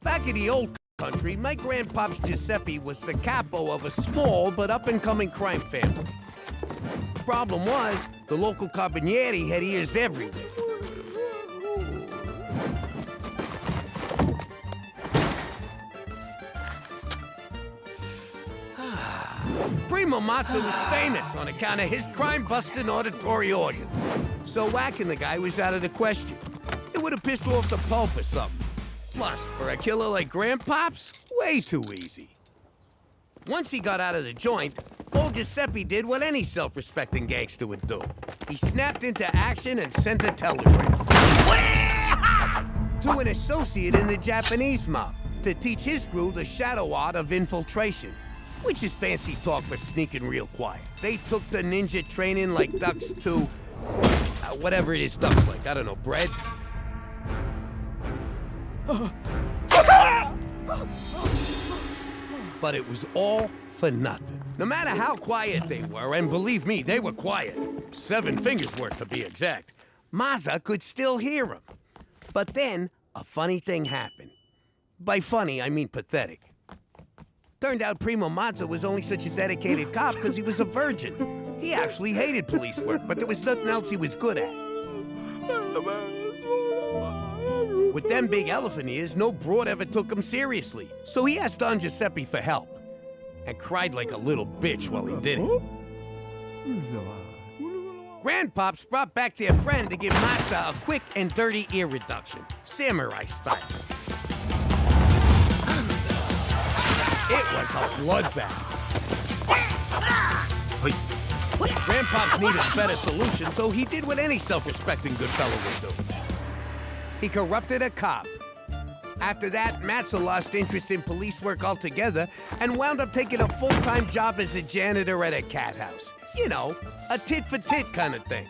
Back in the old country, my grandpops Giuseppe was the capo of a small but up-and-coming crime family. Problem was, the local carabinieri had ears everywhere. Primo Mazza was famous on account of his crime-busting auditory organ. So whacking the guy was out of the question. It would have pissed off the Pope or something. Plus, for a killer like Grandpops, way too easy. Once he got out of the joint, old Giuseppe did what any self-respecting gangster would do. He snapped into action and sent a telegram to an associate in the Japanese mob to teach his crew the shadow art of infiltration, which is fancy talk for sneaking real quiet. They took the ninja training like ducks to, whatever it is ducks like, I don't know, bread? But it was all for nothing. No matter how quiet they were, and believe me, they were quiet, 7 fingers worth to be exact, Mazza could still hear him. But then, a funny thing happened. By funny, I mean pathetic. Turned out Primo Mazza was only such a dedicated cop because he was a virgin. He actually hated police work, but there was nothing else he was good at. With them big elephant ears, no broad ever took him seriously. So he asked Don Giuseppe for help. And cried like a little bitch while he did it. Grandpops brought back their friend to give Mazza a quick and dirty ear reduction, samurai style. It was a bloodbath. Grandpops needed a better solution, so he did what any self-respecting good fellow would do. He corrupted a cop. After that, Mazza lost interest in police work altogether and wound up taking a full-time job as a janitor at a cat house. You know, a tit-for-tit kind of thing.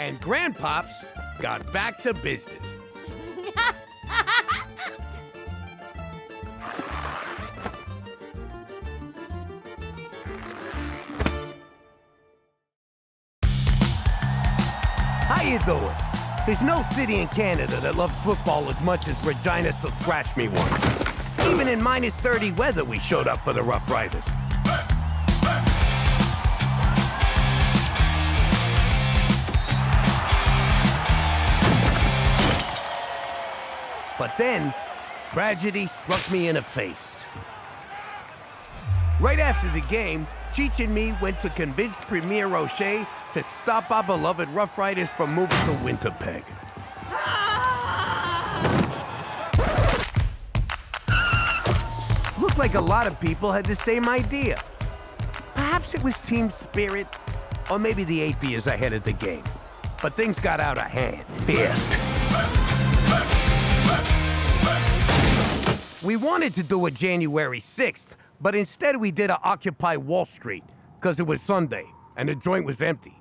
And Grandpops got back to business. How you doing? There's no city in Canada that loves football as much as Regina, so scratch me one. Even in minus 30 weather, we showed up for the Rough Riders. But then, tragedy struck me in the face. Right after the game, Cheech and me went to convince Premier O'Shea to stop our beloved Rough Riders from moving to Winterpeg. Looked like a lot of people had the same idea. Perhaps it was team spirit, or maybe the 8 beers ahead of the game. But things got out of hand fast. We wanted to do a January 6th, but instead we did a Occupy Wall Street, because it was Sunday, and the joint was empty.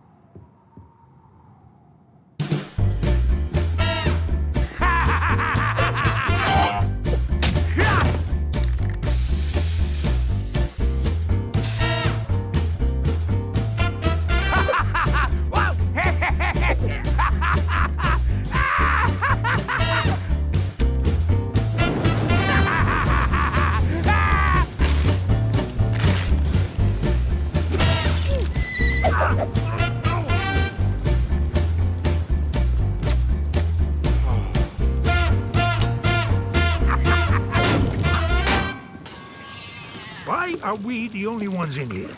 Why are we the only ones in here?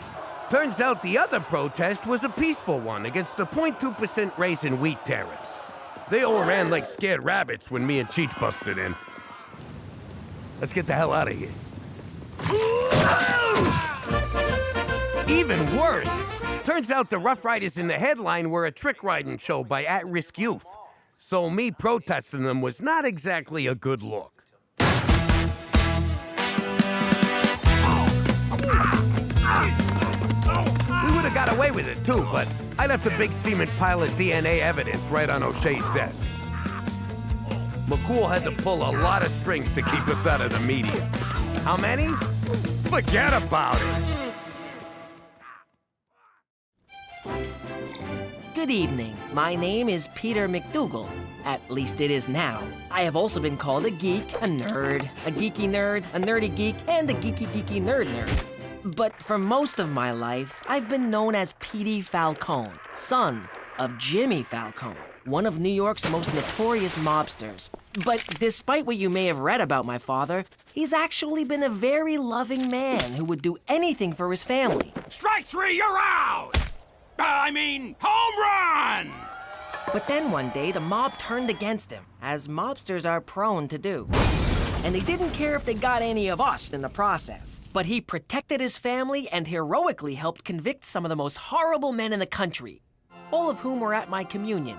Turns out the other protest was a peaceful one against the 0.2% raise in wheat tariffs. They all ran like scared rabbits when me and Cheech busted in. Let's get the hell out of here. Even worse, turns out the Rough Riders in the headline were a trick riding show by at-risk youth. So me protesting them was not exactly a good look. We would have got away with it too, but I left a big steaming pile of DNA evidence right on O'Shea's desk. McCool had to pull a lot of strings to keep us out of the media. How many? Forget about it. Good evening. My name is Peter McDougal. At least it is now. I have also been called a geek, a nerd, a geeky nerd, a nerdy geek, and a geeky nerd. But for most of my life, I've been known as Petey Falcone, son of Jimmy Falcone, one of New York's most notorious mobsters. But despite what you may have read about my father, he's actually been a very loving man who would do anything for his family. Strike three, you're out! Home run! But then one day, the mob turned against him, as mobsters are prone to do. And they didn't care if they got any of us in the process. But he protected his family and heroically helped convict some of the most horrible men in the country, all of whom were at my communion.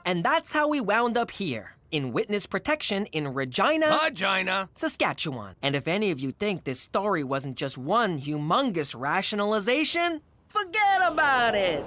And that's how we wound up here, in witness protection in Regina, Saskatchewan. And if any of you think this story wasn't just one humongous rationalization, forget about it!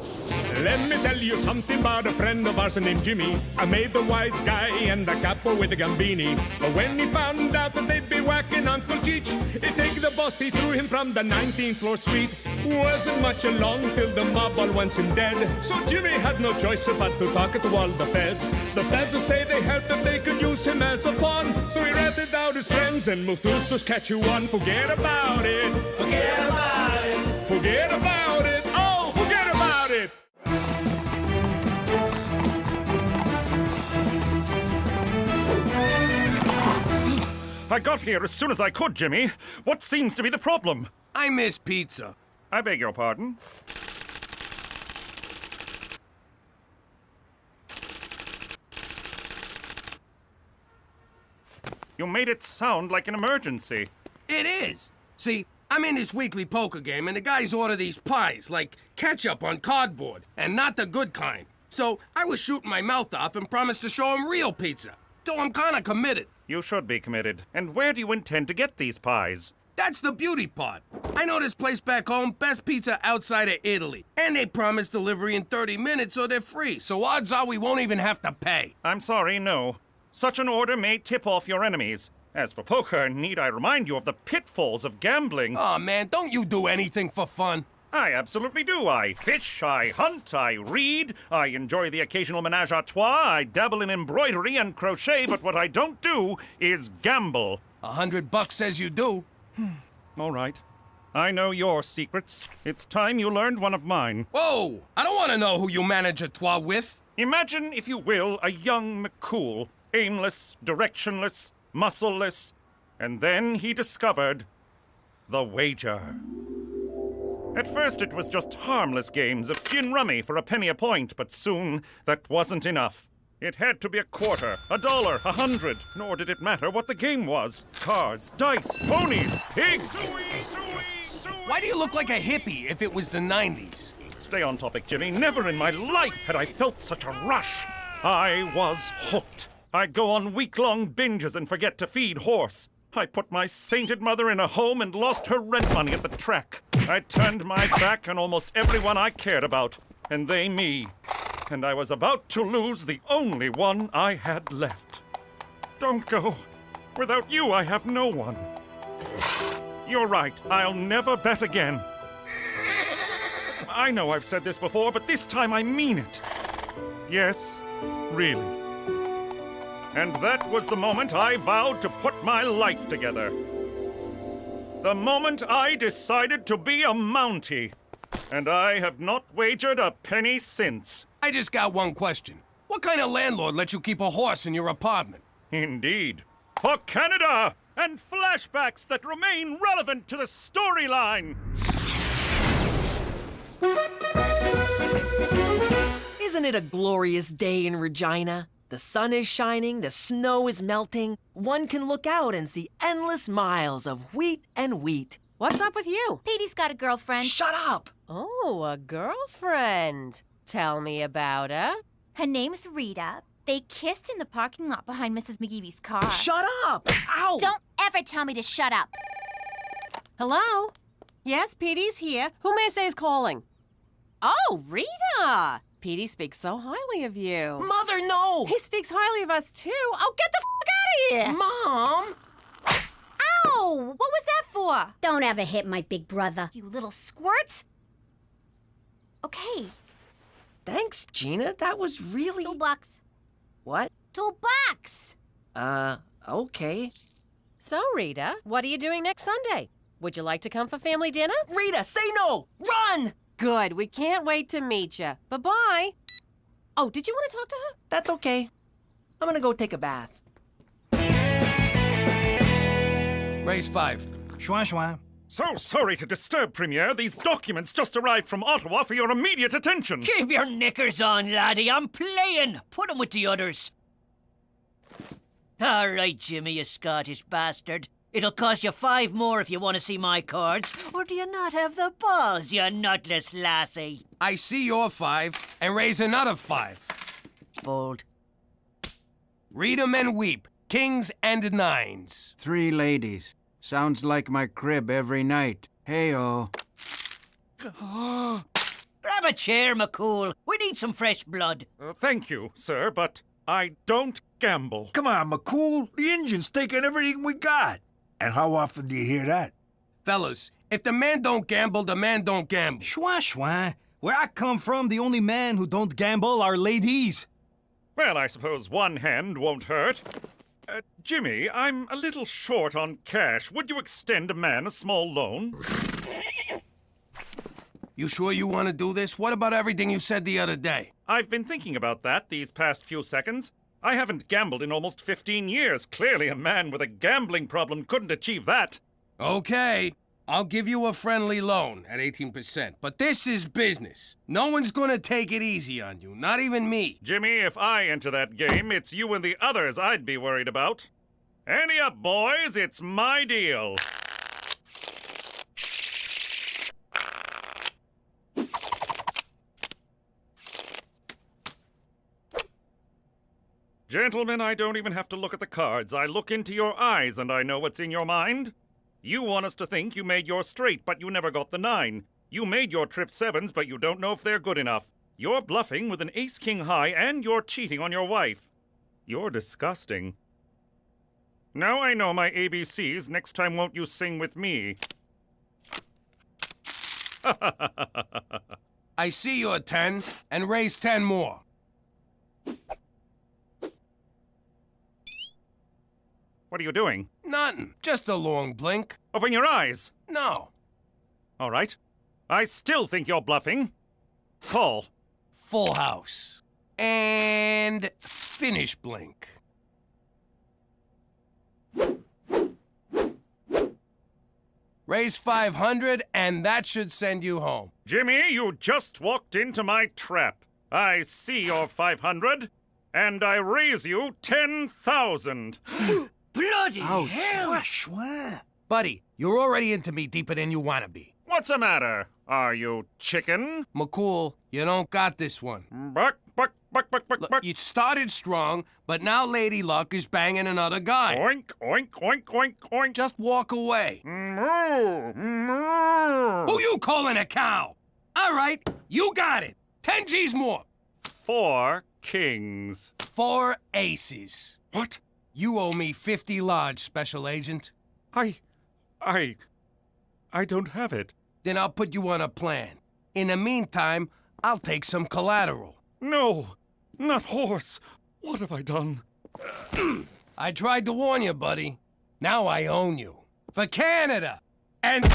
Let me tell you something about a friend of ours named Jimmy. I made the wise guy and the capo with the gambini. But when he found out that they'd be whacking Uncle Cheech, he'd take the boss, he threw him from the 19th floor suite. Wasn't much along till the mob all wants him dead. So Jimmy had no choice but to talk to all the feds. The feds will say they helped him, they could use him as a pawn. So he ratted out his friends and moved to Saskatchewan. Forget about it. Forget about it. Forget about it. Oh, forget about it. I got here as soon as I could, Jimmy. What seems to be the problem? I miss pizza. I beg your pardon? You made it sound like an emergency. It is. See, I'm in this weekly poker game, and the guys order these pies, like ketchup on cardboard, and not the good kind. So I was shooting my mouth off and promised to show them real pizza. So I'm kind of committed. You should be committed. And where do you intend to get these pies? That's the beauty part. I know this place back home, best pizza outside of Italy. And they promise delivery in 30 minutes, so they're free. So odds are we won't even have to pay. I'm sorry, no. Such an order may tip off your enemies. As for poker, need I remind you of the pitfalls of gambling? Aw, man, don't you do anything for fun? I absolutely do. I fish, I hunt, I read, I enjoy the occasional menage a trois, I dabble in embroidery and crochet, but what I don't do is gamble. $100 says you do. All right. I know your secrets. It's time you learned one of mine. Whoa! I don't want to know who you manage a trois with. Imagine, if you will, a young McCool, aimless, directionless, muscleless, and then he discovered the wager. At first it was just harmless games of gin rummy for a penny a point, but soon that wasn't enough. It had to be a quarter, $1, 100, nor did it matter what the game was. Cards, dice, ponies, pigs! Why do you look like a hippie if it was the 90s? Stay on topic, Jimmy. Never in my life had I felt such a rush. I was hooked. I'd go on week-long binges and forget to feed horse. I put my sainted mother in a home and lost her rent money at the track. I turned my back on almost everyone I cared about, and they me. And I was about to lose the only one I had left. Don't go. Without you, I have no one. You're right. I'll never bet again. I know I've said this before, but this time I mean it. Yes, really. And that was the moment I vowed to put my life together. The moment I decided to be a Mountie. And I have not wagered a penny since. I just got one question. What kind of landlord lets you keep a horse in your apartment? Indeed. For Canada! And flashbacks that remain relevant to the storyline! Isn't it a glorious day in Regina? The sun is shining, the snow is melting. One can look out and see endless miles of wheat and wheat. What's up with you? Petey's got a girlfriend. Shut up! Oh, a girlfriend. Tell me about her. Her name's Rita. They kissed in the parking lot behind Mrs. McGeevy's car. Shut up! Ow! Don't ever tell me to shut up. Hello? Yes, Petey's here. Who may I say is calling? Oh, Rita! Petey speaks so highly of you. Mother, no! He speaks highly of us, too. Oh, get the f*** out of here! Mom! Ow! What was that for? Don't ever hit my big brother. You little squirt. Okay. Thanks, Gina. That was really... $2. What? $2. Okay. So, Rita, what are you doing next Sunday? Would you like to come for family dinner? Rita, say no! Run! Good. We can't wait to meet you. Bye-bye. Oh, did you want to talk to her? That's okay. I'm gonna go take a bath. Raise 5. Schwa schwa. So sorry to disturb, Premier. These documents just arrived from Ottawa for your immediate attention. Keep your knickers on, laddie. I'm playing. Put 'em with the others. All right, Jimmy, you Scottish bastard. It'll cost you 5 more if you want to see my cards. Or do you not have the balls, you nutless lassie? I see your 5 and raise another 5. Fold. Read 'em and weep. Kings and 9s. 3 ladies. Sounds like my crib every night. Hey-oh. Grab a chair, McCool. We need some fresh blood. Thank you, sir, but I don't gamble. Come on, McCool. The engine's taking everything we got. And how often do you hear that? Fellas, if the man don't gamble, the man don't gamble. Schwa schwa. Where I come from, the only men who don't gamble are ladies. Well, I suppose one hand won't hurt. Jimmy, I'm a little short on cash. Would you extend a man a small loan? You sure you want to do this? What about everything you said the other day? I've been thinking about that these past few seconds. I haven't gambled in almost 15 years. Clearly, a man with a gambling problem couldn't achieve that. Okay, I'll give you a friendly loan at 18%, but this is business. No one's gonna take it easy on you, not even me. Jimmy, if I enter that game, it's you and the others I'd be worried about. Ante up, boys. It's my deal. Gentlemen, I don't even have to look at the cards. I look into your eyes and I know what's in your mind. You want us to think you made your straight, but you never got the 9. You made your trip 7s, but you don't know if they're good enough. You're bluffing with an ace-king high, and you're cheating on your wife. You're disgusting. Now I know my ABCs. Next time, won't you sing with me? I see your 10, and raise 10 more. What are you doing? Nothing, just a long blink. Open your eyes. No. All right. I still think you're bluffing. Call. Full house. And finish blink. Raise 500, and that should send you home. Jimmy, you just walked into my trap. I see your 500, and I raise you 10,000. Bloody Ouch. hell! Schwa schwa. Buddy, you're already into me deeper than you want to be. What's the matter? Are you chicken? McCool, you don't got this one. Buck, buck, buck, buck, buck, Look, buck. you started strong, but now Lady Luck is banging another guy. Oink, oink, oink, oink, oink. Just walk away. Moo, moo. Who you calling a cow? All right, you got it. 10 G's more. 4 kings. 4 aces. What? You owe me 50 large, Special Agent. I don't have it. Then I'll put you on a plan. In the meantime, I'll take some collateral. No, not horse. What have I done? I tried to warn you, buddy. Now I own you. For Canada! And...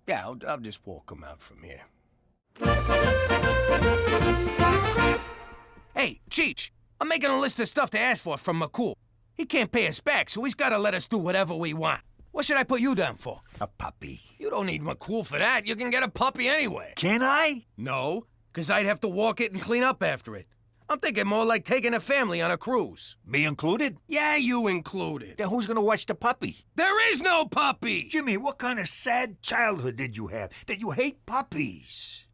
Yeah, I'll just walk him out from here. Hey, Cheech, I'm making a list of stuff to ask for from McCool. He can't pay us back, so he's gotta let us do whatever we want. What should I put you down for? A puppy. You don't need McCool for that. You can get a puppy anyway. Can I? No, because I'd have to walk it and clean up after it. I'm thinking more like taking a family on a cruise. Me included? Yeah, you included. Then who's gonna watch the puppy? There is no puppy! Jimmy, what kind of sad childhood did you have that you hate puppies?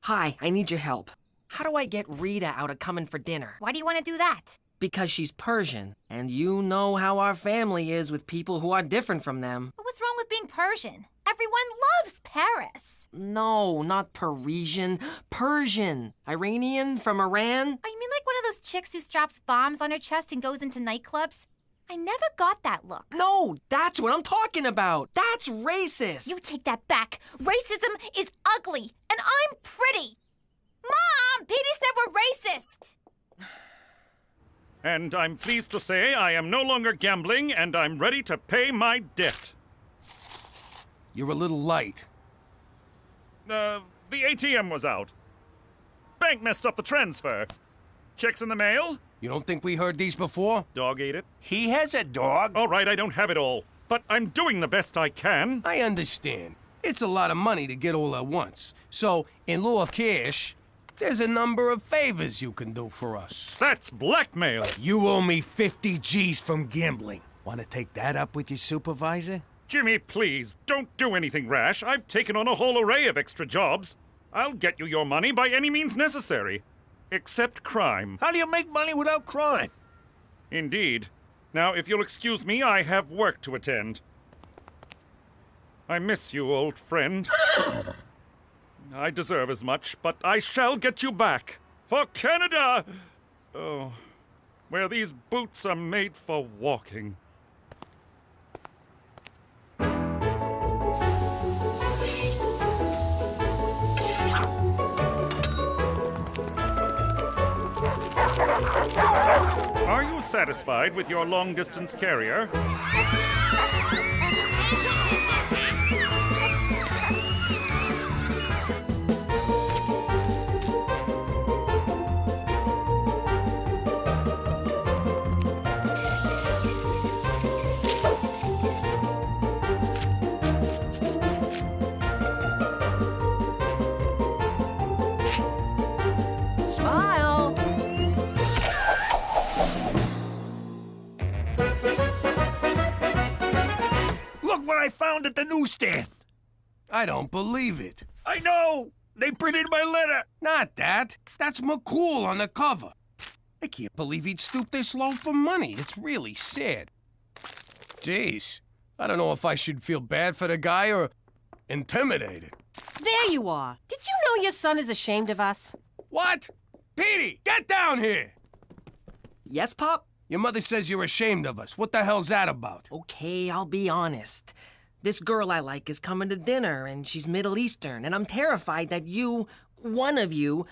Hi, I need your help. How do I get Rita out of coming for dinner? Why do you want to do that? Because she's Persian, and you know how our family is with people who are different from them. But what's wrong with being Persian? Everyone loves Paris. No, not Parisian. Persian. Iranian from Iran. Oh, you mean like one of those chicks who straps bombs on her chest and goes into nightclubs? I never got that look. No, that's what I'm talking about. That's racist. You take that back. Racism is ugly, and I'm pretty. Mom, Petey said we're racist. And I'm pleased to say I am no longer gambling, and I'm ready to pay my debt. You're a little light. The ATM was out. Bank messed up the transfer. Checks in the mail? You don't think we heard these before? Dog ate it. He has a dog. All right, I don't have it all, but I'm doing the best I can. I understand. It's a lot of money to get all at once. So, in lieu of cash, there's a number of favors you can do for us. That's blackmail. You owe me 50 G's from gambling. Want to take that up with your supervisor? Jimmy, please, don't do anything rash. I've taken on a whole array of extra jobs. I'll get you your money by any means necessary. Except crime. How do you make money without crime? Indeed. Now, if you'll excuse me, I have work to attend. I miss you, old friend. I deserve as much, but I shall get you back. For Canada! Oh, where these boots are made for walking. Are you satisfied with your long-distance carrier? Smile! Look what I found at the newsstand. I don't believe it. I know. They printed my letter. Not that. That's McCool on the cover. I can't believe he'd stoop this low for money. It's really sad. Jeez. I don't know if I should feel bad for the guy or intimidated. There you are. Did you know your son is ashamed of us? What? Petey, get down here! Yes, Pop? Your mother says you're ashamed of us. What the hell's that about? Okay, I'll be honest. This girl I like is coming to dinner, and she's Middle Eastern, and I'm terrified that you, one of you,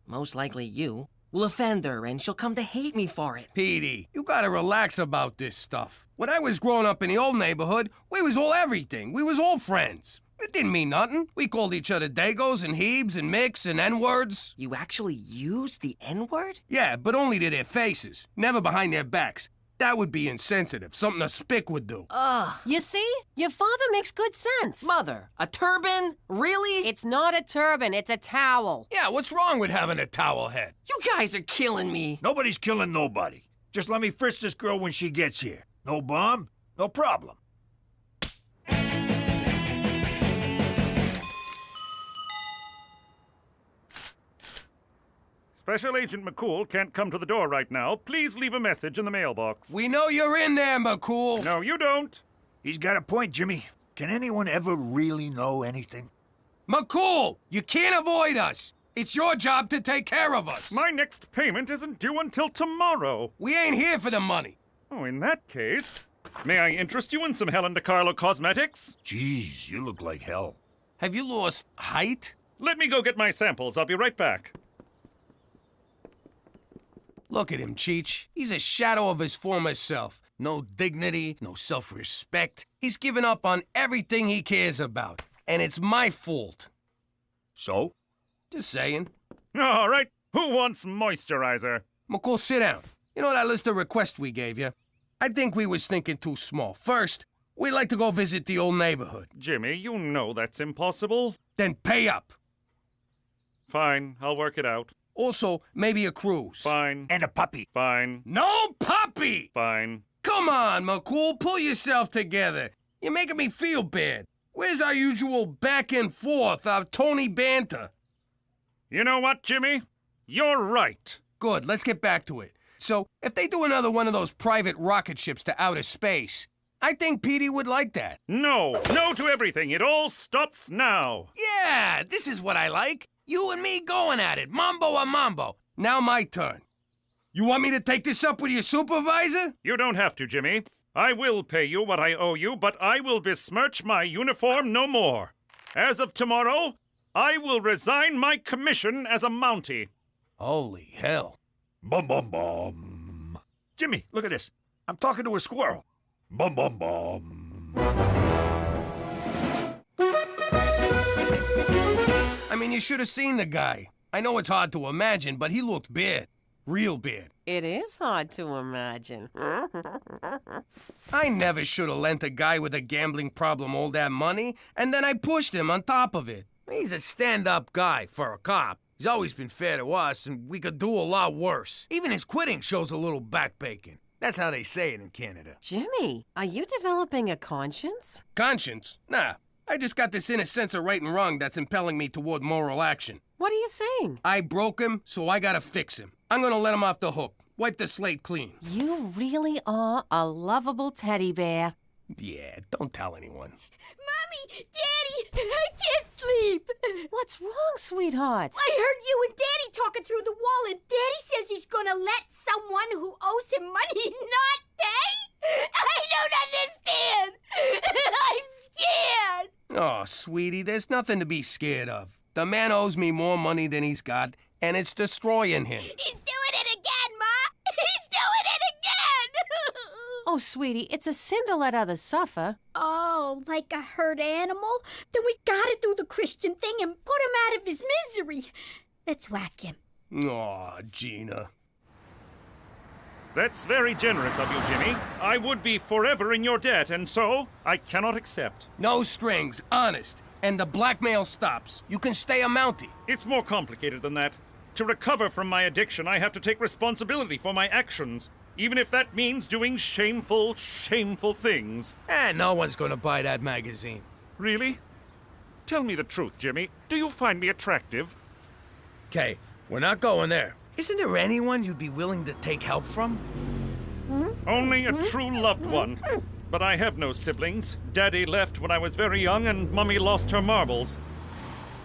most likely you, will offend her, and she'll come to hate me for it. Petey, you gotta relax about this stuff. When I was growing up in the old neighborhood, we was all everything. We was all friends. It didn't mean nothing. We called each other Dagos and Hebes and Micks and N-words. You actually used the N-word? Yeah, but only to their faces, never behind their backs. That would be insensitive, something a spick would do. Ugh. You see? Your father makes good sense. Mother, a turban? Really? It's not a turban, it's a towel. Yeah, what's wrong with having a towel head? You guys are killing me. Nobody's killing nobody. Just let me frisk this girl when she gets here. No bomb, no problem. Special Agent McCool can't come to the door right now. Please leave a message in the mailbox. We know you're in there, McCool. No, you don't. He's got a point, Jimmy. Can anyone ever really know anything? McCool, you can't avoid us. It's your job to take care of us. My next payment isn't due until tomorrow. We ain't here for the money. Oh, in that case, may I interest you in some Helen DeCarlo cosmetics? Jeez, you look like hell. Have you lost height? Let me go get my samples. I'll be right back. Look at him, Cheech. He's a shadow of his former self. No dignity, no self-respect. He's given up on everything he cares about. And it's my fault. So? Just saying. All right. Who wants moisturizer? McCool, sit down. You know that list of requests we gave you? I think we was thinking too small. First, we'd like to go visit the old neighborhood. Jimmy, you know that's impossible. Then pay up. Fine, I'll work it out. Also, maybe a cruise. Fine. And a puppy. Fine. No puppy! Fine. Come on, McCool, pull yourself together. You're making me feel bad. Where's our usual back and forth, our Tony banter? You know what, Jimmy? You're right. Good, let's get back to it. So, if they do another one of those private rocket ships to outer space, I think Petey would like that. No. No to everything. It all stops now. Yeah, this is what I like. You and me going at it, mambo a mambo. Now my turn. You want me to take this up with your supervisor? You don't have to, Jimmy. I will pay you what I owe you, but I will besmirch my uniform no more. As of tomorrow, I will resign my commission as a Mountie. Holy hell. Bum, bum, bum. Jimmy, look at this. I'm talking to a squirrel. Bum, bum, bum. I mean, you should have seen the guy. I know it's hard to imagine, but he looked bad. Real bad. It is hard to imagine. I never should have lent a guy with a gambling problem all that money, and then I pushed him on top of it. He's a stand-up guy for a cop. He's always been fair to us, and we could do a lot worse. Even his quitting shows a little backbacon. That's how they say it in Canada. Jimmy, are you developing a conscience? Conscience? Nah. I just got this inner sense of right and wrong that's impelling me toward moral action. What are you saying? I broke him, so I gotta fix him. I'm gonna let him off the hook. Wipe the slate clean. You really are a lovable teddy bear. Yeah, don't tell anyone. Mommy! Daddy! I can't sleep! What's wrong, sweetheart? I heard you and Daddy talking through the wall, and Daddy says he's gonna let someone who owes him money not pay? I don't understand! I'm scared! Oh, sweetie, there's nothing to be scared of. The man owes me more money than he's got, and it's destroying him. He's doing it again, Ma! He's doing it again! Oh, sweetie, it's a sin to let others suffer. Oh, like a hurt animal? Then we gotta do the Christian thing and put him out of his misery. Let's whack him. Aw, Gina. That's very generous of you, Jimmy. I would be forever in your debt, and so I cannot accept. No strings, honest. And the blackmail stops. You can stay a Mountie. It's more complicated than that. To recover from my addiction, I have to take responsibility for my actions, even if that means doing shameful, shameful things. No one's gonna buy that magazine. Really? Tell me the truth, Jimmy. Do you find me attractive? Okay, we're not going there. Isn't there anyone you'd be willing to take help from? Only a true loved one. But I have no siblings. Daddy left when I was very young, and Mummy lost her marbles.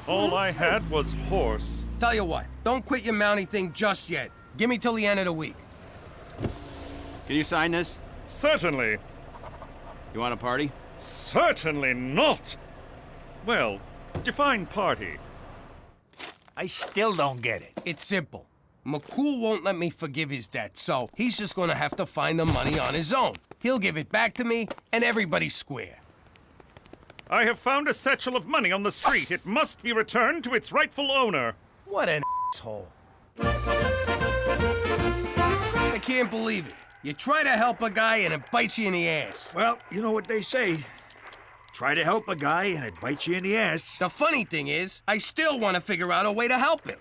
All I had was horse. Tell you what, don't quit your Mountie thing just yet. Give me till the end of the week. Can you sign this? Certainly. You want a party? Certainly not. Well, define party. I still don't get it. It's simple. McCool won't let me forgive his debt, so he's just gonna have to find the money on his own. He'll give it back to me, and everybody's square. I have found a satchel of money on the street. It must be returned to its rightful owner. What an asshole. I can't believe it. You try to help a guy and it bites you in the ass. Well, you know what they say. Try to help a guy and it bites you in the ass. The funny thing is, I still want to figure out a way to help him.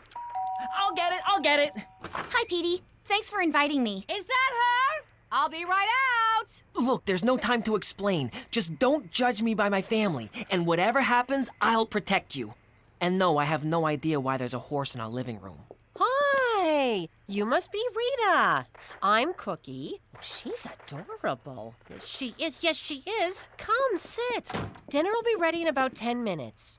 I'll get it. Hi, Petey. Thanks for inviting me. Is that her? I'll be right out. Look, there's no time to explain. Just don't judge me by my family. And whatever happens, I'll protect you. And no, I have no idea why there's a horse in our living room. Hi, you must be Rita. I'm Cookie. She's adorable. She is, yes, she is. Come, sit. Dinner will be ready in about 10 minutes.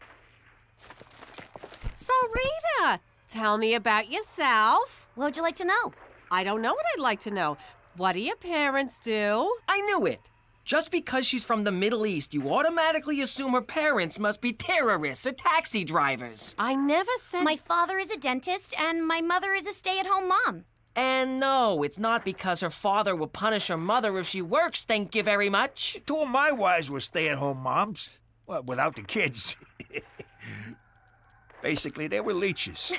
So, Rita, tell me about yourself. What would you like to know? I don't know what I'd like to know. What do your parents do? I knew it. Just because she's from the Middle East, you automatically assume her parents must be terrorists or taxi drivers. I never said... My father is a dentist, and my mother is a stay-at-home mom. And no, it's not because her father will punish her mother if she works, thank you very much. Two of my wives were stay-at-home moms. Well, without the kids. Basically, they were leeches.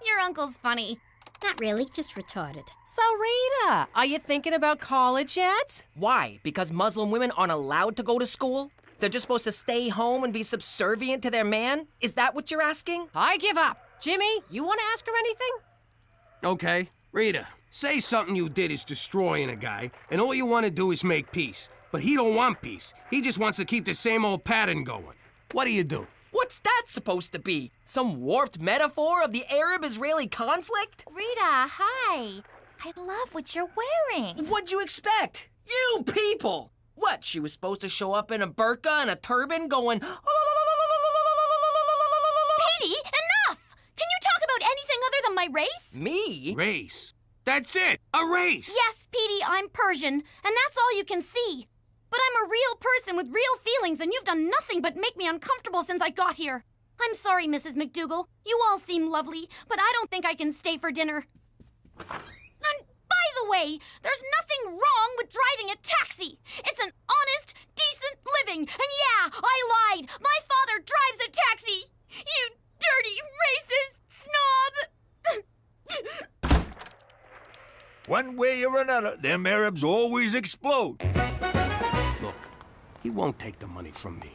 Your uncle's funny. Not really, just retarded. So, Rita, are you thinking about college yet? Why? Because Muslim women aren't allowed to go to school? They're just supposed to stay home and be subservient to their man? Is that what you're asking? I give up. Jimmy, you want to ask her anything? Okay, Rita, say something you did is destroying a guy, and all you want to do is make peace. But he don't want peace. He just wants to keep the same old pattern going. What do you do? What's that supposed to be? Some warped metaphor of the Arab-Israeli conflict? Rita, hi. I love what you're wearing. What'd you expect? You people! What, she was supposed to show up in a burqa and a turban going... Petey, enough! Can you talk about anything other than my race? Me? Race? That's it! A race! Yes, Petey, I'm Persian, and that's all you can see. But I'm a real person with real feelings, and you've done nothing but make me uncomfortable since I got here. I'm sorry, Mrs. McDougal. You all seem lovely, but I don't think I can stay for dinner. And by the way, there's nothing wrong with driving a taxi. It's an honest, decent living. And yeah, I lied. My father drives a taxi. You dirty, racist snob. One way or another, them Arabs always explode. Look, he won't take the money from me.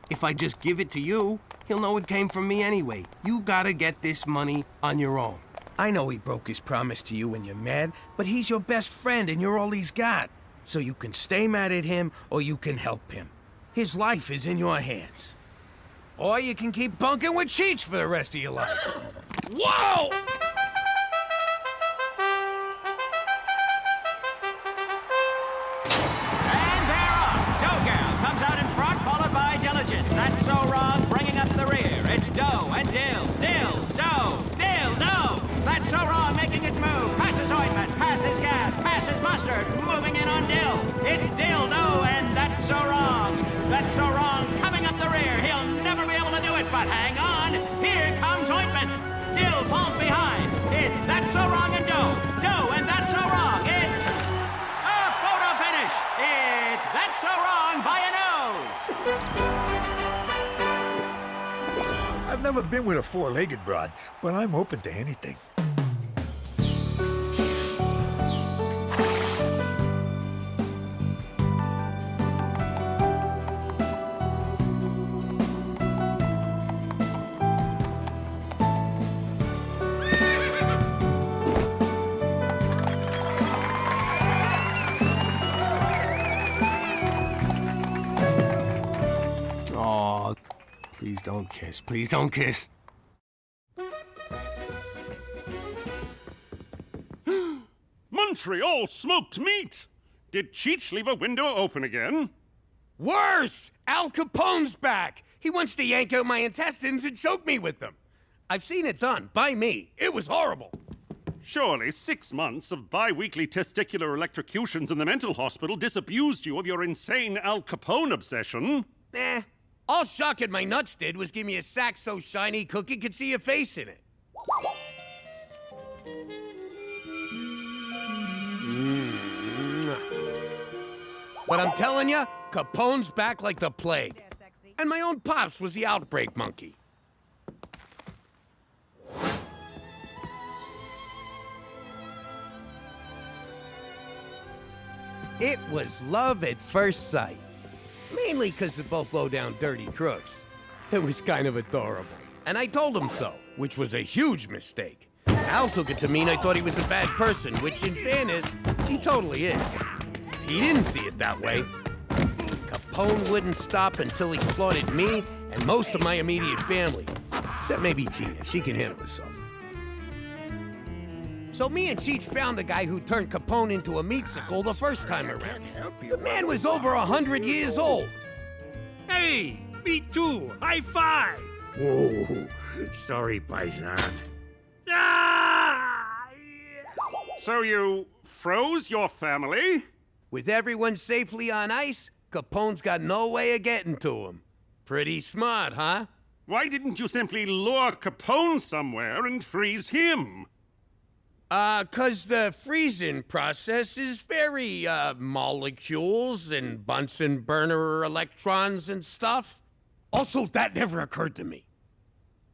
If I just give it to you, he'll know it came from me anyway. You gotta get this money on your own. I know he broke his promise to you and you're mad, but he's your best friend and you're all he's got. So you can stay mad at him or you can help him. His life is in your hands. Or you can keep bunking with Cheech for the rest of your life. Whoa! That's so wrong, bringing up the rear. It's dough and dill, dough. That's so wrong, making its move. Passes ointment, passes gas, passes mustard, moving in on dill. It's dill, dough, and that's so wrong. That's so wrong, coming up the rear. He'll never be able to do it, but hang on. Here comes ointment. Dill falls behind. It's that's so wrong and dough, and that's so wrong. It's a photo finish. It's that's so wrong by a nose. I've never been with a four-legged broad, but I'm open to anything. Aw, please don't kiss. Please don't kiss. Montreal smoked meat! Did Cheech leave a window open again? Worse! Al Capone's back! He wants to yank out my intestines and choke me with them. I've seen it done, by me. It was horrible. Surely 6 months of bi-weekly testicular electrocutions in the mental hospital disabused you of your insane Al Capone obsession. Nah. All shocking my nuts did was give me a sack so shiny Cookie could see a face in it. But I'm telling you, Capone's back like the plague. And my own pops was the outbreak monkey. It was love at first sight. Mainly because they're both low-down dirty crooks. It was kind of adorable. And I told him so, which was a huge mistake. Al took it to mean I thought he was a bad person, which in fairness, he totally is. He didn't see it that way. Capone wouldn't stop until he slaughtered me and most of my immediate family. Except maybe Gina, she can handle herself. So me and Cheech found the guy who turned Capone into a meatsicle the first time around. The man was over 100 years old. Hey, me too. High five. Whoa, sorry, paisan. Ah! So you froze your family? With everyone safely on ice, Capone's got no way of getting to him. Pretty smart, huh? Why didn't you simply lure Capone somewhere and freeze him? 'Cause the freezing process is very, molecules and Bunsen burner electrons and stuff. Also, that never occurred to me.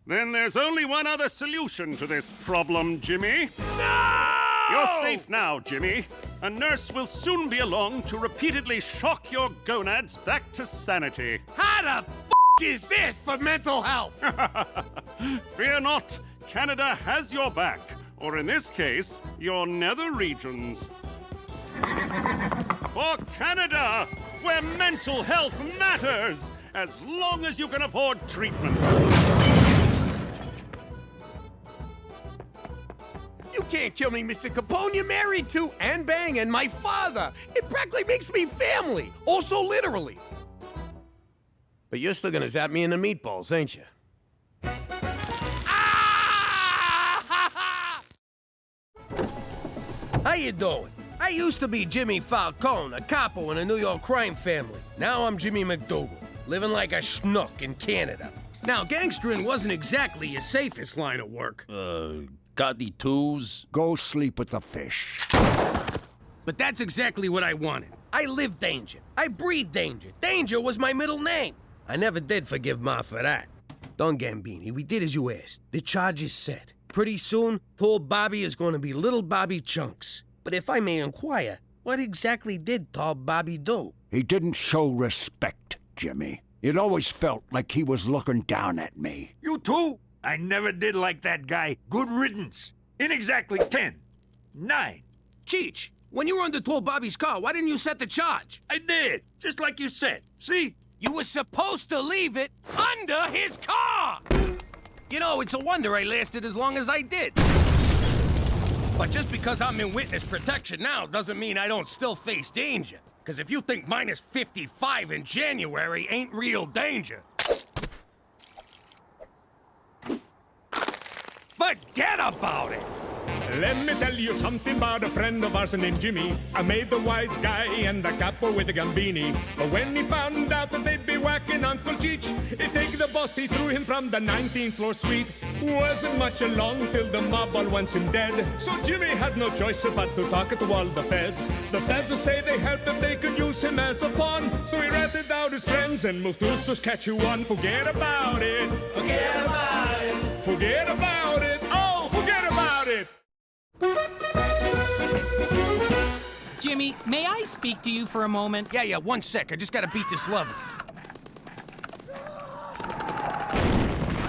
Then there's only one other solution to this problem, Jimmy. No! You're safe now, Jimmy. A nurse will soon be along to repeatedly shock your gonads back to sanity. How the f*** is this for mental health? Fear not, Canada has your back. Or in this case, your nether regions. For Canada, where mental health matters, as long as you can afford treatment. You can't kill me, Mr. Capone. You're married to and banging my father. It practically makes me family. Also literally. But you're still gonna zap me in the meatballs, ain't you? How you doing? I used to be Jimmy Falcone, a capo in a New York crime family. Now I'm Jimmy McDougal, living like a schnook in Canada. Now, gangstering wasn't exactly your safest line of work. Got the twos? Go sleep with the fish. But that's exactly what I wanted. I lived danger. I breathed danger. Danger was my middle name. I never did forgive Ma for that. Don Gambini, we did as you asked. The charge is set. Pretty soon, tall Bobby is going to be little Bobby Chunks. But if I may inquire, what exactly did tall Bobby do? He didn't show respect, Jimmy. It always felt like he was looking down at me. You too? I never did like that guy. Good riddance. In exactly 10, 9. Cheech, when you were under tall Bobby's car, why didn't you set the charge? I did, just like you said. See? You were supposed to leave it under his car! You know, it's a wonder I lasted as long as I did. But just because I'm in witness protection now doesn't mean I don't still face danger. Because if you think minus 55 in January ain't real danger, forget about it! Let me tell you something about a friend of ours named Jimmy. I made the wise guy and the capo with the gambini. But when he found out that they'd be whacking Uncle Cheech, he take the boss, he threw him from the 19th floor suite. Wasn't much along till the mob all wants him dead. So Jimmy had no choice but to talk to all the feds. The feds say they helped if they could use him as a pawn. So he ratted out his friends and moved to Saskatchewan. Forget about it. Forget about it. Forget about it. Oh, forget about it. Jimmy, may I speak to you for a moment? Yeah, 1 sec. I just gotta beat this level.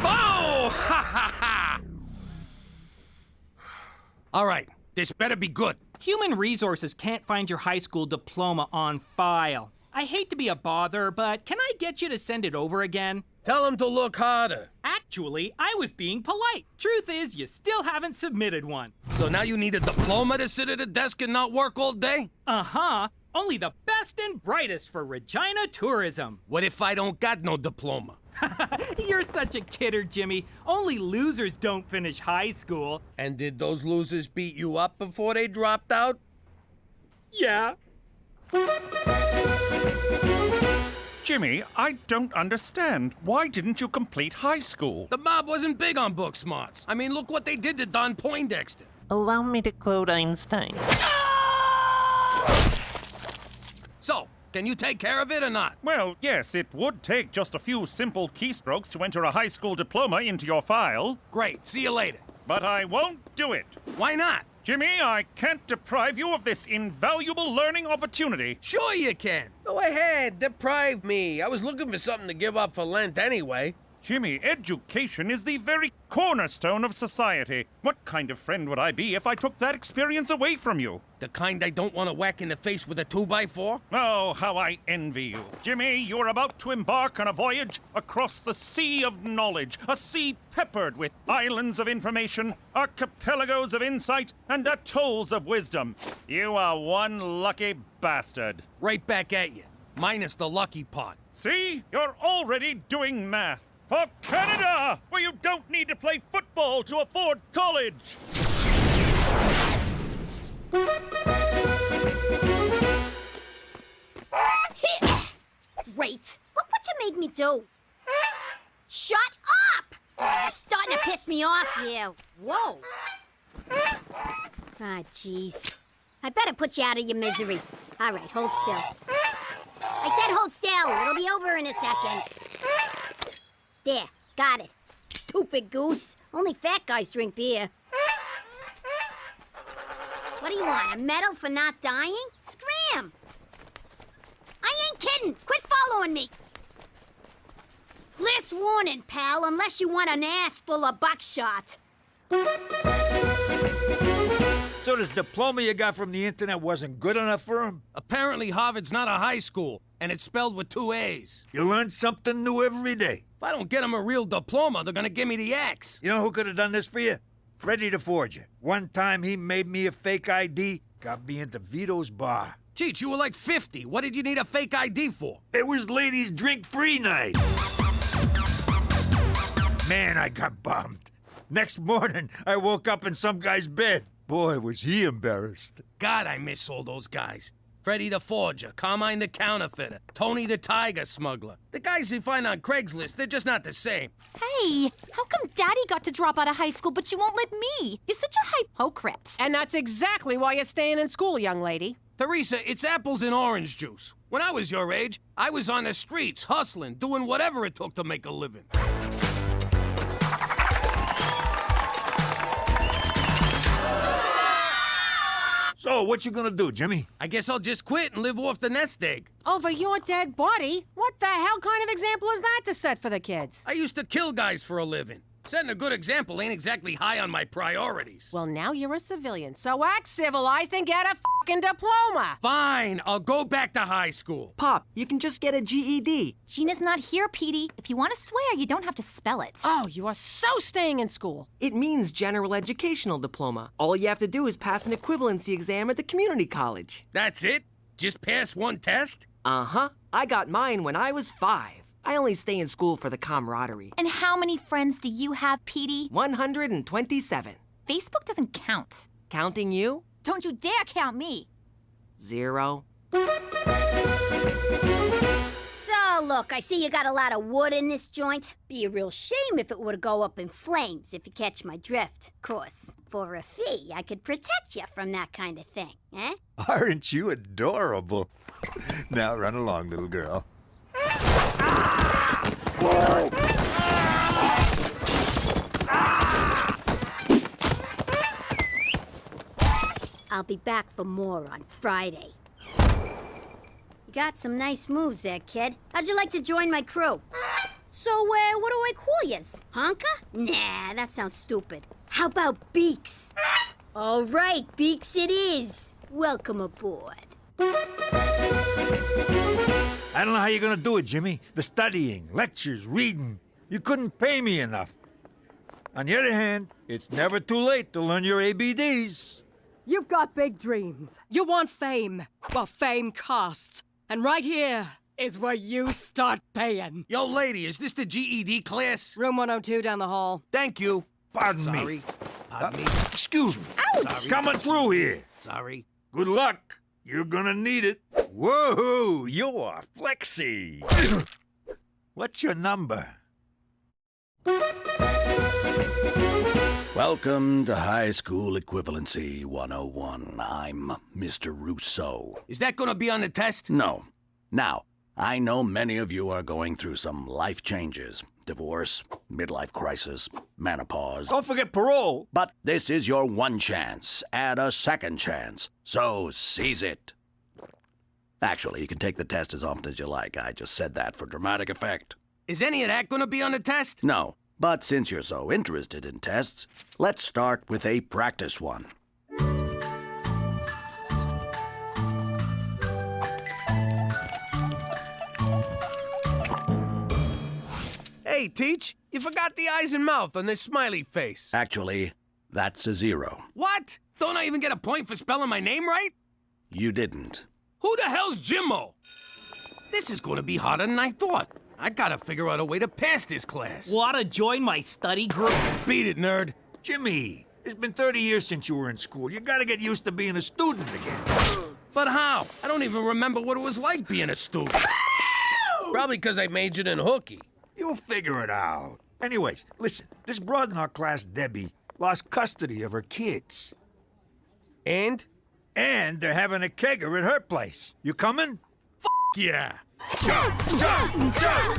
Oh! Ha ha ha! All right, this better be good. Human Resources can't find your high school diploma on file. I hate to be a bother, but can I get you to send it over again? Tell him to look harder. Actually, I was being polite. Truth is, you still haven't submitted one. So now you need a diploma to sit at a desk and not work all day? Uh-huh. Only the best and brightest for Regina tourism. What if I don't got no diploma? You're such a kidder, Jimmy. Only losers don't finish high school. And did those losers beat you up before they dropped out? Yeah. Jimmy, I don't understand. Why didn't you complete high school? The mob wasn't big on book smarts. I mean, look what they did to Don Poindexter. Allow me to quote Einstein. So, can you take care of it or not? Well, yes, it would take just a few simple keystrokes to enter a high school diploma into your file. Great, see you later. But I won't do it. Why not? Jimmy, I can't deprive you of this invaluable learning opportunity. Sure you can. Go ahead, deprive me. I was looking for something to give up for Lent anyway. Jimmy, education is the very cornerstone of society. What kind of friend would I be if I took that experience away from you? The kind I don't want to whack in the face with a 2x4? Oh, how I envy you. Jimmy, you're about to embark on a voyage across the sea of knowledge, a sea peppered with islands of information, archipelagos of insight, and atolls of wisdom. You are one lucky bastard. Right back at you, minus the lucky part. See? You're already doing math. For Canada, where you don't need to play football to afford college. Great. Look what you made me do. Shut up! You're starting to piss me off here. Whoa. Ah, jeez. I better put you out of your misery. All right, hold still. I said hold still. It'll be over in a second. There, got it. Stupid goose. Only fat guys drink beer. What do you want, a medal for not dying? Scram! I ain't kidding. Quit following me. Last warning, pal, unless you want an ass full of buckshot. So this diploma you got from the internet wasn't good enough for him? Apparently Harvard's not a high school, and it's spelled with 2 A's. You learn something new every day. If I don't get him a real diploma, they're gonna give me the axe. You know who could have done this for you? Freddie the Forger. One time he made me a fake ID, got me into Vito's bar. Cheech, you were like 50. What did you need a fake ID for? It was ladies' drink-free night. Man, I got bummed. Next morning, I woke up in some guy's bed. Boy, was he embarrassed. God, I miss all those guys. Freddie the Forger, Carmine the Counterfeiter, Tony the Tiger Smuggler. The guys you find on Craigslist, they're just not the same. Hey, how come Daddy got to drop out of high school, but you won't let me? You're such a hypocrite. And that's exactly why you're staying in school, young lady. Teresa, it's apples and orange juice. When I was your age, I was on the streets, hustling, doing whatever it took to make a living. So, what you gonna do, Jimmy? I guess I'll just quit and live off the nest egg. Over your dead body? What the hell kind of example is that to set for the kids? I used to kill guys for a living. Setting a good example ain't exactly high on my priorities. Well, now you're a civilian, so act civilized and get a fucking diploma. Fine, I'll go back to high school. Pop, you can just get a GED. Gina's not here, Petey. If you want to swear, you don't have to spell it. Oh, you are so staying in school. It means general educational diploma. All you have to do is pass an equivalency exam at the community college. That's it? Just pass one test? Uh-huh. I got mine when I was 5. I only stay in school for the camaraderie. And how many friends do you have, Petey? 127. Facebook doesn't count. Counting you? Don't you dare count me. 0. So, look, I see you got a lot of wood in this joint. Be a real shame if it were to go up in flames, if you catch my drift. Of course, for a fee, I could protect you from that kind of thing, eh? Aren't you adorable? Now run along, little girl. I'll be back for more on Friday. You got some nice moves there, kid. How'd you like to join my crew? So, what do I call yous? Honka? Nah, that sounds stupid. How about Beaks? All right, Beaks it is. Welcome aboard. I don't know how you're gonna do it, Jimmy. The studying, lectures, reading. You couldn't pay me enough. On the other hand, it's never too late to learn your ABDs. You've got big dreams. You want fame. Well, fame costs. And right here is where you start paying. Yo, lady, is this the GED class? Room 102 down the hall. Thank you. Pardon me. Sorry. Pardon me. Excuse me. Ouch! Sorry. Coming through here. Sorry. Good luck. You're gonna need it. Whoa, you're flexy. What's your number? Welcome to High School Equivalency 101. I'm Mr. Rousseau. Is that gonna be on the test? No. Now, I know many of you are going through some life changes. Divorce, midlife crisis, menopause. Don't forget parole. But this is your one chance. Add a second chance. So seize it. Actually, you can take the test as often as you like. I just said that for dramatic effect. Is any of that gonna be on the test? No. But since you're so interested in tests, let's start with a practice one. Hey, Teach, you forgot the eyes and mouth on this smiley face. Actually, that's a 0. What? Don't I even get a point for spelling my name right? You didn't. Who the hell's Jimmo? This is gonna be harder than I thought. I gotta figure out a way to pass this class. Wanna join my study group? Beat it, nerd. Jimmy, it's been 30 years since you were in school. You gotta get used to being a student again. But how? I don't even remember what it was like being a student. Probably because I majored in hooky. You'll figure it out. Anyways, listen, this broad in our class, Debbie, lost custody of her kids. And? And they're having a kegger at her place. You coming? Yeah. Jump, jump, jump!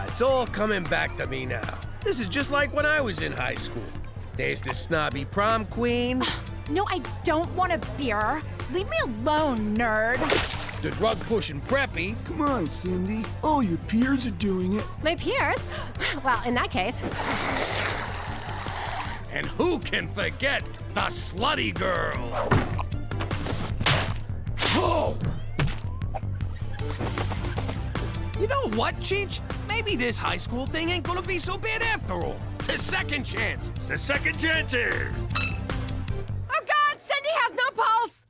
It's all coming back to me now. This is just like when I was in high school. There's the snobby prom queen. No, I don't want a beer. Leave me alone, nerd. The drug-pushing preppy. Come on, Cindy. All your peers are doing it. My peers? Well, in that case. And who can forget the slutty girl? Whoa! You know what, Cheech? Maybe this high school thing ain't gonna be so bad after all. The second chance. The second chances! Oh, God! Cindy has no pulse!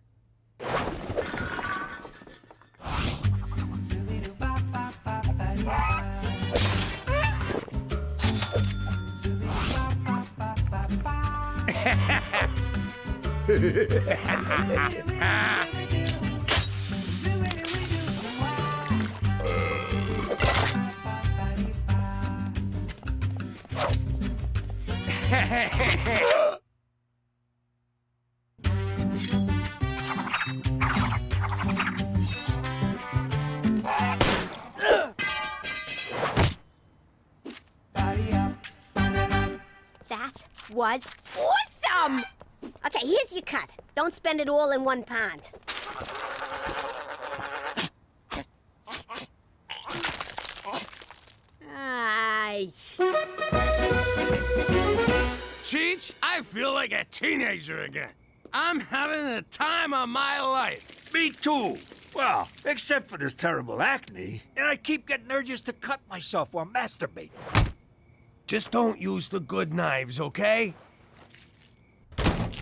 That was awesome! Okay, here's your cut. Don't spend it all in one pond. Ay. Cheech, I feel like a teenager again. I'm having the time of my life. Me too. Well, except for this terrible acne, and I keep getting urges to cut myself or masturbate. Just don't use the good knives, okay?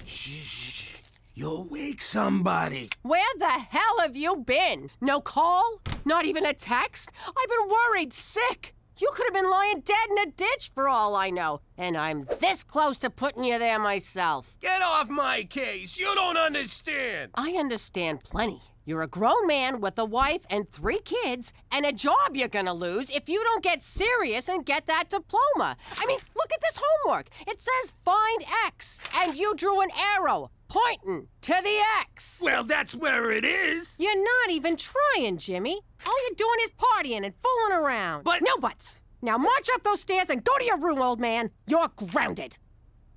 Shh. You'll wake somebody. Where the hell have you been? No call? Not even a text? I've been worried sick. You could have been lying dead in a ditch for all I know. And I'm this close to putting you there myself. Get off my case. You don't understand. I understand plenty. You're a grown man with a wife and 3 kids and a job you're gonna lose if you don't get serious and get that diploma. I mean, look at this homework. It says find X, and you drew an arrow pointing to the X. Well, that's where it is. You're not even trying, Jimmy. All you're doing is partying and fooling around. But no buts. Now march up those stairs and go to your room, old man. You're grounded.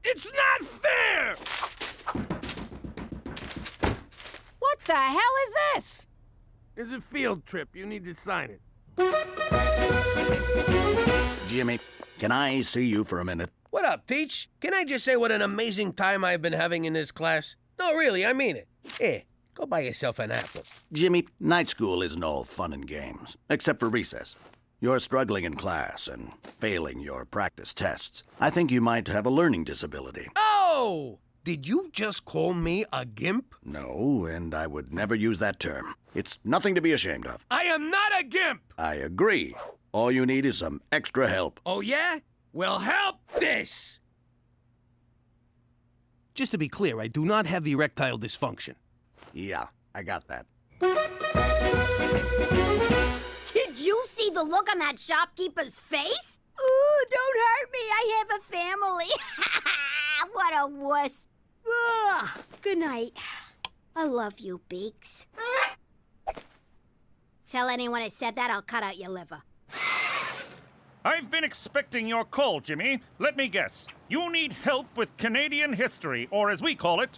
It's not fair. What the hell is this? It's a field trip. You need to sign it. Jimmy, can I see you for a minute? What up, Teach? Can I just say what an amazing time I've been having in this class? No, really, I mean it. Here, go buy yourself an apple. Jimmy, night school isn't all fun and games, except for recess. You're struggling in class and failing your practice tests. I think you might have a learning disability. Oh! Did you just call me a gimp? No, and I would never use that term. It's nothing to be ashamed of. I am not a gimp! I agree. All you need is some extra help. Oh, yeah? Well, help this! Just to be clear, I do not have erectile dysfunction. Yeah, I got that. Did you see the look on that shopkeeper's face? Ooh, don't hurt me. I have a family. What a wuss. Ugh. Good night. I love you, Beaks. Tell anyone I said that, I'll cut out your liver. I've been expecting your call, Jimmy. Let me guess. You need help with Canadian history, or as we call it,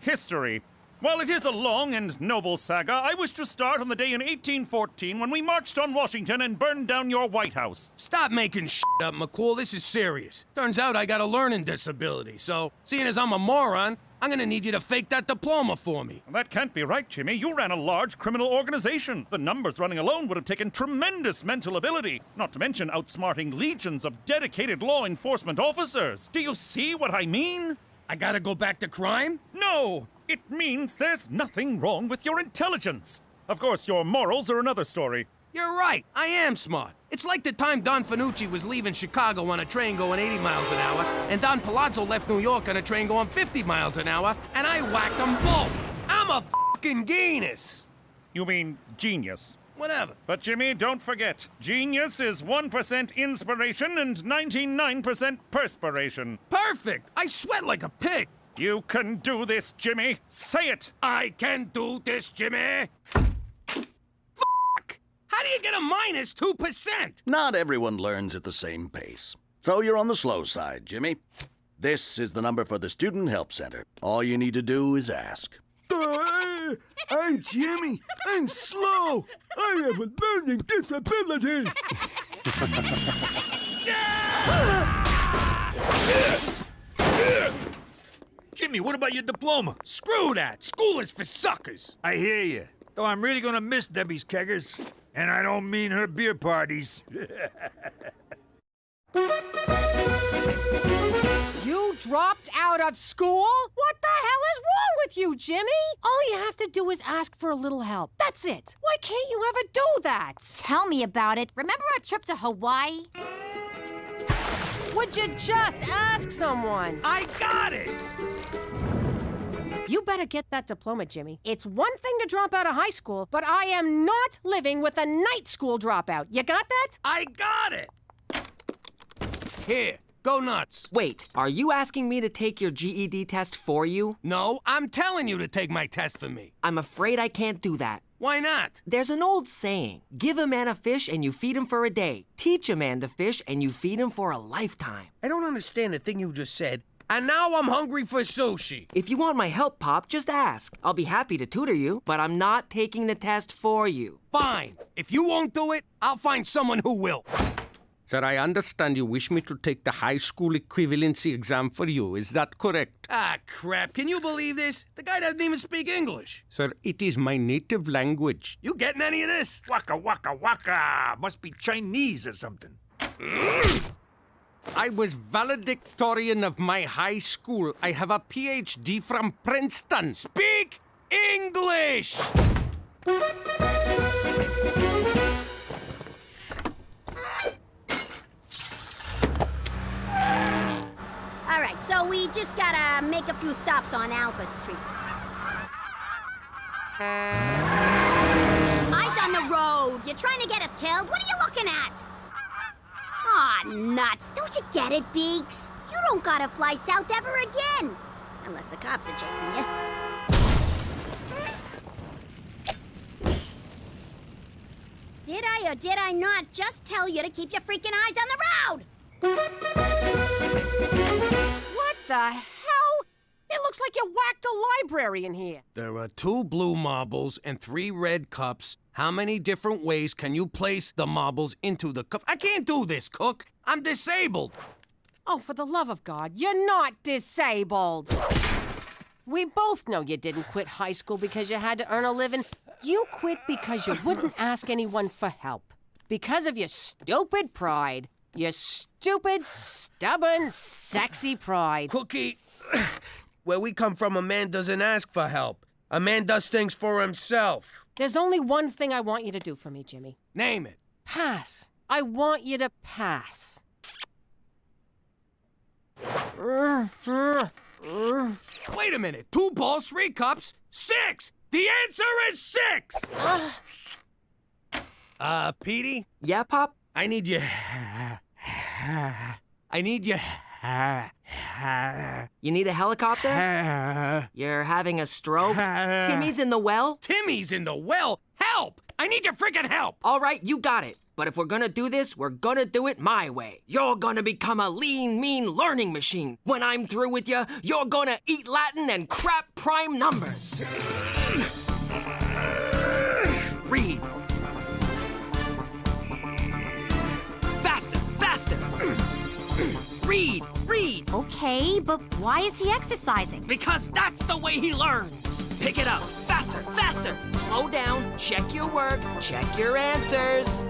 history. While it is a long and noble saga, I wish to start on the day in 1814 when we marched on Washington and burned down your White House. Stop making shit up, McCool. This is serious. Turns out I got a learning disability, so seeing as I'm a moron, I'm gonna need you to fake that diploma for me. That can't be right, Jimmy. You ran a large criminal organization. The numbers running alone would have taken tremendous mental ability, not to mention outsmarting legions of dedicated law enforcement officers. Do you see what I mean? I gotta go back to crime? No! It means there's nothing wrong with your intelligence. Of course, your morals are another story. You're right. I am smart. It's like the time Don Fanucci was leaving Chicago on a train going 80 miles an hour, and Don Palazzo left New York on a train going 50 miles an hour, and I whacked them both. I'm a fucking genius. You mean genius? Whatever. But Jimmy, don't forget, genius is 1% inspiration and 99% perspiration. Perfect. I sweat like a pig. You can do this, Jimmy. Say it. I can do this, Jimmy. Fuck! How do you get a minus 2%? Not everyone learns at the same pace. So you're on the slow side, Jimmy. This is the number for the Student Help Center. All you need to do is ask. I'm Jimmy. I'm slow. I have a learning disability. Jimmy, what about your diploma? Screw that. School is for suckers. I hear you. Though I'm really gonna miss Debbie's keggers. And I don't mean her beer parties. You dropped out of school? What the hell is wrong with you, Jimmy? All you have to do is ask for a little help. That's it. Why can't you ever do that? Tell me about it. Remember our trip to Hawaii? When would you just ask someone? I got it! You better get that diploma, Jimmy. It's one thing to drop out of high school, but I am not living with a night school dropout. You got that? I got it! Here, go nuts. Wait, are you asking me to take your GED test for you? No, I'm telling you to take my test for me. I'm afraid I can't do that. Why not? There's an old saying, give a man a fish and you feed him for a day. Teach a man to fish and you feed him for a lifetime. I don't understand the thing you just said, and now I'm hungry for sushi. If you want my help, Pop, just ask. I'll be happy to tutor you, but I'm not taking the test for you. Fine. If you won't do it, I'll find someone who will. Sir, I understand you wish me to take the high school equivalency exam for you. Is that correct? Ah, crap. Can you believe this? The guy doesn't even speak English. Sir, it is my native language. You getting any of this? Waka waka waka. Must be Chinese or something. I was valedictorian of my high school. I have a PhD from Princeton. Speak English! All right, so we just gotta make a few stops on Albert Street. Eyes on the road. You're trying to get us killed? What are you looking at? Aw, nuts. Don't you get it, Beaks? You don't gotta fly south ever again. Unless the cops are chasing you. Did I or did I not just tell you to keep your freaking eyes on the road? What the hell? It looks like you whacked a library in here. There are 2 blue marbles and 3 red cups. How many different ways can you place the marbles into the cup? I can't do this, Cook. I'm disabled. Oh, for the love of God, you're not disabled. We both know you didn't quit high school because you had to earn a living. You quit because you wouldn't ask anyone for help. Because of your stupid pride. Your stupid, stubborn, sexy pride. Cookie, where we come from, a man doesn't ask for help. A man does things for himself. There's only one thing I want you to do for me, Jimmy. Name it. Pass. I want you to pass. Wait a minute. 2 balls, 3 cups, 6! The answer is 6! Petey? Yeah, Pop? I need you... I need you... You need a helicopter? You're having a stroke? Timmy's in the well? Timmy's in the well? Help! I need your freaking help! All right, you got it. But if we're gonna do this, we're gonna do it my way. You're gonna become a lean, mean learning machine. When I'm through with you, you're gonna eat Latin and crap prime numbers. Read. Faster, faster. Read, read. Okay, but why is he exercising? Because that's the way he learns. Pick it up. Faster, faster. Slow down. Check your work. Check your answers.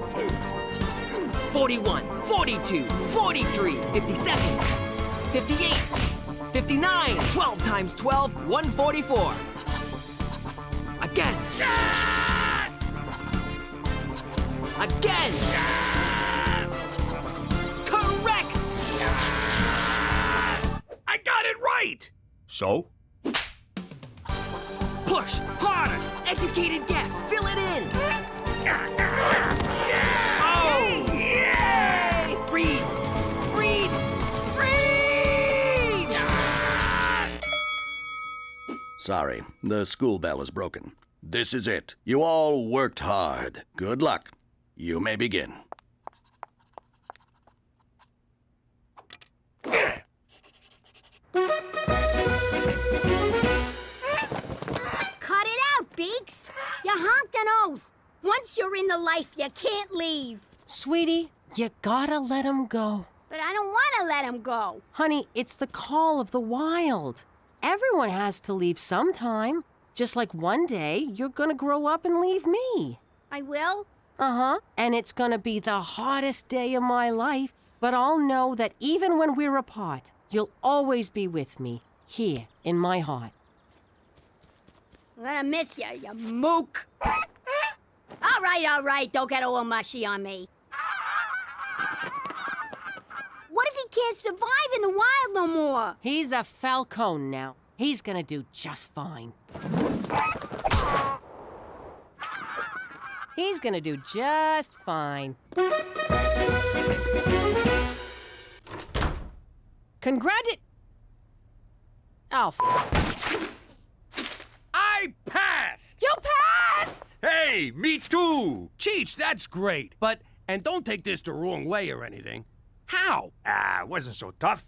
41, 42, 43, 57, 58, 59. 12 times 12, 144. Again. Again. Correct. I got it right! So? Push harder. Educated guess. Fill it in. Oh! Yay! Read. Read. Read! Sorry, the school bell is broken. This is it. You all worked hard. Good luck. You may begin. Cut it out, Beaks. You honked an oath. Once you're in the life, you can't leave. Sweetie, you gotta let him go. But I don't want to let him go. Honey, it's the call of the wild. Everyone has to leave sometime. Just like one day, you're gonna grow up and leave me. I will? Uh-huh. And it's gonna be the hottest day of my life. But I'll know that even when we're apart, you'll always be with me, here in my heart. I'm gonna miss you, you mook. All right. Don't get all mushy on me. What if he can't survive in the wild no more. He's a falcon now. He's gonna do just fine. He's gonna do just fine. Oh, I passed! You passed! Hey, me too! Cheech, that's great. But, and don't take this the wrong way or anything. How? It wasn't so tough.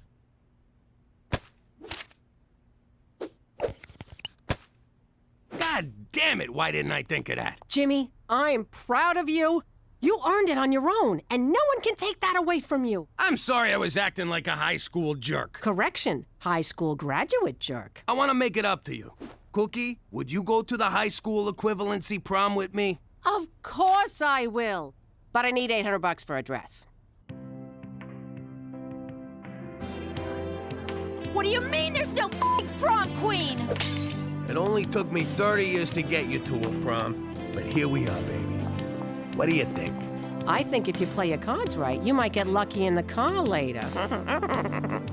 God damn it, why didn't I think of that? Jimmy, I'm proud of you. You earned it on your own, and no one can take that away from you. I'm sorry I was acting like a high school jerk. Correction, high school graduate jerk. I want to make it up to you. Cookie, would you go to the high school equivalency prom with me? Of course I will. But I need $800 for a dress. What do you mean there's no f***ing prom queen? It only took me 30 years to get you to a prom, but here we are, baby. What do you think? I think if you play your cards right, you might get lucky in the car later.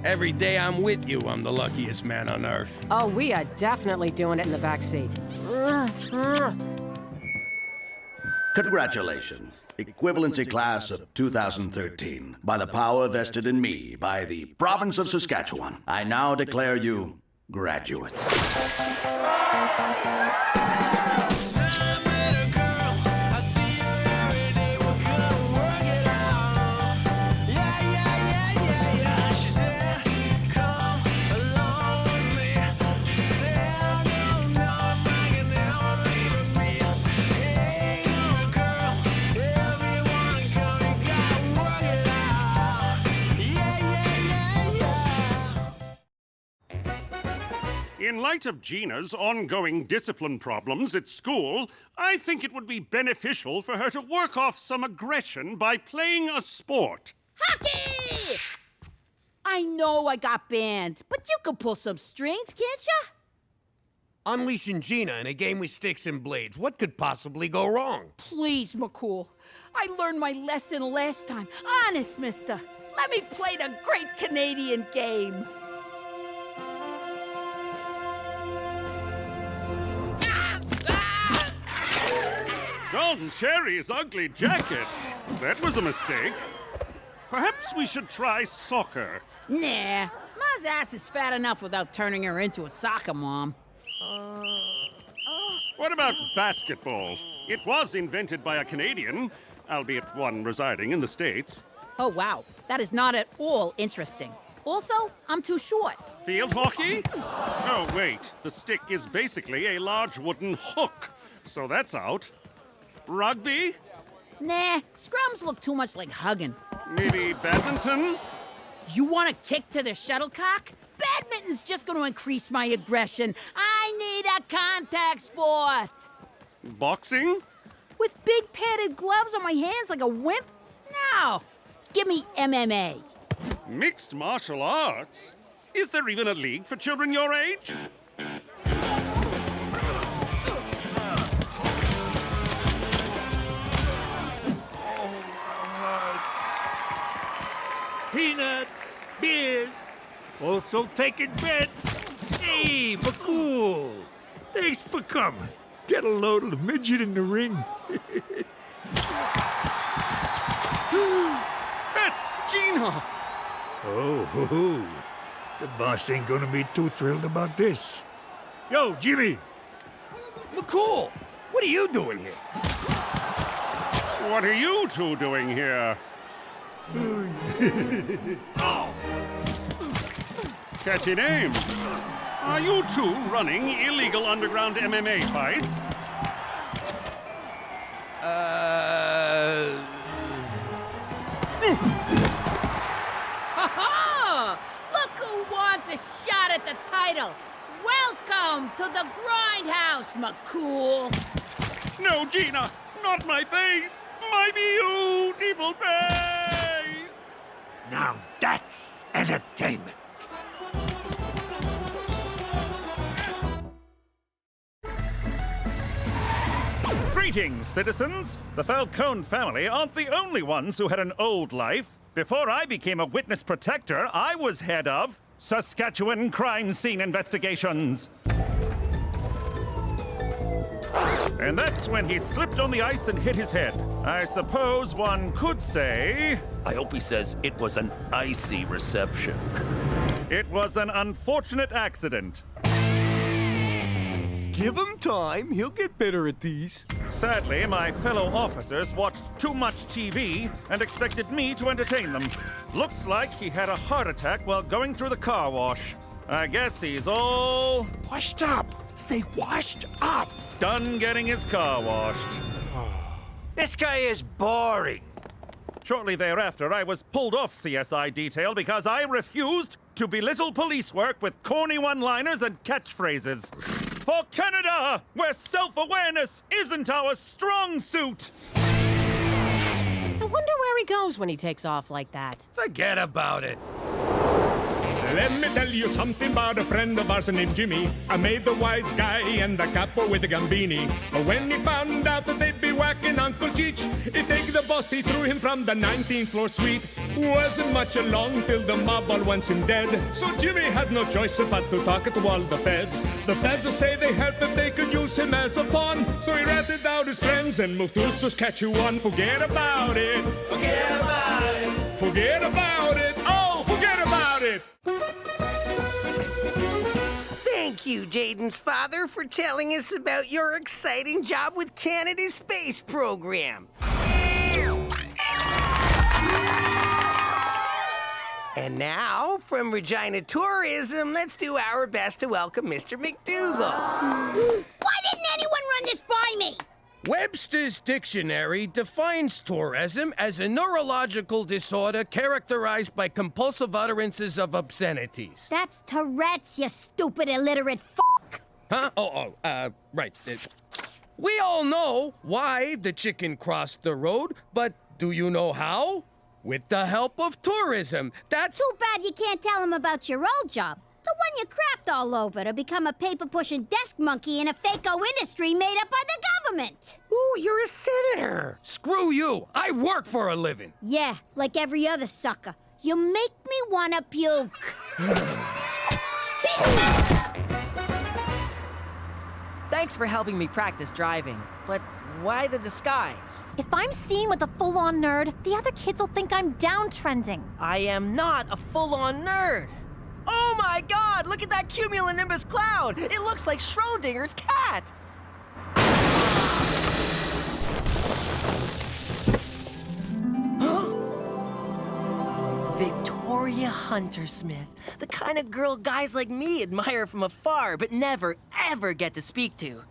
Every day I'm with you, I'm the luckiest man on earth. Oh, we are definitely doing it in the back seat. Congratulations, equivalency class of 2013. By the power vested in me by the province of Saskatchewan, I now declare you graduates. In light of Gina's ongoing discipline problems at school, I think it would be beneficial for her to work off some aggression by playing a sport. Hockey! I know I got banned, but you can pull some strings, can't ya? Unleashing Gina in a game with sticks and blades. What could possibly go wrong? Please, McCool. I learned my lesson last time. Honest, mister. Let me play the great Canadian game. Golden Cherry's ugly jacket. That was a mistake. Perhaps we should try soccer. Nah, Ma's ass is fat enough without turning her into a soccer mom. What about basketball? It was invented by a Canadian, albeit one residing in the States. Oh, wow. That is not at all interesting. Also, I'm too short. Field hockey? Oh, wait. The stick is basically a large wooden hook. So that's out. Rugby? Nah, scrums look too much like hugging. Maybe badminton? You want to kick to the shuttlecock? Badminton's just going to increase my aggression. I need a contact sport. Boxing? With big padded gloves on my hands like a wimp? No. Give me MMA. Mixed martial arts? Is there even a league for children your age? Peanuts, beers, also taking bets. Hey, McCool, thanks for coming. Get a load of the midget in the ring. That's Gina! Oh, the boss ain't gonna be too thrilled about this. Yo, Jimmy! McCool, what are you doing here? What are you two doing here? Catchy name. Are you two running illegal underground MMA fights? Ha-ha! Look who wants a shot at the title. Welcome to the Grindhouse, McCool. No, Gina, not my face. My beautiful face. Now that's entertainment. Greetings, citizens. The Falcone family aren't the only ones who had an old life. Before I became a witness protector, I was head of Saskatchewan Crime Scene Investigations. And that's when he slipped on the ice and hit his head. I suppose one could say... I hope he says it was an icy reception. It was an unfortunate accident. Give him time. He'll get better at these. Sadly, my fellow officers watched too much TV and expected me to entertain them. Looks like he had a heart attack while going through the car wash. I guess he's all... Washed up. Say washed up. Done getting his car washed. This guy is boring. Shortly thereafter, I was pulled off CSI detail because I refused to belittle police work with corny one-liners and catchphrases. For Canada, where self-awareness isn't our strong suit. I wonder where he goes when he takes off like that. Forget about it. Let me tell you something about a friend of ours named Jimmy. I made the wise guy and the capo with the gambini. But when he found out that they'd be whacking Uncle Cheech, he take the boss, he threw him from the 19th floor suite. Wasn't much along till the mob all wants him dead. So Jimmy had no choice but to talk to all the feds. The feds say they help if they could use him as a pawn. So he ratted out his friends and moved to Saskatchewan. Forget about it. Forget about it. Forget about it. Oh, forget about it. Thank you, Jaden's father, for telling us about your exciting job with Canada's space program. And now, from Regina Tourism, let's do our best to welcome Mr. McDougal. Why didn't anyone run this by me? Webster's dictionary defines tourism as a neurological disorder characterized by compulsive utterances of obscenities. That's Tourette's, you stupid illiterate f***. Huh? Right. We all know why the chicken crossed the road, but do you know how? With the help of tourism. That's... Too bad you can't tell him about your old job. The one you crapped all over to become a paper-pushing desk monkey in a fake-o industry made up by the government. Ooh, you're a senator. Screw you. I work for a living. Yeah, like every other sucker. You make me wanna puke. Thanks for helping me practice driving, but why the disguise? If I'm seen with a full-on nerd, the other kids will think I'm downtrending. I am not a full-on nerd. Oh my God, look at that cumulonimbus cloud. It looks like Schrodinger's cat. Victoria Hunter-Smith, the kind of girl guys like me admire from afar, but never, ever get to speak to.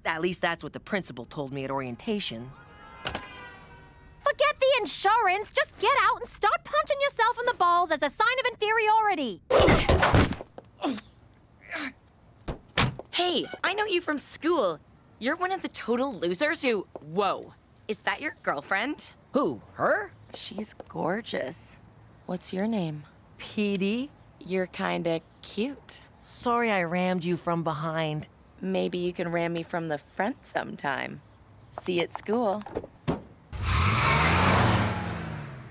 At least that's what the principal told me at orientation. Forget the insurance. Just get out and start punching yourself in the balls as a sign of inferiority. Hey, I know you from school. You're one of the total losers who... Whoa. Is that your girlfriend? Who, her? She's gorgeous. What's your name? Petey. You're kinda cute. Sorry I rammed you from behind. Maybe you can ram me from the front sometime. See you at school.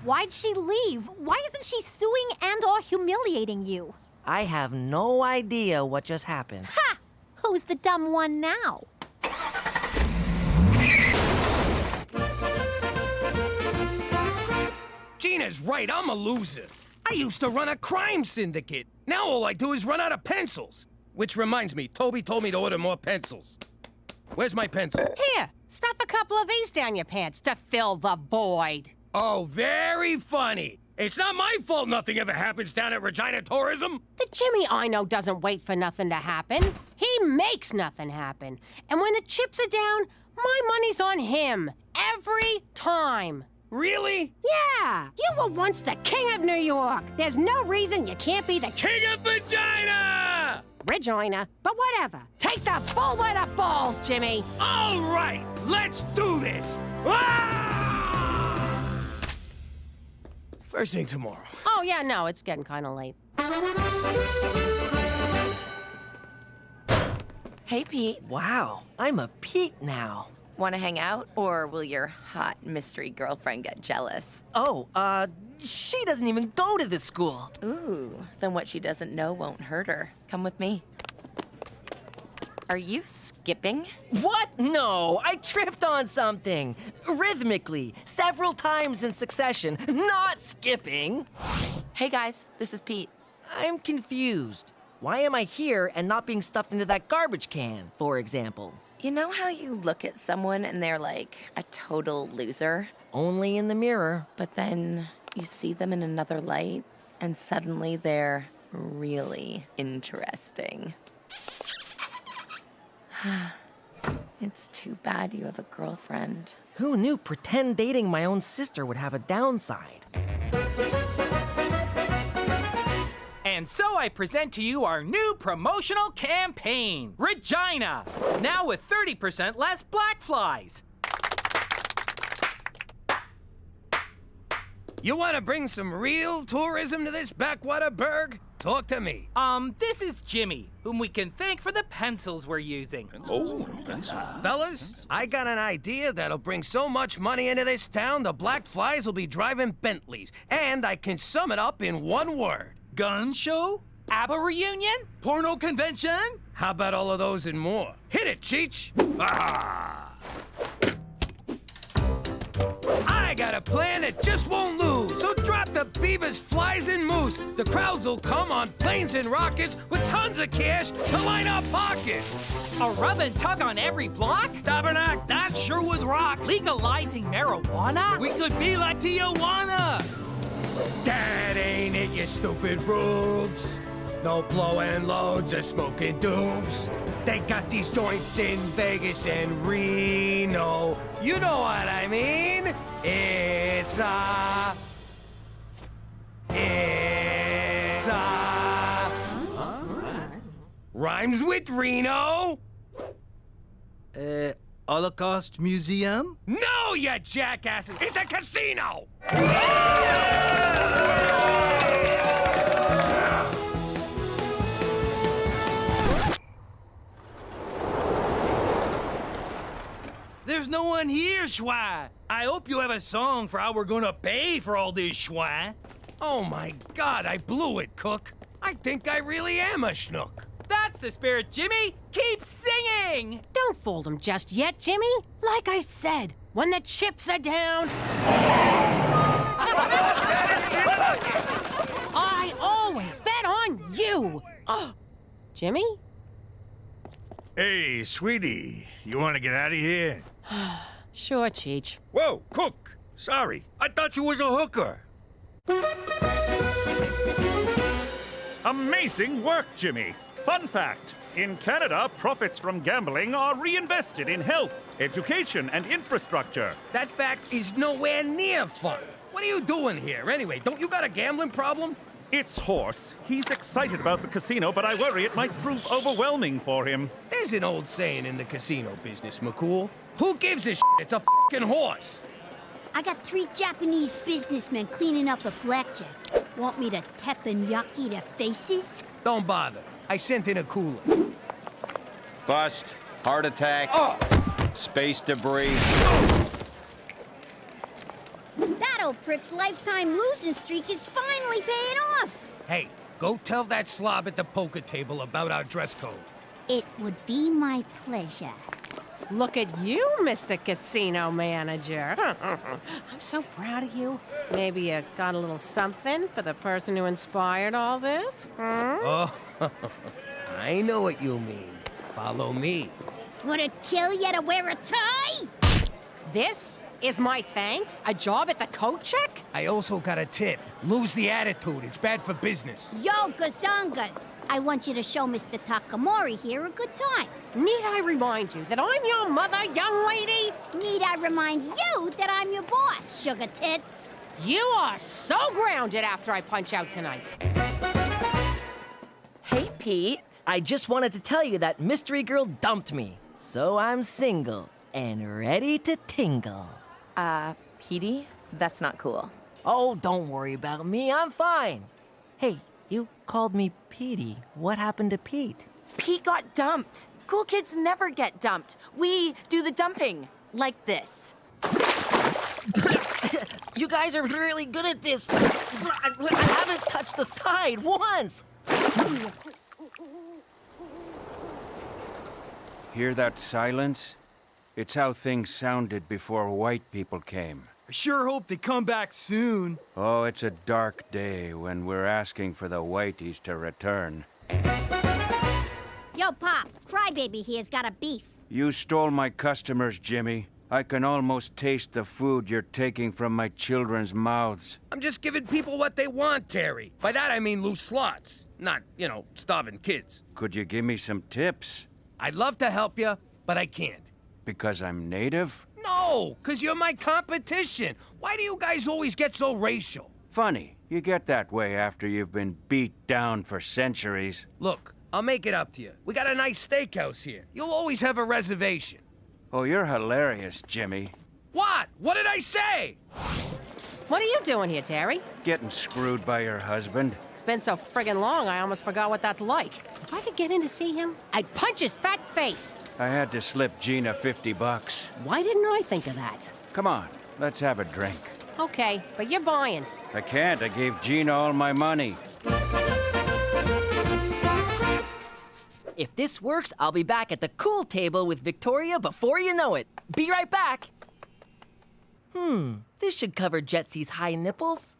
Why'd she leave? Why isn't she suing and/or humiliating you? I have no idea what just happened. Ha! Who's the dumb one now? Gina's right, I'm a loser. I used to run a crime syndicate. Now all I do is run out of pencils. Which reminds me, Toby told me to order more pencils. Where's my pencil? Here, stuff a couple of these down your pants to fill the void. Oh, very funny. It's not my fault nothing ever happens down at Regina Tourism. The Jimmy I know doesn't wait for nothing to happen. He makes nothing happen. And when the chips are down, my money's on him. Every time. Really? Yeah. You were once the king of New York. There's no reason you can't be the king of Regina! Regina, but whatever. Take the bull by the balls, Jimmy. All right, let's do this. Ah! First thing tomorrow. Oh, yeah, no, it's getting kind of late. Hey, Pete. Wow, I'm a Pete now. Want to hang out, or will your hot mystery girlfriend get jealous? Oh, She doesn't even go to this school. Ooh, then what she doesn't know won't hurt her. Come with me. Are you skipping? What? No, I tripped on something. Rhythmically, several times in succession, not skipping. Hey guys, this is Pete. I'm confused. Why am I here and not being stuffed into that garbage can, for example? You know how you look at someone and they're like a total loser? Only in the mirror. But then you see them in another light and suddenly they're really interesting. It's too bad you have a girlfriend. Who knew pretend dating my own sister would have a downside? And so I present to you our new promotional campaign, Regina, now with 30% less black flies. You want to bring some real tourism to this backwater burg? Talk to me. This is Jimmy, whom we can thank for the pencils we're using. Oh, fellas, I got an idea that'll bring so much money into this town, the black flies will be driving Bentleys. And I can sum it up in one word. Gun show? ABBA reunion? Porno convention? How about all of those and more? Hit it, Cheech! I got a plan that just won't lose. So drop the beavers, flies, and moose. The crowds will come on planes and rockets with tons of cash to line our pockets. A rub and tug on every block? Tabernacle, that sure would rock. Legalizing marijuana? We could be like Tijuana. That ain't it, you stupid rubes. No blowing loads of smoking dooms. They got these joints in Vegas and Reno. You know what I mean? It's rhymes with Reno. Holocaust Museum? No, you jackasses! It's a casino! There's no one here, Schwa. I hope you have a song for how we're gonna pay for all this, Schwa. Oh my God, I blew it, Cook. I think I really am a schnook. That's the spirit, Jimmy! Keep singing! Don't fold him just yet, Jimmy. Like I said, when the chips are down... I always bet on you! Jimmy? Hey, sweetie, you want to get out of here? Sure, Cheech. Whoa, Cook! Sorry, I thought you was a hooker. Amazing work, Jimmy. Fun fact, in Canada, profits from gambling are reinvested in health, education, and infrastructure. That fact is nowhere near fun. What are you doing here, anyway? Don't you got a gambling problem? It's Horse. He's excited about the casino, but I worry it might prove overwhelming for him. There's an old saying in the casino business, McCool. Who gives a shit? It's a fucking horse. I got 3 Japanese businessmen cleaning up a blackjack. Want me to teppanyaki their faces? Don't bother. I sent in a cooler. Bust. Heart attack. Space debris. That old prick's lifetime losing streak is finally paying off. Hey, go tell that slob at the poker table about our dress code. It would be my pleasure. Look at you, Mr. Casino Manager. I'm so proud of you. Maybe you got a little something for the person who inspired all this? Oh, I know what you mean. Follow me. Would it kill you to wear a tie? This is my thanks? A job at the coat check? I also got a tip. Lose the attitude. It's bad for business. Yo, gazongas. I want you to show Mr. Takamori here a good time. Need I remind you that I'm your mother, young lady? Need I remind you that I'm your boss, sugar tits? You are so grounded after I punch out tonight. Hey, Pete. I just wanted to tell you that mystery girl dumped me. So I'm single and ready to tingle. Petey? That's not cool. Oh, don't worry about me. I'm fine. Hey, you called me Petey. What happened to Pete? Pete got dumped. Cool kids never get dumped. We do the dumping. Like this. You guys are really good at this. I haven't touched the side once. Hear that silence? It's how things sounded before white people came. I sure hope they come back soon. Oh, it's a dark day when we're asking for the whiteys to return. Yo, Pop, Crybaby here's got a beef. You stole my customers, Jimmy. I can almost taste the food you're taking from my children's mouths. I'm just giving people what they want, Terry. By that I mean loose slots. Not, starving kids. Could you give me some tips? I'd love to help you, but I can't. Because I'm native? No, because you're my competition. Why do you guys always get so racial? Funny. You get that way after you've been beat down for centuries. Look, I'll make it up to you. We got a nice steakhouse here. You'll always have a reservation. Oh, you're hilarious, Jimmy. What? What did I say? What are you doing here, Terry? Getting screwed by your husband. It's been so friggin' long, I almost forgot what that's like. If I could get in to see him, I'd punch his fat face. I had to slip Gina $50. Why didn't I think of that? Come on, let's have a drink. Okay, but you're buying. I can't. I gave Gina all my money. If this works, I'll be back at the cool table with Victoria before you know it. Be right back. This should cover Jetsy's high nipples.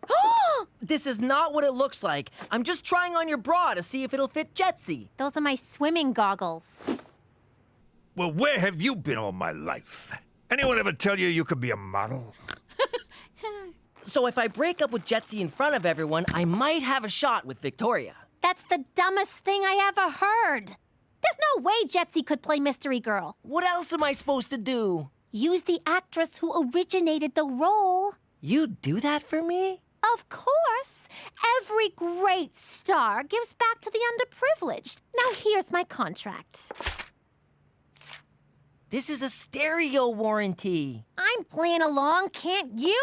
This is not what it looks like. I'm just trying on your bra to see if it'll fit Jetsy. Those are my swimming goggles. Well, where have you been all my life? Anyone ever tell you you could be a model? So if I break up with Jetsy in front of everyone, I might have a shot with Victoria. That's the dumbest thing I ever heard. There's no way Jetsy could play Mystery Girl. What else am I supposed to do? Use the actress who originated the role. You'd do that for me? Of course. Every great star gives back to the underprivileged. Now here's my contract. This is a stereo warranty. I'm playing along, can't you?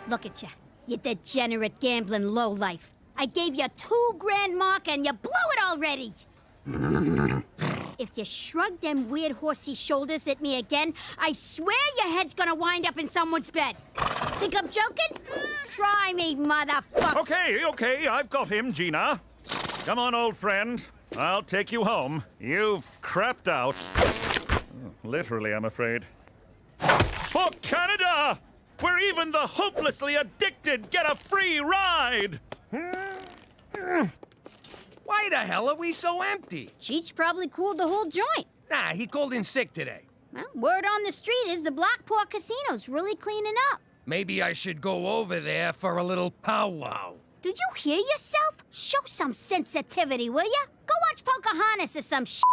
Look at you, you degenerate gambling lowlife. I gave you $2 grand mark and you blew it already. If you shrug them weird horsey shoulders at me again, I swear your head's gonna wind up in someone's bed. Think I'm joking? Try me, motherfucker. Okay, I've got him, Gina. Come on, old friend. I'll take you home. You've crapped out. Literally, I'm afraid. For Canada! Where even the hopelessly addicted get a free ride! Why the hell are we so empty? Cheech probably cooled the whole joint. Nah, he called in sick today. Well, word on the street is the Blackport Casino's really cleaning up. Maybe I should go over there for a little powwow. Did you hear yourself? Show some sensitivity, will ya? Go watch Pocahontas or some shit.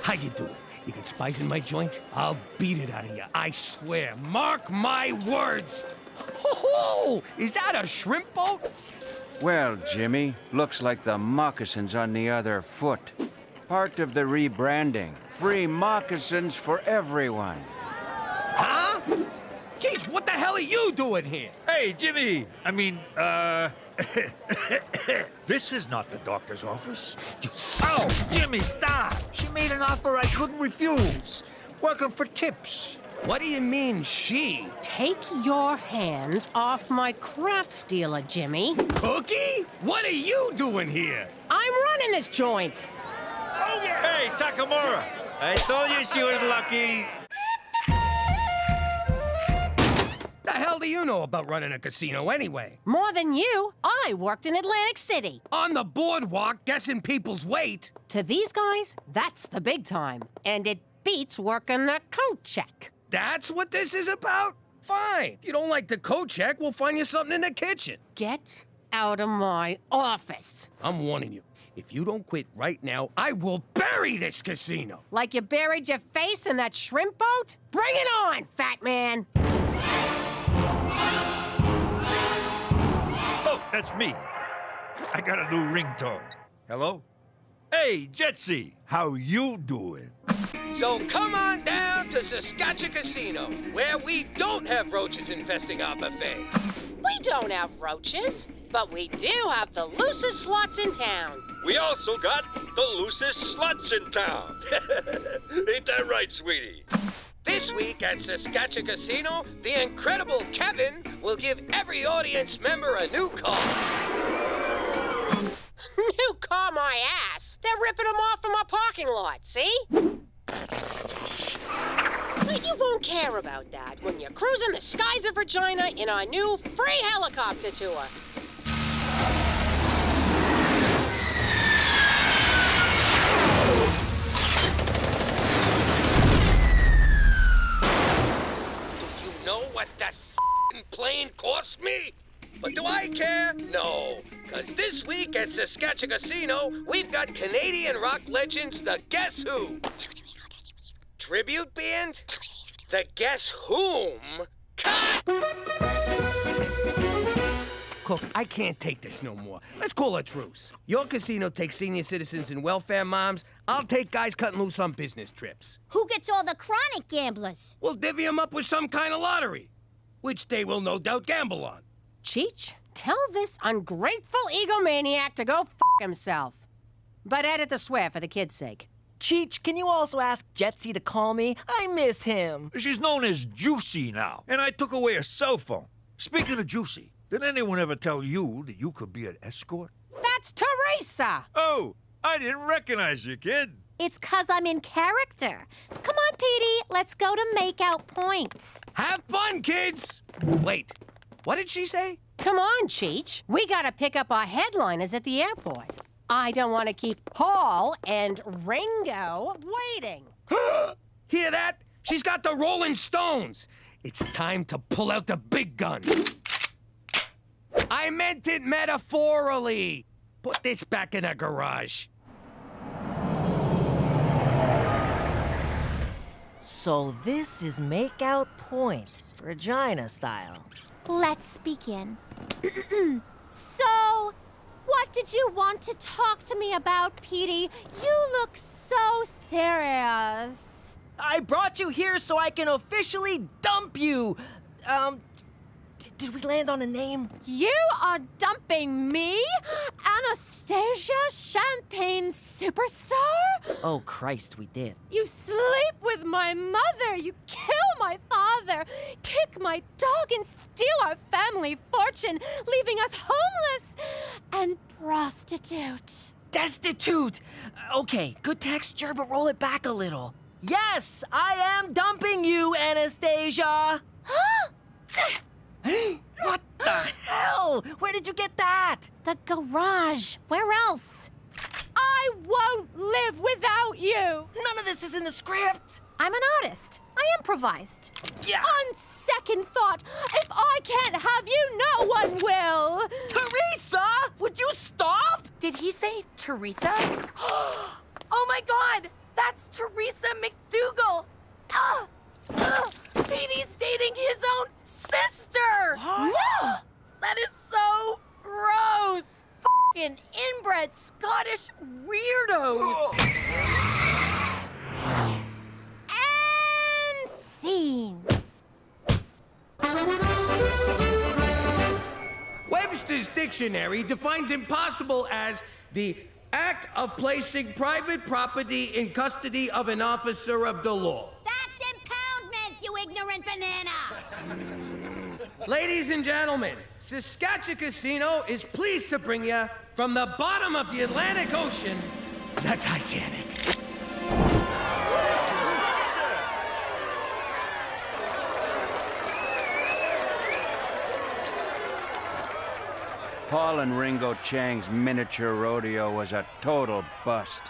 How you doing? You got spice in my joint? I'll beat it out of you, I swear. Mark my words. Ho-ho! Is that a shrimp boat? Well, Jimmy, looks like the moccasins on the other foot. Part of the rebranding. Free moccasins for everyone. Huh? Jeez, what the hell are you doing here? Hey, Jimmy! This is not the doctor's office. Oh, Jimmy, stop! She made an offer I couldn't refuse. Welcome for tips. What do you mean, she? Take your hands off my crap stealer, Jimmy. Cookie? What are you doing here? I'm running this joint. Oh, yeah. Hey, Takamura! I told you she was lucky. The hell do you know about running a casino anyway? More than you. I worked in Atlantic City. On the boardwalk, guessing people's weight. To these guys, that's the big time. And it beats working the coat check. That's what this is about? Fine. If you don't like the coat check, we'll find you something in the kitchen. Get out of my office. I'm warning you. If you don't quit right now, I will bury this casino. Like you buried your face in that shrimp boat? Bring it on, fat man. Oh, that's me. I got a new ringtone. Hello? Hey, Jetsy, how you doing? So come on down to Saskatchewan Casino, where we don't have roaches infesting our buffet. We don't have roaches, but we do have the loosest slots in town. We also got the loosest sluts in town. Ain't that right, sweetie? The This week at Saskatchewan Casino, the incredible Kevin will give every audience member a new car. New car, my ass. They're ripping them off from our parking lot, see? But you won't care about that when you're cruising the skies of Regina in our new free helicopter tour. Do you know what that f***ing plane cost me? But do I care? No. Because this week at Saskatchewan Casino, we've got Canadian rock legends, the Guess Who. Tribute band? The Guess Whom? Cut! Cook, I can't take this no more. Let's call a truce. Your casino takes senior citizens and welfare moms. I'll take guys cutting loose on business trips. Who gets all the chronic gamblers? We'll divvy them up with some kind of lottery, which they will no doubt gamble on. Cheech, tell this ungrateful egomaniac to go f*** himself. But edit the swear for the kid's sake. Cheech, can you also ask Jetsy to call me? I miss him. She's known as Juicy now, and I took away her cell phone. Speaking of Juicy, did anyone ever tell you that you could be an escort? That's Teresa! Oh, I didn't recognize you, kid. It's 'cause I'm in character. Come on, Petey, let's go to make out points. Have fun, kids! Wait, what did she say? Come on, Cheech. We gotta pick up our headliners at the airport. I don't want to keep Paul and Ringo waiting. Hear that? She's got the Rolling Stones. It's time to pull out the big guns. I meant it metaphorically. Put this back in the garage. So this is make out point, Regina style. Let's begin. So, what did you want to talk to me about, Petey? You look so serious. I brought you here so I can officially dump you. Did we land on a name? You are dumping me? Anastasia, champagne superstar? Oh, Christ, we did. You sleep with my mother, you kill my father, kick my dog and steal our family fortune, leaving us homeless and prostitute. Destitute! Okay, good texture, but roll it back a little. Yes, I am dumping you, Anastasia! What the hell? Where did you get that? The garage. Where else? I won't live without you. None of this is in the script. I'm an artist. I improvised. Yeah. On second thought, if I can't have you, no one will. Teresa, would you stop? Did he say Teresa? Oh my God, that's Teresa McDougal. Petey's dating his own sister. What? That is so gross. Fucking inbred Scottish weirdos. And scene. Webster's dictionary defines impossible as the act of placing private property in custody of an officer of the law. That's impoundment, you ignorant banana! Ladies and gentlemen, Saskatchewan Casino is pleased to bring you from the bottom of the Atlantic Ocean, the Titanic. Paul and Ringo Chang's miniature rodeo was a total bust.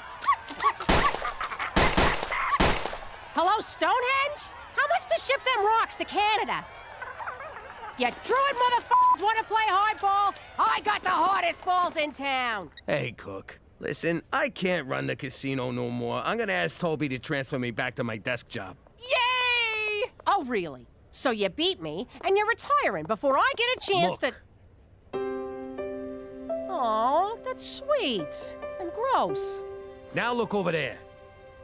Hello, Stonehenge? How much to ship them rocks to Canada? You druid motherfuckers want to play hardball? I got the hardest balls in town. Hey, Cook. Listen, I can't run the casino no more. I'm gonna ask Toby to transfer me back to my desk job. Yay! Oh, really? So you beat me, and you're retiring before I get a chance to... Aw, that's sweet. And gross. Now look over there.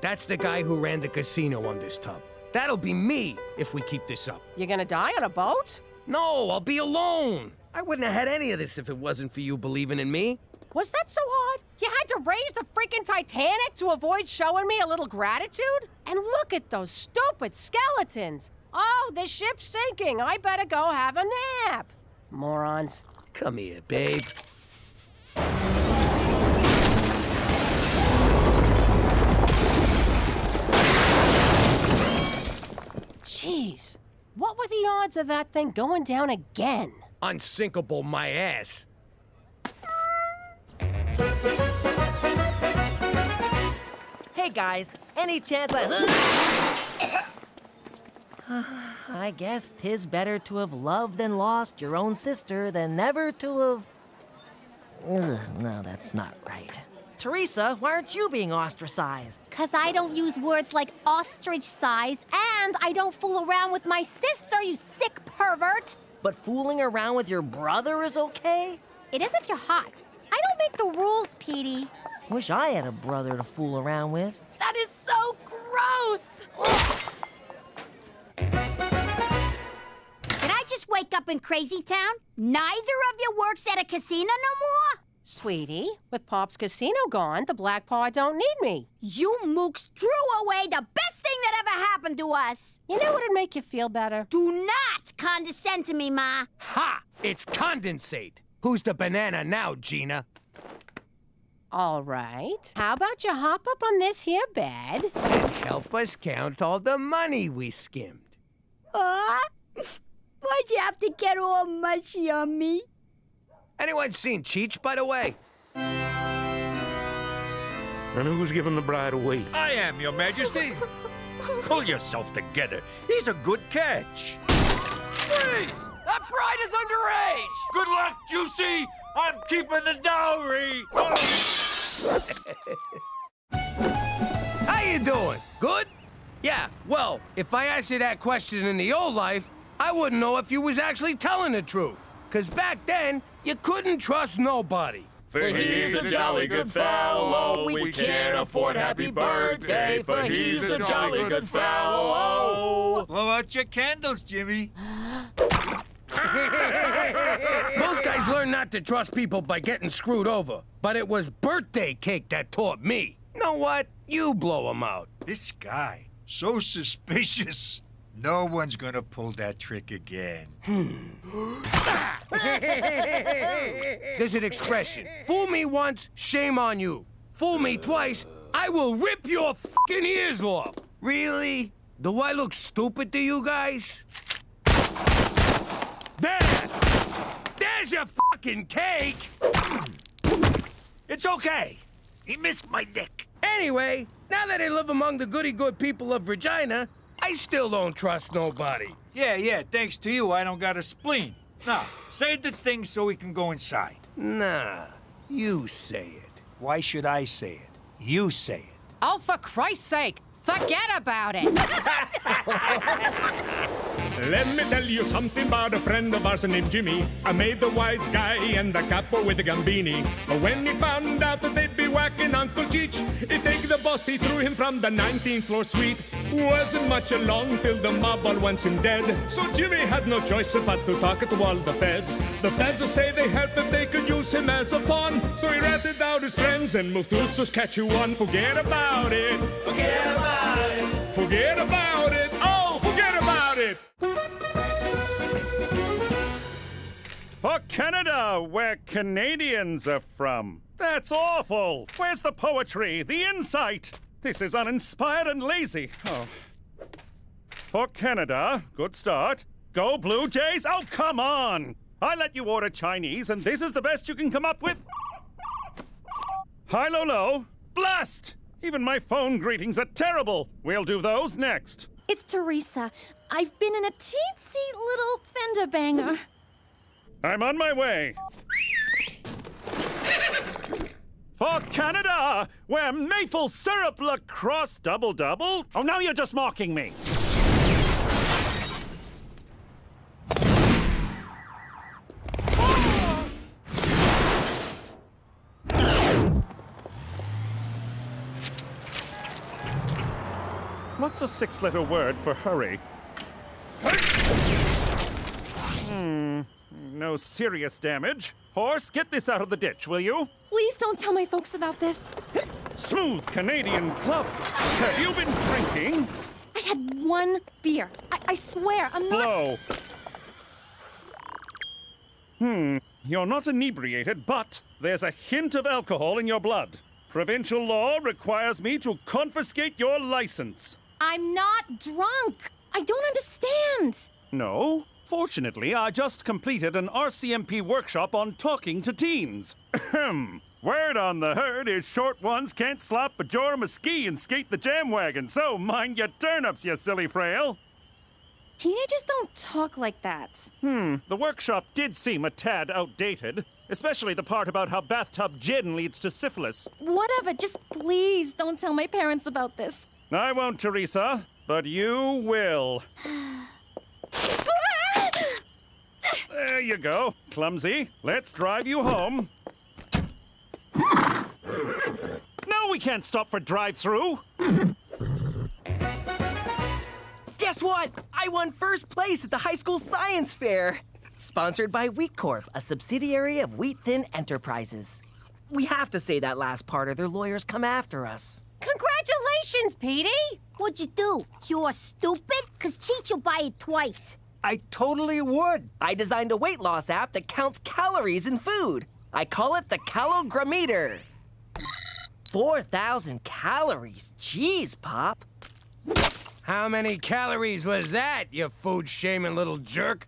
That's the guy who ran the casino on this tub. That'll be me if we keep this up. You gonna die on a boat? No, I'll be alone. I wouldn't have had any of this if it wasn't for you believing in me. Was that so hard? You had to raise the freaking Titanic to avoid showing me a little gratitude? And look at those stupid skeletons. Oh, the ship's sinking. I better go have a nap. Morons. Come here, babe. Jeez. What were the odds of that thing going down again? Unsinkable my ass. Hey guys, any chance I guess 'tis better to have loved and lost your own sister than never to have... No, that's not right. Teresa, why aren't you being ostracized? 'Cause I don't use words like ostrich-sized, and I don't fool around with my sister, you sick pervert! But fooling around with your brother is okay? It is if you're hot. I don't make the rules, Petey. Wish I had a brother to fool around with. That is so gross! Did I just wake up in Crazy Town? Neither of you works at a casino no more? Sweetie, with Pop's casino gone, the Black Paw don't need me. You mooks threw away the best thing that ever happened to us. You know what'd make you feel better? Do not condescend to me, Ma. Ha! It's condensate. Who's the banana now, Gina? All right. How about you hop up on this here bed? And help us count all the money we skimmed. Why'd you have to get all mushy on me? Anyone seen Cheech, by the way? And who's giving the bride away? I am, Your Majesty. Pull yourself together. He's a good catch. Freeze! That bride is underage! Good luck, Juicy. I'm keeping the dowry. How you doing? Good? Yeah, well, if I asked you that question in the old life, I wouldn't know if you was actually telling the truth. 'Cause back then, you couldn't trust nobody. For he's a jolly good fellow, we can't afford happy birthday, for he's a jolly good fellow. Blow out your candles, Jimmy. Most guys learn not to trust people by getting screwed over, but it was birthday cake that taught me. Know what? You blow 'em out. This guy, so suspicious. No one's gonna pull that trick again. There's an expression. Fool me once, shame on you. Fool me twice, I will rip your fucking ears off. Really? Do I look stupid to you guys? There! There's your fucking cake! It's okay. He missed my dick. Anyway, now that I live among the goody-good people of Regina, I still don't trust nobody. Yeah, thanks to you, I don't got a spleen. Now, say the thing so we can go inside. Nah, you say it. Why should I say it? You say it. Oh, for Christ's sake, forget about it. Let me tell you something about a friend of ours named Jimmy. I made the wise guy and the capo with the gambini. But when he found out that they'd be whacking Uncle Cheech, he'd take the boss, he threw him from the 19th floor suite. Wasn't much along till the mob all wants him dead. So Jimmy had no choice but to talk to all the feds. The feds will say they help if they could use him as a pawn. So he ratted out his friends and moved to Saskatchewan. Forget about it. Forget about it. Forget about it. Oh, forget about it. For Canada, where Canadians are from. That's awful. Where's the poetry, the insight? This is uninspired and lazy. Oh. For Canada, good start. Go Blue Jays. Oh, come on. I let you order Chinese, and this is the best you can come up with? Hi, Lolo. Blast! Even my phone greetings are terrible. We'll do those next. It's Teresa. I've been in a teensy little fender banger. I'm on my way. For Canada, where maple syrup lacrosse double-double? Oh, now you're just mocking me. What's a 6-letter word for hurry? No serious damage. Horse, get this out of the ditch, will you? Please don't tell my folks about this. Smooth Canadian club. Have you been drinking? I had one beer. I swear, I'm not... Blow. You're not inebriated, but there's a hint of alcohol in your blood. Provincial law requires me to confiscate your license. I'm not drunk. I don't understand. No. Fortunately, I just completed an RCMP workshop on talking to teens. Ahem. Word on the herd is short ones can't slap a jorm a ski and skate the jam wagon, so mind your turnips, you silly frail. Teenagers don't talk like that. The workshop did seem a tad outdated, especially the part about how bathtub gin leads to syphilis. Whatever, just please don't tell my parents about this. I won't, Teresa, but you will. There you go, clumsy. Let's drive you home. No, we can't stop for drive-through. Guess what? I won first place at the high school science fair. Sponsored by Wheat Corp, a subsidiary of Wheat Thin Enterprises. We have to say that last part or their lawyers come after us. Congratulations, Petey! What'd you do? You're stupid? 'Cause Cheech will buy it twice. I totally would. I designed a weight loss app that counts calories in food. I call it the Calogrammeter. 4,000 calories. Jeez, Pop. How many calories was that, you food-shaming little jerk?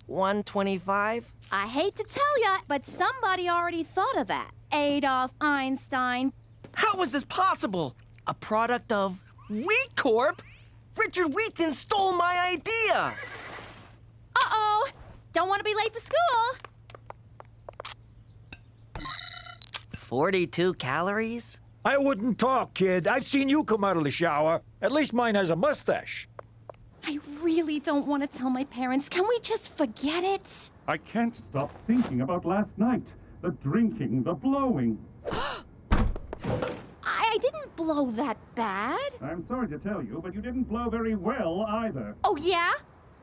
125. I hate to tell ya, but somebody already thought of that. Adolf Einstein. How was this possible? A product of Wheat Corp? Richard Wheaton stole my idea. Uh-oh. Don't want to be late for school. 42 calories? I wouldn't talk, kid. I've seen you come out of the shower. At least mine has a mustache. I really don't want to tell my parents. Can we just forget it? I can't stop thinking about last night. The drinking, the blowing. I didn't blow that bad. I'm sorry to tell you, but you didn't blow very well either. Oh, yeah?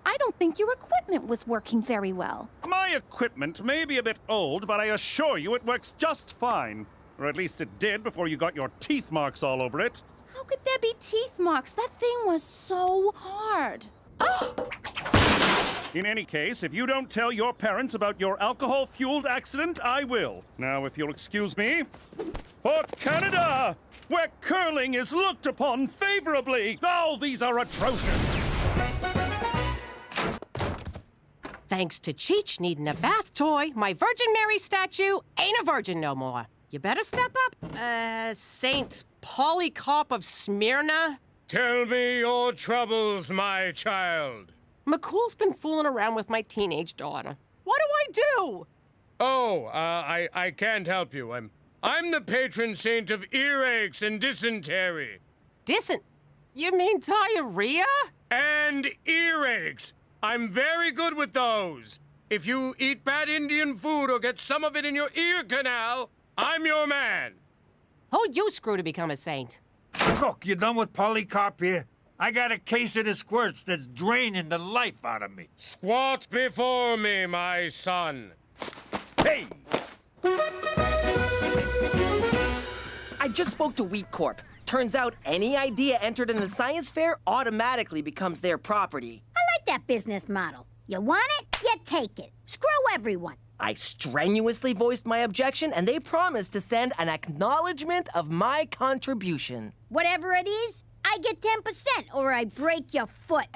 I don't think your equipment was working very well. My equipment may be a bit old, but I assure you it works just fine. Or at least it did before you got your teeth marks all over it. How could there be teeth marks? That thing was so hard. In any case, if you don't tell your parents about your alcohol-fueled accident, I will. Now, if you'll excuse me. For Canada, where curling is looked upon favorably. Oh, these are atrocious. Thanks to Cheech needing a bath toy, my Virgin Mary statue ain't a virgin no more. You better step up, Saint Polycarp of Smyrna. Tell me your troubles, my child. McCool's been fooling around with my teenage daughter. What do I do? Oh, I can't help you. I'm the patron saint of earaches and dysentery. You mean diarrhea? And earaches. I'm very good with those. If you eat bad Indian food or get some of it in your ear canal, I'm your man. Who'd you screw to become a saint? Cook, you done with Polycarp here? I got a case of the squirts that's draining the life out of me. Squat before me, my son. Hey! I just spoke to Wheat Corp. Turns out any idea entered in the science fair automatically becomes their property. I like that business model. You want it, you take it. Screw everyone. I strenuously voiced my objection, and they promised to send an acknowledgement of my contribution. Whatever it is, I get 10% or I break your foot.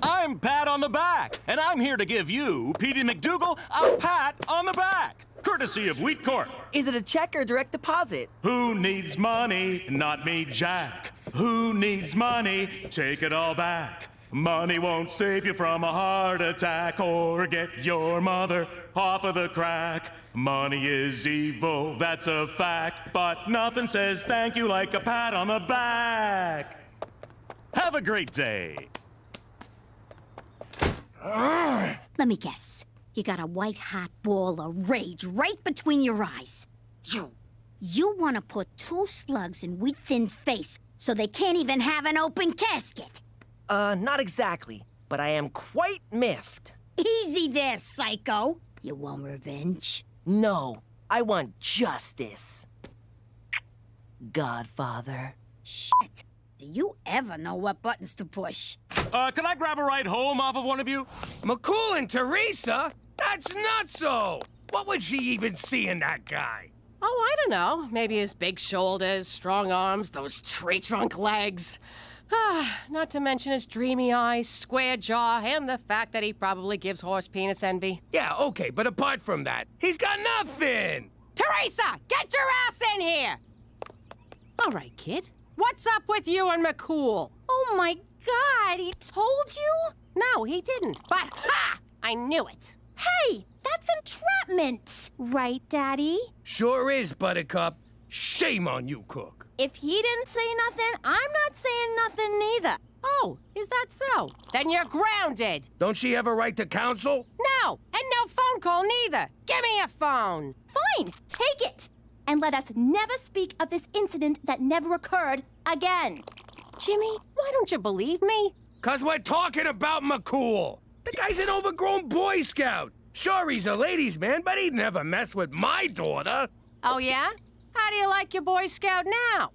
I'm Pat on the Back, and I'm here to give you, Petey McDougal, a pat on the back. Courtesy of Wheat Corp. Is it a check or direct deposit? Who needs money? Not me, Jack. Who needs money? Take it all back. Money won't save you from a heart attack or get your mother off of the crack. Money is evil, that's a fact, but nothing says thank you like a pat on the back. Have a great day. Let me guess. You got a white-hot ball of rage right between your eyes. You want to put 2 slugs in Wheat Thin's face so they can't even have an open casket. Not exactly, but I am quite miffed. Easy there, psycho. You want revenge? No, I want justice. Godfather. Shit. Do you ever know what buttons to push? Can I grab a ride home off of one of you? McCool and Teresa? That's nutso! What would she even see in that guy? Oh, I don't know. Maybe his big shoulders, strong arms, those tree trunk legs. Not to mention his dreamy eyes, square jaw, and the fact that he probably gives horse penis envy. Yeah, okay, but apart from that, he's got nothing! Teresa, get your ass in here! All right, kid. What's up with you and McCool? Oh my God, he told you? No, he didn't. But ha! I knew it. Hey, that's entrapment. Right, Daddy? Sure is, Buttercup. Shame on you, Cook. If he didn't say nothing, I'm not saying nothing neither. Oh, is that so? Then you're grounded. Don't she have a right to counsel? No, and no phone call neither. Give me a phone. Fine, take it. And let us never speak of this incident that never occurred again. Jimmy, why don't you believe me? 'Cause we're talking about McCool. The guy's an overgrown Boy Scout. Sure, he's a ladies' man, but he'd never mess with my daughter. Oh, yeah? How do you like your Boy Scout now?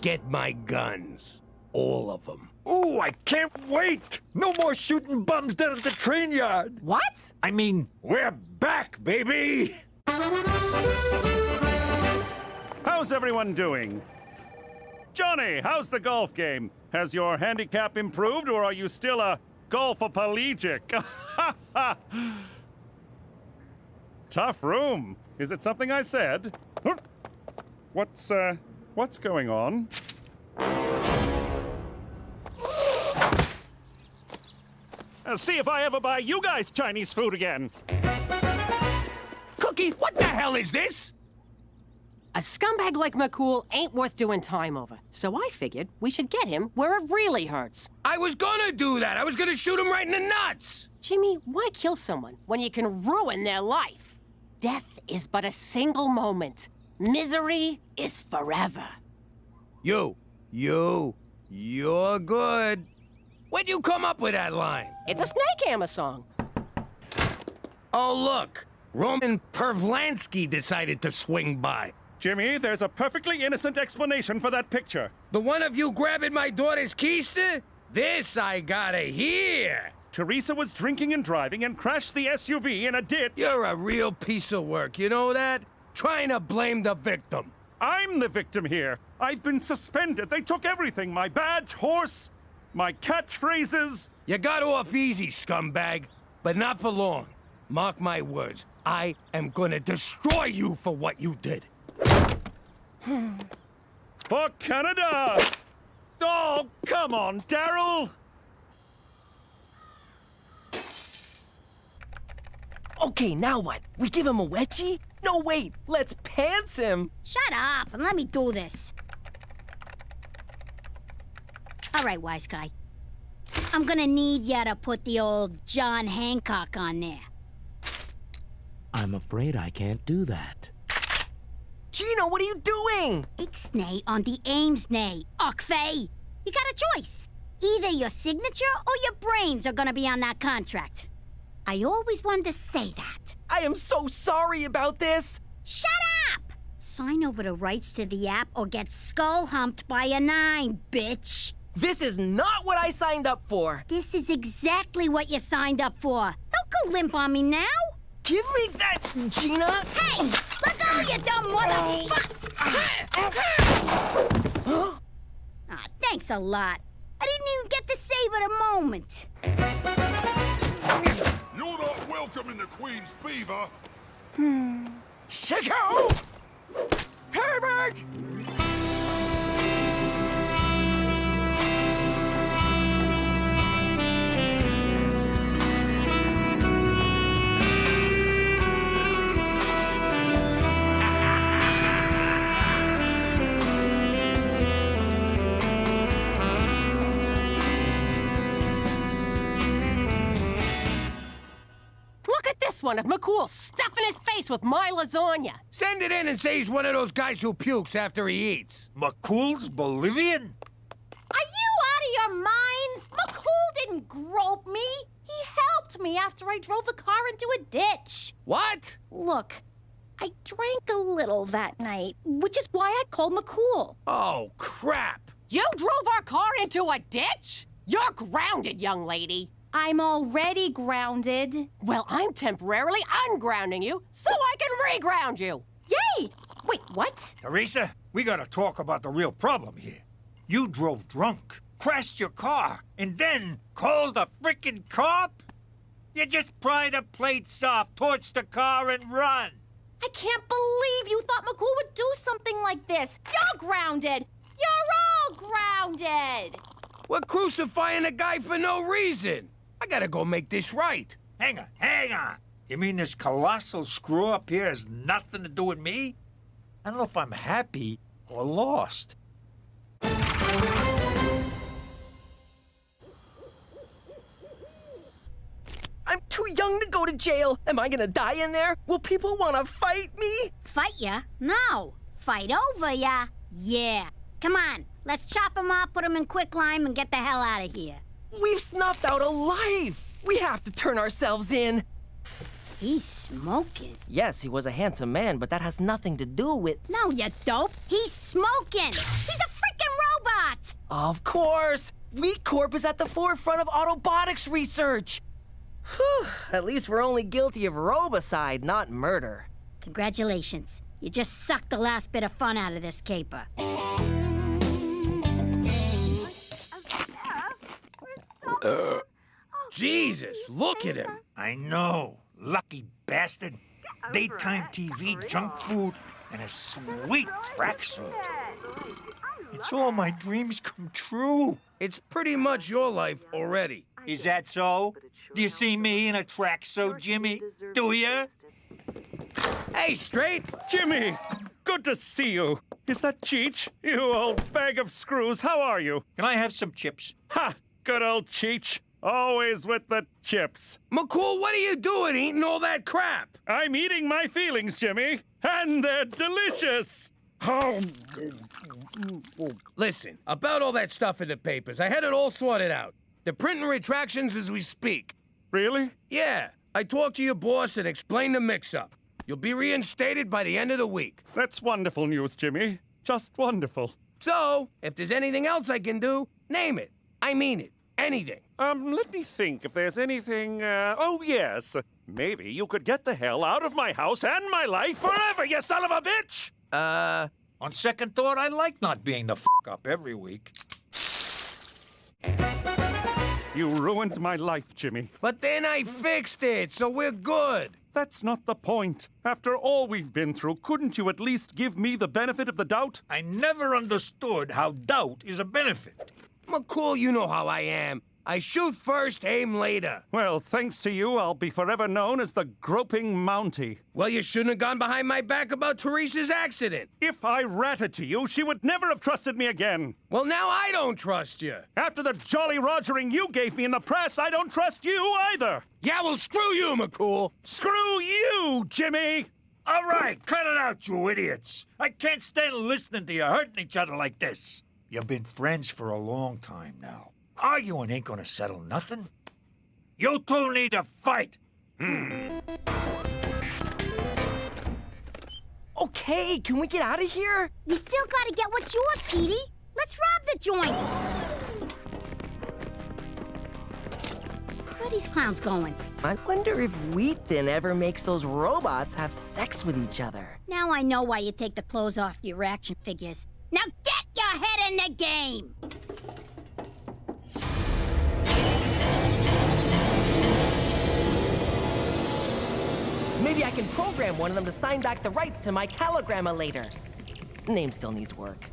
Get my guns. All of them. Ooh, I can't wait! No more shooting bums down at the train yard. What? I mean, we're back, baby! How's everyone doing? Johnny, how's the golf game? Has your handicap improved, or are you still a golfoplegic? Tough room. Is it something I said? What's going on? See if I ever buy you guys Chinese food again. Cookie, what the hell is this? A scumbag like McCool ain't worth doing time over. So I figured we should get him where it really hurts. I was gonna do that. I was gonna shoot him right in the nuts. Jimmy, why kill someone when you can ruin their life? Death is but a single moment. Misery is forever. You're good. Where'd you come up with that line? It's a Snake Hammer song. Oh, look. Roman Pervlansky decided to swing by. Jimmy, there's a perfectly innocent explanation for that picture. The one of you grabbing my daughter's keister? This I gotta hear. Teresa was drinking and driving and crashed the SUV in a ditch. You're a real piece of work, you know that? Trying to blame the victim. I'm the victim here. I've been suspended. They took everything. My badge, horse, my catchphrases. You got off easy, scumbag, but not for long. Mark my words. I am gonna destroy you for what you did. For Canada! Oh, come on, Daryl! Okay, now what? We give him a wedgie? No, wait, let's pants him. Shut up and let me do this. All right, wise guy. I'm gonna need ya to put the old John Hancock on there. I'm afraid I can't do that. Gino, what are you doing? Ixnay on the Amesnay, Ockfey. You got a choice. Either your signature or your brains are gonna be on that contract. I always wanted to say that. I am so sorry about this. Shut up! Sign over the rights to the app or get skull humped by a 9, bitch. This is not what I signed up for. This is exactly what you signed up for. Don't go limp on me now. Give me that, Gina. Hey, let go, you dumb motherfucker! Thanks a lot. I didn't even get to savor the moment. You're not welcome in the Queen's Beaver. Chico! Herbert! One of McCool stuffing his face with my lasagna. Send it in and say he's one of those guys who pukes after he eats. McCool's Bolivian? Are you out of your minds? after I drove the car into a ditch. What? Look, I drank a little that night, which is why I called McCool. Oh, crap. You drove our car into a ditch? You're grounded, young lady. I'm already grounded. Well, I'm temporarily ungrounding you so I can reground you. Yay! Wait, what? Teresa, we gotta talk about the real problem here. You drove drunk, crashed your car, and then called a frickin' cop? You just pry the plates off, torch the car, and run. I can't believe you thought McCool would do something like this. You're grounded. You're all grounded. We're crucifying a guy for no reason. I gotta go make this right. Hang on. You mean this colossal screw-up here has nothing to do with me? I don't know if I'm happy or lost. I'm too young to go to jail. Am I gonna die in there? Will people wanna fight me? Fight ya? No. Fight over ya? Yeah. Come on, let's chop him up, put him in quicklime, and get the hell out of here. We've snuffed out a life. We have to turn ourselves in. He's smoking. Yes, he was a handsome man, but that has nothing to do with... No, you dope. He's smoking. He's a freaking robot. Of course. Weed Corp is at the forefront of autobotics research. Whew, at least we're only guilty of robicide, not murder. Congratulations. You just sucked the last bit of fun out of this caper. Jesus, look at him. I know. Lucky bastard. Daytime TV, junk food, and a sweet tracksuit. It's all my dreams come true. It's pretty much your life already. Is that so? Do you see me in a tracksuit, Jimmy? Do ya? Hey, Straight. Jimmy, good to see you. Is that Cheech? You old bag of screws, how are you? Can I have some chips? Ha! Good old Cheech. Always with the chips. McCool, what are you doing eating all that crap? I'm eating my feelings, Jimmy, and they're delicious. Oh. Listen, about all that stuff in the papers, I had it all sorted out. They're printing retractions as we speak. Really? Yeah. I talked to your boss and explained the mix-up. You'll be reinstated by the end of the week. That's wonderful news, Jimmy. Just wonderful. So, if there's anything else I can do, name it. I mean it. Anything. Let me think if there's anything, oh yes. Maybe you could get the hell out of my house and my life forever, you son of a bitch! On second thought, I like not being the up every week. You ruined my life, Jimmy. But then I fixed it, so we're good. That's not the point. After all we've been through, couldn't you at least give me the benefit of the doubt? I never understood how doubt is a benefit. McCool, you know how I am. I shoot first, aim later. Well, thanks to you, I'll be forever known as the groping Mountie. Well, you shouldn't have gone behind my back about Teresa's accident. If I ratted to you, she would never have trusted me again. Well, now I don't trust you. After the jolly rogering you gave me in the press, I don't trust you either. Yeah, well, screw you, McCool. Screw you, Jimmy. All right, cut it out, you idiots. I can't stand listening to you hurting each other like this. You've been friends for a long time now. Arguing ain't gonna settle nothing. You two need to fight. Okay, can we get out of here? You still gotta get what's yours, Petey. Let's rob the joint. Where are these clowns going? I wonder if wheat thin ever makes those robots have sex with each other. Now I know why you take the clothes off your action figures. Now get your head in the game! Maybe I can program one of them to sign back the rights to my calogramma later. Name still needs work.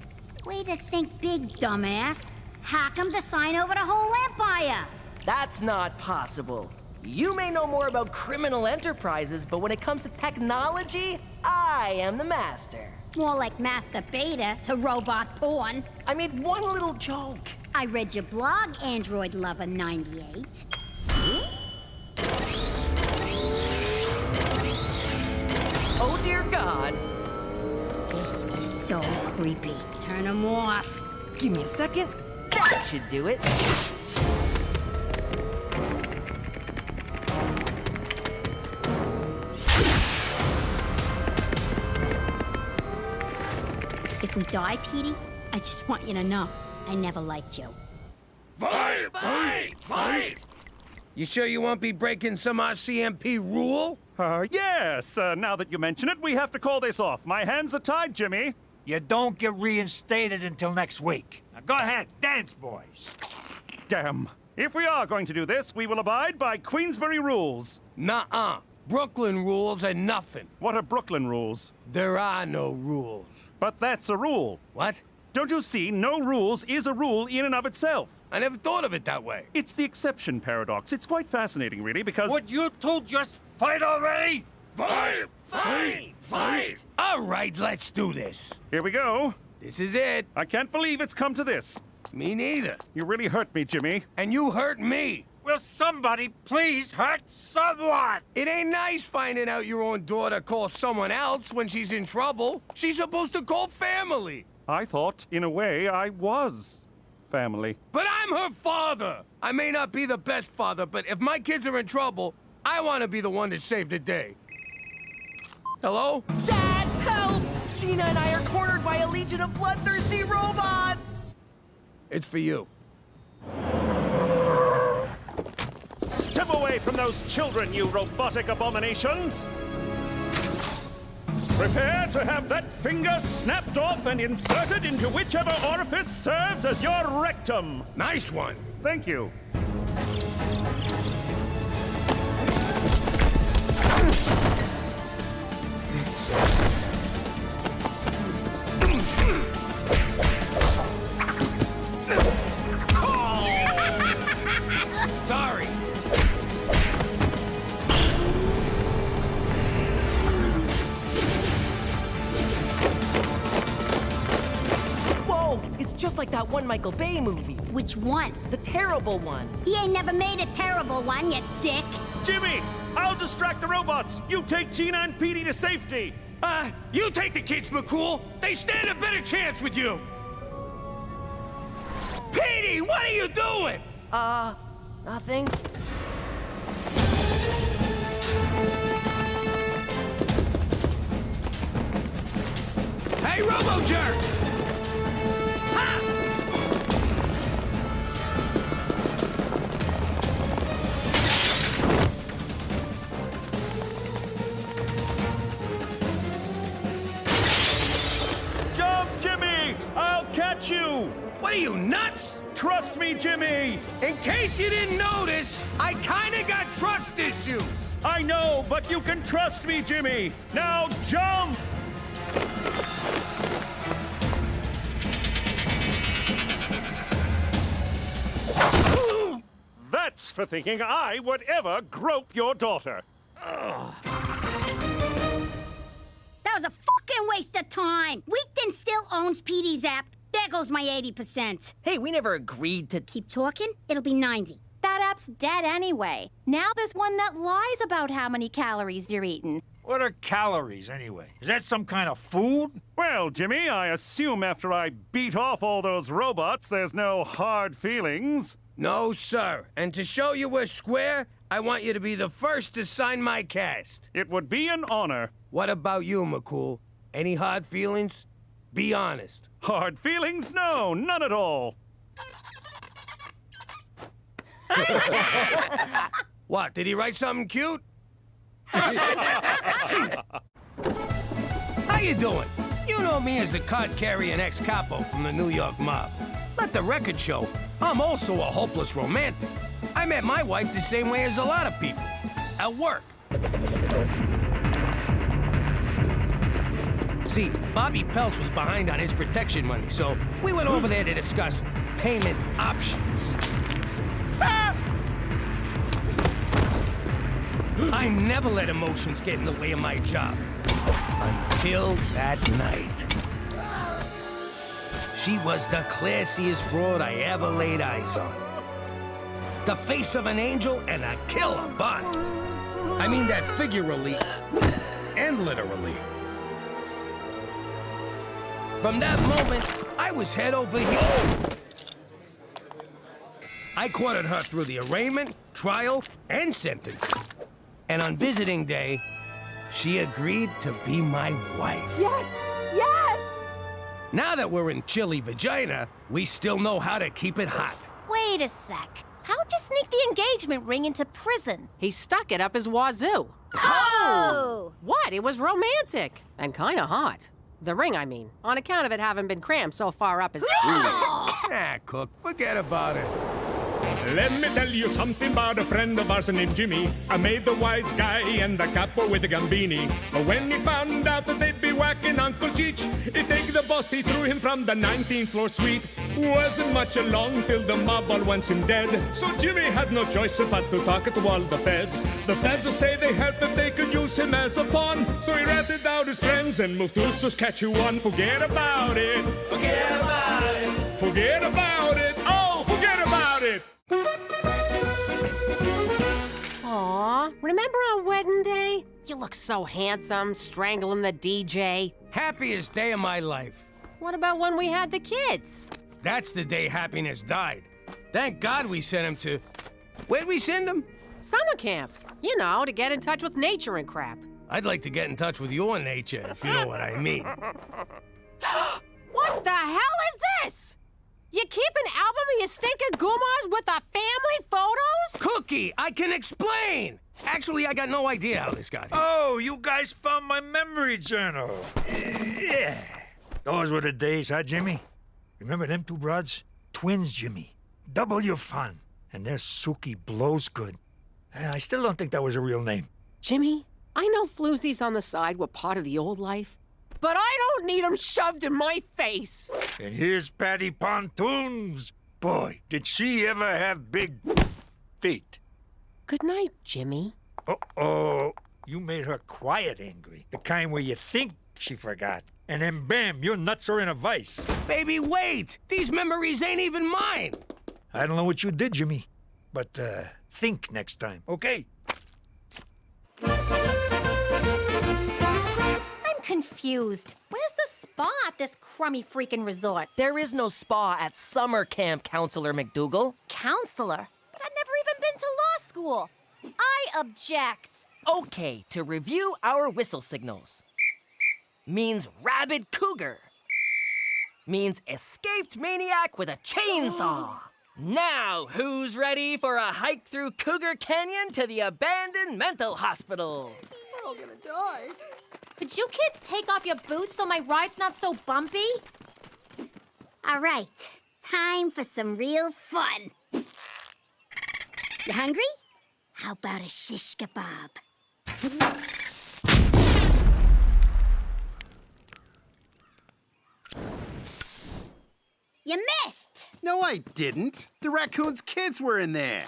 Way to think big, dumbass. Hack him to sign over the whole empire. That's not possible. You may know more about criminal enterprises, but when it comes to technology, I am the master. More like Master Beta to robot porn. I made one little joke. I read your blog, Android Lover 98. Oh, dear God. This is so creepy. Turn him off. Give me a second. That should do it. If we die, Petey, I just want you to know I never liked you. Fight! Fight! Fight! You sure you won't be breaking some RCMP rule? Yes. Now that you mention it, we have to call this off. My hands are tied, Jimmy. You don't get reinstated until next week. Now go ahead, dance, boys. Damn. If we are going to do this, we will abide by Queensbury rules. Nuh-uh. Brooklyn rules are nothing. What are Brooklyn rules? There are no rules. But that's a rule. What? Don't you see? No rules is a rule in and of itself. I never thought of it that way. It's the exception paradox. It's quite fascinating, really, because... Would you two just fight already? Fight! Fight! Fight! All right, let's do this. Here we go. This is it. I can't believe it's come to this. Me neither. You really hurt me, Jimmy. And you hurt me. Will somebody please hurt someone? It ain't nice finding out your own daughter calls someone else when she's in trouble. She's supposed to call family. I thought, in a way, I was family. But I'm her father. I may not be the best father, but if my kids are in trouble, I want to be the one to save the day. Hello? Dad, help! Gina and I are cornered by a legion of bloodthirsty robots! It's for you. Step away from those children, you robotic abominations! Prepare to have that finger snapped off and inserted into whichever orifice serves as your rectum. Nice one. Thank you. Sorry. Whoa! It's just like that one Michael Bay movie. Which one? The terrible one. He ain't never made a terrible one, you dick. Jimmy, I'll distract the robots. You take Gina and Petey to safety. You take the kids, McCool. They stand a better chance with you. Petey, what are you doing? Nothing. Hey, Robo-Jerks! Jump, Jimmy! I'll catch you! What are you, nuts? Trust me, Jimmy! In case you didn't notice, I kinda got trust issues. I know, but you can trust me, Jimmy! Now jump! That's for thinking I would ever grope your daughter. That was a fucking waste of time. Weekden still owns Petey's app. There goes my 80%. Hey, we never agreed to... Keep talking, it'll be 90. That app's dead anyway. Now there's one that lies about how many calories you're eating. What are calories, anyway? Is that some kind of food? Well, Jimmy, I assume after I beat off all those robots, there's no hard feelings. No, sir. And to show you we're square, I want you to be the first to sign my cast. It would be an honor. What about you, McCool? Any hard feelings? Be honest. Hard feelings? No, none at all. What, did he write something cute? How you doing? You know me as the card-carrying ex-capo from the New York mob. Let the record show, I'm also a hopeless romantic. I met my wife the same way as a lot of people. At work. See, Bobby Peltz was behind on his protection money, so we went over there to discuss payment options. I never let emotions get in the way of my job. Until that night. She was the classiest broad I ever laid eyes on. The face of an angel and a killer butt. I mean that figuratively and literally. From that moment, I was head over heels. I courted her through the arraignment, trial, and sentencing. And on visiting day, she agreed to be my wife. Yes! Yes! Now that we're in chilly vagina, we still know how to keep it hot. Wait a sec. How'd you sneak the engagement ring into prison? He stuck it up his wazoo. Oh! What? It was romantic. And kinda hot. The ring, I mean. On account of it having been crammed so far up his... Ah, Cook, forget about it. Let me tell you something about a friend of ours named Jimmy. I made the wise guy and the capo with the gambini. But when he found out that they'd be whacking Uncle Cheech, he take the boss, he threw him from the 19th floor suite. Wasn't much along till the mob all wants him dead. So Jimmy had no choice but to talk to all the feds. The feds will say they heard that they could use him as a pawn. So he ratted out his friends and moved to Saskatchewan. Forget about it. Forget about it. Forget about it. Oh, forget about it. Aw, remember our wedding day? You look so handsome, strangling the DJ. Happiest day of my life. What about when we had the kids? That's the day happiness died. Thank God we sent him to... Where'd we send him? Summer camp. You know, to get in touch with nature and crap. I'd like to get in touch with your nature, if you know what I mean. What the hell is this? You keep an album of your stinking goomars with the family photos? Cookie, I can explain! Actually, I got no idea how this got here. Oh, you guys found my memory journal. Yeah. Those were the days, huh, Jimmy? Remember them two broads? Twins, Jimmy. Double your fun. And their Suki blows good. I still don't think that was a real name. Jimmy, I know floozies on the side were part of the old life, but I don't need them shoved in my face. And here's Patty Pontoons. Boy, did she ever have big feet. Good night, Jimmy. Uh-oh. You made her quiet angry. The kind where you think she forgot. And then bam, your nuts are in a vice. Baby, wait! These memories ain't even mine! I don't know what you did, Jimmy. But, think next time, okay? I'm confused. Where's the spa at this crummy freaking resort? There is no spa at summer camp, Counselor McDougal. Counselor? But I've never even been to law school. I object. Okay, to review our whistle signals. Means rabid cougar. Means escaped maniac with a chainsaw. Now, who's ready for a hike through Cougar Canyon to the abandoned mental hospital? We're all gonna die. Could you kids take off your boots so my ride's not so bumpy? All right, time for some real fun. You hungry? How about a shish kebab? You missed! No, I didn't. The raccoon's kids were in there.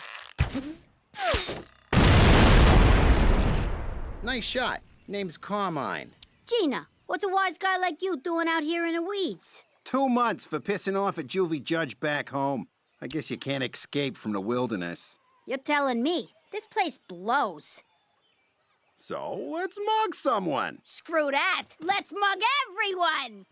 Nice shot. Name's Carmine. Gina, what's a wise guy like you doing out here in the weeds? 2 months for pissing off a juvie judge back home. I guess you can't escape from the wilderness. You're telling me. This place blows. So, let's mug someone. Screw that. Let's mug everyone.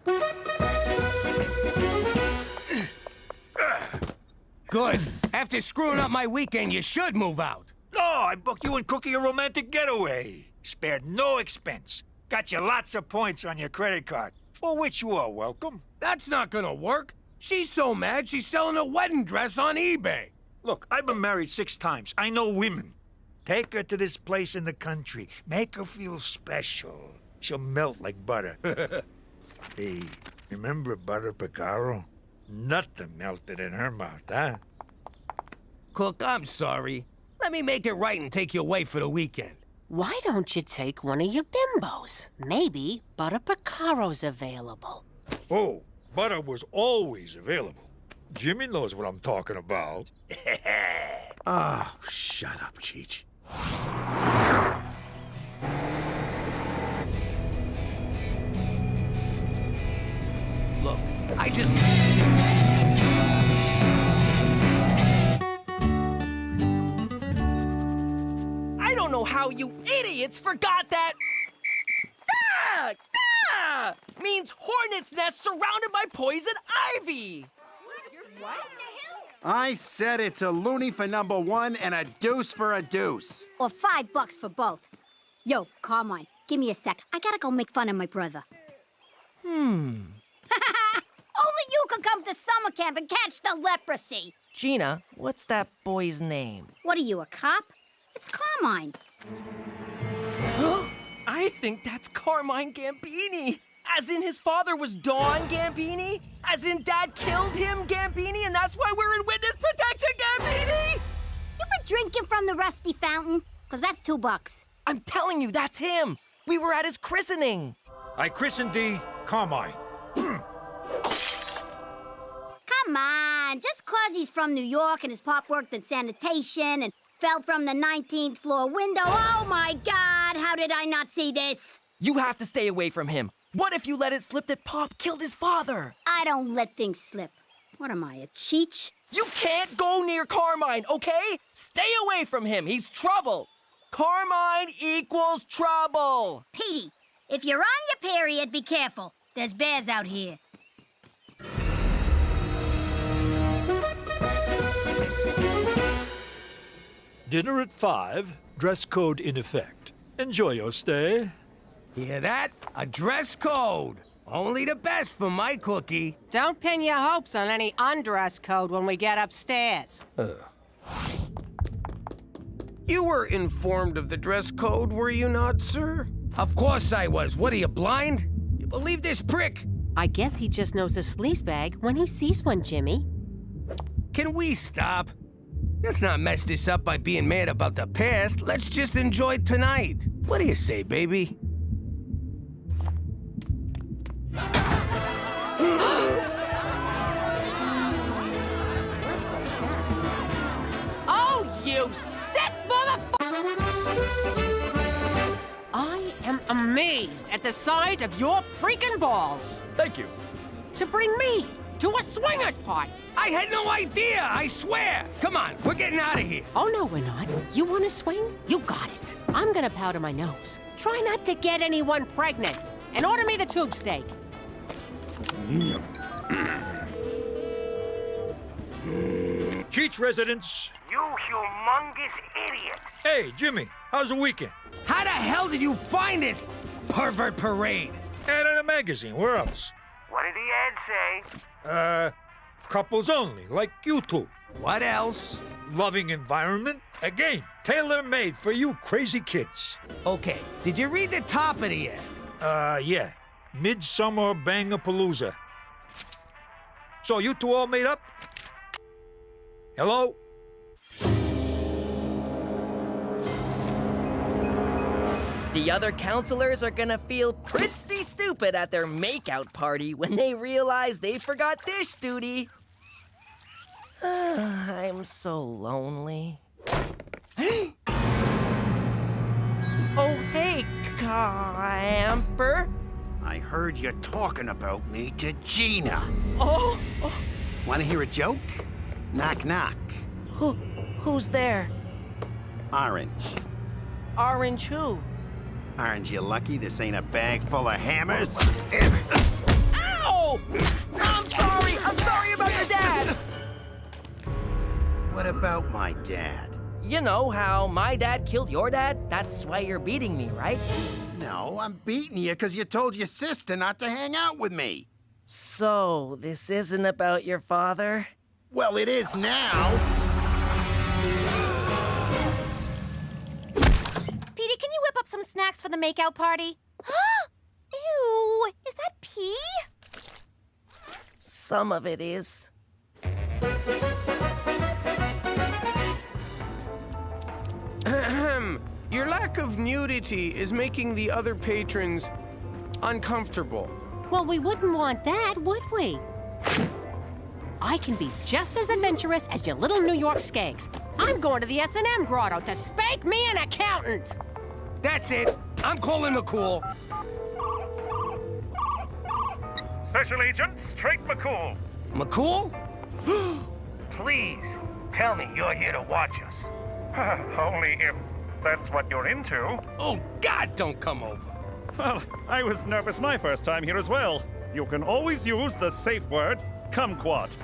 Good. After screwing up my weekend, you should move out. No, I booked you and Cookie a romantic getaway. Spared no expense. Got you lots of points on your credit card, for which you are welcome. That's not gonna work. She's so mad she's selling a wedding dress on eBay. Look, I've been married 6 times. I know women. Take her to this place in the country. Make her feel special. She'll melt like butter. Hey, remember Butter Picaro? Nothing melted in her mouth, huh? Cook, I'm sorry. Let me make it right and take you away for the weekend. Why don't you take one of your bimbos? Maybe Butter Picaro's available. Oh, butter was always available. Jimmy knows what I'm talking about. Oh, shut up, Cheech. Look, I just... I don't know how you idiots forgot that... Ah! Ah! Means hornet's nest surrounded by poison ivy. What? I said it's a loony for number 1 and a deuce for a deuce. Or $5 for both. Yo, Carmine, give me a sec. I gotta go make fun of my brother. Only you could come to summer camp and catch the leprosy. Gina, what's that boy's name? What are you, a cop? It's Carmine. I think that's Carmine Gambini. As in his father was Don Gambini? As in Dad killed him, Gambini, and that's why we're in witness protection, Gambini? You been drinking from the rusty fountain? 'Cause that's $2. I'm telling you, that's him. We were at his christening. I christened thee Carmine. Come on, just 'cause he's from New York and his pop worked in sanitation and fell from the 19th floor window. Oh my God, how did I not see this? You have to stay away from him. What if you let it slip that Pop killed his father? I don't let things slip. What am I, a cheech? You can't go near Carmine, okay? Stay away from him. He's trouble. Carmine equals trouble. Petey, if you're on your period, be careful. There's bears out here. Dinner at 5, dress code in effect. Enjoy your stay. Hear that? A dress code. Only the best for my cookie. Don't pin your hopes on any undress code when we get upstairs. You were informed of the dress code, were you not, sir? Of course I was. What, are you blind? You believe this prick? I guess he just knows a sleaze bag when he sees one, Jimmy. Can we stop? Let's not mess this up by being mad about the past. Let's just enjoy tonight. What do you say, baby? Oh, you sick motherfucker! I am amazed at the size of your freaking balls. Thank you. To bring me to a swingers party. I had no idea, I swear. Come on, we're getting out of here. Oh, no, we're not. You want to swing? You got it. I'm gonna powder my nose. Try not to get anyone pregnant. And order me the tube steak. Cheech residents. You humongous idiot. Hey, Jimmy, how's the weekend? How the hell did you find this pervert parade? Ad in a magazine, where else? What did the ad say? Couples only, like you two. What else? Loving environment. A game tailor-made for you crazy kids. Okay, did you read the top of the ad? Yeah. Midsummer Bangapalooza. So you two all made up? Hello? The other counselors are gonna feel pretty stupid at their makeout party when they realize they forgot dish duty. I'm so lonely. Oh, hey, camper. I heard you talking about me to Gina. Oh. Want to hear a joke? Knock, knock. Who's there? Orange. Orange who? Aren't you lucky this ain't a bag full of hammers? Ow! I'm sorry about your dad! What about my dad? You know how my dad killed your dad? That's why you're beating me, right? No, I'm beating you because you told your sister not to hang out with me. So, this isn't about your father? Well, it is now. Petey, can you whip up some snacks for the makeout party? Ew, is that pee? Some of it is. Your lack of nudity is making the other patrons uncomfortable. Well, we wouldn't want that, would we? I can be just as adventurous as your little New York skanks. I'm going to the S&M grotto to spank me an accountant. That's it. I'm calling McCool. Special Agent Straight McCool. McCool? Please, tell me you're here to watch us. Only if that's what you're into. Oh, God, don't come over. Well, I was nervous my first time here as well. You can always use the safe word, kumquat.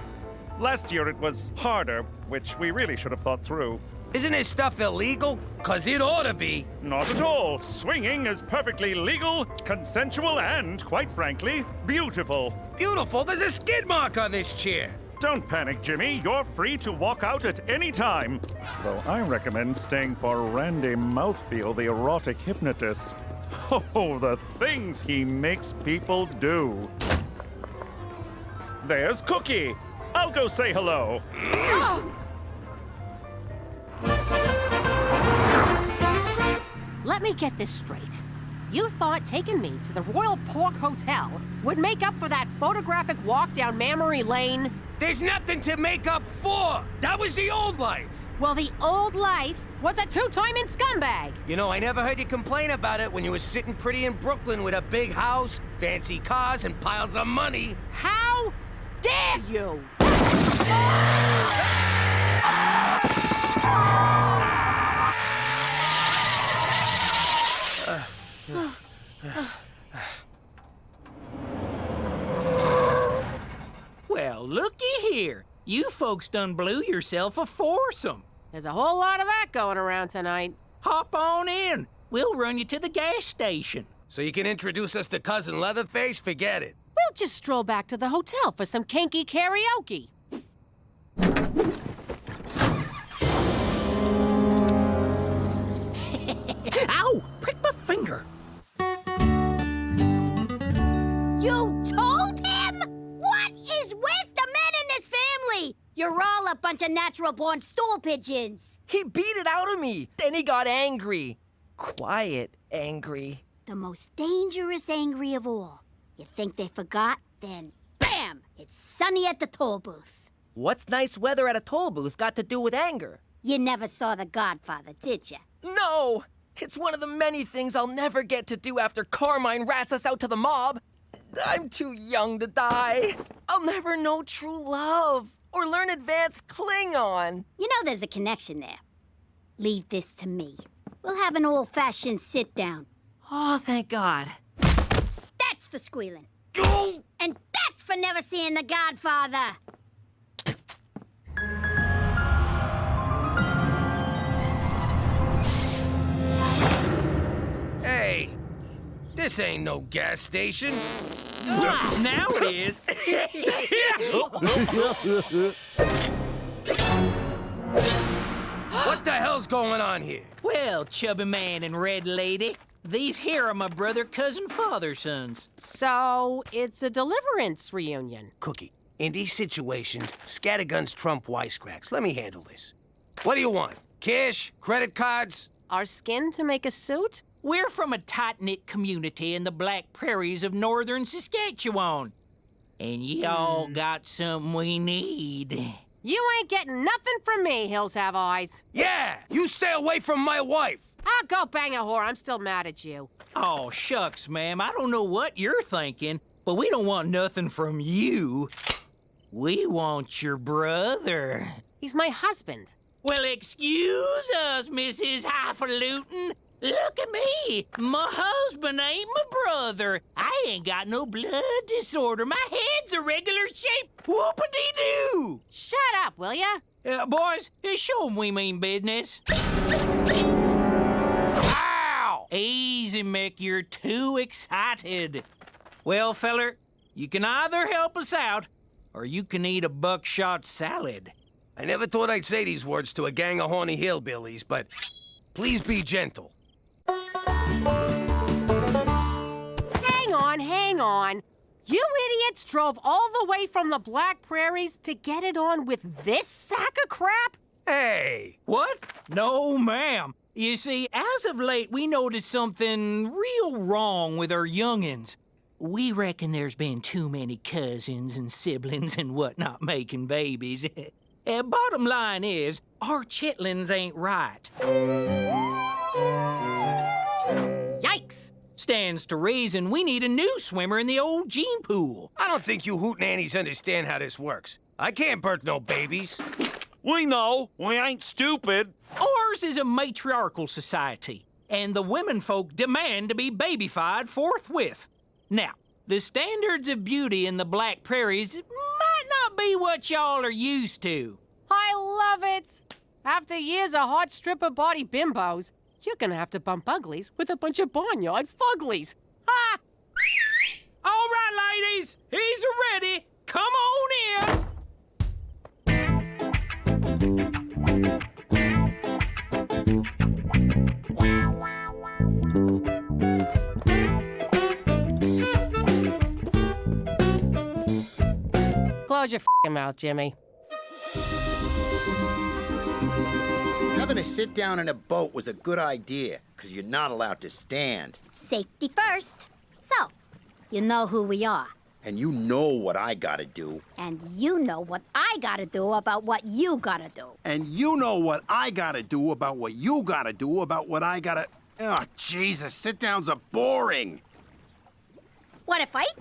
Last year it was harder, which we really should have thought through. Isn't this stuff illegal? 'Cause it ought to be. Not at all. Swinging is perfectly legal, consensual, and, quite frankly, beautiful. Beautiful? There's a skid mark on this chair. Don't panic, Jimmy. You're free to walk out at any time. Though I recommend staying for Randy Mouthfeel, the erotic hypnotist. Oh, the things he makes people do. There's Cookie. I'll go say hello. Let me get this straight. You thought taking me to the Royal Pork Hotel would make up for that photographic walk down Memory Lane? There's nothing to make up for. That was the old life. Well, the old life was a two-timing scumbag. You know, I never heard you complain about it when you were sitting pretty in Brooklyn with a big house, fancy cars, and piles of money. How dare you? Well, looky here. You folks done blew yourself a foursome. There's a whole lot of that going around tonight. Hop on in. We'll run you to the gas station. So you can introduce us to Cousin Leatherface? Forget it. We'll just stroll back to the hotel for some kinky karaoke. Ow! Prick my finger. You told him? What is with the men in this family? You're all a bunch of natural-born stool pigeons. He beat it out of me. Then he got angry. Quiet angry. The most dangerous angry of all. You think they forgot? Then, bam! It's sunny at the toll booth. What's nice weather at a toll booth got to do with anger? You never saw The Godfather, did you? No! It's one of the many things I'll never get to do after Carmine rats us out to the mob. I'm too young to die. I'll never know true love or learn advanced Klingon. You know there's a connection there. Leave this to me. We'll have an old-fashioned sit-down. Oh, thank God. That's for squealing. And that's for never seeing The Godfather. Hey, this ain't no gas station. Now it is. What the hell's going on here? Well, chubby man and red lady, these here are my brother, cousin, father sons. So, it's a deliverance reunion. Cookie, in these situations, scatterguns trump wisecracks. Let me handle this. What do you want? Cash? Credit cards? Our skin to make a suit? We're from a tight-knit community in the Black Prairies of northern Saskatchewan. And y'all got something we need. You ain't getting nothing from me, Hills Have Eyes. Yeah! You stay away from my wife! I'll go bang a whore. I'm still mad at you. Oh, shucks, ma'am. I don't know what you're thinking, but we don't want nothing from you. We want your brother. He's my husband. Well, excuse us, Mrs. Highfalutin. Look at me. My husband ain't my brother. I ain't got no blood disorder. My head's a regular shape. Whoop-a-dee-doo. Shut up, will ya? Boys, show 'em we mean business. Ow! Easy, Mick. You're too excited. Well, feller, you can either help us out, or you can eat a buckshot salad. I never thought I'd say these words to a gang of horny hillbillies, but please be gentle. Hang on. You idiots drove all the way from the Black Prairies to get it on with this sack of crap? Hey! What? No, ma'am. You see, as of late, we noticed something real wrong with our youngins. We reckon there's been too many cousins and siblings and whatnot making babies. Bottom line is, our chitlins ain't right. Yikes! Stands to reason we need a new swimmer in the old gene pool. I don't think you hootenannies understand how this works. I can't birth no babies. We know. We ain't stupid. Ours is a matriarchal society, and the women folk demand to be babyfied forthwith. Now, the standards of beauty in the Black Prairies might not be what y'all are used to. I love it! After years of hot stripper body bimbos, you're gonna have to bump uglies with a bunch of barnyard fuglies. Ha! All right, ladies, he's ready. Come on in. Close your f***ing mouth, Jimmy. Having a sit down in a boat was a good idea, because you're not allowed to stand. Safety first. So, you know who we are. And you know what I gotta do. And you know what I gotta do about what you gotta do. And you know what I gotta do about what you gotta do about what I gotta... Oh, Jesus, sit-downs are boring. Want to fight?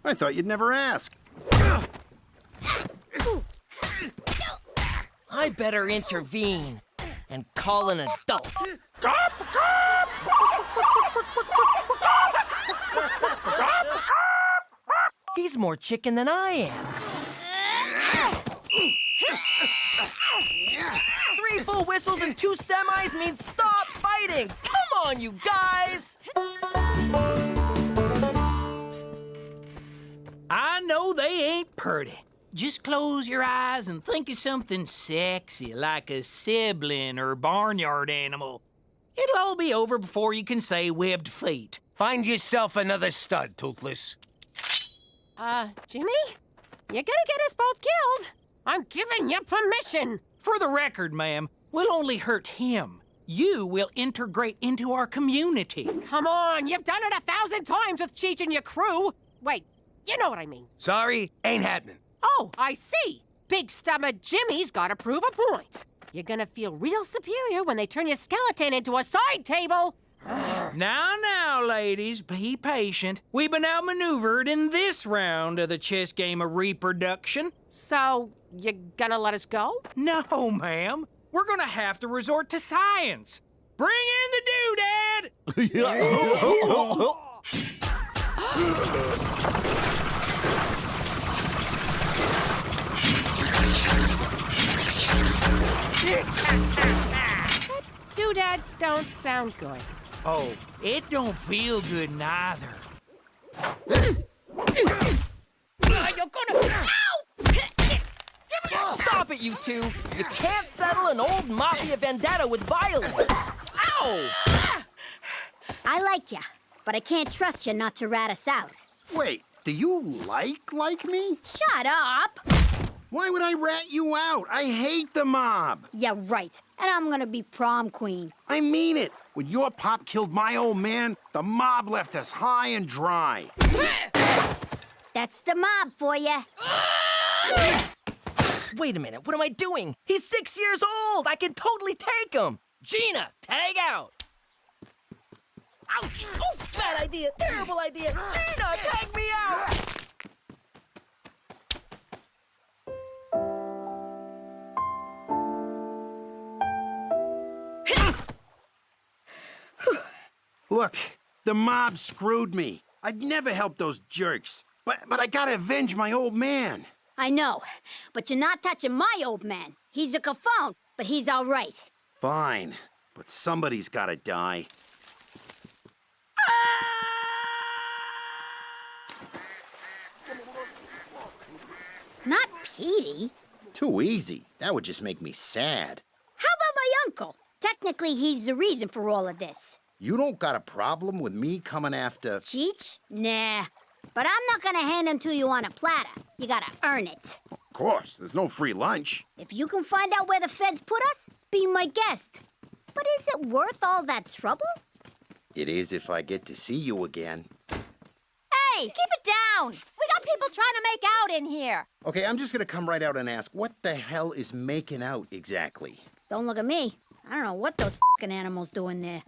I thought you'd never ask. I better intervene and call an adult. He's more chicken than I am. 3 full whistles and 2 semis means stop fighting. Come on, you guys. I know they ain't purty. Just close your eyes and think of something sexy, like a sibling or barnyard animal. It'll all be over before you can say webbed feet. Find yourself another stud, Toothless. Jimmy? You're gonna get us both killed. I'm giving you permission. For the record, ma'am, we'll only hurt him. You will integrate into our community. Come on, you've done it 1,000 times with Cheech and your crew. Wait, you know what I mean. Sorry, ain't happening. Oh, I see. Big stomach Jimmy's gotta prove a point. You're gonna feel real superior when they turn your skeleton into a side table. Now, ladies, be patient. We've been outmaneuvered in this round of the chess game of reproduction. So, you gonna let us go? No, ma'am. We're gonna have to resort to science. Bring in the doodad! Doodad don't sound good. Oh, it don't feel good neither. You're gonna... Ow! Stop it, you two. You can't settle an old mafia vendetta with violence. Ow! I like ya, but I can't trust you not to rat us out. Wait, do you like me? Shut up! Why would I rat you out? I hate the mob. Yeah, right. And I'm gonna be prom queen. I mean it. When your pop killed my old man, the mob left us high and dry. That's the mob for ya. Wait a minute, what am I doing? He's 6 years old! I can totally take him! Gina, tag out! Ouch! Oof, bad idea, terrible idea! Gina, tag me out! Look, the mob screwed me. I'd never help those jerks. But I gotta avenge my old man. I know, but you're not touching my old man. He's a cafone, but he's all right. Fine, but somebody's gotta die. Not Petey. Too easy. That would just make me sad. How about my uncle? Technically, he's the reason for all of this. You don't got a problem with me coming after... Cheech? Nah. But I'm not gonna hand him to you on a platter. You gotta earn it. Of course, there's no free lunch. If you can find out where the feds put us, be my guest. But is it worth all that trouble? It is if I get to see you again. Hey, keep it down. We got people trying to make out in here. Okay, I'm just gonna come right out and ask, what the hell is making out exactly? Don't look at me. I don't know what those f***ing animals do in there.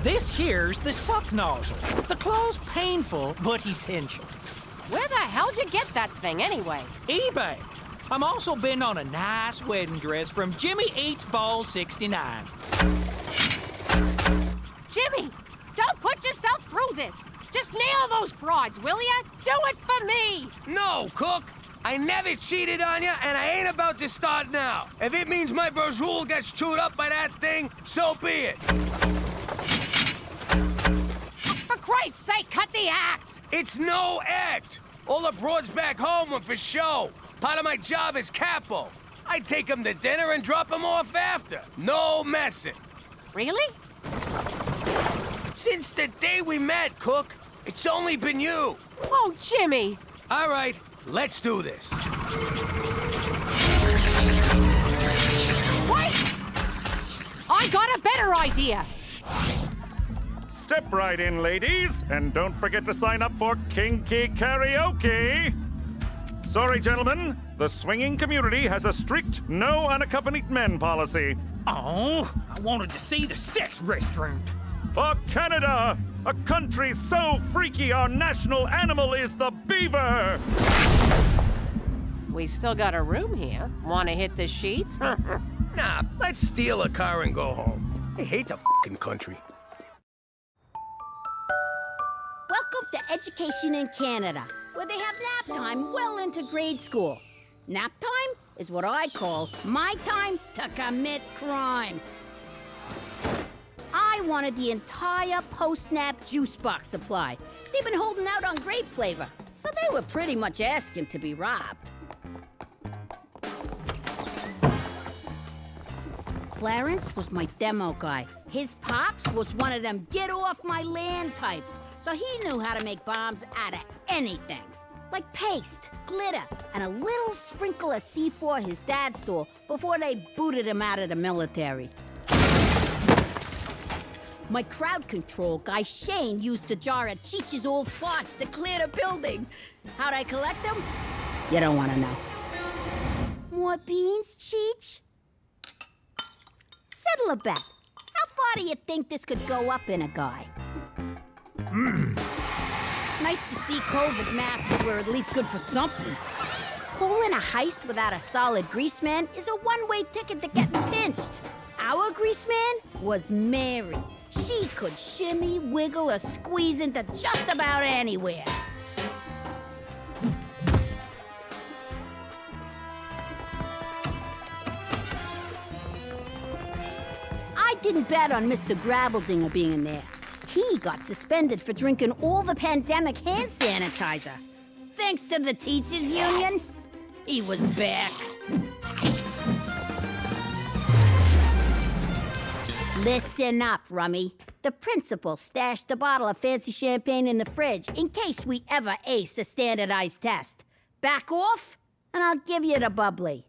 This here's the suck nozzle. The claw's painful, but essential. Where the hell'd you get that thing anyway? eBay. I'm also bidding on a nice wedding dress from Jimmy Eats Ball 69. Jimmy, don't put yourself through this. Just nail those broads, will ya? Do it for me. No, Cook. I never cheated on you, and I ain't about to start now. If it means my Berzool gets chewed up by that thing, so be it. For Christ's sake, cut the act! It's no act. All the broads back home are for show. Part of my job is capo. I take them to dinner and drop them off after. No messing. Really? Since the day we met, Cook, it's only been you. Oh, Jimmy. All right, let's do this. Wait! I got a better idea. Step right in, ladies, and don't forget to sign up for Kinky Karaoke. Sorry, gentlemen, the swinging community has a strict no unaccompanied men policy. Oh, I wanted to see the sex restaurant. For Canada, a country so freaky our national animal is the beaver. We still got a room here. Want to hit the sheets? Nah, let's steal a car and go home. I hate the fucking country. Welcome to Education in Canada, where they have nap time well into grade school. Nap time is what I call my time to commit crime. I wanted the entire post-nap juice box supply. They've been holding out on grape flavor, so they were pretty much asking to be robbed. Clarence was my demo guy. His pops was one of them get-off-my-land types, so he knew how to make bombs out of anything. Like paste, glitter, and a little sprinkle of C4 his dad stole before they booted him out of the military. My crowd control guy, Shane, used a jar of Cheech's old farts to clear the building. How'd I collect them? You don't want to know. More beans, Cheech? Settle a bet. How far do you think this could go up in a guy? Nice to see COVID masks were at least good for something. Pulling a heist without a solid grease man is a one-way ticket to getting pinched. Our grease man was Mary. She could shimmy, wiggle, or squeeze into just about anywhere. I didn't bet on Mr. Grabbeldinger being there. He got suspended for drinking all the pandemic hand sanitizer. Thanks to the teachers' union, he was back. Listen up, Rummy. The principal stashed a bottle of fancy champagne in the fridge in case we ever ace a standardized test. Back off, and I'll give you the bubbly.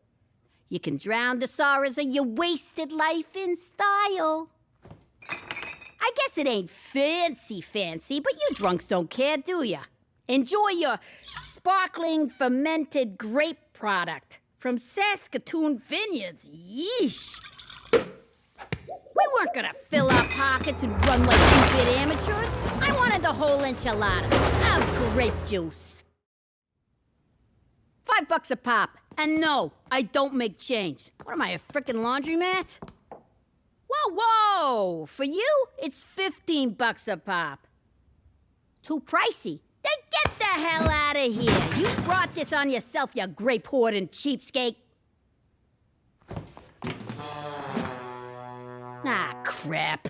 You can drown the sorrows of your wasted life in style. I guess it ain't fancy, but you drunks don't care, do ya? Enjoy your sparkling fermented grape product from Saskatoon Vineyards. Yeesh. We weren't gonna fill our pockets and run like stupid amateurs. I wanted the whole enchilada of grape juice. $5 a pop. And no, I don't make change. What am I, a frickin' laundromat? Whoa, whoa! For you, it's $15 a pop. Too pricey. Then get the hell out of here. You brought this on yourself, you grape hoarding cheapskate. Ah, crap.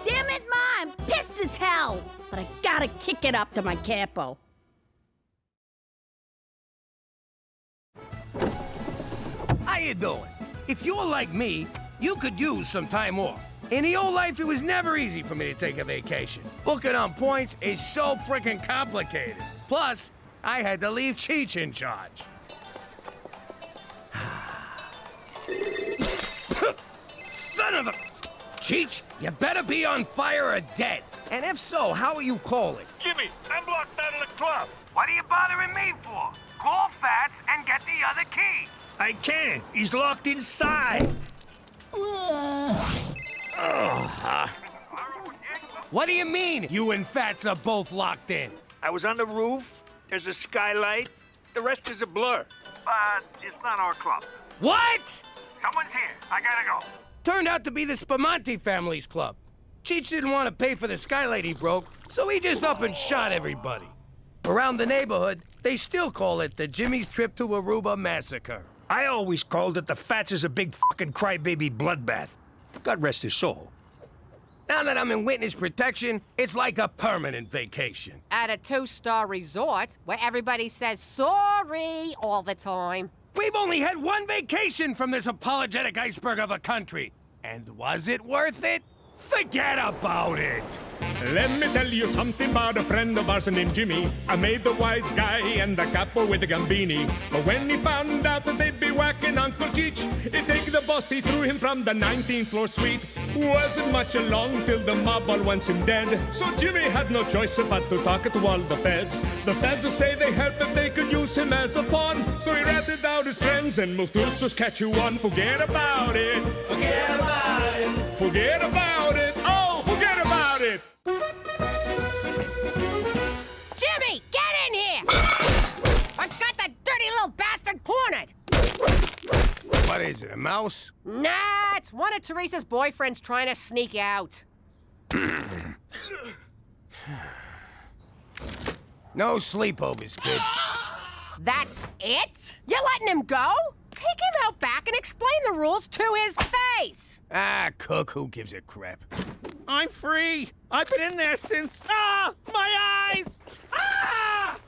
Damn it, Ma, I'm pissed as hell. But I gotta kick it up to my capo. How you doing? If you're like me, you could use some time off. In the old life, it was never easy for me to take a vacation. Booking on points is so freaking complicated. Plus, I had to leave Cheech in charge. Son of a... Cheech, you better be on fire or dead. And if so, how are you calling? Jimmy, I'm locked out of the club. What are you bothering me for? Call Fats and get the other key. I can't. He's locked inside. What do you mean, you and Fats are both locked in? I was on the roof. There's a skylight. The rest is a blur. But it's not our club. What? Someone's here. I gotta go. Turned out to be the Spamanti family's club. Cheech didn't want to pay for the skylight he broke, so he just up and shot everybody. Around the neighborhood, they still call it the Jimmy's Trip to Aruba Massacre. I always called it the Fats is a big fucking crybaby bloodbath. God rest his soul. Now that I'm in witness protection, it's like a permanent vacation. At a 2-star resort where everybody says sorry all the time. We've only had one vacation from this apologetic iceberg of a country. And was it worth it? Forget about it! Let me tell you something about a friend of ours named Jimmy. I made the wise guy and the capo with the gambini. But when he found out that they'd be whacking Uncle Cheech, he take the boss, he threw him from the 19th floor suite. Wasn't much along till the mob all wants him dead. So Jimmy had no choice but to talk to all the feds. The feds will say they heard that they could use him as a pawn. So he ratted out his friends and moved to Saskatchewan. Forget about it. Forget about it. Forget about it. Oh, forget about it. Jimmy, get in here! I got that dirty little bastard cornered! What is it, a mouse? Nah, it's one of Teresa's boyfriends trying to sneak out. No sleepovers, kid. That's it? You're letting him go? Take him out back and explain the rules to his face! Ah, Cook, who gives a crap? I'm free. I've been in there since... Ah! My eyes! Ah!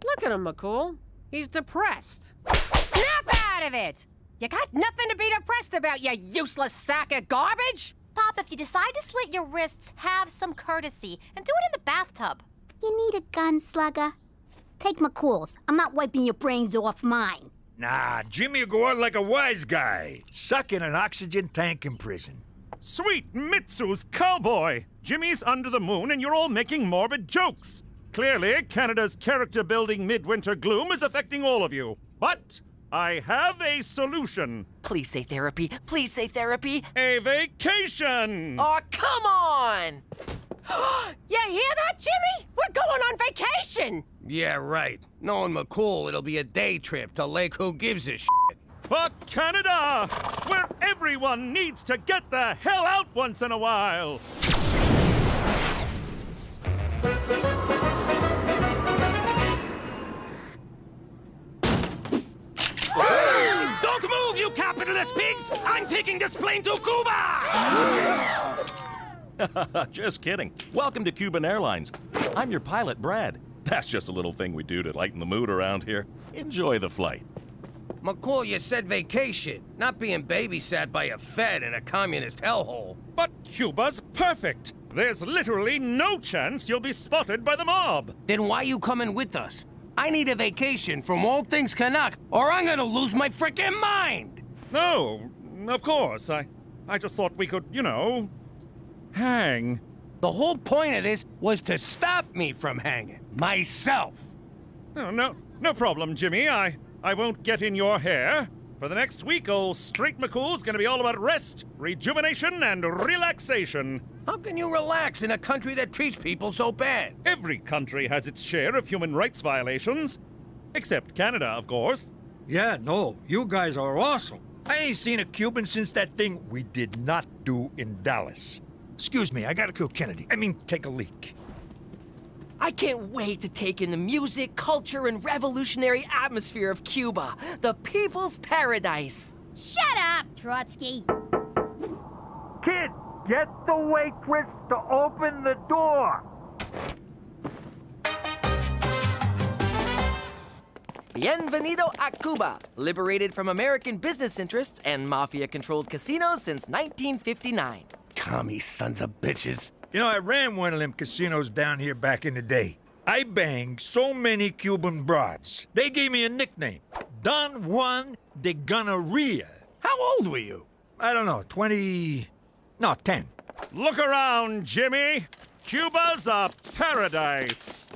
Look at him, McCool. He's depressed. Snap out of it! You got nothing to be depressed about, you useless sack of garbage! Pop, if you decide to slit your wrists, have some courtesy and do it in the bathtub. You need a gun, slugger? Take McCool's. I'm not wiping your brains off mine. Nah, Jimmy will go out like a wise guy, stuck in an oxygen tank in prison. Sweet Mitsu's cowboy! Jimmy's under the moon and you're all making morbid jokes. Clearly, Canada's character-building midwinter gloom is affecting all of you. But I have a solution. Please say therapy. Please say therapy. A vacation! Aw, come on! You hear that, Jimmy? We're going on vacation! Yeah, right. Knowing McCool, it'll be a day trip to Lake Who Gives a Shit. For Canada, where everyone needs to get the hell out once in a while. Don't move, you capitalist pigs! I'm taking this plane to Cuba! Just kidding. Welcome to Cuban Airlines. I'm your pilot, Brad. That's just a little thing we do to lighten the mood around here. Enjoy the flight. McCool, you said vacation, not being babysat by a Fed in a communist hellhole. But Cuba's perfect. There's literally no chance you'll be spotted by the mob. Then why you coming with us? I need a vacation from all things Canuck, or I'm gonna lose my frickin' mind! No, of course. I just thought we could, hang. The whole point of this was to stop me from hanging. Myself. Oh, no problem, Jimmy. I won't get in your hair. For the next week, old Straight McCool's gonna be all about rest, rejuvenation, and relaxation. How can you relax in a country that treats people so bad? Every country has its share of human rights violations. Except Canada, of course. Yeah, no, you guys are awesome. I ain't seen a Cuban since that thing we did not do in Dallas. Excuse me, I gotta kill Kennedy. Take a leak. I can't wait to take in the music, culture, and revolutionary atmosphere of Cuba, the people's paradise. Shut up, Trotsky. Kid, get the waitress to open the door. Bienvenido a Cuba, liberated from American business interests and mafia-controlled casinos since 1959. Commie sons of bitches. You know, I ran one of them casinos down here back in the day. I banged so many Cuban broads. They gave me a nickname, Don Juan de Gonorrhea. How old were you? I don't know, 10. Look around, Jimmy. Cuba's a paradise.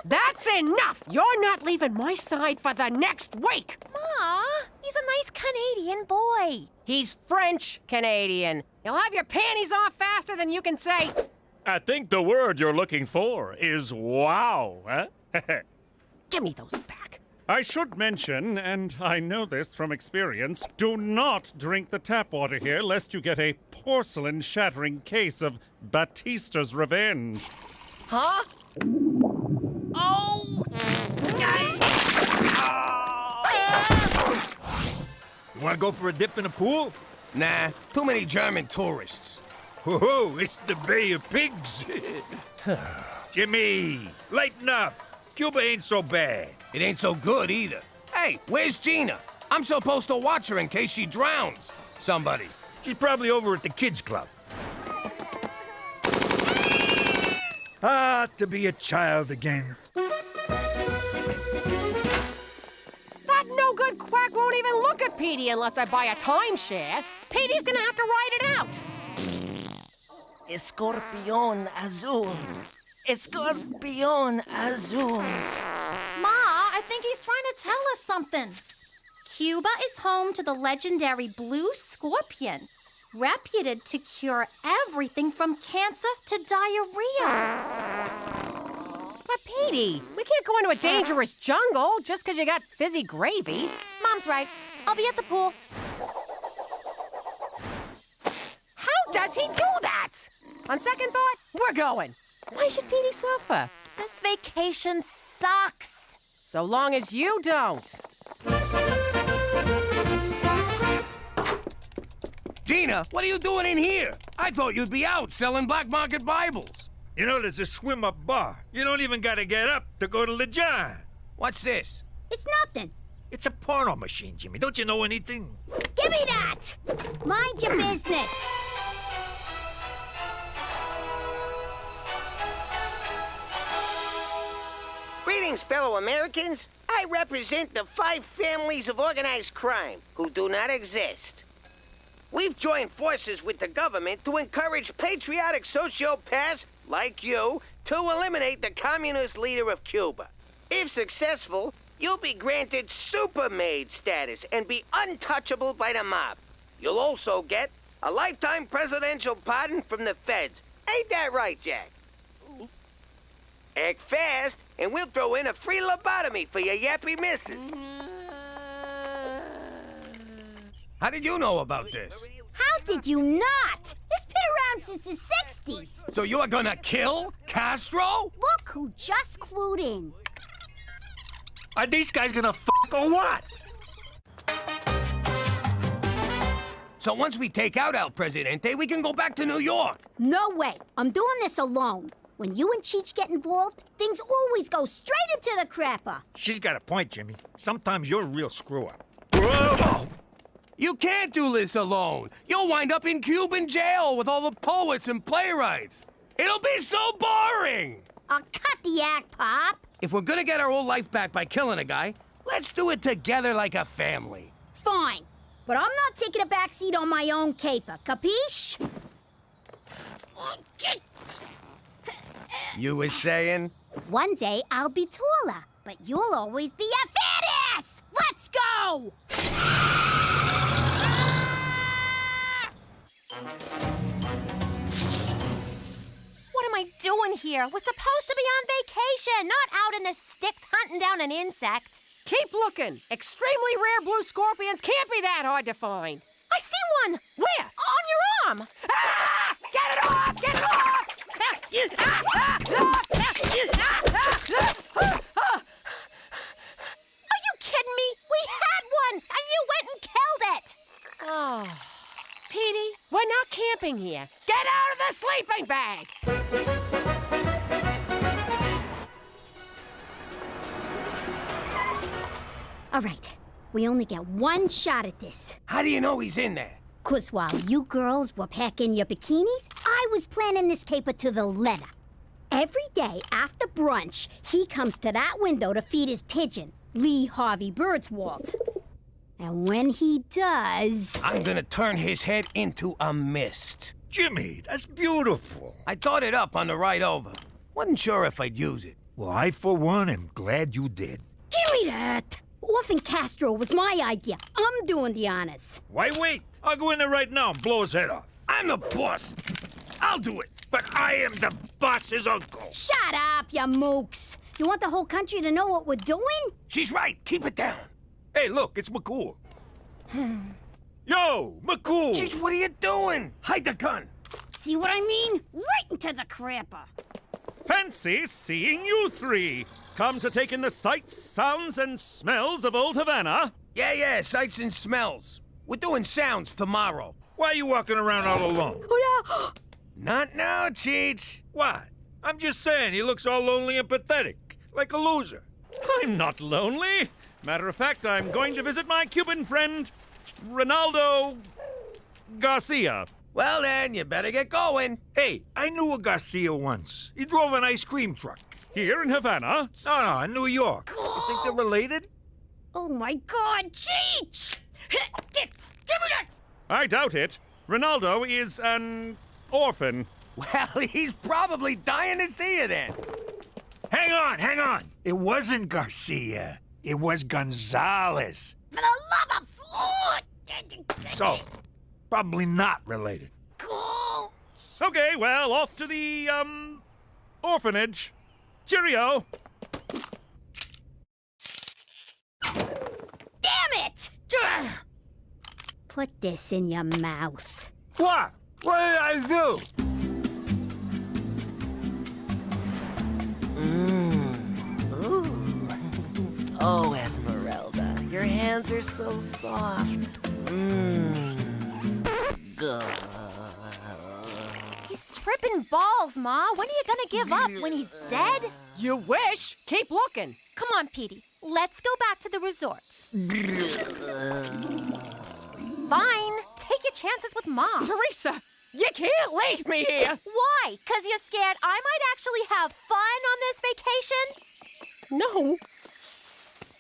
That's enough! You're not leaving my side for the next week! Ma, he's a nice Canadian boy. He's French Canadian. You'll have your panties off faster than you can say... I think the word you're looking for is wow, huh? Give me those back. I should mention, and I know this from experience, do not drink the tap water here lest you get a porcelain-shattering case of Batista's revenge. Huh? Oh! You want to go for a dip in the pool? Nah, too many German tourists. Whoa, it's the Bay of Pigs. Jimmy, lighten up. Cuba ain't so bad. It ain't so good either. Hey, where's Gina? I'm supposed to watch her in case she drowns. Somebody. She's probably over at the kids' club. Ah, to be a child again. That no-good quack won't even look at Petey unless I buy a timeshare. Petey's gonna have to ride it out. Escorpión azul. Escorpión azul. Ma, I think he's trying to tell us something. Cuba is home to the legendary blue scorpion, reputed to cure everything from cancer to diarrhea. But Petey, we can't go into a dangerous jungle just because you got fizzy gravy. Mom's right. I'll be at the pool. How does he do that? On second thought, we're going. Why should Petey suffer? This vacation sucks. So long as you don't. Gina, what are you doing in here? I thought you'd be out selling black market Bibles. You know, there's a swim-up bar. You don't even gotta get up to go to the John. What's this? It's nothing. It's a porno machine, Jimmy. Don't you know anything? Give me that! Mind your business. Greetings, fellow Americans. I represent the 5 families of organized crime who do not exist. We've joined forces with the government to encourage patriotic sociopaths like you to eliminate the communist leader of Cuba. If successful, you'll be granted supermaid status and be untouchable by the mob. You'll also get a lifetime presidential pardon from the feds. Ain't that right, Jack? Act fast, and we'll throw in a free lobotomy for your yappy missus. How did you know about this? How did you not? It's been around since the 60s. So you're gonna kill Castro? Look who just clued in. Are these guys gonna or what? So once we take out El Presidente, we can go back to New York. No way. I'm doing this alone. When you and Cheech get involved, things always go straight into the crapper. She's got a point, Jimmy. Sometimes you're a real screw-up. You can't do this alone. You'll wind up in Cuban jail with all the poets and playwrights. It'll be so boring. I'll cut the act, Pop. If we're gonna get our old life back by killing a guy, let's do it together like a family. Fine. But I'm not taking a backseat on my own caper, capiche? You was saying? One day I'll be taller, but you'll always be a fat ass! Let's go! What am I doing here? We're supposed to be on vacation, not out in the sticks hunting down an insect. Keep looking. Extremely rare blue scorpions can't be that hard to find. I see one! Where? On your arm! Ah! Get it off! Get it off! Are you kidding me? We had one, and you went and killed it! Oh. Petey, we're not camping here. Get out of the sleeping bag! All right. We only get one shot at this. How do you know he's in there? 'Cause while you girls were packing your bikinis, I was planning this caper to the letter. Every day after brunch, he comes to that window to feed his pigeon, Lee Harvey Birdswalt. And when he does... I'm gonna turn his head into a mist. Jimmy, that's beautiful. I thought it up on the ride over. Wasn't sure if I'd use it. Well, I, for one, am glad you did. Give me that! Orphan Castro was my idea. I'm doing the honors. Why wait? I'll go in there right now and blow his head off. I'm the boss. I'll do it. But I am the boss's uncle. Shut up, you mooks. You want the whole country to know what we're doing? She's right. Keep it down. Hey, look, it's McCool. Yo, McCool! Jeez, what are you doing? Hide the gun. See what I mean? Right into the crapper. Fancy seeing you three. Come to take in the sights, sounds, and smells of old Havana? Yeah, sights and smells. We're doing sounds tomorrow. Why are you walking around all alone? Not now, Cheech. What? I'm just saying, he looks all lonely and pathetic, like a loser. I'm not lonely. Matter of fact, I'm going to visit my Cuban friend, Ronaldo Garcia. Well then, you better get going. Hey, I knew a Garcia once. He drove an ice cream truck. Here in Havana? No, in New York. You think they're related? Oh my God, Cheech! Give me that! I doubt it. Ronaldo is an orphan. Well, he's probably dying to see you then. Hang on. It wasn't Garcia. It was Gonzalez. For the love of... So, probably not related. Okay, well, off to the, orphanage. Cheerio. Damn it! Put this in your mouth. What? What did I do? Oh, Esmeralda, your hands are so soft. He's tripping balls, Ma. When are you gonna give up? When he's dead? You wish. Keep looking. Come on, Petey. Let's go back to the resort. Fine. Take your chances with Mom. Teresa, you can't leave me here. Why? 'Cause you're scared I might actually have fun on this vacation? No,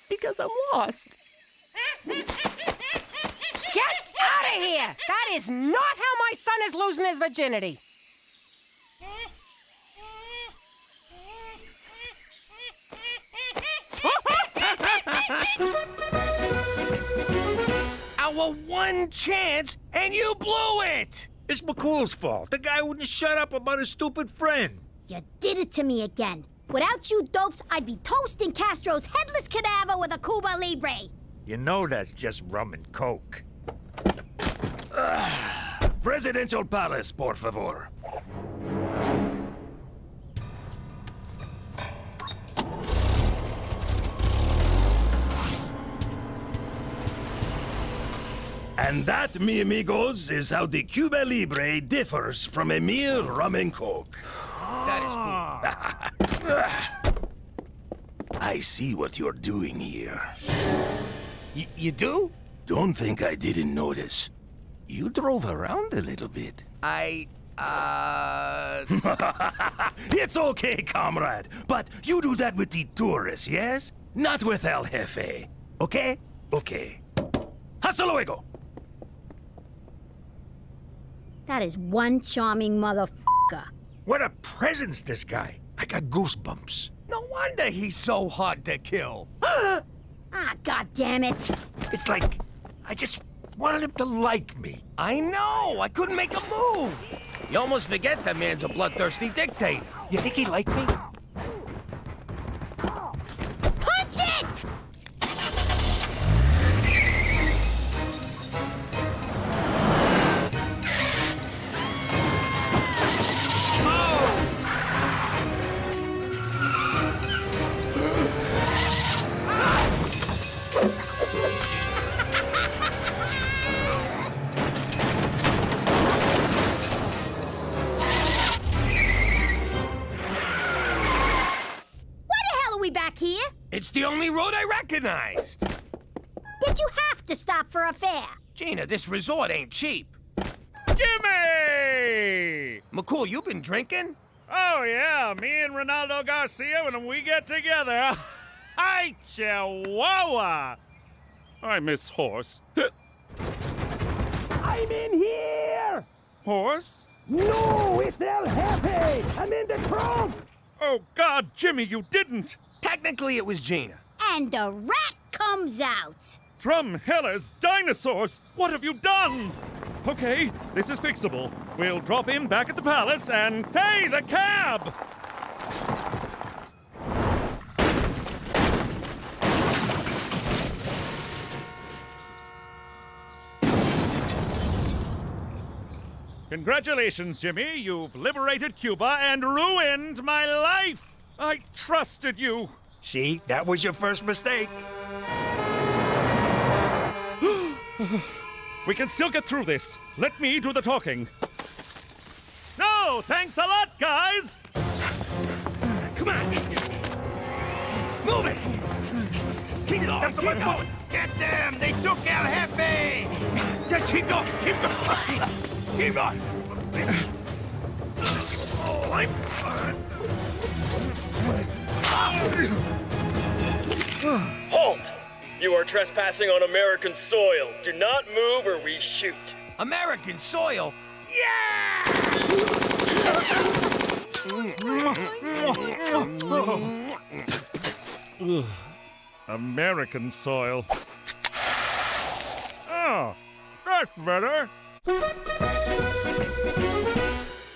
because I'm lost. Get out of here! That is not how my son is losing his virginity. Our one chance, and you blew it! It's McCool's fault. The guy wouldn't shut up about his stupid friend. You did it to me again. Without you dopes, I'd be toasting Castro's headless cadaver with a Cuba Libre. You know that's just rum and coke. Presidential Palace, por favor. And that, mi amigos, is how the Cuba Libre differs from a mere rum and coke. That is cool. I see what you're doing here. You do? Don't think I didn't notice. You drove around a little bit. It's okay, comrade. But you do that with the tourists, yes? Not with El Jefe. Okay? Okay. Hasta luego! That is one charming motherfucker. What a presence, this guy. I got goosebumps. No wonder he's so hard to kill. Ah, God damn it. It's like I just wanted him to like me. I know. I couldn't make a move. You almost forget that man's a bloodthirsty dictator. You think he liked me? Punch it! Back here? It's the only road I recognized. Did you have to stop for a fare? Gina, this resort ain't cheap. Jimmy! McCool, you been drinking? Oh, yeah. Me and Ronaldo Garcia, when we get together. Hi, Chihuahua! I miss horse. I'm in here! Horse? No, it's El Jefe! I'm in the trunk! Oh, God, Jimmy, you didn't! Technically, it was Gina. And the rat comes out. Drumheller's dinosaurs! What have you done? Okay, this is fixable. We'll drop in back at the palace and... Hey, the cab! Congratulations, Jimmy. You've liberated Cuba and ruined my life. I trusted you. See, that was your first mistake. We can still get through this. Let me do the talking. No, thanks a lot, guys. Come on. Move it. Keep going. Keep going. Get them! They took El Jefe! Just keep going. Keep going. Keep going. Oh, I'm... Halt! You are trespassing on American soil. Do not move or we shoot. American soil? American soil. Oh, that's better.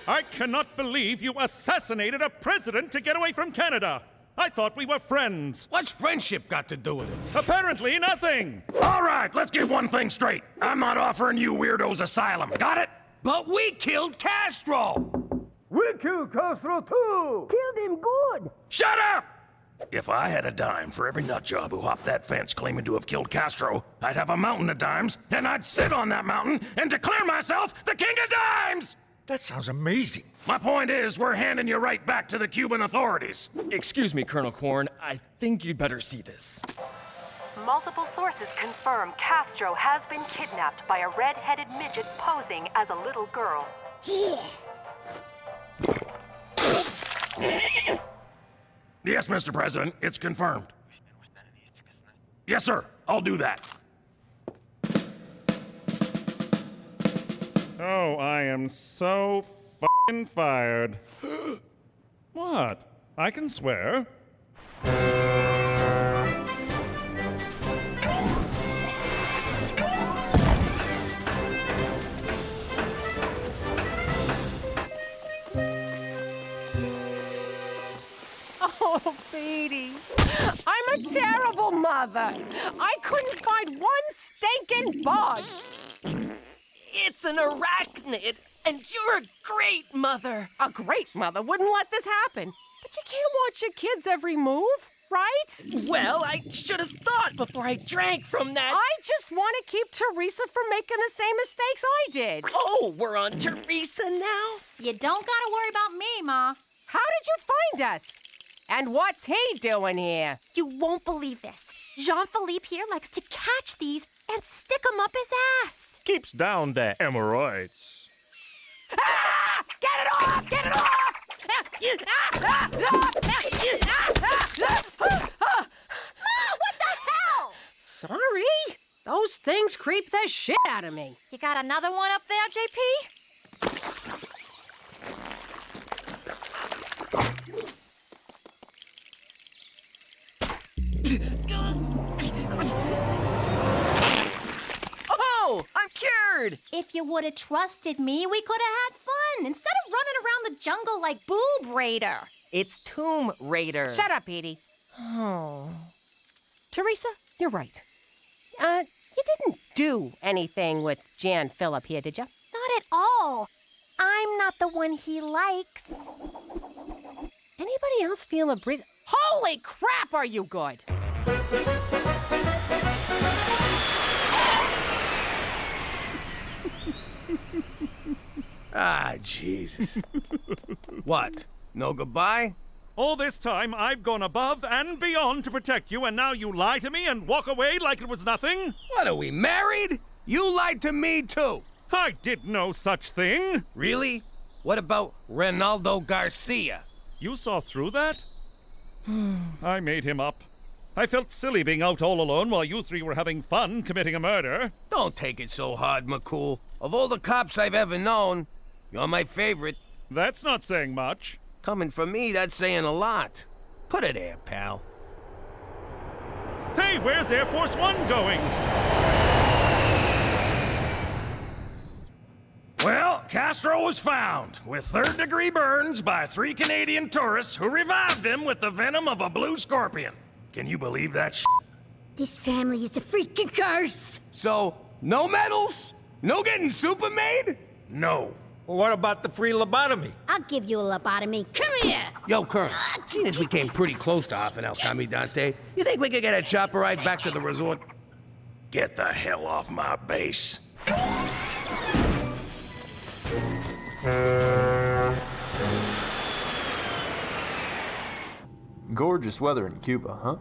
I cannot believe you assassinated a president to get away from Canada. I thought we were friends. What's friendship got to do with it? Apparently nothing. All right, let's get one thing straight. I'm not offering you weirdos asylum. Got it? But we killed Castro! We killed Castro too! Killed him good! Shut up! If I had a dime for every nutjob who hopped that fence claiming to have killed Castro, I'd have a mountain of dimes, and I'd sit on that mountain and declare myself the king of dimes! That sounds amazing. My point is, we're handing you right back to the Cuban authorities. Excuse me, Colonel Korn. I think you'd better see this. Multiple sources confirm Castro has been kidnapped by a red-headed midget posing as a little girl. Yes, Mr. President, it's confirmed. Yes, sir, I'll do that. Oh, I am so f***ing fired. What? I can swear. Oh, Petey, I'm a terrible mother. I couldn't find one stinking bug. It's an arachnid, and you're a great mother. A great mother wouldn't let this happen. But you can't watch your kids every move, right? Well, I should have thought before I drank from that. I just want to keep Teresa from making the same mistakes I did. Oh, we're on Teresa now? You don't gotta worry about me, Ma. How did you find us? And what's he doing here? You won't believe this. Jean-Philippe here likes to catch these and stick them up his ass. Keeps down the hemorrhoids. Ah! Get it off! Get it off! Ma, what the hell? Sorry. Those things creep the shit out of me. You got another one up there, JP? Oh, I'm cured! If you would have trusted me, we could have had fun instead of running around the jungle like Boob Raider. It's Tomb Raider. Shut up, Edie. Oh. Teresa, you're right. You didn't do anything with Jan Phillip here, did you? Not at all. I'm not the one he likes. Anybody else feel a breeze? Holy crap, are you good? Ah, Jesus. What? No goodbye? All this time, I've gone above and beyond to protect you, and now you lie to me and walk away like it was nothing? What, are we married? You lied to me, too. I did no such thing. Really? What about Ronaldo Garcia? You saw through that? I made him up. I felt silly being out all alone while you three were having fun committing a murder. Don't take it so hard, McCool. Of all the cops I've ever known, you're my favorite. That's not saying much. Coming from me, that's saying a lot. Put it there, pal. Hey, where's Air Force One going? Well, Castro was found with third-degree burns by 3 Canadian tourists who revived him with the venom of a blue scorpion. Can you believe that shit? This family is a freaking curse. So, no medals? No getting super made? No. Well, what about the free lobotomy? I'll give you a lobotomy. Come here. Yo, Colonel, seeing as we came pretty close to half an El Commandante, you think we could get a chopper ride back to the resort? Get the hell off my base. Gorgeous weather in Cuba, huh?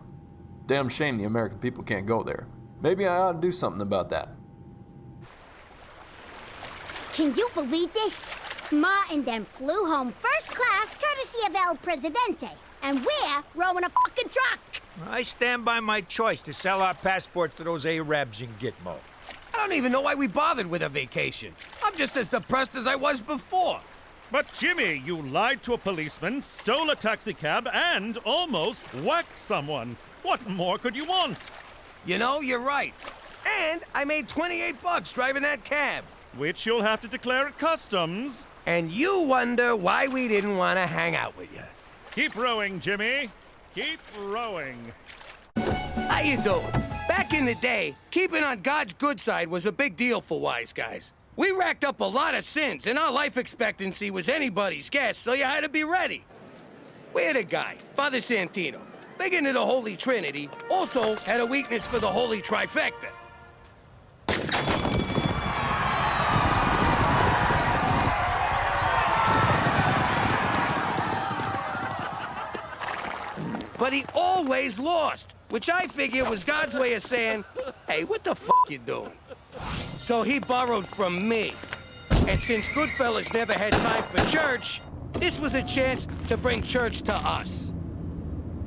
Damn shame the American people can't go there. Maybe I ought to do something about that. Can you believe this? Ma and them flew home first class courtesy of El Presidente. And we're rowing a fucking truck. I stand by my choice to sell our passport to those Arabs in Gitmo. I don't even know why we bothered with a vacation. I'm just as depressed as I was before. But Jimmy, you lied to a policeman, stole a taxicab, and almost whacked someone. What more could you want? You know, you're right. And I made 28 bucks driving that cab. Which you'll have to declare at customs. And you wonder why we didn't want to hang out with you. Keep rowing, Jimmy. Keep rowing. How you doing? Back in the day, keeping on God's good side was a big deal for wise guys. We racked up a lot of sins, and our life expectancy was anybody's guess, so you had to be ready. We had a guy, Father Santino, big into the Holy Trinity, also had a weakness for the Holy Trifecta. But he always lost, which I figure was God's way of saying, hey, what the f*** you doing? So he borrowed from me. And since Goodfellas never had time for church, this was a chance to bring church to us.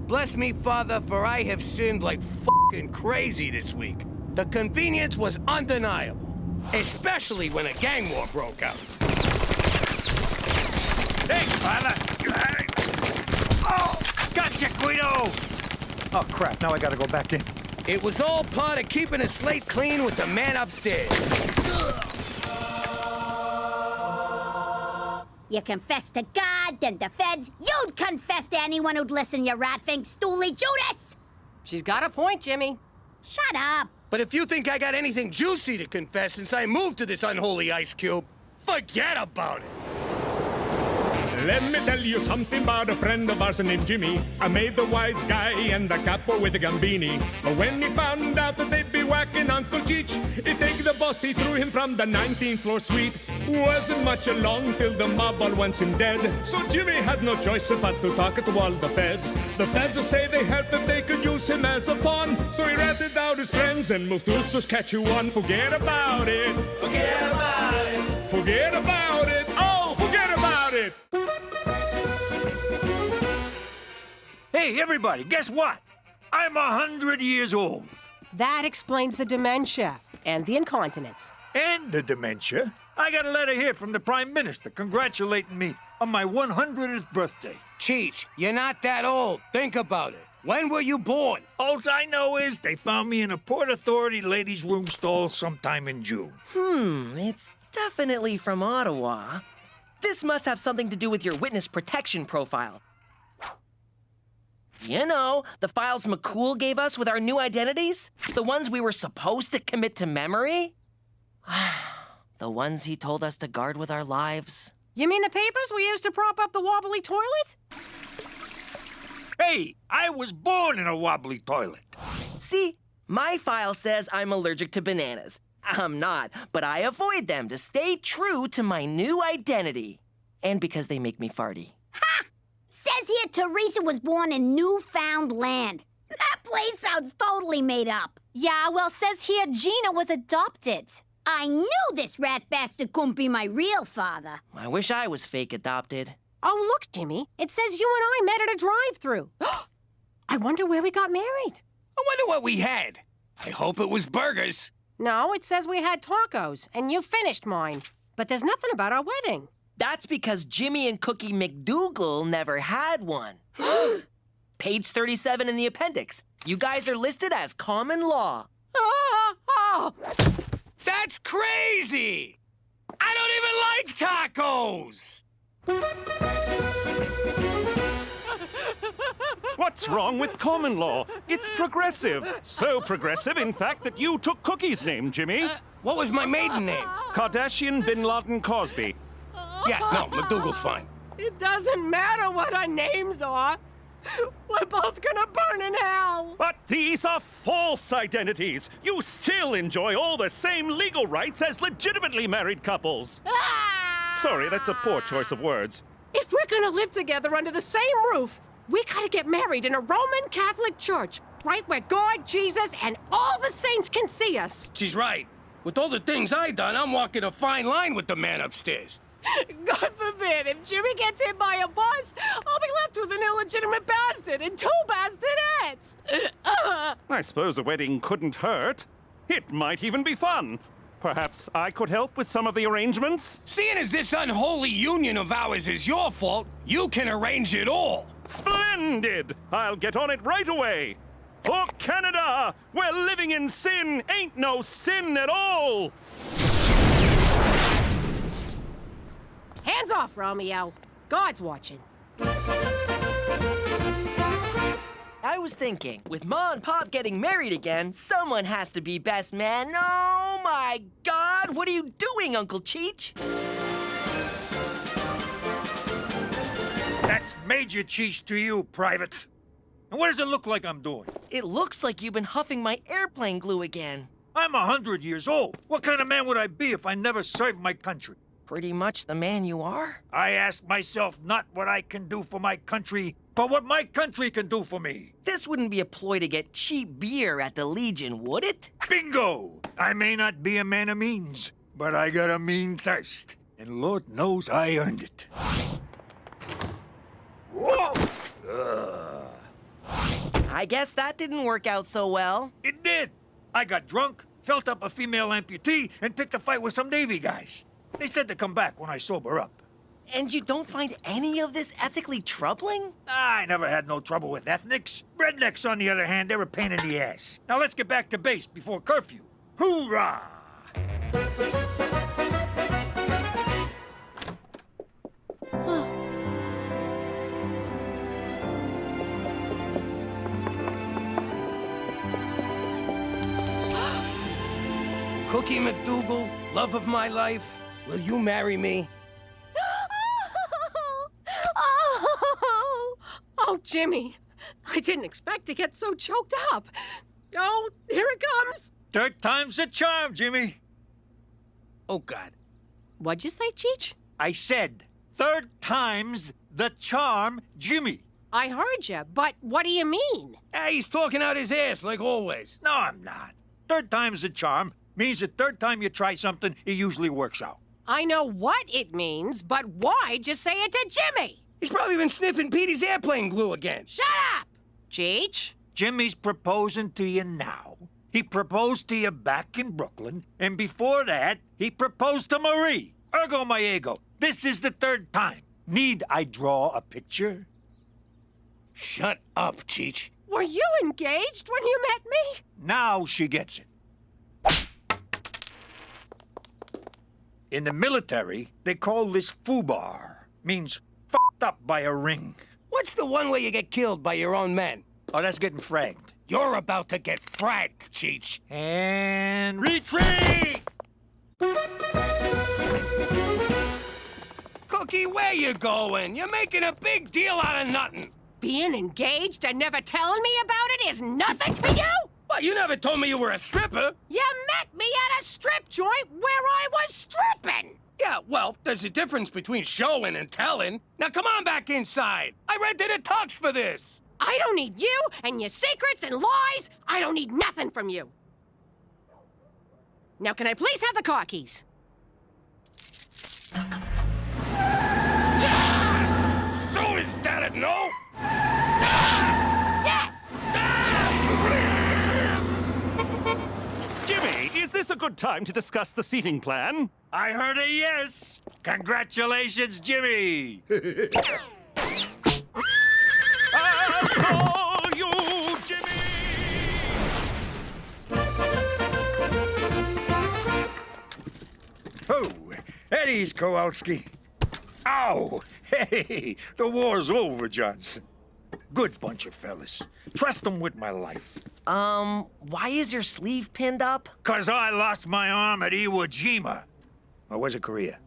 Bless me, Father, for I have sinned like f***ing crazy this week. The convenience was undeniable, especially when a gang war broke out. Hey, Father! Oh! Gotcha, Guido! Oh, crap, now I gotta go back in. It was all part of keeping a slate clean with the man upstairs. You confess to God, then the feds. You'd confess to anyone who'd listen, you rat-fink stoolie Judas! She's got a point, Jimmy. Shut up! But if you think I got anything juicy to confess since I moved to this unholy ice cube, forget about it. Let me tell you something about a friend of ours named Jimmy. I made the wise guy and the capo with the gambini. But when he found out that they'd be whacking Uncle Cheech, he take the boss, he threw him from the 19th floor suite. Wasn't much along till the mob all wants him dead. So Jimmy had no choice but to talk to all the feds. The feds say they heard that they could use him as a pawn. So he ratted out his friends and moved to Saskatchewan. Forget about it. Forget about it. Forget about it. Oh, forget about it. Hey, everybody, guess what? I'm 100 years old. That explains the dementia and the incontinence. And the dementia. I got a letter here from the Prime Minister congratulating me on my 100th birthday. Cheech, you're not that old. Think about it. When were you born? All I know is they found me in a Port Authority ladies' room stall sometime in June. It's definitely from Ottawa. This must have something to do with your witness protection profile. You know, the files McCool gave us with our new identities? The ones we were supposed to commit to memory? The ones he told us to guard with our lives. You mean the papers we used to prop up the wobbly toilet? Hey, I was born in a wobbly toilet. See, my file says I'm allergic to bananas. I'm not, but I avoid them to stay true to my new identity. And because they make me farty. Ha! Says here Teresa was born in Newfoundland. That place sounds totally made up. Yeah, well, says here Gina was adopted. I knew this rat bastard couldn't be my real father. I wish I was fake adopted. Oh, look, Jimmy. It says you and I met at a drive-thru. I wonder where we got married. I wonder what we had. I hope it was burgers. No, it says we had tacos, and you finished mine. But there's nothing about our wedding. That's because Jimmy and Cookie McDougal never had one. Page 37 in the appendix. You guys are listed as common law. That's crazy! I don't even like tacos! What's wrong with common law? It's progressive. So progressive, in fact, that you took Cookie's name, Jimmy. What was my maiden name? Kardashian Bin Laden Cosby. Yeah, no, McDougal's fine. It doesn't matter what our names are. We're both gonna burn in hell. But these are false identities. You still enjoy all the same legal rights as legitimately married couples. Sorry, that's a poor choice of words. If we're gonna live together under the same roof, we gotta get married in a Roman Catholic church, right where God, Jesus, and all the saints can see us. She's right. With all the things I done, I'm walking a fine line with the man upstairs. God forbid, if Jimmy gets hit by a bus, I'll be left with an illegitimate bastard and 2 bastonettes. I suppose a wedding couldn't hurt. It might even be fun. Perhaps I could help with some of the arrangements? Seeing as this unholy union of ours is your fault, you can arrange it all. Splendid! I'll get on it right away. For Canada, where living in sin ain't no sin at all! Hands off, Romeo. God's watching. I was thinking, with Ma and Pop getting married again, someone has to be best man. Oh my God! What are you doing, Uncle Cheech? That's Major Cheech to you, Private. And what does it look like I'm doing? It looks like you've been huffing my airplane glue again. I'm 100 years old. What kind of man would I be if I never served my country? Pretty much the man you are. I ask myself not what I can do for my country, but what my country can do for me. This wouldn't be a ploy to get cheap beer at the Legion, would it? Bingo! I may not be a man of means, but I got a mean thirst. And Lord knows I earned it. Whoa! I guess that didn't work out so well. It did. I got drunk, felt up a female amputee, and picked a fight with some Navy guys. They said to come back when I sober up. And you don't find any of this ethically troubling? I never had no trouble with ethnics. Rednecks, on the other hand, they're a pain in the ass. Now let's get back to base before curfew. Hoorah! Cookie McDougal, love of my life, will you marry me? Oh, Jimmy. I didn't expect to get so choked up. Oh, here it comes. 3rd time's a charm, Jimmy. Oh, God. What'd you say, Cheech? I said 3rd time's the charm, Jimmy. I heard you, but what do you mean? Hey, he's talking out his ass, like always. No, I'm not. 3rd time's the charm means the 3rd time you try something, it usually works out. I know what it means, but why just say it to Jimmy? He's probably been sniffing Petey's airplane glue again. Shut up! Cheech? Jimmy's proposing to you now. He proposed to you back in Brooklyn, and before that, he proposed to Marie. Ergo my ego. This is the 3rd time. Need I draw a picture? Shut up, Cheech. Were you engaged when you met me? Now she gets it. In the military, they call this foobar. Means f***ed up by a ring. What's the one where you get killed by your own men? Oh, that's getting fragged. You're about to get fragged, Cheech. And retreat! Cookie, where you going? You're making a big deal out of nothing. Being engaged and never telling me about it is nothing to you? Well, you never told me you were a stripper. You met me at a strip joint where I was stripping. Yeah, well, there's a difference between showing and telling. Now come on back inside. I rented a tux for this. I don't need you and your secrets and lies. I don't need nothing from you. Now, can I please have the car keys? So is that a no? Yes! Jimmy, is this a good time to discuss the seating plan? I heard a yes. Congratulations, Jimmy. I'll call you Jimmy! Oh, Eddie's Kowalski. Ow! Hey, the war's over, Johnson. Good bunch of fellas. Trust them with my life. Why is your sleeve pinned up? 'Cause I lost my arm at Iwo Jima. Or was it Korea?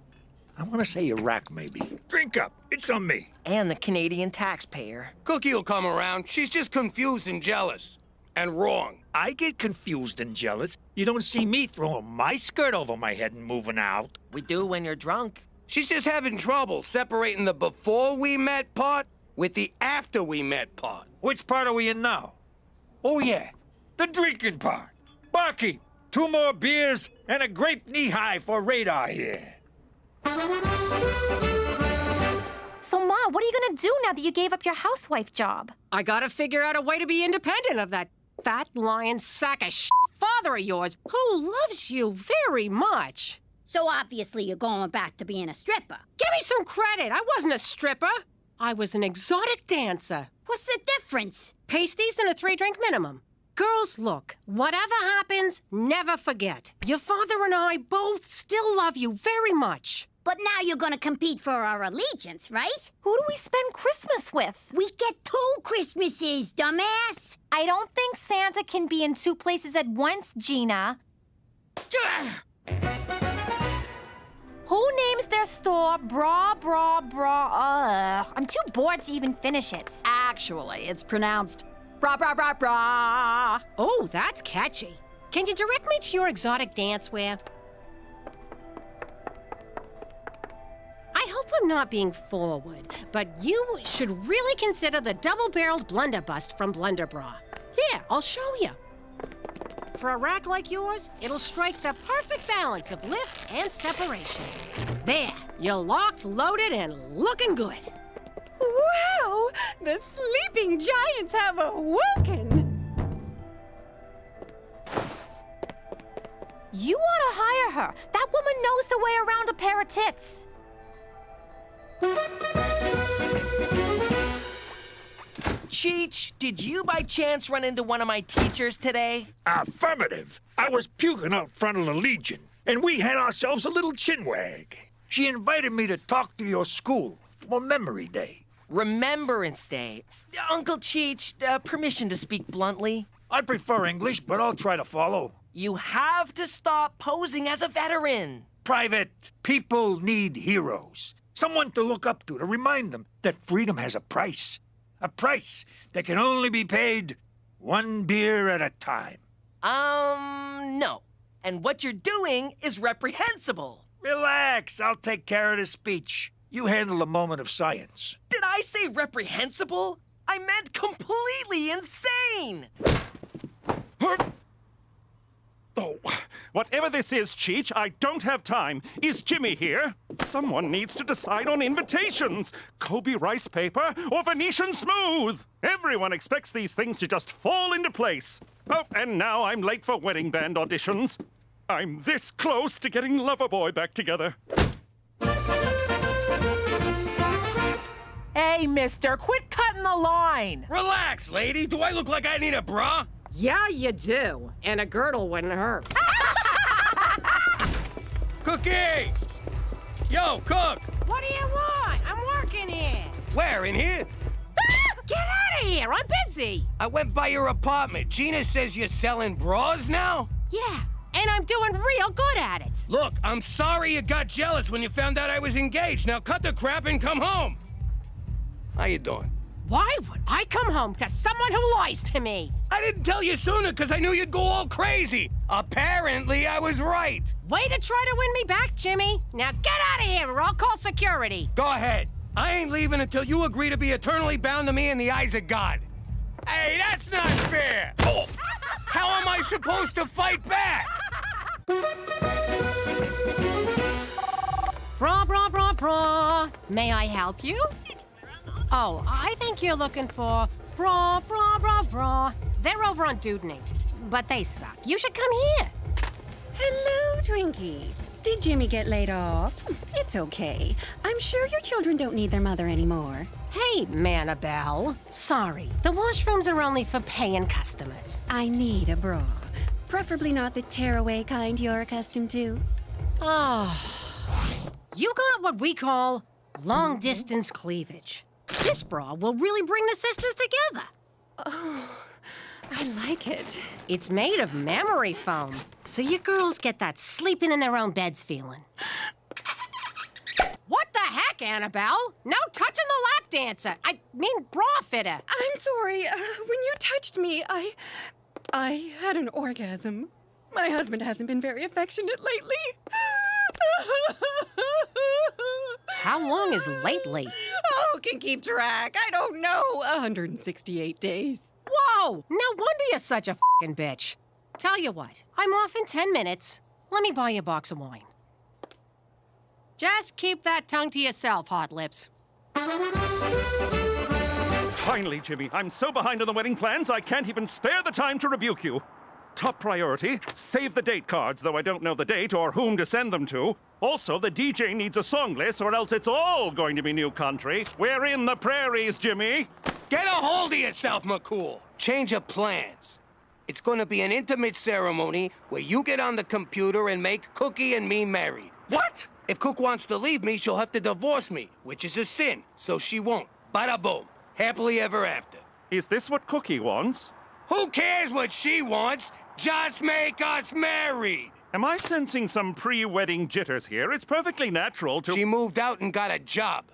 I want to say Iraq, maybe. Drink up. It's on me. And the Canadian taxpayer. Cookie'll come around. She's just confused and jealous. And wrong. I get confused and jealous. You don't see me throwing my skirt over my head and moving out. We do when you're drunk. She's just having trouble separating the before we met part with the after we met part. Which part are we in now? Oh, yeah. The drinking part. Barkeep, 2 more beers and a grape knee-high for radar here. So, Ma, what are you gonna do now that you gave up your housewife job? I gotta figure out a way to be independent of that fat lying sack of shit father of yours who loves you very much. So obviously you're going back to being a stripper. Give me some credit. I wasn't a stripper. I was an exotic dancer. What's the difference? Pasties and a 3-drink minimum. Girls, look, whatever happens, never forget. Your father and I both still love you very much. But now you're gonna compete for our allegiance, right? Who do we spend Christmas with? We get 2 Christmases, dumbass! I don't think Santa can be in 2 places at once, Gina. Who names their store Bra Bra Bra? I'm too bored to even finish it. Actually, it's pronounced Bra Bra Bra Bra. Oh, that's catchy. Can you direct me to your exotic dance wear? I hope I'm not being forward, but you should really consider the double-barreled blunderbust from Blunderbra. Here, I'll show you. For a rack like yours, it'll strike the perfect balance of lift and separation. There, you're locked, loaded, and looking good. Wow! The sleeping giants have awoken! You ought to hire her. That woman knows the way around a pair of tits. Cheech, did you by chance run into one of my teachers today? Affirmative. I was puking out front of the Legion, and we had ourselves a little chinwag. She invited me to talk to your school for Memory Day. Remembrance Day. Uncle Cheech, permission to speak bluntly. I prefer English, but I'll try to follow. You have to stop posing as a veteran. Private, people need heroes. Someone to look up to remind them that freedom has a price. A price that can only be paid 1 beer at a time. No. And what you're doing is reprehensible. Relax, I'll take care of the speech. You handle the moment of science. Did I say reprehensible? I meant completely insane! Oh, whatever this is, Cheech, I don't have time. Is Jimmy here? Someone needs to decide on invitations. Kobe rice paper or Venetian smooth? Everyone expects these things to just fall into place. Oh, and now I'm late for wedding band auditions. I'm this close to getting Loverboy back together. Hey, mister, quit cutting the line. Relax, lady. Do I look like I need a bra? Yeah, you do. And a girdle wouldn't hurt. Cookie! Yo, Cook! What do you want? I'm working here. Where, in here? Get out of here! I'm busy. I went by your apartment. Gina says you're selling bras now? Yeah, and I'm doing real good at it. Look, I'm sorry you got jealous when you found out I was engaged. Now cut the crap and come home. How you doing? Why would I come home to someone who lies to me? I didn't tell you sooner because I knew you'd go all crazy. Apparently, I was right. Way to try to win me back, Jimmy. Now get out of here or I'll call security. Go ahead. I ain't leaving until you agree to be eternally bound to me in the eyes of God. Hey, that's not fair. Oh, how am I supposed to fight back? Bra, bra, bra, bra. May I help you? Oh, I think you're looking for bra, bra, bra, bra. They're over on Dudney, but they suck. You should come here. Hello, Twinkie. Did Jimmy get laid off? It's okay. I'm sure your children don't need their mother anymore. Hey, Manabelle. Sorry, the washrooms are only for paying customers. I need a bra. Preferably not the tearaway kind you're accustomed to. You got what we call long-distance cleavage. This bra will really bring the sisters together. Oh, I like it. It's made of memory foam, so you girls get that sleeping in their own beds feeling. back, Annabelle. No touching the lap dancer. I mean, bra fitter. I'm sorry. When you touched me, I had an orgasm. My husband hasn't been very affectionate lately. How long is lately? Oh, who can keep track? I don't know. 168 days. Whoa! No wonder you're such a f***ing bitch. Tell you what, I'm off in 10 minutes. Let me buy you a box of wine. Just keep that tongue to yourself, Hot Lips. Finally, Jimmy, I'm so behind on the wedding plans, I can't even spare the time to rebuke you. Top priority, save the date cards, though I don't know the date or whom to send them to. Also, the DJ needs a song list, or else it's all going to be new country. We're in the prairies, Jimmy. Get a hold of yourself, McCool. Change of plans. It's gonna be an intimate ceremony where you get on the computer and make Cookie and me married. What? If Cook wants to leave me, she'll have to divorce me, which is a sin, so she won't. Bada boom. Happily ever after. Is this what Cookie wants? Who cares what she wants? Just make us married! Am I sensing some pre-wedding jitters here? It's perfectly natural to... She moved out and got a job.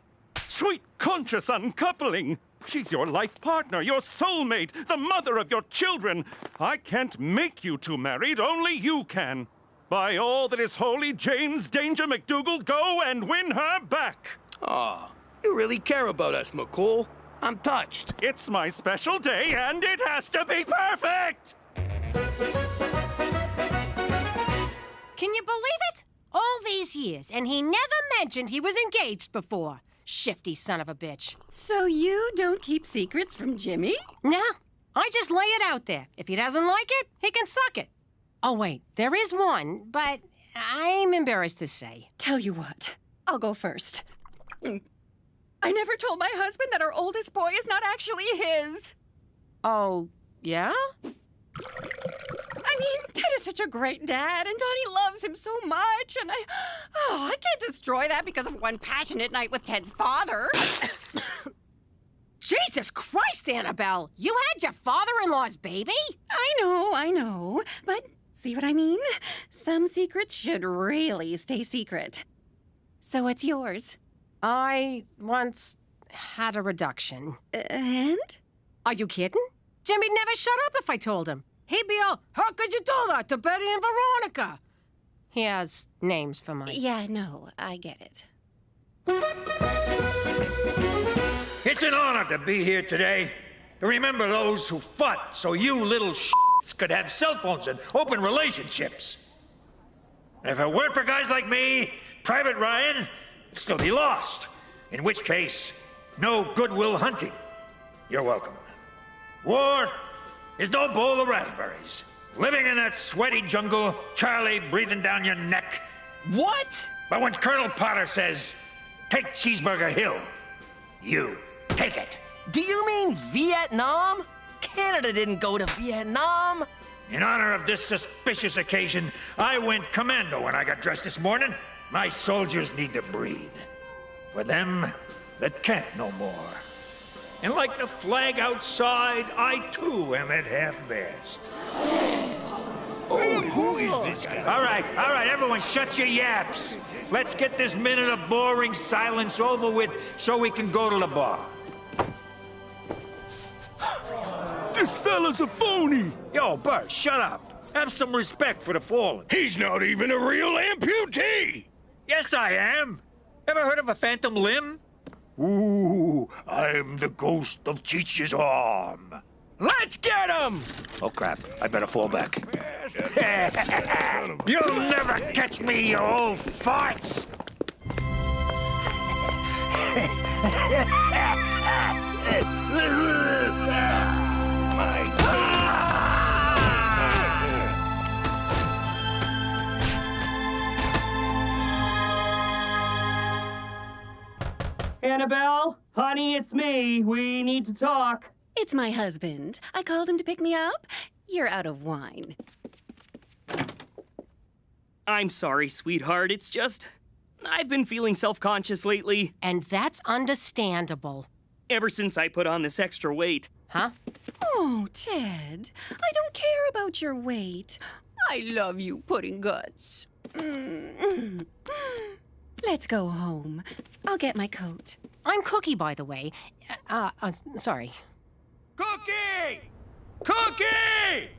Sweet conscious uncoupling! She's your life partner, your soulmate, the mother of your children. I can't make you two married, only you can. By all that is holy, James Danger McDougal, go and win her back! Aw, you really care about us, McCool. I'm touched. It's my special day, and it has to be perfect! Can you believe it? All these years, and he never mentioned he was engaged before. Shifty son of a bitch. So you don't keep secrets from Jimmy? No, I just lay it out there. If he doesn't like it, he can suck it. Oh, wait, there is one, but I'm embarrassed to say. Tell you what, I'll go first. I never told my husband that our oldest boy is not actually his. Oh, yeah? I mean, Ted is such a great dad, and Donnie loves him so much, and I can't destroy that because of one passionate night with Ted's father. Jesus Christ, Annabelle! You had your father-in-law's baby? I know, but see what I mean? Some secrets should really stay secret. So what's yours? I once had a reduction. And? Are you kidding? Jimmy'd never shut up if I told him. He'd be all, how could you do that to Betty and Veronica? He has names for mine. Yeah, no, I get it. It's an honor to be here today, to remember those who fought so you little shits could have cell phones and open relationships. If it weren't for guys like me, Private Ryan would still be lost. In which case, no Goodwill Hunting. You're welcome. War is no bowl of raspberries. Living in that sweaty jungle, Charlie breathing down your neck. What? But when Colonel Potter says, take Cheeseburger Hill, you take it. Do you mean Vietnam? Canada didn't go to Vietnam. In honor of this suspicious occasion, I went commando when I got dressed this morning. My soldiers need to breathe. For them that can't no more. And like the flag outside, I too am at half-mast. Oh, who is this guy? All right, everyone shut your yaps. Let's get this minute of boring silence over with so we can go to the bar. This fella's a phony. Yo, Bert, shut up. Have some respect for the fallen. He's not even a real amputee. Yes, I am. Ever heard of a phantom limb? Ooh, I'm the ghost of Cheech's arm. Let's get him! Oh, crap. I better fall back. You'll never catch me, you old farts! Annabelle, honey, it's me. We need to talk. It's my husband. I called him to pick me up. You're out of wine. I'm sorry, sweetheart. It's just, I've been feeling self-conscious lately. And that's understandable. Ever since I put on this extra weight. Huh? Oh, Ted, I don't care about your weight. I love you, pudding guts. Let's go home. I'll get my coat. I'm Cookie, by the way. Sorry. Cookie! Cookie!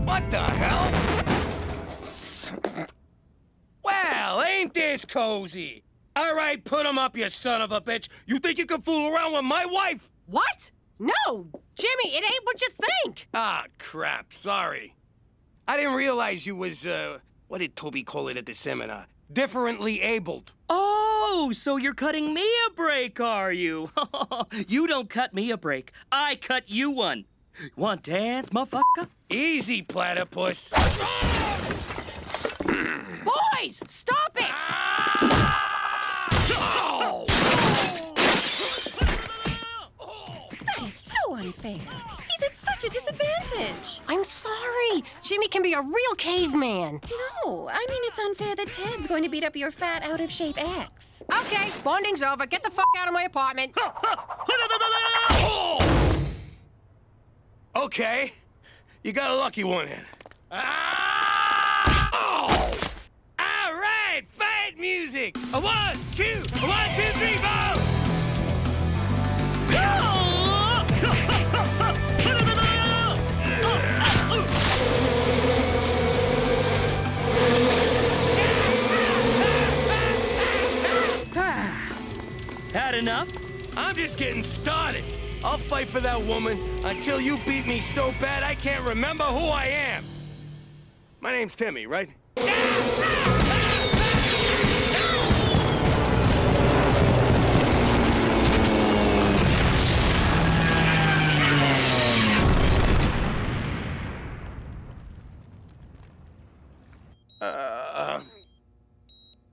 What the hell? Well, ain't this cozy? All right, put him up, you son of a bitch. You think you can fool around with my wife? What? No, Jimmy, it ain't what you think. Ah, crap, sorry. I didn't realize you was, what did Toby call it at the seminar? Differently abled. Oh, so you're cutting me a break, are you? You don't cut me a break. I cut you one. Want dance, motherfucker? Easy, platypus. Boys, stop it! That is so unfair. He's at such a disadvantage. I'm sorry. Jimmy can be a real caveman. No, I mean it's unfair that Ted's going to beat up your fat, out-of-shape ex. Okay, bonding's over. Get the fuck out of my apartment. Okay, you got a lucky one in. All right, fight music. A 1, 2, a 1, 2, 3, 4. Had enough? I'm just getting started. I'll fight for that woman until you beat me so bad I can't remember who I am. My name's Timmy, right?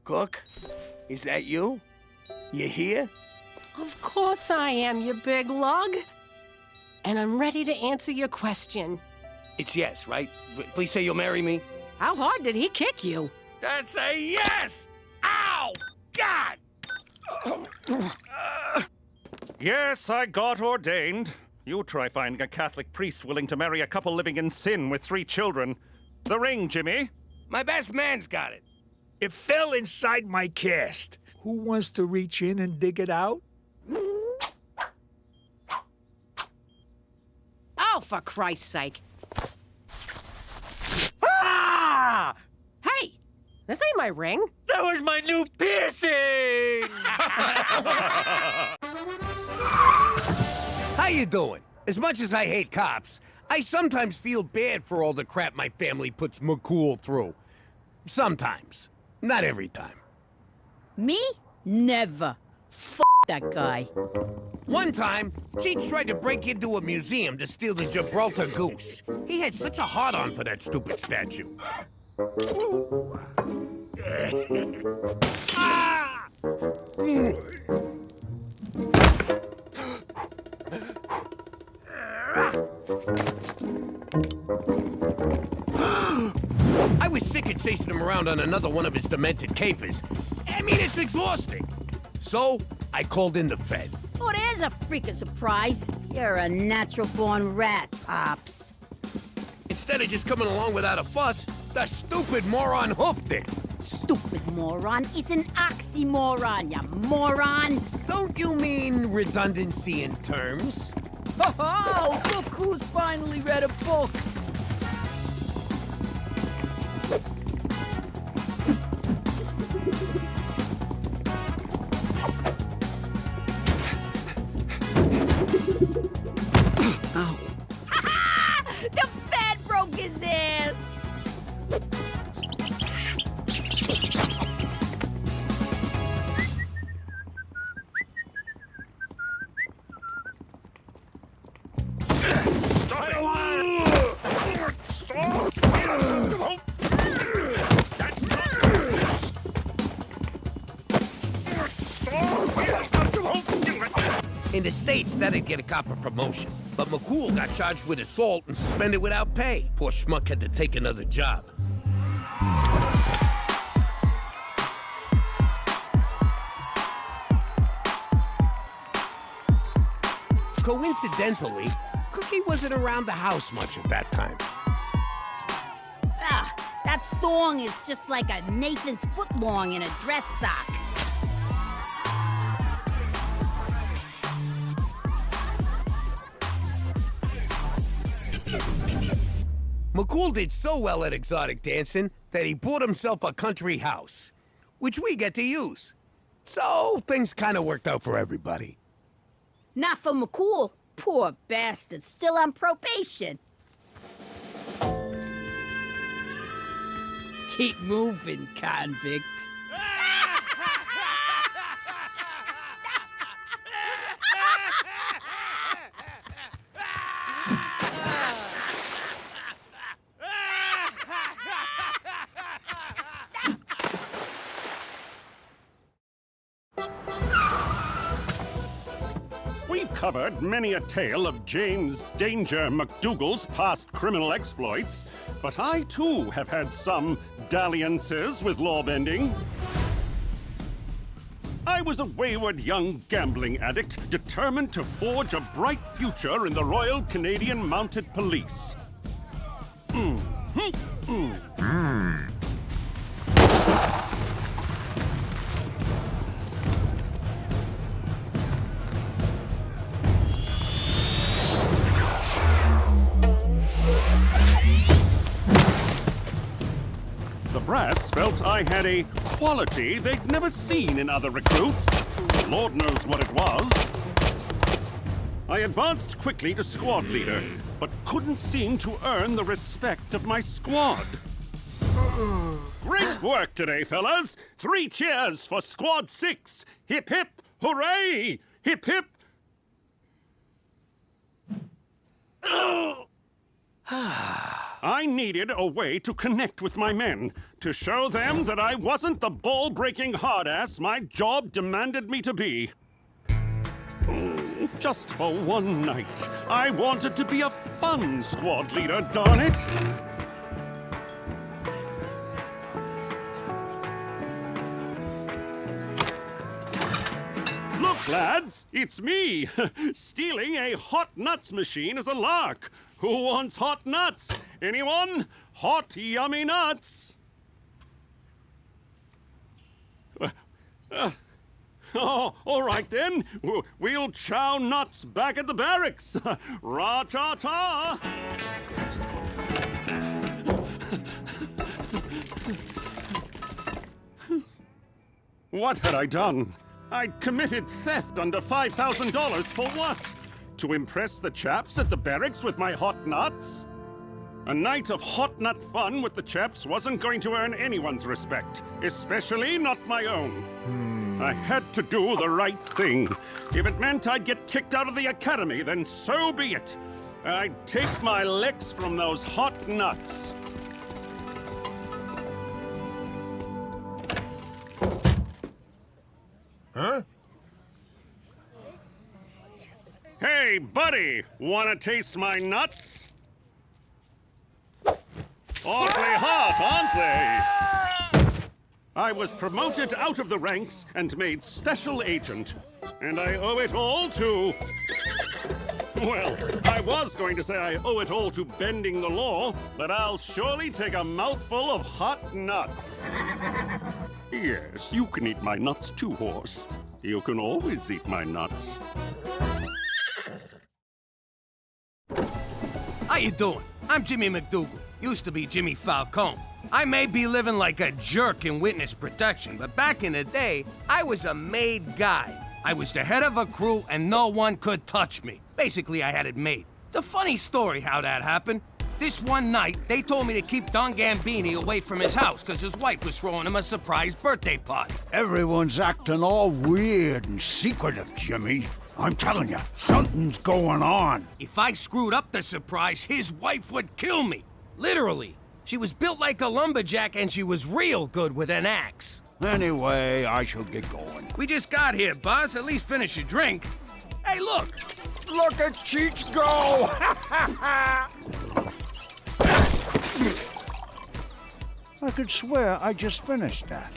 Cook? Is that you? You here? Of course I am, you big lug. And I'm ready to answer your question. It's yes, right? Please say you'll marry me. How hard did he kick you? That's a yes! Ow! God! Yes, I got ordained. You try finding a Catholic priest willing to marry a couple living in sin with 3 children. The ring, Jimmy. My best man's got it. It fell inside my cast. Who wants to reach in and dig it out? Oh, for Christ's sake. Ah! Hey, this ain't my ring. That was my new piercing! How you doing? As much as I hate cops, I sometimes feel bad for all the crap my family puts McCool through. Sometimes. Not every time. Me? Never. F that guy. One time, Cheech tried to break into a museum to steal the Gibraltar goose. He had such a hard-on for that stupid statue. I was sick of chasing him around on another one of his demented capers. I mean, it's exhausting. So, I called in the Fed. Oh, there's a freaking surprise. You're a natural-born rat, Pops. Instead of just coming along without a fuss, the stupid moron hoofed it. Stupid moron is an oxymoron, you moron! Don't you mean redundancy in terms? Oh, look who's finally read a book! Ow. The Fed broke his ass! In the States, that'd get a cop a promotion. But McCool got charged with assault and suspended without pay. Poor schmuck had to take another job. Coincidentally, Cookie wasn't around the house much at that time. Ah, that thong is just like a Nathan's footlong in a dress sock. McCool did so well at exotic dancing that he bought himself a country house, which we get to use. So things kind of worked out for everybody. Not for McCool. Poor bastard, still on probation. Keep moving, convict. We've covered many a tale of James Danger McDougal's past criminal exploits, but I too have had some dalliances with law-bending. I was a wayward young gambling addict determined to forge a bright future in the Royal Canadian Mounted Police. The brass felt I had a quality they'd never seen in other recruits. Lord knows what it was. I advanced quickly to squad leader, but couldn't seem to earn the respect of my squad. Great work today, fellas! 3 cheers for Squad 6! Hip hip, hooray! Hip hip! I needed a way to connect with my men, to show them that I wasn't the ball-breaking hard-ass my job demanded me to be. Just for one night, I wanted to be a fun squad leader, darn it! Look, lads, it's me! Stealing a hot nuts machine is a lark! Who wants hot nuts? Anyone? Hot, yummy nuts! Oh, all right then. We'll chow nuts back at the barracks. Ra-ta-ta! What had I done? I'd committed theft under $5,000 for what? To impress the chaps at the barracks with my hot nuts? A night of hot nut fun with the chaps wasn't going to earn anyone's respect, especially not my own. I had to do the right thing. If it meant I'd get kicked out of the academy, then so be it. I'd take my licks from those hot nuts. Huh? Hey, buddy, wanna taste my nuts? Awfully hot, aren't they? I was promoted out of the ranks and made special agent. And I owe it all to... Well, I was going to say I owe it all to bending the law, but I'll surely take a mouthful of hot nuts. Yes, you can eat my nuts too, horse. You can always eat my nuts. How you doing? I'm Jimmy McDougal. Used to be Jimmy Falcone. I may be living like a jerk in witness protection, but back in the day, I was a made guy. I was the head of a crew and no one could touch me. Basically, I had it made. It's a funny story how that happened. This one night, they told me to keep Don Gambini away from his house because his wife was throwing him a surprise birthday party. Everyone's acting all weird and secretive, Jimmy. I'm telling you, something's going on. If I screwed up the surprise, his wife would kill me. Literally. She was built like a lumberjack and she was real good with an axe. Anyway, I shall get going. We just got here, boss. At least finish your drink. Hey, look! Look at Cheech go! I could swear I just finished that.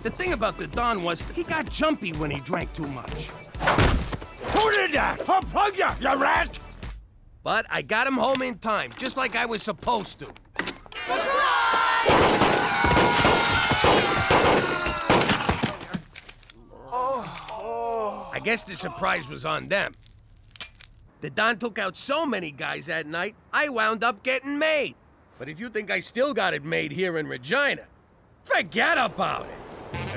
The thing about the Don was he got jumpy when he drank too much. Who did that? Unplug you rat! But I got him home in time, just like I was supposed to. I guess the surprise was on them. The Don took out so many guys that night, I wound up getting made. But if you think I still got it made here in Regina, forget about it.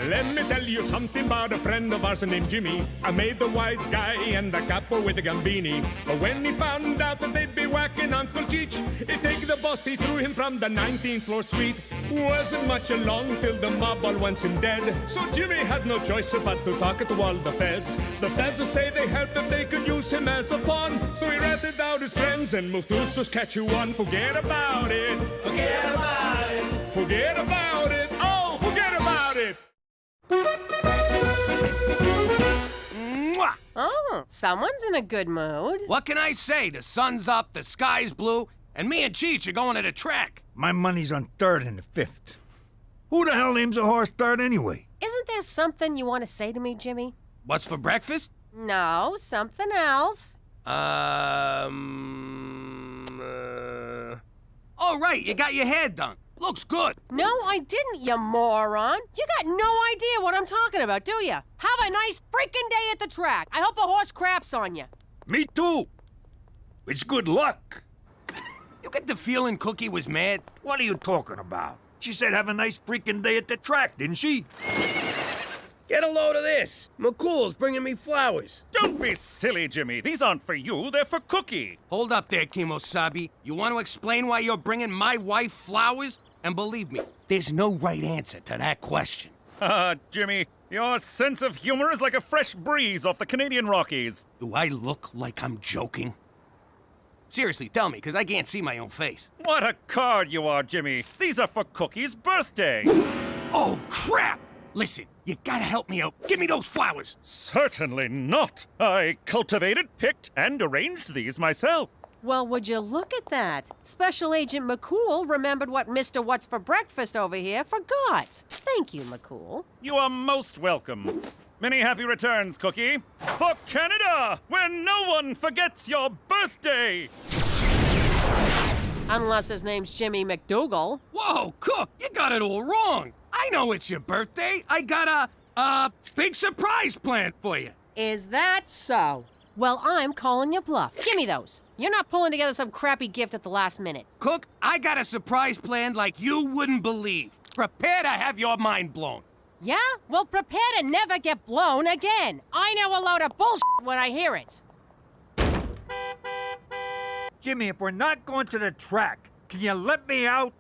Let me tell you something about a friend of ours named Jimmy. I made the wise guy and the capo with the gambini. But when he found out that they'd be whacking Uncle Cheech, he'd take the boss, he threw him from the 19th floor suite. Wasn't much along till the mob all wants him dead. So Jimmy had no choice but to talk to all the feds. The feds say they helped if they could use him as a pawn. So he ratted out his friends and moved to Saskatchewan. Forget about it. Forget about it. Forget about it. Oh, forget about it. Mwah! Oh, someone's in a good mood. What can I say? The sun's up, the sky's blue, and me and Cheech are going to the track. My money's on 3rd and the 5th. Who the hell names a horse 3rd anyway? Isn't there something you want to say to me, Jimmy? What's for breakfast? No, something else. Oh, right, you got your hair done. Looks good. No, I didn't, you moron. You got no idea what I'm talking about, do you? Have a nice freaking day at the track. I hope a horse craps on you. Me too. It's good luck. You get the feeling Cookie was mad? What are you talking about? She said have a nice freaking day at the track, didn't she? Get a load of this. McCool's bringing me flowers. Don't be silly, Jimmy. These aren't for you, they're for Cookie. Hold up there, Kimosabi. You want to explain why you're bringing my wife flowers? And believe me, there's no right answer to that question. Jimmy, your sense of humor is like a fresh breeze off the Canadian Rockies. Do I look like I'm joking? Seriously, tell me, because I can't see my own face. What a card you are, Jimmy. These are for Cookie's birthday. Oh, crap! Listen, you gotta help me out. Give me those flowers. Certainly not. I cultivated, picked, and arranged these myself. Well, would you look at that? Special Agent McCool remembered what Mr. What's for Breakfast over here forgot. Thank you, McCool. You are most welcome. Many happy returns, Cookie. For Canada, where no one forgets your birthday. Unless his name's Jimmy McDougal. Whoa, Cook, you got it all wrong. I know it's your birthday. I got a big surprise planned for you. Is that so? Well, I'm calling you bluff. Give me those. You're not pulling together some crappy gift at the last minute. Cook, I got a surprise planned like you wouldn't believe. Prepare to have your mind blown. Yeah? Well, prepare to never get blown again. I know a load of bullshit when I hear it. Jimmy, if we're not going to the track, can you let me out?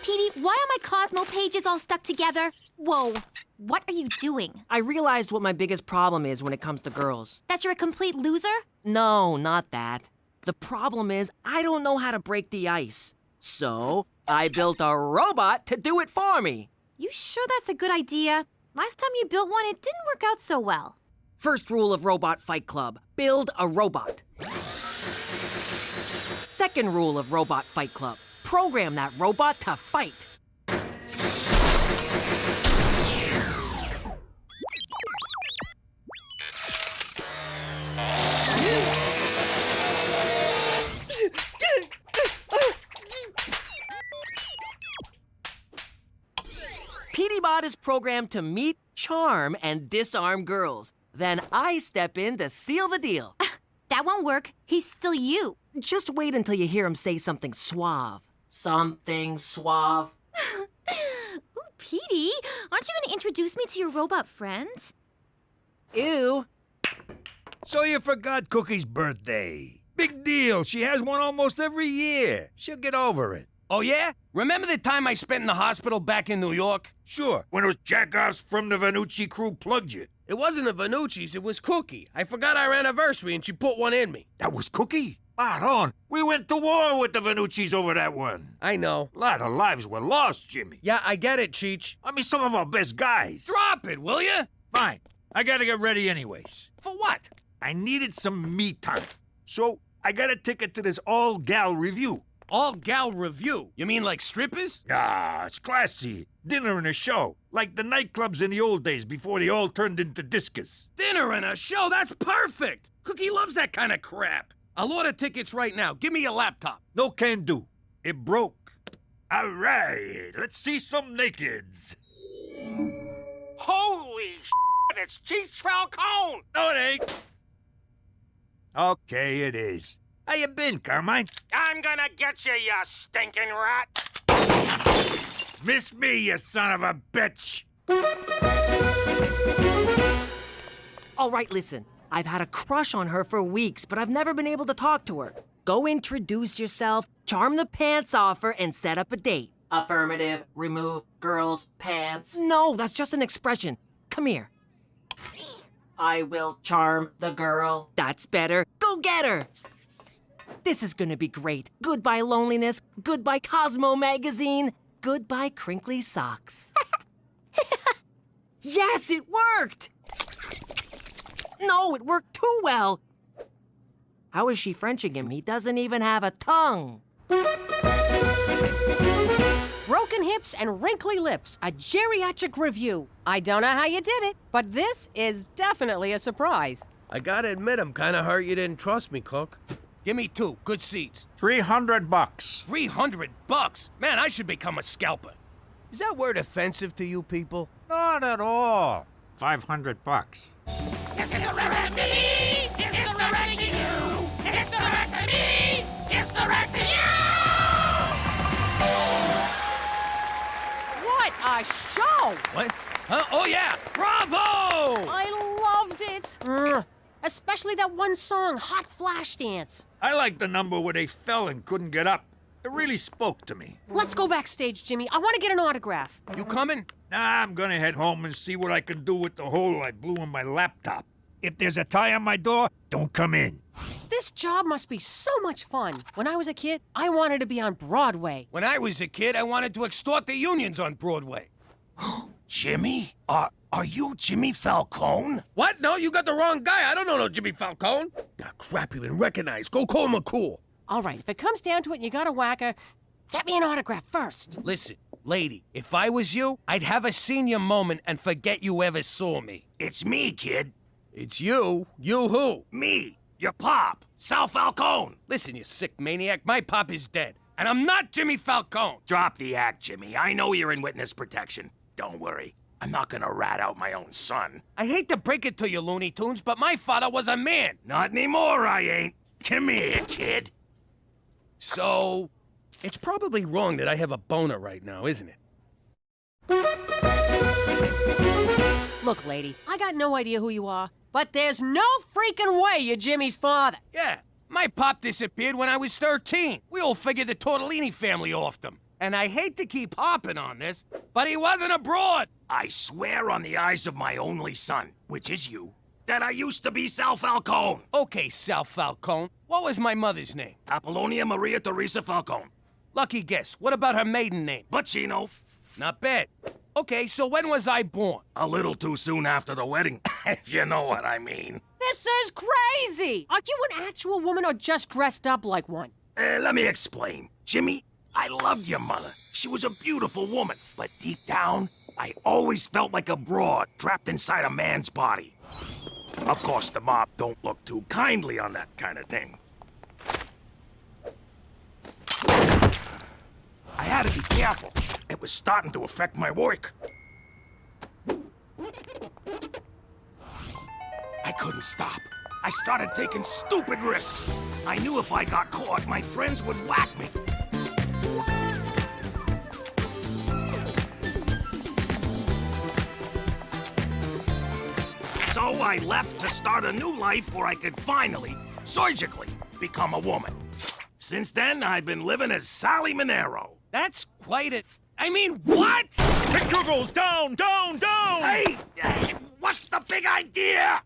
Petey, why are my Cosmo pages all stuck together? Whoa, what are you doing? I realized what my biggest problem is when it comes to girls. That you're a complete loser? No, not that. The problem is I don't know how to break the ice. So I built a robot to do it for me. You sure that's a good idea? Last time you built one, it didn't work out so well. First rule of Robot Fight Club, build a robot. Second rule of Robot Fight Club, program that robot to fight. PDBot is programmed to meet, charm, and disarm girls. Then I step in to seal the deal. That won't work. He's still you. Just wait until you hear him say something suave. Something suave. Ooh, Petey, aren't you going to introduce me to your robot friend? Ew. So you forgot Cookie's birthday. Big deal. She has one almost every year. She'll get over it. Oh, yeah? Remember the time I spent in the hospital back in New York? Sure, when those jackoffs from the Vanucci crew plugged you. It wasn't the Vanucci's, it was Cookie. I forgot our anniversary and she put one in me. That was Cookie? Spot on. We went to war with the Vanucci's over that one. I know. A lot of lives were lost, Jimmy. Yeah, I get it, Cheech. I mean, some of our best guys. Drop it, will you? Fine. I gotta get ready anyways. For what? I needed some me time. So I got a ticket to this all-gal review. All-gal review? You mean like strippers? Ah, it's classy. Dinner and a show. Like the nightclubs in the old days before they all turned into discos. Dinner and a show? That's perfect! Cookie loves that kind of crap. I'll order tickets right now. Give me your laptop. No can do. It broke. All right, let's see some nakeds. Holy shit, it's Chief Falcone! No, it ain't. Okay, it is. How you been, Carmine? I'm gonna get you, you stinking rat! Miss me, you son of a bitch! All right, listen. I've had a crush on her for weeks, but I've never been able to talk to her. Go introduce yourself, charm the pants off her, and set up a date. Affirmative, remove girls' pants. No, that's just an expression. Come here. I will charm the girl. That's better. Go get her! This is gonna be great. Goodbye loneliness, goodbye Cosmo magazine, goodbye crinkly socks. Yes, it worked! No, it worked too well. How is she Frenching him? He doesn't even have a tongue. Broken hips and wrinkly lips, a geriatric review. I don't know how you did it, but this is definitely a surprise. I gotta admit, I'm kinda hurt you didn't trust me, Cook. Give me 2 good seats. $300. $300? Man, I should become a scalper. Is that word offensive to you people? Not at all. $500. It's directed to me! It's directed to you! It's directed to me! It's directed to you! What a show! What? Huh? Oh, yeah! Bravo! I loved it. Especially that one song, Hot Flash Dance. I like the number where they fell and couldn't get up. It really spoke to me. Let's go backstage, Jimmy. I want to get an autograph. You coming? Nah, I'm gonna head home and see what I can do with the hole I blew in my laptop. If there's a tie on my door, don't come in. This job must be so much fun. When I was a kid, I wanted to be on Broadway. When I was a kid, I wanted to extort the unions on Broadway. Jimmy? Are you Jimmy Falcone? What? No, you got the wrong guy. I don't know no Jimmy Falcone. Ah, crap, you been recognized. Go call McCool. All right, if it comes down to it and you got a whacker, get me an autograph first. Listen, lady, if I was you, I'd have a senior moment and forget you ever saw me. It's me, kid. It's you? You who? Me, your pop, Sal Falcone. Listen, you sick maniac, my pop is dead. And I'm not Jimmy Falcone. Drop the act, Jimmy. I know you're in witness protection. Don't worry. I'm not gonna rat out my own son. I hate to break it to you, Looney Tunes, but my father was a man. Not anymore, I ain't. Come here, kid. So, it's probably wrong that I have a boner right now, isn't it? Look, lady, I got no idea who you are, but there's no freaking way you're Jimmy's father. Yeah, my pop disappeared when I was 13. We all figured the Tortellini family offed him. And I hate to keep harping on this, but he wasn't abroad. I swear on the eyes of my only son, which is you, that I used to be Sal Falcone. Okay, Sal Falcone. What was my mother's name? Apollonia Maria Teresa Falcone. Lucky guess. What about her maiden name? Bacino. Not bad. Okay, so when was I born? A little too soon after the wedding, if you know what I mean. This is crazy! Are you an actual woman or just dressed up like one? Let me explain. Jimmy, I loved your mother. She was a beautiful woman. But deep down, I always felt like a broad trapped inside a man's body. Of course, the mob don't look too kindly on that kind of thing. I had to be careful. It was starting to affect my work. I couldn't stop. I started taking stupid risks. I knew if I got caught, my friends would whack me. So I left to start a new life where I could finally, surgically, become a woman. Since then, I've been living as Sally Monero. That's quite a... I mean, what? McDougal's down, down, down! Hey, what's the big idea?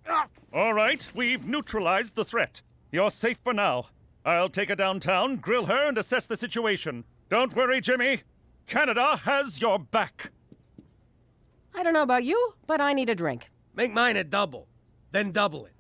All right, we've neutralized the threat. You're safe for now. I'll take her downtown, grill her, and assess the situation. Don't worry, Jimmy. Canada has your back. I don't know about you, but I need a drink. Make mine a double, then double it.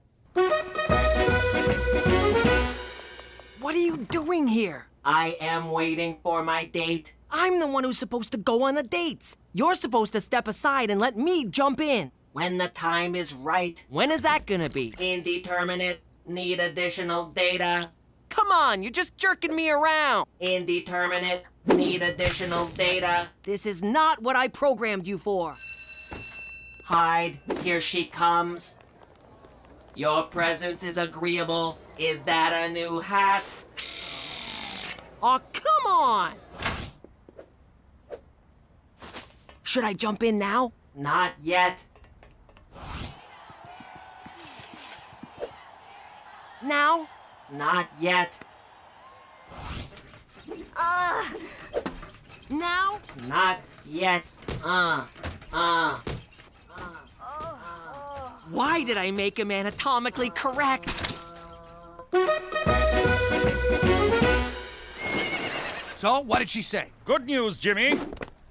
What are you doing here? I am waiting for my date. I'm the one who's supposed to go on the dates. You're supposed to step aside and let me jump in. When the time is right. When is that gonna be? Indeterminate. Need additional data. Come on, you're just jerking me around. Indeterminate. Need additional data. This is not what I programmed you for. Hide. Here she comes. Your presence is agreeable. Is that a new hat? Oh, come on! Should I jump in now? Not yet. Now? Not yet. Now? Not yet. Why did I make him anatomically correct? So, what did she say? Good news, Jimmy.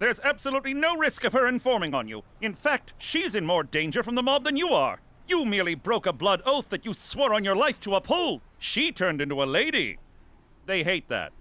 There's absolutely no risk of her informing on you. In fact, she's in more danger from the mob than you are. You merely broke a blood oath that you swore on your life to uphold. She turned into a lady. They hate that.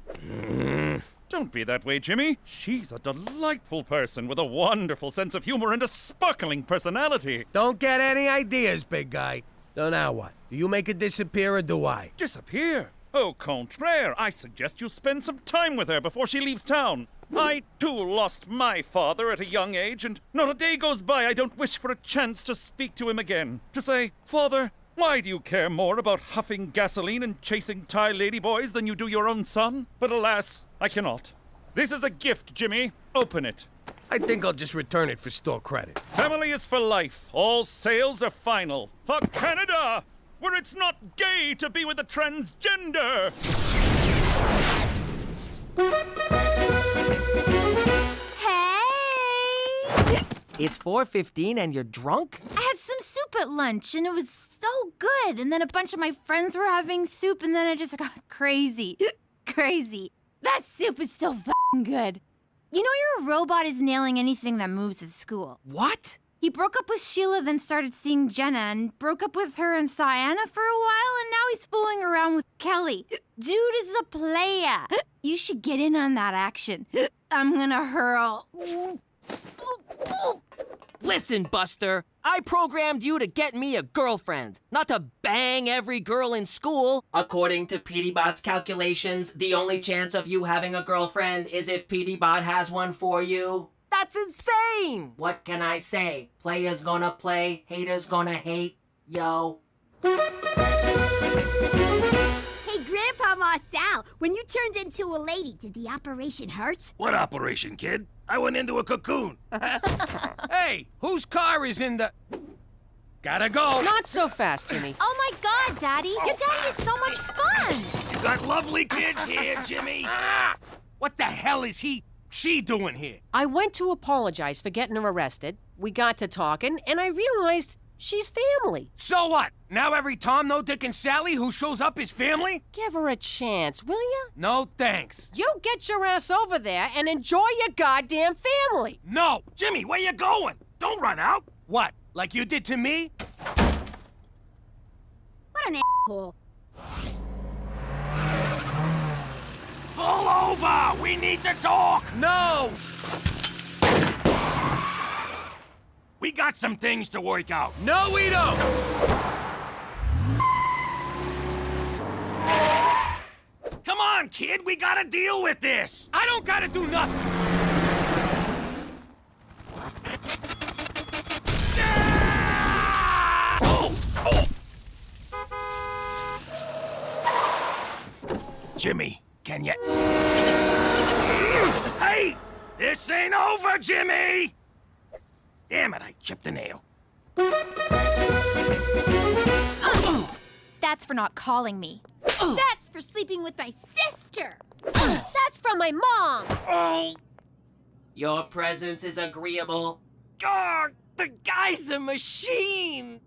Don't be that way, Jimmy. She's a delightful person with a wonderful sense of humor and a sparkling personality. Don't get any ideas, big guy. So now what? Do you make her disappear or do I? Disappear? Au contraire, I suggest you spend some time with her before she leaves town. I, too, lost my father at a young age, and not a day goes by I don't wish for a chance to speak to him again. To say, Father, why do you care more about huffing gasoline and chasing Thai ladyboys than you do your own son? But alas, I cannot. This is a gift, Jimmy. Open it. I think I'll just return it for store credit. Family is for life. All sales are final. For Canada, where it's not gay to be with a transgender. Hey! It's 4:15 and you're drunk? I had some soup at lunch and it was so good. And then a bunch of my friends were having soup and then I just got crazy. Crazy. That soup is so f***ing good. You know your robot is nailing anything that moves at school. What? He broke up with Sheila, then started seeing Jenna, and broke up with her and saw Anna for a while, and now he's fooling around with Kelly. Dude is a player. You should get in on that action. I'm gonna hurl. Listen, Buster, I programmed you to get me a girlfriend, not to bang every girl in school. According to PDBot's calculations, the only chance of you having a girlfriend is if PDBot has one for you. That's insane! What can I say? Players gonna play, haters gonna hate. Yo. Hey, Grandpa Marcel, when you turned into a lady, did the operation hurt? What operation, kid? I went into a cocoon. Hey, whose car is in the... Gotta go. Not so fast, Jimmy. Oh my God, Daddy! Your daddy is so much fun! You got lovely kids here, Jimmy. What the hell is she doing here? I went to apologize for getting her arrested. We got to talking, and I realized she's family. So what? Now every Tom, no Dick, and Sally who shows up is family? Give her a chance, will ya? No thanks. You get your ass over there and enjoy your goddamn family. No. Jimmy, where you going? Don't run out. What? Like you did to me? What an asshole. Pull over! We need to talk! No! We got some things to work out. No, we don't! Come on, kid, we gotta deal with this! I don't gotta do nothing! Jimmy, can you... Hey! This ain't over, Jimmy! Damn it, I chipped a nail. That's for not calling me. That's for sleeping with my sister. That's from my mom. Oh! Your presence is agreeable. God, the guy's a machine!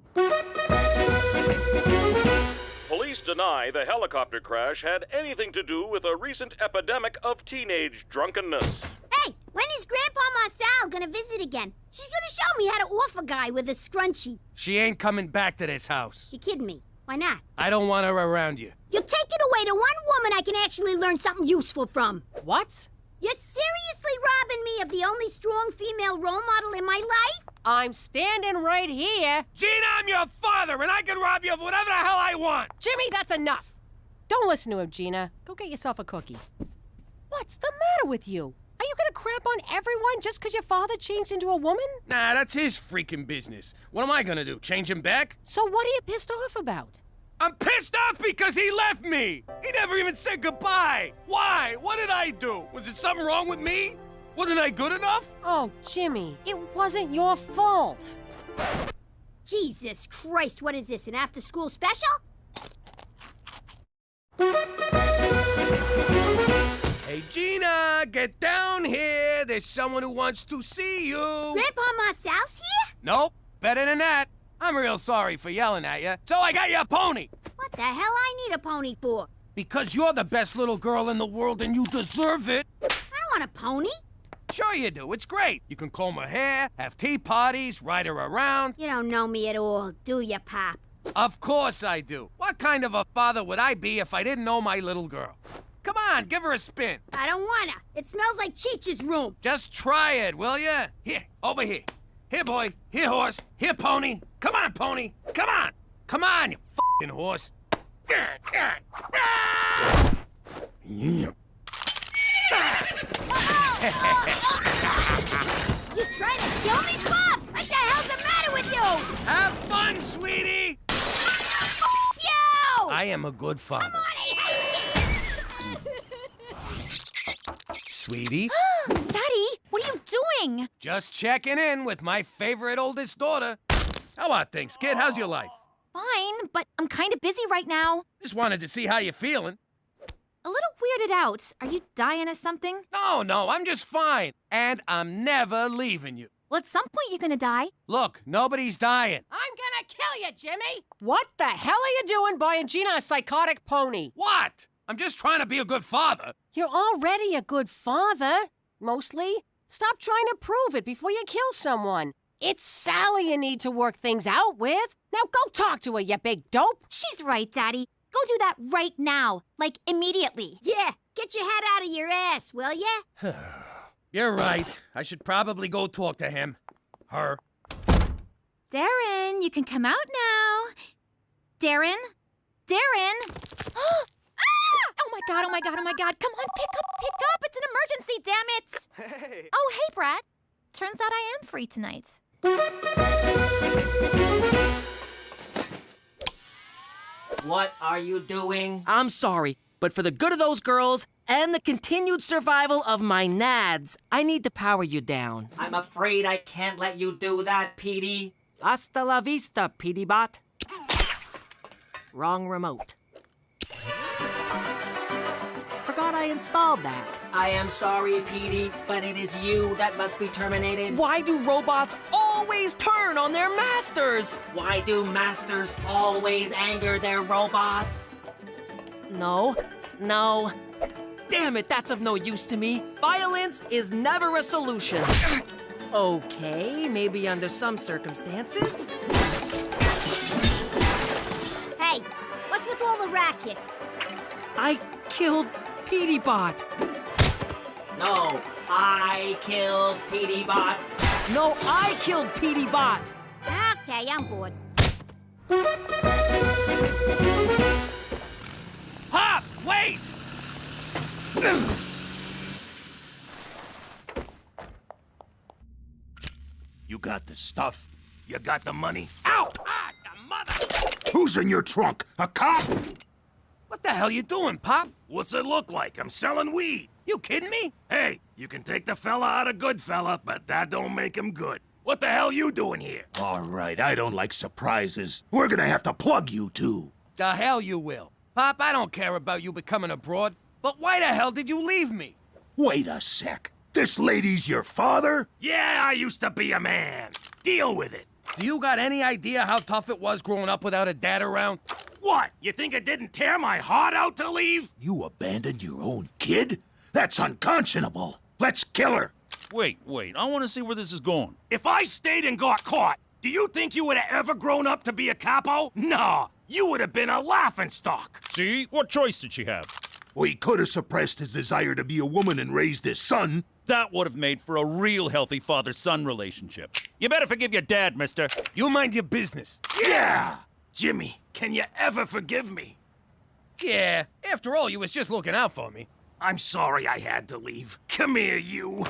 Police deny the helicopter crash had anything to do with a recent epidemic of teenage drunkenness. Hey, when is Grandpa Marcel gonna visit again. She's gonna show me how to off a guy with a scrunchie. She ain't coming back to this house. You kidding me? Why not? I don't want her around you. You're taking away the one woman I can actually learn something useful from. What? You're seriously robbing me of the only strong female role model in my life? I'm standing right here. Gina, I'm your father, and I can rob you of whatever the hell I want. Jimmy, that's enough. Don't listen to him, Gina. Go get yourself a cookie. What's the matter with you? Are you gonna crap on everyone just because your father changed into a woman? Nah, that's his freaking business. What am I gonna do, change him back? So what are you pissed off about? I'm pissed off because he left me! He never even said goodbye! Why? What did I do? Was there something wrong with me? Wasn't I good enough? Oh, Jimmy, it wasn't your fault. Jesus Christ, what is this, an after-school special? Hey, Gina, get down here. There's someone who wants to see you. Grandpa Marcel's here? Nope, better than that. I'm real sorry for yelling at you, so I got you a pony. What the hell I need a pony for? Because you're the best little girl in the world and you deserve it. I don't want a pony. Sure you do, it's great. You can comb her hair, have tea parties, ride her around. You don't know me at all, do you, Pop? Of course I do. What kind of a father would I be if I didn't know my little girl? Come on, give her a spin. I don't wanna. It smells like Cheech's room. Just try it, will ya? Here, over here. Here, boy. Here, horse. Here, pony. Come on, pony. Come on. Come on, you f***ing horse. You trying to kill me, Pop? What the hell's the matter with you? Have fun, sweetie. Yo! I am a good father. Come on, I hate Sweetie? Daddy, what are you doing? Just checking in with my favorite oldest daughter. How about things, kid? How's your life? Fine, but I'm kind of busy right now. Just wanted to see how you're feeling. A little weirded out. Are you dying or something? No, I'm just fine. And I'm never leaving you. Well, at some point you're gonna die. Look, nobody's dying. I'm gonna kill you, Jimmy! What the hell are you doing buying Gina a psychotic pony? What? I'm just trying to be a good father. You're already a good father, mostly. Stop trying to prove it before you kill someone. It's Sally you need to work things out with. Now go talk to her, you big dope. She's right, Daddy. Go do that right now. Like, immediately. Yeah, get your head out of your ass, will ya? You're right. I should probably go talk to him. Her. Darren, you can come out now. Darren? Darren? Ah! Oh my god, oh my god, oh my god. Come on, pick up. It's an emergency, damn it. Hey. Oh, hey, Brad. Turns out I am free tonight. What are you doing? I'm sorry, but for the good of those girls and the continued survival of my nads, I need to power you down. I'm afraid I can't let you do that, Petey. Hasta la vista, Petey Bot. Wrong remote. Forgot I installed that. I am sorry, Petey, but it is you that must be terminated. Why do robots always turn on their masters? Why do masters always anger their robots? No. Damn it, that's of no use to me. Violence is never a solution. Okay, maybe under some circumstances. Hey, what's with all the racket? I killed Petey Bot. No, I killed Petey Bot. No, I killed Petey Bot. Okay, I'm bored. Pop, wait! You got the stuff? You got the money? Ow! Ah, the mother! Who's in your trunk? A cop? What the hell you doing, Pop? What's it look like? I'm selling weed. You kidding me? Hey, you can take the fella out of good fella, but that don't make him good. What the hell you doing here? All right, I don't like surprises. We're gonna have to plug you two. The hell you will. Pop, I don't care about you becoming a broad, but why the hell did you leave me? Wait a sec. This lady's your father? Yeah, I used to be a man. Deal with it. Do you got any idea how tough it was growing up without a dad around? What? You think it didn't tear my heart out to leave? You abandoned your own kid? That's unconscionable. Let's kill her. Wait, I want to see where this is going. If I stayed and got caught, do you think you would have ever grown up to be a capo? No, you would have been a laughingstock. See? What choice did she have? Well, he could have suppressed his desire to be a woman and raised his son. That would have made for a real healthy father-son relationship. You better forgive your dad, mister. You mind your business. Yeah! Jimmy, can you ever forgive me? Yeah, after all, you was just looking out for me. I'm sorry I had to leave. Come here, you.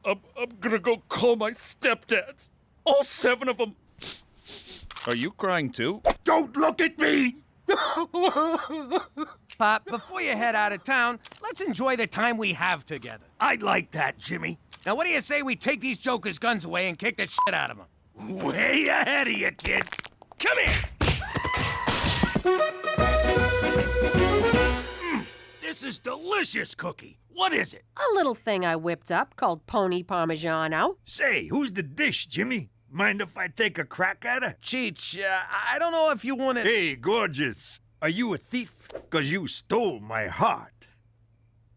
I'm gonna go call my stepdads. All 7 of them. Are you crying too? Don't look at me! Pop, before you head out of town, let's enjoy the time we have together. I'd like that, Jimmy. Now, what do you say we take these jokers' guns away and kick the shit out of them? Way ahead of you, kid. Come here. This is delicious cookie. What is it? A little thing I whipped up called Pony Parmigiano. Say, who's the dish, Jimmy? Mind if I take a crack at her? Cheech, I don't know if you want to... Hey, gorgeous. Are you a thief? 'Cause you stole my heart.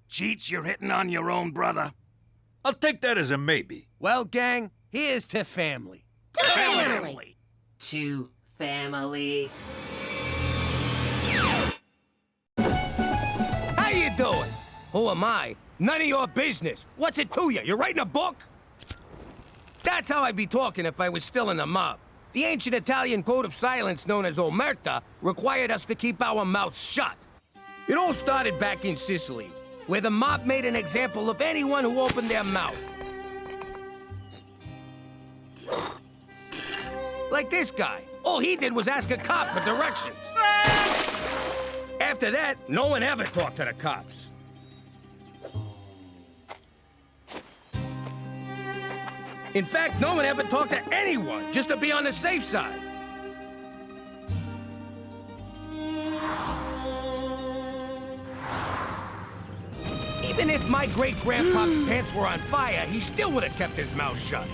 Cheech, you're hitting on your own brother. I'll take that as a maybe. Well, gang, here's to family. To family. To family. How you doing? Who am I? None of your business. What's it to you? You're writing a book? That's how I'd be talking if I was still in the mob. The ancient Italian code of silence known as omerta required us to keep our mouths shut. It all started back in Sicily, where the mob made an example of anyone who opened their mouth. Like this guy. All he did was ask a cop for directions. After that, no one ever talked to the cops. In fact, no one ever talked to anyone, just to be on the safe side. Even if my great-grandpa's pants were on fire, he still would have kept his mouth shut.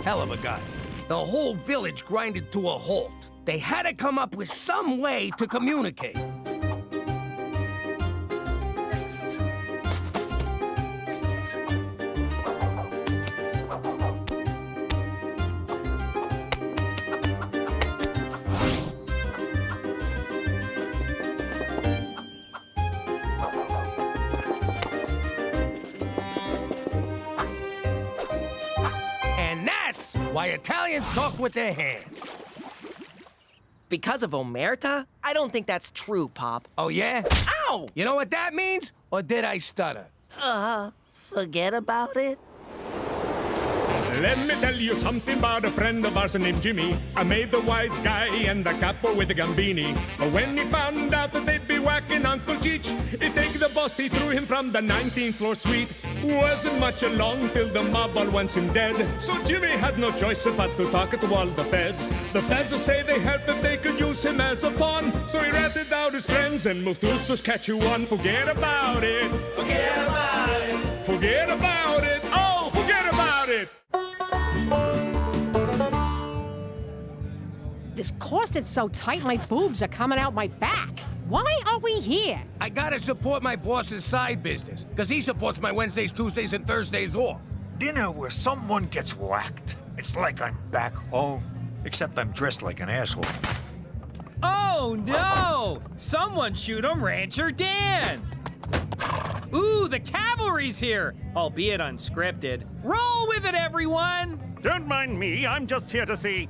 Hell of a guy. The whole village grinded to a halt. They had to come up with some way to communicate. Why Italians talk with their hands. Because of omerta? I don't think that's true, Pop. Oh, yeah? Ow! You know what that means? Or did I stutter? Forget about it. Let me tell you something about a friend of ours named Jimmy. I made the wise guy and the capo with the gambini. But when he found out that they'd be whacking Uncle Cheech, he'd take the boss, he threw him from the 19th floor suite. Wasn't much along till the mob all wants him dead. So Jimmy had no choice but to talk to all the feds. The feds say they help if they could use him as a pawn. So he ratted out his friends and moved to Saskatchewan. Forget about it. Forget about it. Forget about it. Oh, forget about it. This corset's so tight my boobs are coming out my back. Why are we here? I gotta support my boss's side business, because he supports my Wednesdays, Tuesdays, and Thursdays off. Dinner where someone gets whacked. It's like I'm back home, except I'm dressed like an asshole. Oh, no! Someone shoot him, Rancher Dan! Ooh, the cavalry's here, albeit unscripted. Roll with it, everyone! Don't mind me, I'm just here to see...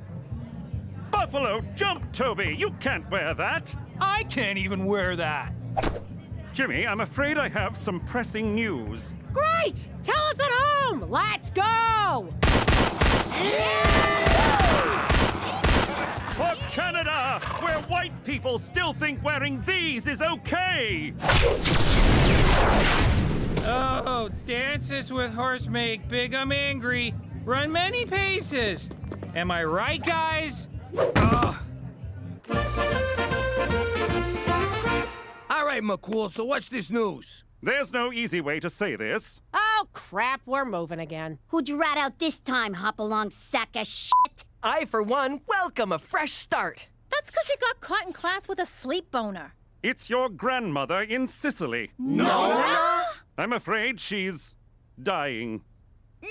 Buffalo Jump, Toby! You can't wear that! I can't even wear that! Jimmy, I'm afraid I have some pressing news. Great! Tell us at home! Let's go! For Canada, where white people still think wearing these is okay! Oh, dances with horse make big 'em angry. Run many paces. Am I right, guys? All right, McCool, so what's this news? There's no easy way to say this. Oh, crap, we're moving again. Who'd you rat out this time, hop-along sack of shit? I, for one, welcome a fresh start. That's because you got caught in class with a sleep boner. It's your grandmother in Sicily. Nora? I'm afraid she's dying. No!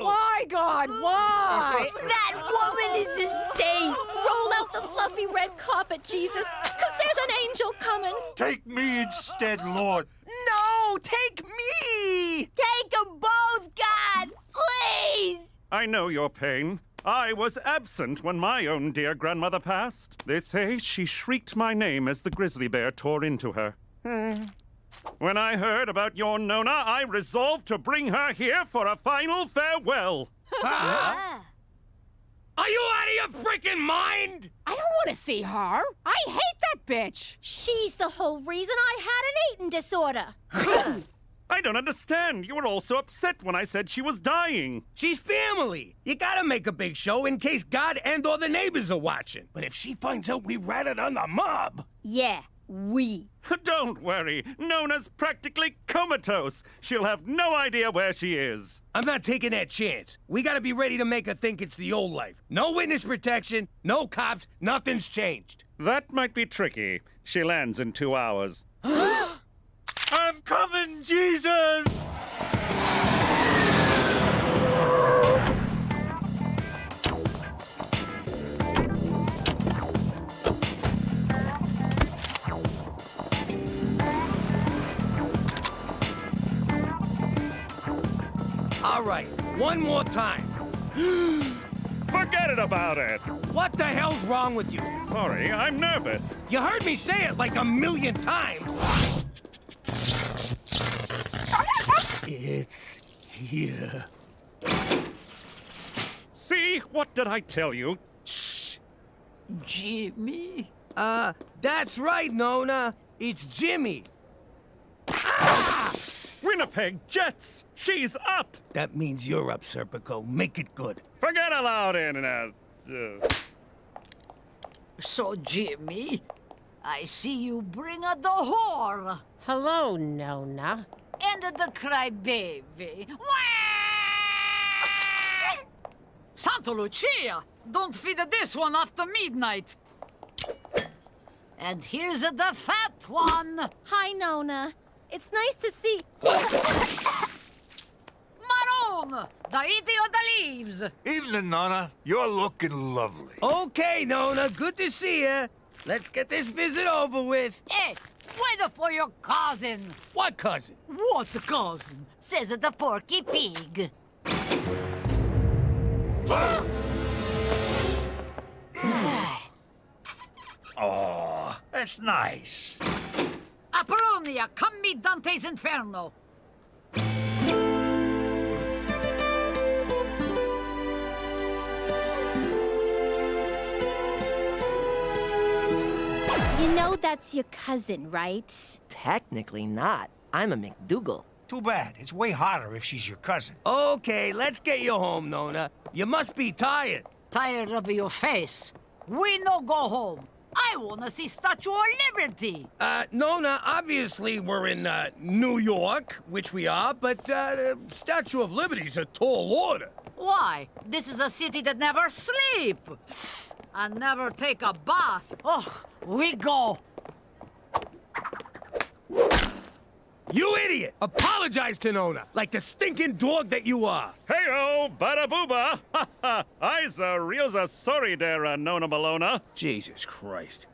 Why, God? Why? That woman is insane! Roll out the fluffy red carpet, Jesus, because there's an angel coming. Take me instead, Lord. No, take me! Take them both, God! Please! I know your pain. I was absent when my own dear grandmother passed. They say she shrieked my name as the grizzly bear tore into her. When I heard about your Nona, I resolved to bring her here for a final farewell. Are you out of your freaking mind? I don't want to see her. I hate that bitch. She's the whole reason I had an eating disorder. I don't understand. You were all so upset when I said she was dying. She's family. You gotta make a big show in case God and or the neighbors are watching. But if she finds out we ratted on the mob... Yeah, we. Don't worry. Nona's practically comatose. She'll have no idea where she is. I'm not taking that chance. We gotta be ready to make her think it's the old life. No witness protection, no cops, nothing's changed. That might be tricky. She lands in 2 hours. I'm coming, Jesus! All right, one more time. Forget it about it. What the hell's wrong with you? Sorry, I'm nervous. You heard me say it like 1,000,000 times. It's here. See? What did I tell you? Shh. Jimmy? That's right, Nona. It's Jimmy. Winnipeg Jets! She's up! That means you're up, Serpico. Make it good. Forget aloud, Internet. So, Jimmy, I see you bring a the whore. Hello, Nona. And the crybaby. Santa Lucia! Don't feed this one after midnight. And here's the fat one. Hi, Nona. It's nice to see... Maroon! The eating of the leaves. Evening, Nona. You're looking lovely. Okay, Nona. Good to see you. Let's get this visit over with. Hey, wait for your cousin. What cousin? What cousin? Says the Porky Pig. Oh, that's nice. Apollonia, come meet Dante's Inferno. You know that's your cousin, right? Technically not. I'm a McDougal. Too bad. It's way hotter if she's your cousin. Okay, let's get you home, Nona. You must be tired. Tired of your face. We no go home. I wanna see Statue of Liberty. Nona, obviously we're in, New York, which we are, but, Statue of Liberty's a tall order. Why? This is a city that never sleep. And never take a bath. Oh, we go. You idiot! Apologize to Nona, like the stinking dog that you are. Hey-oh, bada booba! Ha ha! I's real sorry there, Nona Malona. Jesus Christ.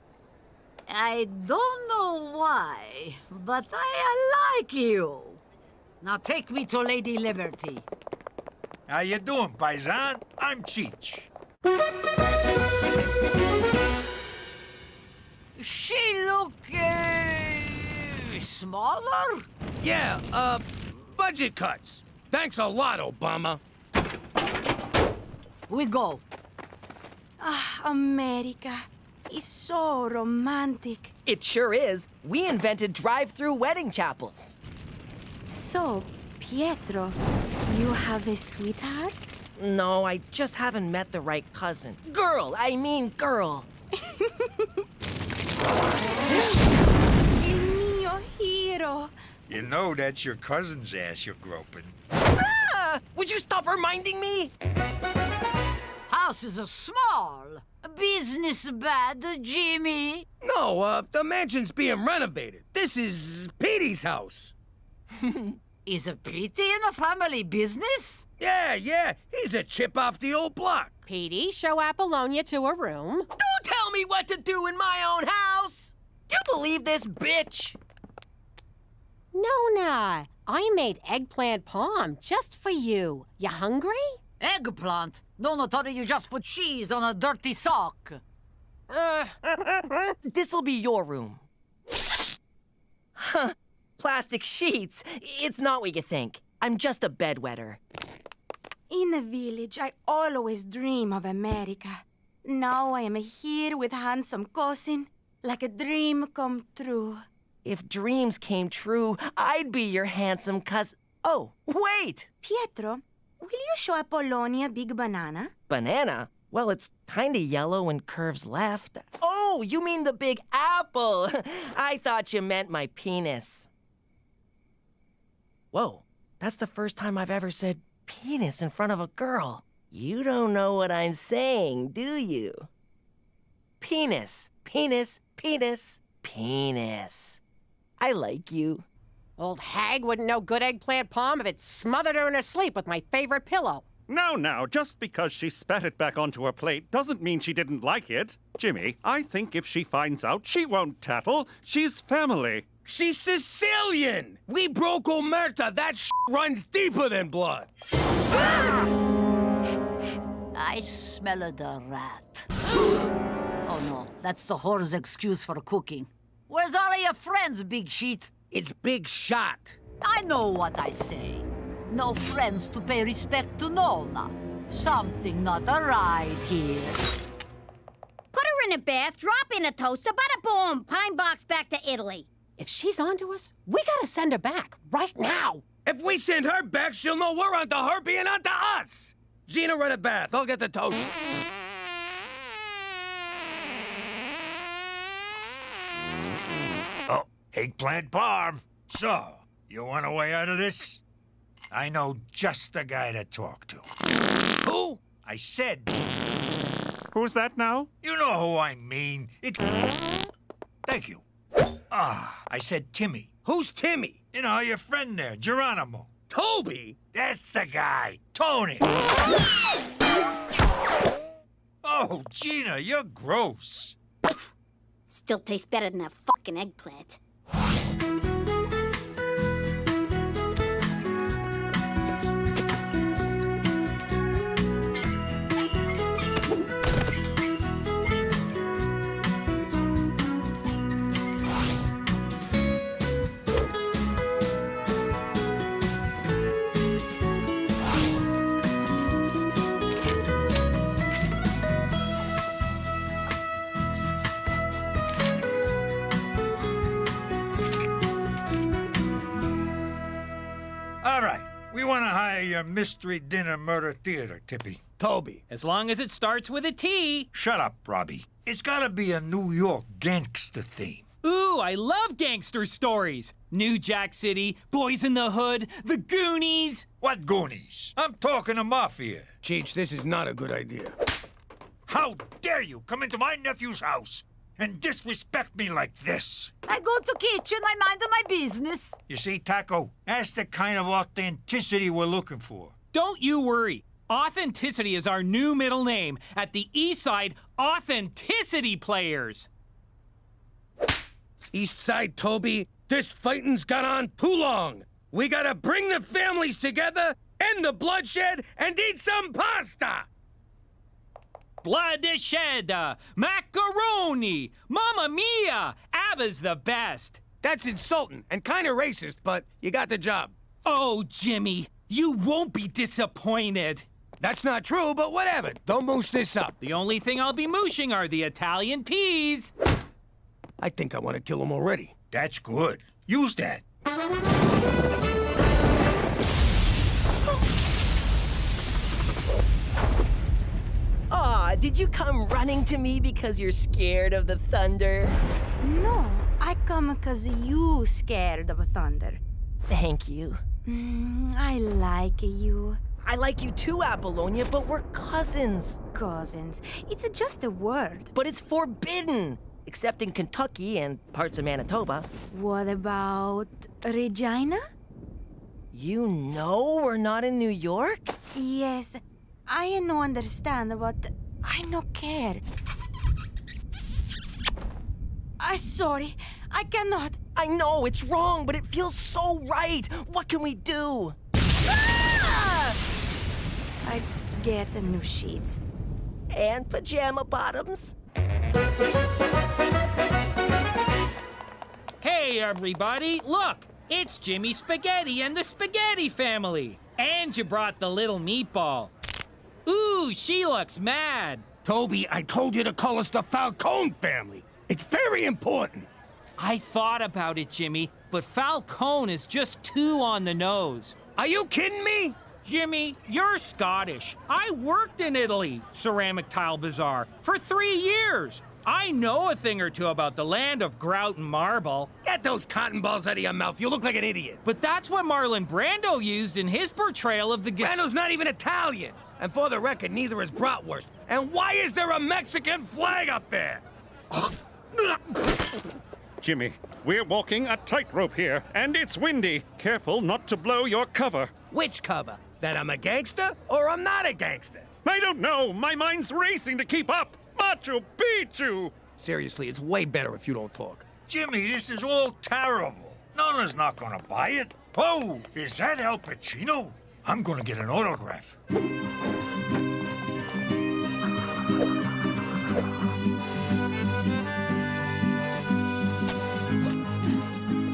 I don't know why, but I like you. Now take me to Lady Liberty. How you doing, Paisan? I'm Cheech. She look, smaller? Yeah, budget cuts. Thanks a lot, Obama. We go. Ah, America. It's so romantic. It sure is. We invented drive-through wedding chapels. So, Pietro, you have a sweetheart? No, I just haven't met the right cousin. Girl, I mean girl. Il mio hero. You know that's your cousin's ass you're groping. Ah! Would you stop reminding me? House is small. Business bad, Jimmy. No, the mansion's being renovated. This is Petey's house. Is a Petey in the family business? Yeah, he's a chip off the old block. Petey, show Apollonia to her room. Don't tell me what to do in my own house! Do you believe this bitch? Nona, I made eggplant palm just for you. You hungry? Eggplant? Nona thought you just put cheese on a dirty sock. This'll be your room. Huh. Plastic sheets. It's not what you think. I'm just a bedwetter. In the village, I always dream of America. Now I am here with handsome cousin, like a dream come true. If dreams came true, I'd be your handsome cousin. Oh, wait! Pietro, will you show Apollonia Big Banana? Banana? Well, it's kinda yellow and curves left. Oh, you mean the big apple! I thought you meant my penis. Whoa, that's the first time I've ever said penis in front of a girl. You don't know what I'm saying, do you? Penis, penis, penis, penis. I like you. Old hag wouldn't know good eggplant palm if it smothered her in her sleep with my favorite pillow. Now, just because she spat it back onto her plate doesn't mean she didn't like it. Jimmy, I think if she finds out, she won't tattle. She's family. She's Sicilian! We broke Omerta. That runs deeper than blood. I smell the rat. Oh no, that's the whore's excuse for cooking. Where's all of your friends, Big Sheet? It's Big Shot. I know what I say. No friends to pay respect to Nona. Something not right here. Put her in a bath, drop in a toaster, bada boom, pine box back to Italy. If she's onto us, we gotta send her back right now. If we send her back, she'll know we're onto her being onto us. Gina, run a bath. I'll get the toast. Oh, eggplant parm. So, you want a way out of this? I know just the guy to talk to. Who? I said... Who's that now? You know who I mean. It's... Thank you. I said Timmy. Who's Timmy? You know, your friend there, Geronimo. Toby? That's the guy. Tony. Oh, Gina, you're gross. Still tastes better than that fucking eggplant. All right, we want to hire your mystery dinner murder theater, Tippy. Toby. As long as it starts with a T. Shut up, Robbie. It's gotta be a New York gangster theme. Ooh, I love gangster stories. New Jack City, Boys in the Hood, The Goonies. What Goonies? I'm talking to Mafia. Cheech, this is not a good idea. How dare you come into my nephew's house and disrespect me like this? I go to kitchen, I mind my business. You see, Taco, that's the kind of authenticity we're looking for. Don't you worry. Authenticity is our new middle name at the East Side Authenticity Players. East Side, Toby, this fighting's gone on too long. We gotta bring the families together, end the bloodshed, and eat some pasta. Blood is shed, macaroni, Mamma Mia, ABBA's the best. That's insulting and kind of racist, but you got the job. Oh, Jimmy, you won't be disappointed. That's not true, but whatever. Don't moosh this up. The only thing I'll be mooshing are the Italian peas. I think I want to kill him already. That's good. Use that. Aw, did you come running to me because you're scared of the thunder? No, I come because you scared of thunder. Thank you. I like you. I like you too, Apollonia, but we're cousins. Cousins. It's just a word. But it's forbidden, except in Kentucky and parts of Manitoba. What about Regina? You know we're not in New York? Yes, I no understand, but I no care. I'm sorry, I cannot. I know, it's wrong, but it feels so right. What can we do? Ah! I get the new sheets. And pajama bottoms. Hey, everybody, look! It's Jimmy Spaghetti and the Spaghetti family. And you brought the little meatball. Ooh, she looks mad. Toby, I told you to call us the Falcone family. It's very important. I thought about it, Jimmy, but Falcone is just too on the nose. Are you kidding me? Jimmy, you're Scottish. I worked in Italy, Ceramic Tile Bazaar, for 3 years. I know a thing or two about the land of grout and marble. Get those cotton balls out of your mouth. You look like an idiot. But that's what Marlon Brando used in his portrayal of the... Brando's not even Italian. And for the record, neither is Bratwurst. And why is there a Mexican flag up there? Jimmy, we're walking a tightrope here, and it's windy. Careful not to blow your cover. Which cover? That I'm a gangster or I'm not a gangster? I don't know. My mind's racing to keep up. Machu Picchu! Seriously, it's way better if you don't talk. Jimmy, this is all terrible. Nona's not gonna buy it. Oh, is that Al Pacino? I'm gonna get an autograph.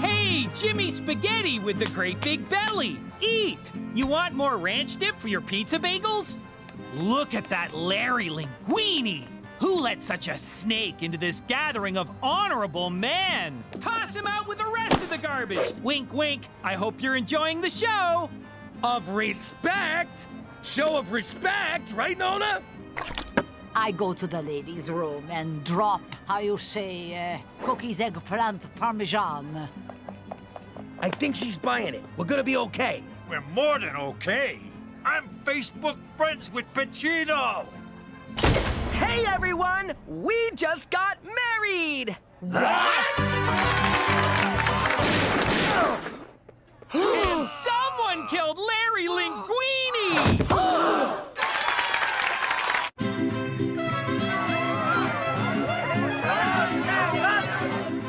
Hey, Jimmy Spaghetti with the great big belly. Eat! You want more ranch dip for your pizza bagels? Look at that Larry Linguini! Who let such a snake into this gathering of honorable men? Toss him out with the rest of the garbage! Wink, wink. I hope you're enjoying the show! Of respect? Show of respect, right, Nona? I go to the ladies' room and drop, how you say, cookies, eggplant, parmesan. I think she's buying it. We're gonna be okay. We're more than okay. I'm Facebook friends with Pacino. Hey, everyone! We just got married! And someone killed Larry Linguini!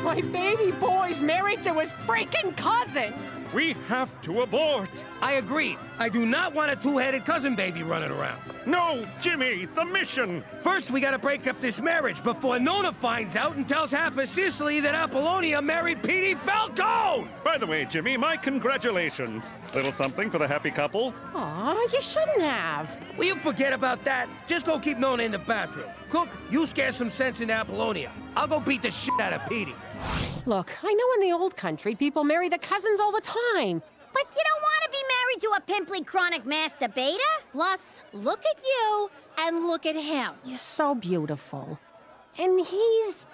My baby boy's married to his freaking cousin! We have to abort. I agree. I do not want a two-headed cousin baby running around. No, Jimmy, the mission. First, we gotta break up this marriage before Nona finds out and tells half of Sicily that Apollonia married Petey Falcone! By the way, Jimmy, my congratulations. Little something for the happy couple? Aw, you shouldn't have. Will you forget about that? Just go keep Nona in the bathroom. Cook, you scare some sense into Apollonia. I'll go beat the shit out of Petey. Look, I know in the old country people marry the cousins all the time. But you don't want to be married to a pimply chronic masturbator? Plus, look at you and look at him. You're so beautiful. And he's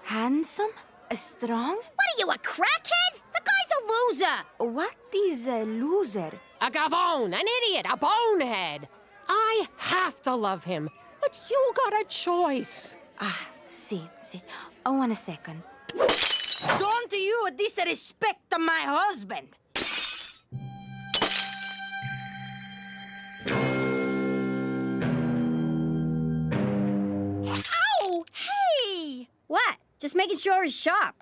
handsome? Strong? What are you, a crackhead? The guy's a loser. What is a loser? a gavone, an idiot, a bonehead. I have to love him, but you got a choice. See. Oh, 1 second. Don't you disrespect my husband! Ow! Hey! What? Just making sure he's sharp.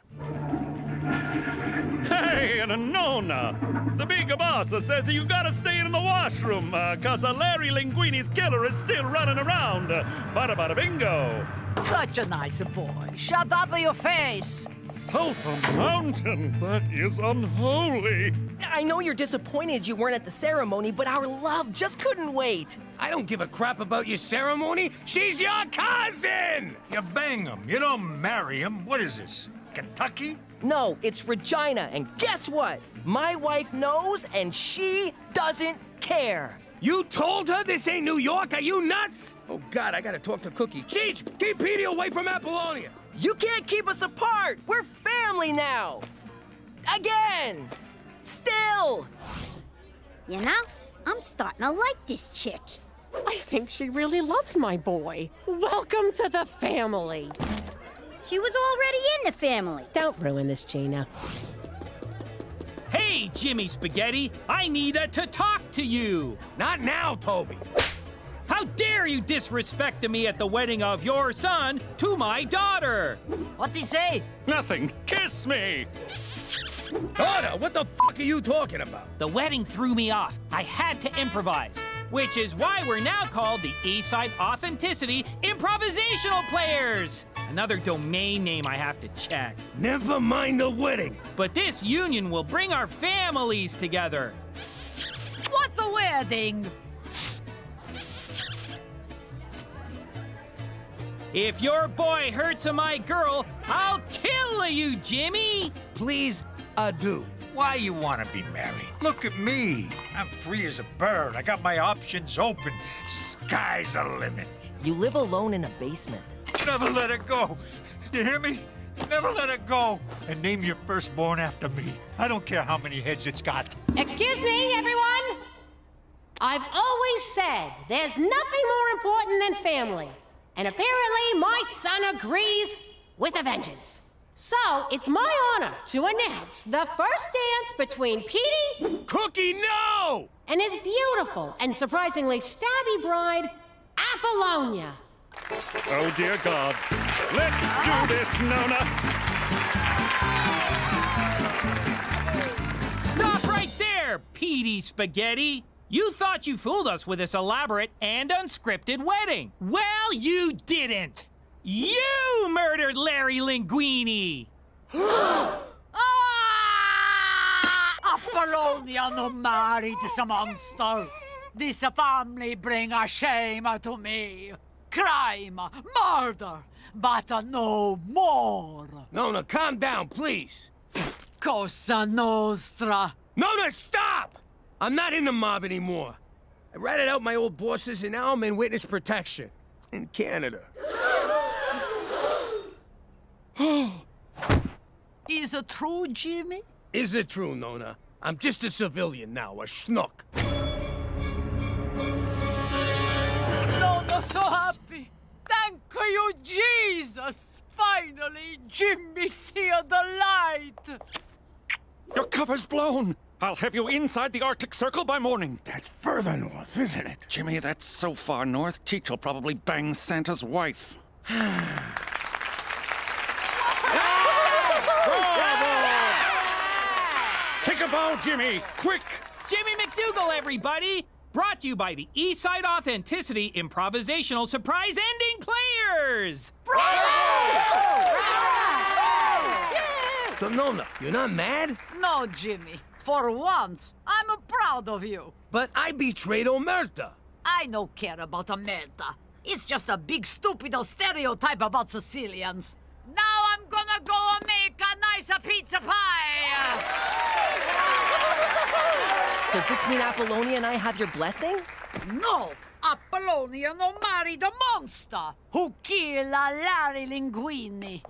Hey, and Nona! The big boss says that you gotta stay in the washroom, cause Larry Linguini's killer is still running around. Bada bada bingo! Such a nice boy. Shut up your face! Sulphur Mountain, that is unholy. I know you're disappointed you weren't at the ceremony, but our love just couldn't wait. I don't give a crap about your ceremony. She's your cousin! You bang him. You don't marry him. What is this, Kentucky? No, it's Regina, and guess what? My wife knows, and she doesn't care. You told her this ain't New York? Are you nuts? Oh, God, I gotta talk to Cookie. Cheech, keep Petey away from Apollonia. You can't keep us apart. We're family now. Again. Still. You know, I'm starting to like this chick. I think she really loves my boy. Welcome to the family. She was already in the family. Don't ruin this, Gina. Hey, Jimmy Spaghetti, I need to talk to you. Not now, Toby. How dare you disrespect me at the wedding of your son to my daughter? What'd he say? Nothing. Kiss me! Daughter, what the fuck are you talking about? The wedding threw me off. I had to improvise, which is why we're now called the Eastside Authenticity Improvisational Players. Another domain name I have to check. Never mind the wedding. But this union will bring our families together. What the wedding? If your boy hurts my girl, I'll kill you, Jimmy! Please, do. Why you want to be married? Look at me. I'm free as a bird. I got my options open. Sky's the limit. You live alone in a basement. Never let it go. You hear me? Never let it go. And name your firstborn after me. I don't care how many heads it's got. Excuse me, everyone. I've always said there's nothing more important than family. And apparently my son agrees with a vengeance. So it's my honor to announce the first dance between Petey... Cookie, no! ...and his beautiful and surprisingly stabby bride, Apollonia. Oh, dear God. Let's do this, Nona! Stop right there, Petey Spaghetti! You thought you fooled us with this elaborate and unscripted wedding. Well, you didn't. You murdered Larry Linguini. Apollonia no married this monster. This family bring a shame to me. Crime, murder, but no more. Nona, calm down, please. Cosa Nostra. Nona, stop! I'm not in the mob anymore. I ratted out my old bosses and now I'm in witness protection. In Canada. Is it true, Jimmy? Is it true, Nona? I'm just a civilian now, a schnook. Nona, so happy. Thank you, Jesus. Finally, Jimmy see the light. Your cover's blown. I'll have you inside the Arctic Circle by morning. That's further north, isn't it? Jimmy, that's so far north, Cheech will probably bang Santa's wife. Take a bow, Jimmy! Quick! Jimmy McDougal, everybody! Brought to you by the Eastside Authenticity Improvisational Surprise Ending Players! So, Nona, you're not mad? No, Jimmy. For once, I'm proud of you. But I betrayed Omerta. I don't care about Omerta. It's just a big stupid stereotype about Sicilians. Now I'm gonna go and make a nice pizza pie! Does this mean Apollonia and I have your blessing? No! Apollonia no marry the monster who killed Larry Linguini.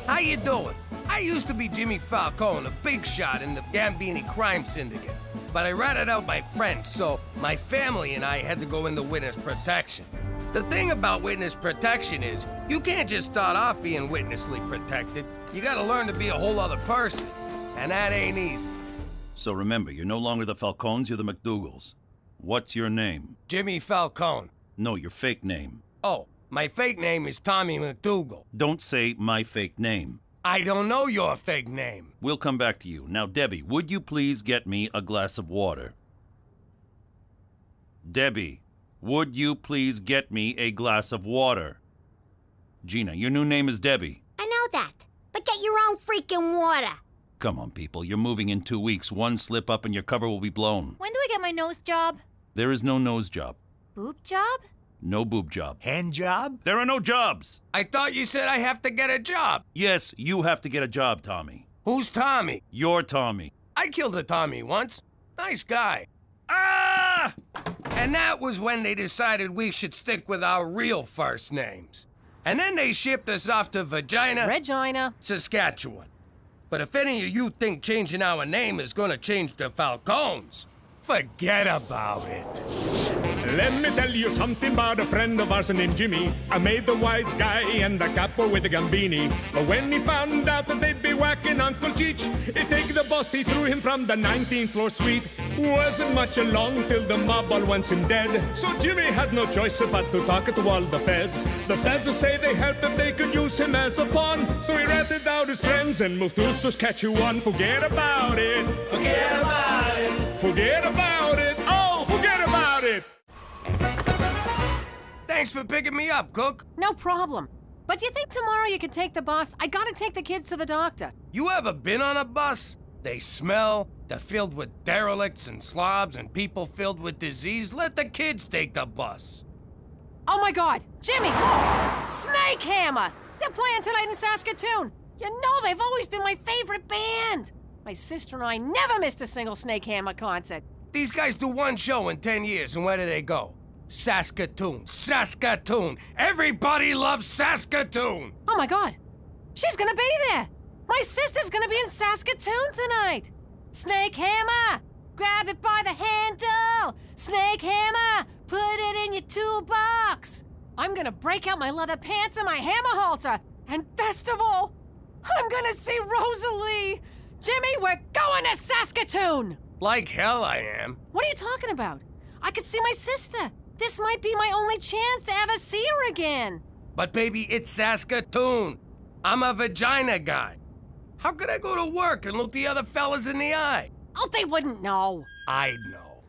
How you doing? I used to be Jimmy Falcone, a big shot in the Gambini crime syndicate. But I ratted out my friends, so my family and I had to go into witness protection. The thing about witness protection is, you can't just start off being witnessly protected. You gotta learn to be a whole other person. And that ain't easy. So remember, you're no longer the Falcones, you're the McDougals. What's your name? Jimmy Falcone. No, your fake name. Oh, my fake name is Tommy McDougal. Don't say my fake name. I don't know your fake name. We'll come back to you. Now, Debbie, would you please get me a glass of water? Debbie, would you please get me a glass of water? Gina, your new name is Debbie. I know that, but get your own freaking water. Come on, people. You're moving in 2 weeks. One slip up and your cover will be blown. When do I get my nose job? There is no nose job. Boob job? No boob job. Hand job? There are no jobs. I thought you said I have to get a job. Yes, you have to get a job, Tommy. Who's Tommy? You're Tommy. I killed a Tommy once. Nice guy. Ah! And that was when they decided we should stick with our real first names. And then they shipped us off to Regina, Saskatchewan. But if any of you think changing our name is gonna change the Falcones, forget about it. Let me tell you something about a friend of ours named Jimmy. I made the wise guy and the capo with the gambini. But when he found out that they'd be whacking Uncle Cheech, he'd take the boss, he threw him from the 19th floor suite. Wasn't much along till the mob all wants him dead. So Jimmy had no choice but to talk to all the feds. The feds will say they helped if they could use him as a pawn. So he ratted out his friends and moved to Saskatchewan. Forget about it. Forget about it. Forget about it. Oh, forget about it. Thanks for picking me up, Cook. No problem. But do you think tomorrow you can take the bus? I gotta take the kids to the doctor. You ever been on a bus? They smell, they're filled with derelicts and slobs and people filled with disease. Let the kids take the bus. Oh my God, Jimmy! Snake Hammer! They're playing tonight in Saskatoon. You know they've always been my favorite band. My sister and I never missed a single Snake Hammer concert. These guys do one show in 10 years, and where do they go? Saskatoon. Saskatoon. Everybody loves Saskatoon. Oh my God, she's gonna be there. My sister's gonna be in Saskatoon tonight. Snake Hammer, grab it by the handle. Snake Hammer, put it in your toolbox. I'm gonna break out my leather pants and my hammer halter. And best of all, I'm gonna see Rosalie. Jimmy, we're going to Saskatoon. Like hell I am. What are you talking about? I could see my sister. This might be my only chance to ever see her again. But baby, it's Saskatoon. I'm a vagina guy. How could I go to work and look the other fellas in the eye? Oh, they wouldn't know. I'd know.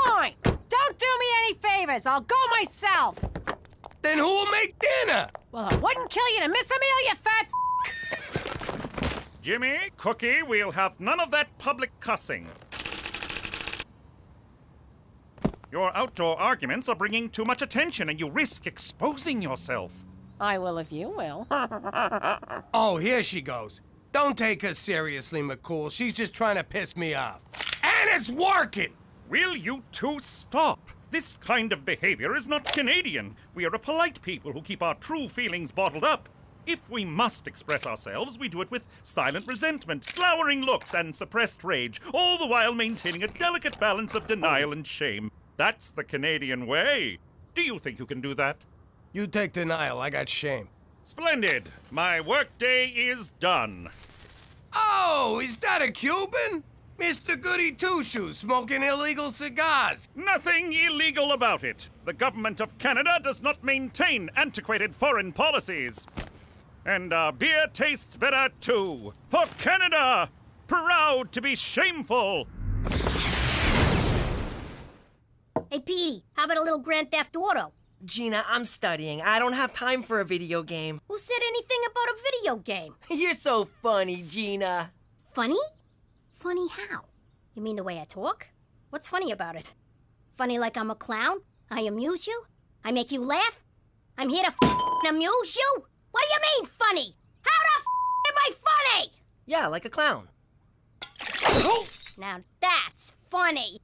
Fine. Don't do me any favors. I'll go myself. Then who'll make dinner? Well, it wouldn't kill you to miss a meal, you fat Jimmy, Cookie, we'll have none of that public cussing. Your outdoor arguments are bringing too much attention and you risk exposing yourself. I will if you will. Oh, here she goes. Don't take her seriously, McCool. She's just trying to piss me off. And it's working! Will you two stop? This kind of behavior is not Canadian. We are a polite people who keep our true feelings bottled up. If we must express ourselves, we do it with silent resentment, glowering looks, and suppressed rage, all the while maintaining a delicate balance of denial and shame. That's the Canadian way. Do you think you can do that? You take denial, I got shame. Splendid. My workday is done. Oh, is that a Cuban? Mr. Goody Two-Shoes smoking illegal cigars. Nothing illegal about it. The government of Canada does not maintain antiquated foreign policies. And our beer tastes better too. For Canada! Proud to be shameful! Hey, Petey, how about a little Grand Theft Auto? Gina, I'm studying. I don't have time for a video game. Who said anything about a video game? You're so funny, Gina. Funny? Funny how? You mean the way I talk? What's funny about it? Funny like I'm a clown? I amuse you? I make you laugh? I'm here to amuse you? What do you mean, funny? How the am I funny? Yeah, like a clown. Now that's funny.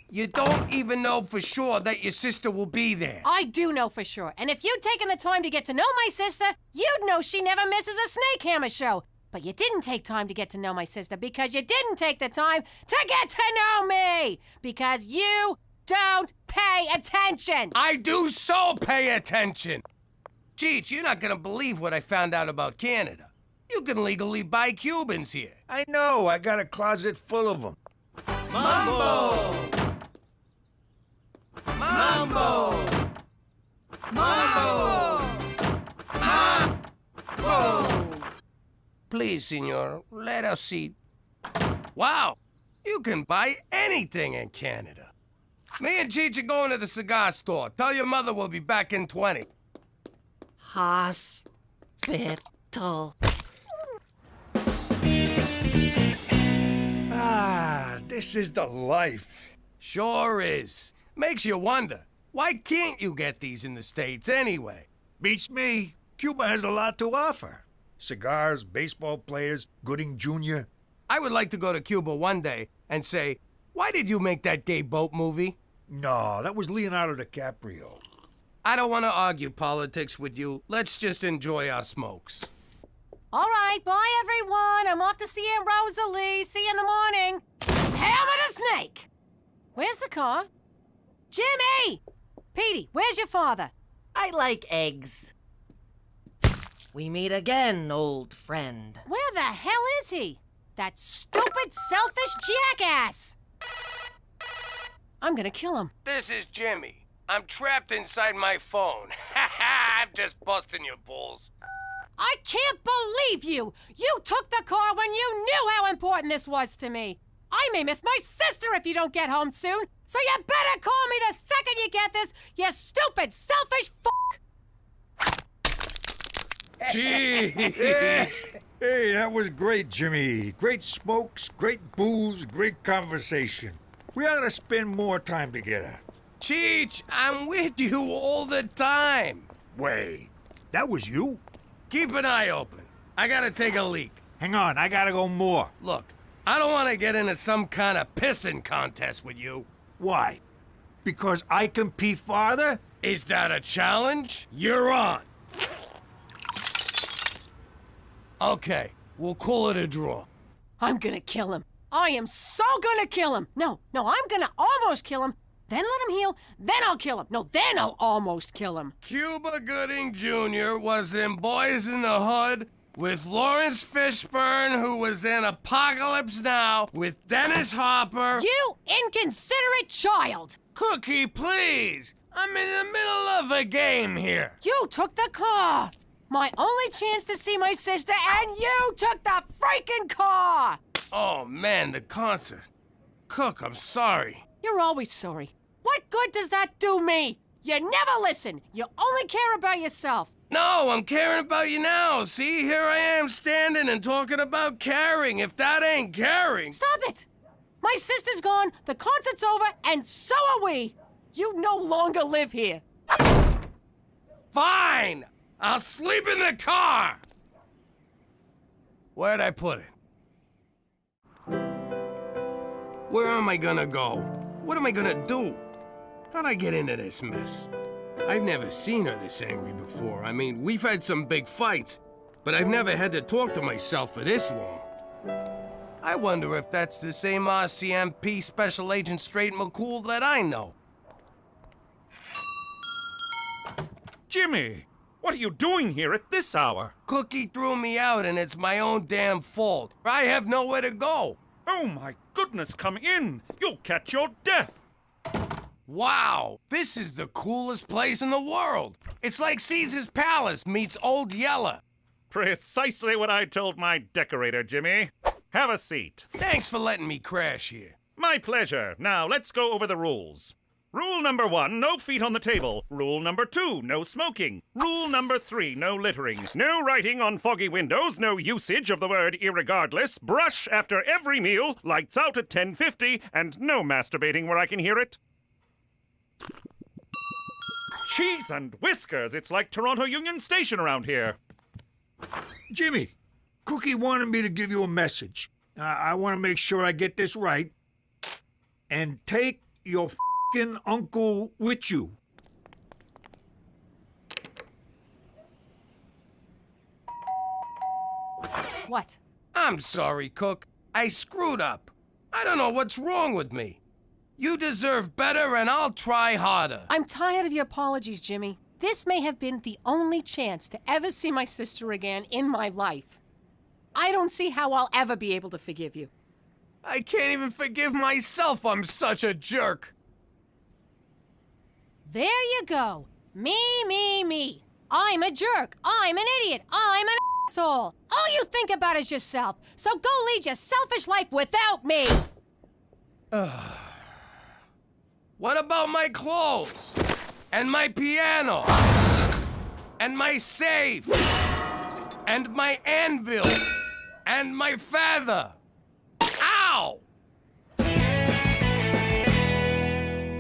You don't even know for sure that your sister will be there. I do know for sure. And if you'd taken the time to get to know my sister, you'd know she never misses a Snake Hammer show. But you didn't take time to get to know my sister because you didn't take the time to get to know me. Because you don't pay attention. I do so pay attention. Cheech, you're not gonna believe what I found out about Canada. You can legally buy Cubans here. I know. I got a closet full of them. Mambo! Mambo! Mambo! Mambo! Please, senor, let us see. Wow! You can buy anything in Canada. Me and Cheech are going to the cigar store. Tell your mother we'll be back in 20. Hospital. Ah, this is the life. Sure is. Makes you wonder, why can't you get these in the States anyway? Beats me. Cuba has a lot to offer. Cigars, baseball players, Gooding Jr. I would like to go to Cuba one day and say, why did you make that gay boat movie? No, that was Leonardo DiCaprio. I don't want to argue politics with you. Let's just enjoy our smokes. All right, bye, everyone. I'm off to see Aunt Rosalie. See you in the morning. Hammer the snake. Where's the car? Jimmy! Petey, where's your father? I like eggs. We meet again, old friend. Where the hell is he? That stupid, selfish jackass! I'm gonna kill him. This is Jimmy. I'm trapped inside my phone. I'm just busting your balls. I can't believe you! You took the car when you knew how important this was to me. I may miss my sister if you don't get home soon, so you better call me the second you get this, you stupid, selfish f***. Gee! Hey, that was great, Jimmy. Great smokes, great booze, great conversation. We ought to spend more time together. Cheech, I'm with you all the time. Wait, that was you? Keep an eye open. I gotta take a leak. Hang on, I gotta go more. Look, I don't want to get into some kind of pissing contest with you. Why? Because I can pee farther? Is that a challenge? You're on. Okay, we'll call it a draw. I'm gonna kill him. I am so gonna kill him. No, I'm gonna almost kill him. Then let him heal. Then I'll kill him. No, then I'll almost kill him. Cuba Gooding Jr. was in Boys in the Hood with Lawrence Fishburne, who was in Apocalypse Now with Dennis Hopper. You inconsiderate child! Cookie, please! I'm in the middle of a game here. You took the car! My only chance to see my sister, and you took the freaking car! Oh, man, the concert. Cook, I'm sorry. You're always sorry. What good does that do me? You never listen. You only care about yourself. No, I'm caring about you now. See, here I am standing and talking about caring. If that ain't caring... Stop it! My sister's gone, the concert's over, and so are we. You no longer live here. Fine! I'll sleep in the car! Where'd I put it? Where am I gonna go? What am I gonna do? How'd I get into this mess? I've never seen her this angry before. I mean, we've had some big fights, but I've never had to talk to myself for this long. I wonder if that's the same RCMP Special Agent Straight McCool that I know. Jimmy, what are you doing here at this hour? Cookie threw me out and it's my own damn fault. I have nowhere to go. Oh my goodness, come in. You'll catch your death. Wow, this is the coolest place in the world. It's like Caesar's Palace meets Old Yeller. Precisely what I told my decorator, Jimmy. Have a seat. Thanks for letting me crash here. My pleasure. Now, let's go over the rules. Rule number 1, no feet on the table. Rule number 2, no smoking. Rule number 3, no littering. No writing on foggy windows, no usage of the word irregardless, brush after every meal, lights out at 10:50, and no masturbating where I can hear it. Cheese and whiskers, it's like Toronto Union Station around here. Jimmy, Cookie wanted me to give you a message. I want to make sure I get this right. And take your f***ing uncle with you. What? I'm sorry, Cook. I screwed up. I don't know what's wrong with me. You deserve better, and I'll try harder. I'm tired of your apologies, Jimmy. This may have been the only chance to ever see my sister again in my life. I don't see how I'll ever be able to forgive you. I can't even forgive myself. I'm such a jerk. There you go. Me. I'm a jerk. I'm an idiot. I'm an asshole. All you think about is yourself. So go lead your selfish life without me. What about my clothes? And my piano? And my safe? And my anvil? And my feather? Ow!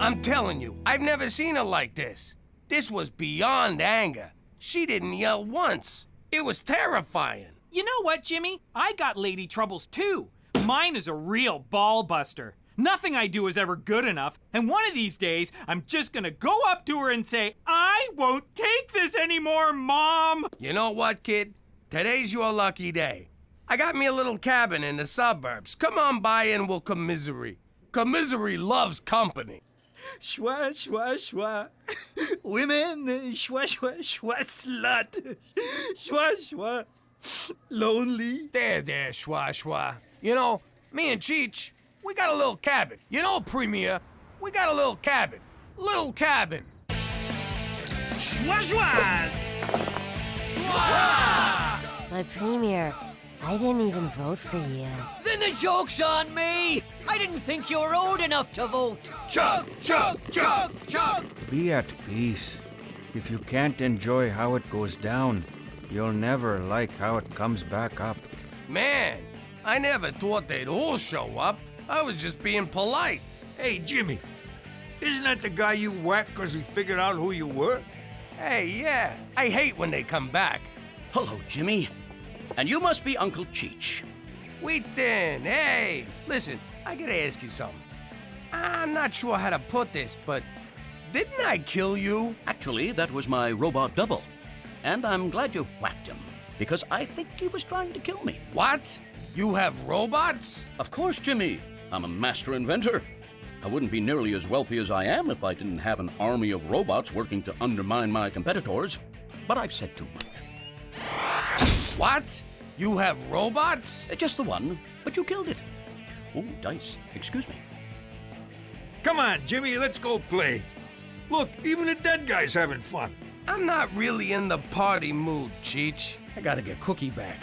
I'm telling you, I've never seen her like this. This was beyond anger. She didn't yell once. It was terrifying. You know what, Jimmy? I got lady troubles too. Mine is a real ball buster. Nothing I do is ever good enough, and one of these days, I'm just gonna go up to her and say, I won't take this anymore, Mom! You know what, kid? Today's your lucky day. I got me a little cabin in the suburbs. Come on by and we'll commiserate. Commiserate loves company. Schwa, schwa, schwa. Women, schwa, schwa, schwa, slut. Schwa, schwa. Lonely. There, Schwa Schwa. You know, me and Cheech, we got a little cabin. You know, Premier, we got a little cabin. Little cabin. Schwa, schwas. But Premier, I didn't even vote for you. Then the joke's on me! I didn't think you were old enough to vote! Chug, chug, chug, chug! Be at peace. If you can't enjoy how it goes down, you'll never like how it comes back up. Man, I never thought they'd all show up. I was just being polite. Hey, Jimmy, isn't that the guy you whacked because he figured out who you were? Hey, yeah, I hate when they come back. Hello, Jimmy. And you must be Uncle Cheech. Wheaton, hey! Listen, I gotta ask you something. I'm not sure how to put this, but didn't I kill you? Actually, that was my robot double. And I'm glad you whacked him, because I think he was trying to kill me. What? You have robots? Of course, Jimmy. I'm a master inventor. I wouldn't be nearly as wealthy as I am if I didn't have an army of robots working to undermine my competitors. But I've said too much. What? You have robots? Just the one, but you killed it. Oh, dice. Excuse me. Come on, Jimmy, let's go play. Look, even the dead guy's having fun. I'm not really in the party mood, Cheech. I gotta get Cookie back.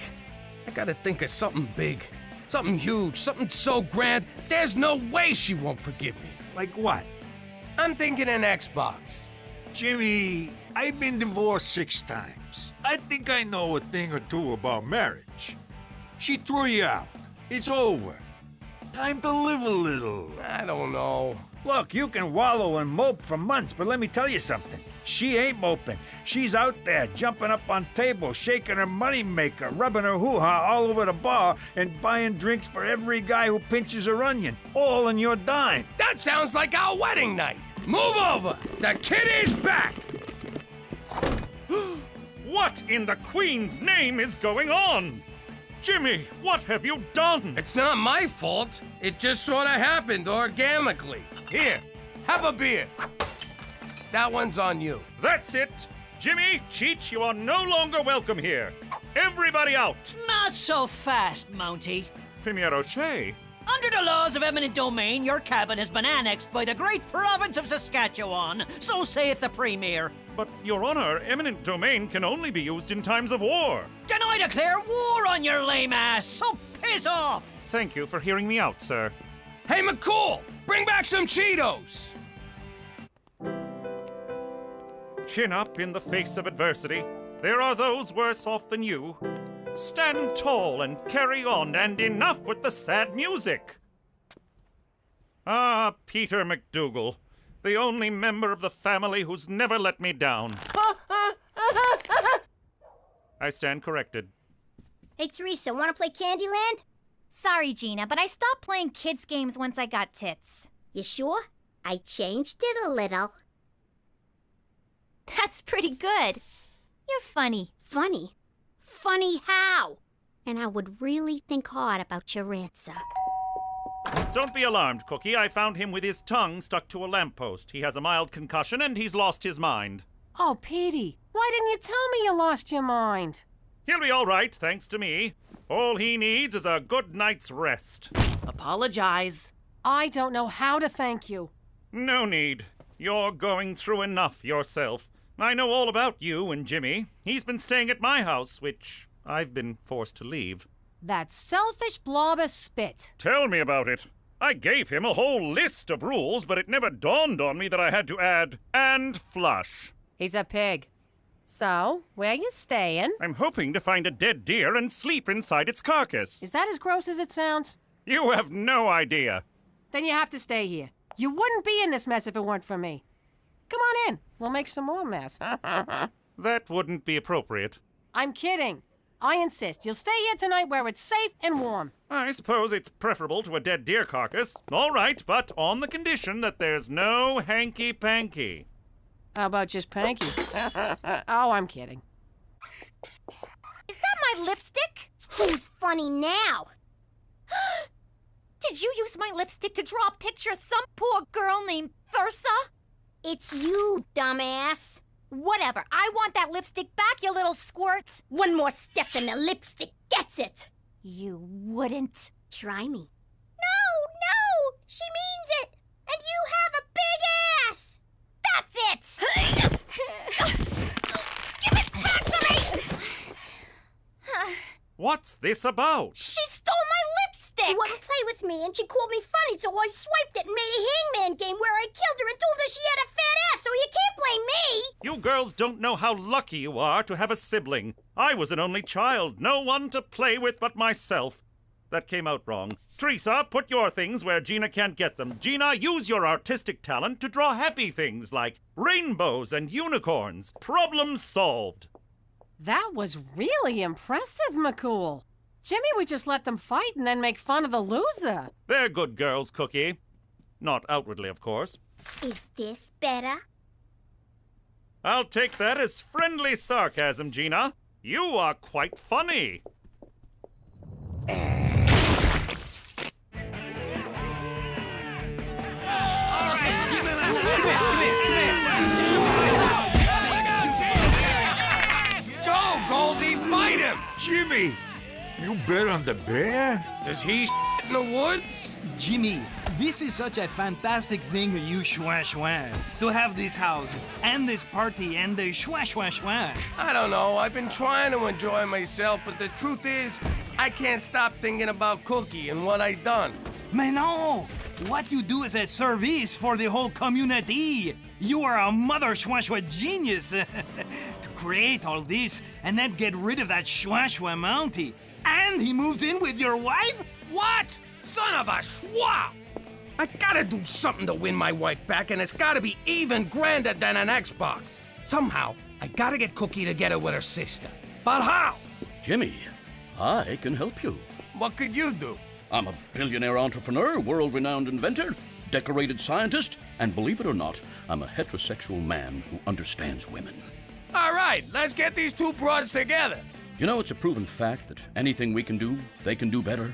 I gotta think of something big. Something huge, something so grand, there's no way she won't forgive me. Like what? I'm thinking an Xbox. Jimmy, I've been divorced 6 times. I think I know a thing or two about marriage. She threw you out. It's over. Time to live a little. I don't know. Look, you can wallow and mope for months, but let me tell you something. She ain't moping. She's out there jumping up on tables, shaking her moneymaker, rubbing her hoo-ha all over the bar, and buying drinks for every guy who pinches her onion, all on your dime. That sounds like our wedding night. Move over. The kid is back. What in the Queen's name is going on? Jimmy, what have you done? It's not my fault. It just sort of happened organically. Here, have a beer. That one's on you. That's it. Jimmy, Cheech, you are no longer welcome here. Everybody out. Not so fast, Mountie. Premier O'Shea. Under the laws of eminent domain, your cabin has been annexed by the great province of Saskatchewan. So saith the Premier. But, Your Honor, eminent domain can only be used in times of war. Then I declare war on your lame ass, so piss off! Thank you for hearing me out, sir. Hey, McCool, bring back some Cheetos. Chin up in the face of adversity. There are those worse off than you. Stand tall and carry on, and enough with the sad music. Ah, Peter McDougal, the only member of the family who's never let me down. I stand corrected. Hey, Teresa, want to play Candyland? Sorry, Gina, but I stopped playing kids' games once I got tits. You sure? I changed it a little. That's pretty good. You're funny. Funny? Funny how? And I would really think hard about your answer. Don't be alarmed, Cookie. I found him with his tongue stuck to a lamppost. He has a mild concussion and he's lost his mind. Oh, Petey, why didn't you tell me you lost your mind? He'll be all right, thanks to me. All he needs is a good night's rest. Apologize. I don't know how to thank you. No need. You're going through enough yourself. I know all about you and Jimmy. He's been staying at my house, which I've been forced to leave. That selfish blob of spit. Tell me about it. I gave him a whole list of rules, but it never dawned on me that I had to add, and flush. He's a pig. So, where you staying? I'm hoping to find a dead deer and sleep inside its carcass. Is that as gross as it sounds? You have no idea. Then you have to stay here. You wouldn't be in this mess if it weren't for me. Come on in. We'll make some more mess. That wouldn't be appropriate. I'm kidding. I insist. You'll stay here tonight where it's safe and warm. I suppose it's preferable to a dead deer carcass. All right, but on the condition that there's no hanky-panky. How about just panky? Oh, I'm kidding. Is that my lipstick? Who's funny now? Did you use my lipstick to draw a picture of some poor girl named Thursa? It's you, dumbass. Whatever. I want that lipstick back, you little squirt. One more step and the lipstick gets it. You wouldn't. Try me. No! She means it! And you have a big ass! That's it! Give it back to me! What's this about? She stole my lipstick! She wouldn't play with me, and she called me funny, so I swiped it and made a hangman game where I killed her and told her she had a fat ass, so you can't blame me! You girls don't know how lucky you are to have a sibling. I was an only child, no one to play with but myself. That came out wrong. Teresa, put your things where Gina can't get them. Gina, use your artistic talent to draw happy things like rainbows and unicorns. Problem solved. That was really impressive, McCool. Jimmy would just let them fight and then make fun of the loser. They're good girls, Cookie. Not outwardly, of course. Is this better? I'll take that as friendly sarcasm, Gina. You are quite funny. Go, Goldie, fight him! Jimmy, you bet on the bear? Does he in the woods? Jimmy, this is such a fantastic thing for you, Schwan, to have this house and this party and the Schwan. I don't know. I've been trying to enjoy myself, but the truth is, I can't stop thinking about Cookie and what I done. Man, no! What you do is a service for the whole community. You are a mother Schwan genius to create all this and then get rid of that Schwan Mountie. And he moves in with your wife? What? Son of a schwa! I gotta do something to win my wife back, and it's gotta be even grander than an Xbox. Somehow, I gotta get Cookie together with her sister. But how? Jimmy, I can help you. What could you do? I'm a billionaire entrepreneur, world-renowned inventor, decorated scientist, and believe it or not, I'm a heterosexual man who understands women. All right, let's get these two broads together. You know, it's a proven fact that anything we can do, they can do better.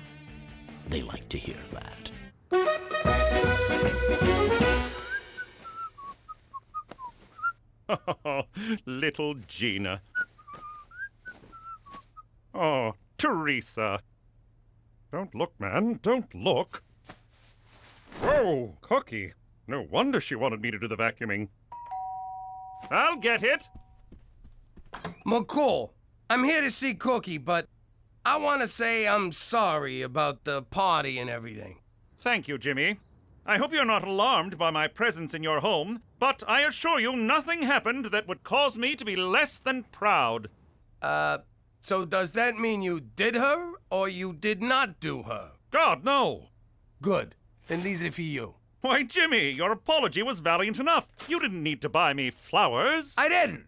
They like to hear that. Oh, little Gina. Oh, Teresa. Don't look, man. Don't look. Oh, Cookie. No wonder she wanted me to do the vacuuming. I'll get it. McCool, I'm here to see Cookie, but I want to say I'm sorry about the party and everything. Thank you, Jimmy. I hope you're not alarmed by my presence in your home, but I assure you nothing happened that would cause me to be less than proud. So does that mean you did her, or you did not do her? God, no. Good. Then these are for you. Why, Jimmy, your apology was valiant enough. You didn't need to buy me flowers. I didn't.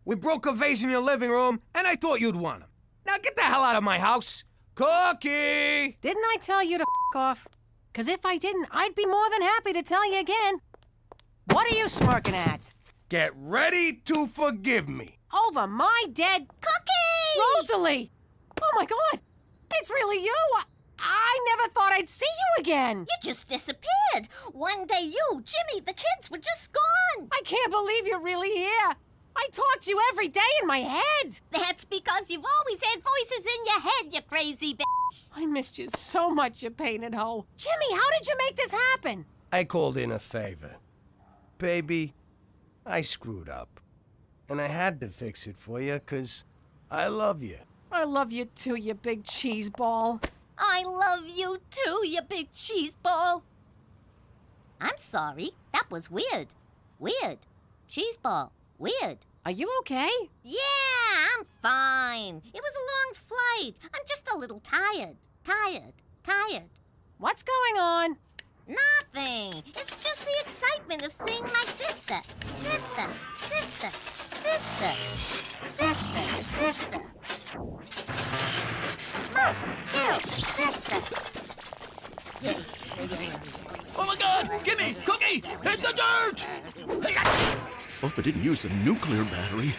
We broke a vase in your living room, and I thought you'd want them. Now get the hell out of my house. Cookie! Didn't I tell you to f off? Because if I didn't, I'd be more than happy to tell you again. What are you smirking at? Get ready to forgive me. Over my dead Cookie! Rosalie! Oh my God! It's really you! I never thought I'd see you again! You just disappeared. One day you, Jimmy, the kids were just gone. I can't believe you're really here. I talk to you every day in my head. That's because you've always had voices in your head, you crazy bitch. I missed you so much, you painted hoe. Jimmy, how did you make this happen? I called in a favor. Baby, I screwed up. And I had to fix it for you, 'cause I love you. I love you too, you big cheese ball. I love you too, you big cheese ball. I'm sorry. That was weird. Weird. Cheese ball. Weird. Are you okay? Yeah, I'm fine. It was a long flight. I'm just a little tired. Tired. What's going on? Nothing. It's just the excitement of seeing my sister. Sister. Oh my God! Jimmy! Cookie! Hit the dirt! Hope I didn't use the nuclear battery.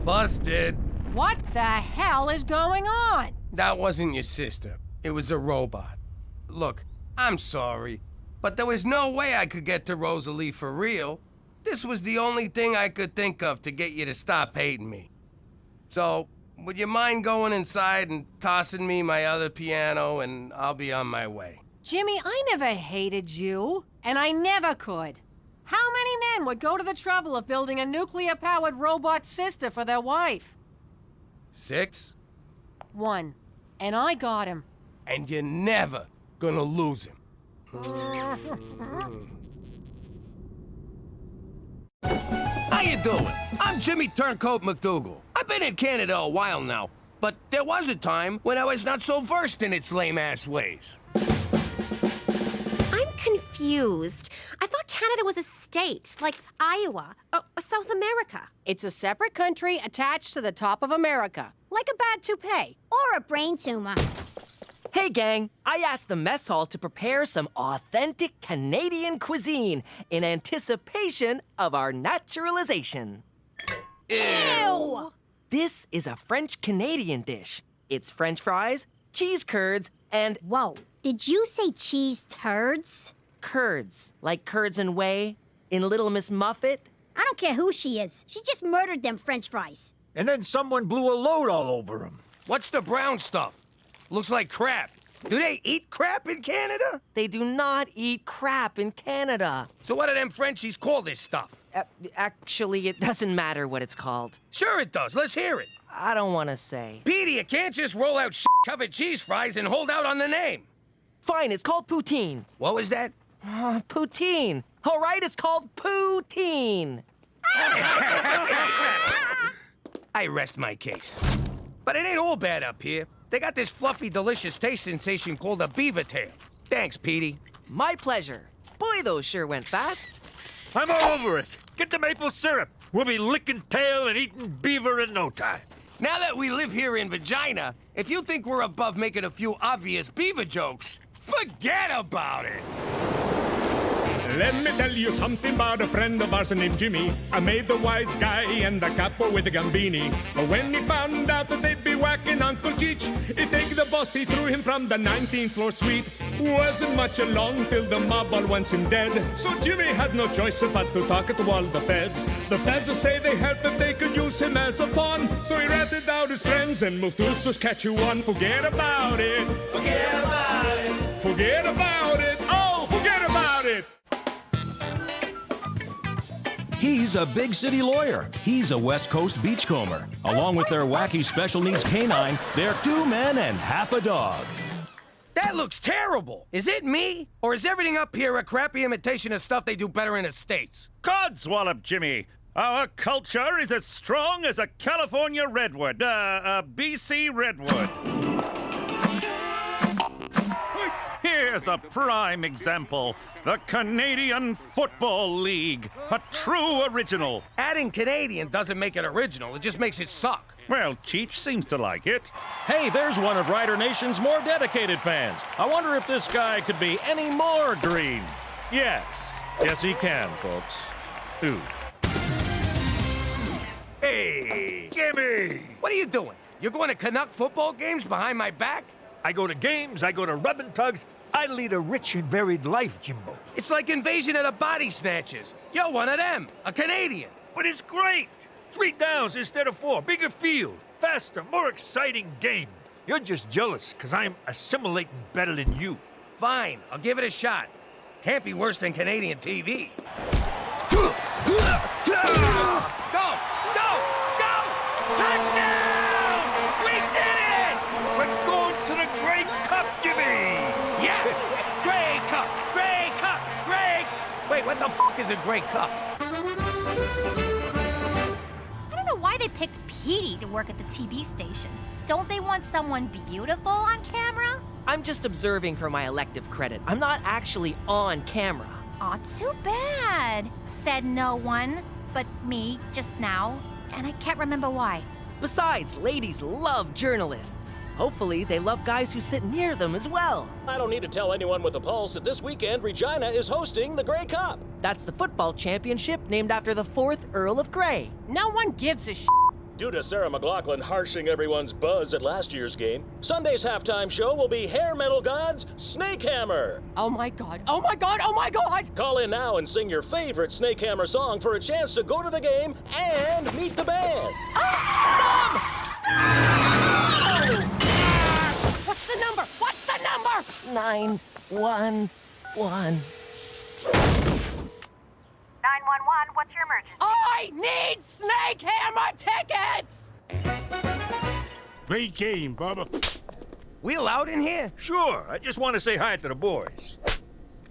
Busted. What the hell is going on? That wasn't your sister. It was a robot. Look, I'm sorry, but there was no way I could get to Rosalie for real. This was the only thing I could think of to get you to stop hating me. So, would you mind going inside and tossing me my other piano, and I'll be on my way? Jimmy, I never hated you, and I never could. How many men would go to the trouble of building a nuclear-powered robot sister for their wife? 6? 1. And I got him. And you're never gonna lose him. How you doing? I'm Jimmy Turncoat McDougal. I've been in Canada a while now, but there was a time when I was not so versed in its lame-ass ways. I'm confused. I thought Canada was a state, like Iowa or South America. It's a separate country attached to the top of America, like a bad toupee. Or a brain tumor. Hey, gang, I asked the mess hall to prepare some authentic Canadian cuisine in anticipation of our naturalization. Ew! This is a French-Canadian dish. It's French fries, cheese curds, and... Whoa, did you say cheese turds? Curds, like curds and whey in Little Miss Muffet. I don't care who she is. She just murdered them French fries. And then someone blew a load all over him. What's the brown stuff? Looks like crap. Do they eat crap in Canada? They do not eat crap in Canada. So what do them Frenchies call this stuff? Actually, it doesn't matter what it's called. Sure it does. Let's hear it. I don't want to say. Petey, you can't just roll out shit-covered cheese fries and hold out on the name. Fine, it's called poutine. What was that? Poutine. All right, it's called poutine. I rest my case. But it ain't all bad up here. They got this fluffy, delicious taste sensation called a beaver tail. Thanks, Petey. My pleasure. Boy, those sure went fast. I'm all over it. Get the maple syrup. We'll be licking tail and eating beaver in no time. Now that we live here in Vagina, if you think we're above making a few obvious beaver jokes, forget about it. Let me tell you something about a friend of ours named Jimmy. I made the wise guy and the capo with the gambini. But when he found out that they'd be whacking Uncle Cheech, he take the boss, he threw him from the 19th floor suite. Wasn't much along till the mob all wants him dead. So Jimmy had no choice but to talk to all the feds. The feds say they help if they could use him as a pawn. So he ratted out his friends and moved to Saskatchewan. Forget about it. Forget about it. Forget about it. Oh, forget about it. He's a big city lawyer. He's a West Coast beachcomber. Along with their wacky special needs canine, they're 2 men and half a dog. That looks terrible. Is it me? Or is everything up here a crappy imitation of stuff they do better in the States? Codswallop, Jimmy. Our culture is as strong as a California redwood, a BC redwood. Here's a prime example. The Canadian Football League. A true original. Adding Canadian doesn't make it original. It just makes it suck. Well, Cheech seems to like it. Hey, there's one of Rider Nation's more dedicated fans. I wonder if this guy could be any more green. Yes. Yes, he can, folks. Ooh. Hey, Jimmy! What are you doing? You're going to Canuck football games behind my back? I go to games, I go to rubbing tugs. I lead a rich and varied life, Jimbo. It's like Invasion of the Body Snatchers. You're one of them, a Canadian. But it's great. 3 downs instead of 4. Bigger field, faster, more exciting game. You're just jealous because I'm assimilating better than you. Fine, I'll give it a shot. Can't be worse than Canadian TV. Go! Go! Go! Touchdown! We did it! We're going to the Grey Cup, Jimmy! Yes! Grey Cup! Grey Cup! Grey... Wait, what the f*** is a Grey Cup? I don't know why they picked Petey to work at the TV station. Don't they want someone beautiful on camera? I'm just observing for my elective credit. I'm not actually on camera. Aw, too bad. Said no one, but me just now, and I can't remember why. Besides, ladies love journalists. Hopefully, they love guys who sit near them as well. I don't need to tell anyone with a pulse that this weekend Regina is hosting the Grey Cup. That's the football championship named after the 4th Earl of Grey. No one gives a shit. Due to Sarah McLachlan harshing everyone's buzz at last year's game, Sunday's halftime show will be hair metal gods Snake Hammer. Oh my god, oh my god, oh my god! Call in now and sing your favorite Snake Hammer song for a chance to go to the game and meet the band. What's the number? What's the number? 911. 911, what's your emergency? I need Snake Hammer tickets! Great game, Bubba. We allowed in here? Sure, I just want to say hi to the boys.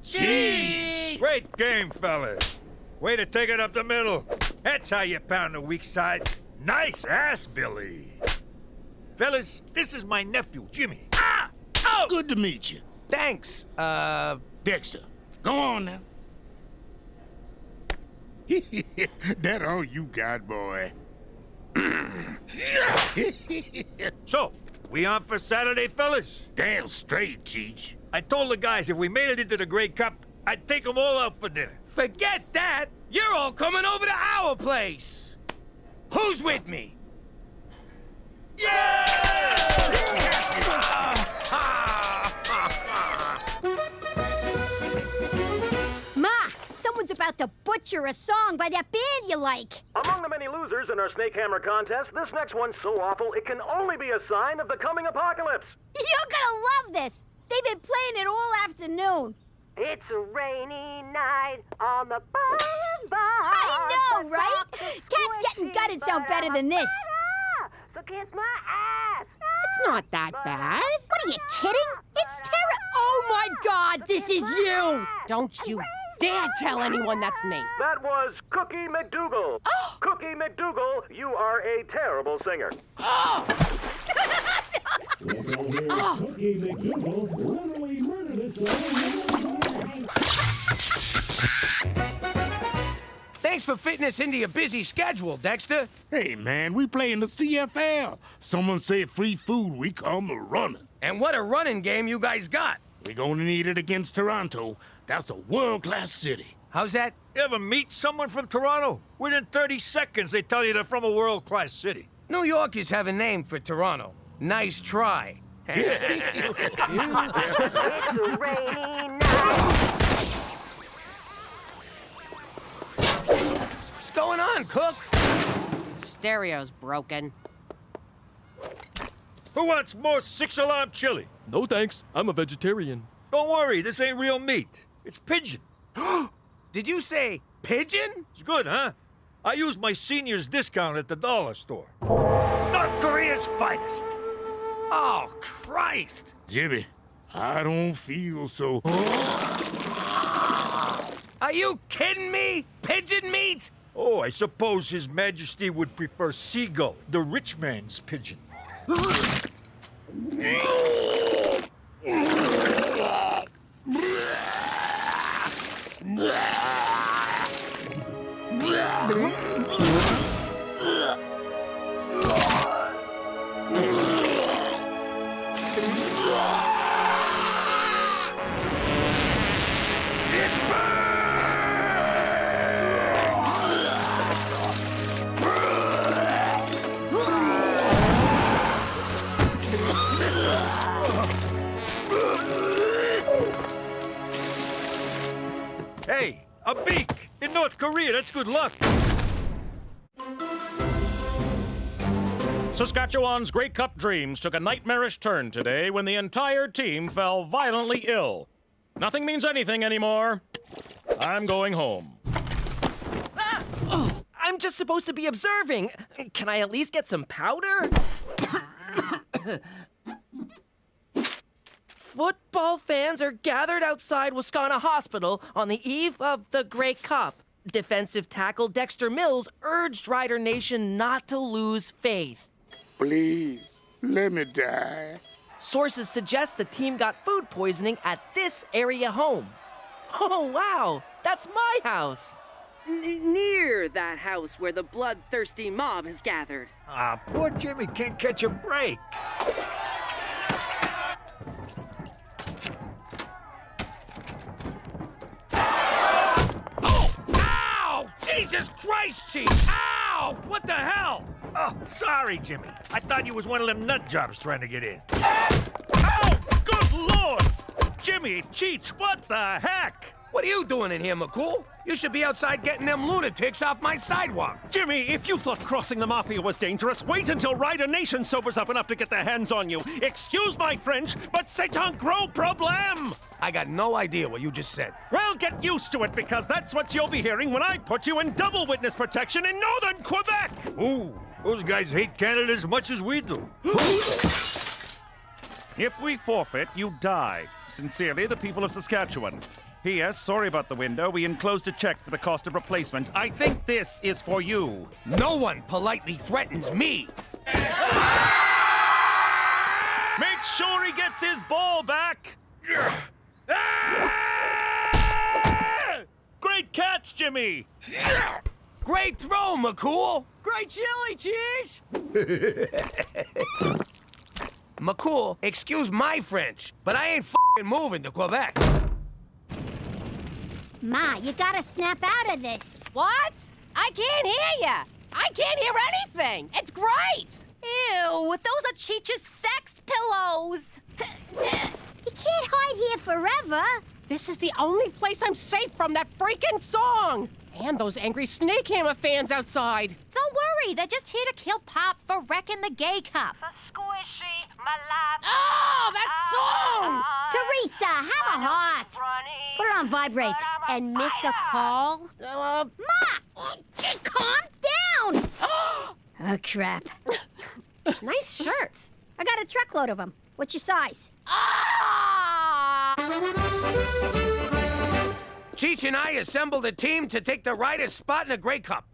Jeez! Great game, fellas. Way to take it up the middle. That's how you pound the weak side. Nice ass, Billy. Fellas, this is my nephew, Jimmy. Ah! Oh! Good to meet you. Thanks. Dexter, go on now. That all you got, boy. So, we on for Saturday, fellas? Damn straight, Cheech. I told the guys if we made it into the Grey Cup, I'd take them all out for dinner. Forget that! You're all coming over to our place! Who's with me? Ma, someone's about to butcher a song by that band you like. Among the many losers in our Snake Hammer contest, this next one's so awful it can only be a sign of the coming apocalypse. You're gonna love this. They've been playing it all afternoon. It's a rainy night on the boulevard. I know, right? Cats Getting Gutted sound better than this. So kiss my ass. It's not that bad. What are you kidding? It's Tara. Oh my God, this is you. Don't you dare tell anyone that's me. That was Cookie McDougal. Cookie McDougal, you are a terrible singer. Thanks for fitting us into your busy schedule, Dexter. Hey, man, we play in the CFL. Someone said free food, we come running. And what a running game you guys got. We're gonna need it against Toronto. That's a world-class city. How's that? You ever meet someone from Toronto? Within 30 seconds, they tell you they're from a world-class city. New Yorkers have a name for Toronto. Nice try. It's a rainy night. What's going on, Cook? Stereo's broken. Who wants more six-alarm chili? No thanks, I'm a vegetarian. Don't worry, this ain't real meat. It's pigeon. Did you say pigeon? It's good, huh? I used my senior's discount at the dollar store. North Korea's finest. Oh, Christ! Jimmy, I don't feel so... Are you kidding me? Pigeon meat? Oh, I suppose His Majesty would prefer seagull, the rich man's pigeon. Hey, a beak! In North Korea, that's good luck. Saskatchewan's Grey Cup dreams took a nightmarish turn today when the entire team fell violently ill. Nothing means anything anymore. I'm going home. I'm just supposed to be observing. Can I at least get some powder? Football fans are gathered outside Wascana Hospital on the eve of the Grey Cup. Defensive tackle Dexter Mills urged Rider Nation not to lose faith. Please, let me die. Sources suggest the team got food poisoning at this area home. Oh, wow, that's my house. Near that house where the bloodthirsty mob has gathered. Ah, poor Jimmy can't catch a break. Oh! Ow! Jesus Christ, Chief! Ow! Ow! What the hell? Oh, sorry, Jimmy. I thought you was one of them nut jobs trying to get in. Ow! Good Lord! Jimmy, Cheech, what the heck? What are you doing in here, McCool? You should be outside getting them lunatics off my sidewalk. Jimmy, if you thought crossing the Mafia was dangerous, wait until Rider Nation sobers up enough to get their hands on you. Excuse my French, but c'est un gros problème! I got no idea what you just said. Well, get used to it, because that's what you'll be hearing when I put you in double witness protection in northern Quebec! Ooh, those guys hate Canada as much as we do. If we forfeit, you die. Sincerely, the people of Saskatchewan. P.S. Sorry about the window. We enclosed a check for the cost of replacement. I think this is for you. No one politely threatens me. Make sure he gets his ball back. Great catch, Jimmy. Great throw, McCool. Great chili, Cheech! McCool, excuse my French, but I ain't f***ing moving to Quebec. Ma, you gotta snap out of this. What? I can't hear ya! I can't hear anything! It's great! Ew, those are Cheech's sex pillows. You can't hide here forever. This is the only place I'm safe from that freaking song! And those angry Snakehammer fans outside. Don't worry, they're just here to kill Pop for wrecking the gay cup. Squishy, my life. Oh, that song! Teresa, have a heart. Put it on vibrate and miss a call. Ma, calm down. Oh, crap. Nice shirt. I got a truckload of them. What's your size? Cheech and I assembled a team to take the Ryder's spot in the Grey Cup.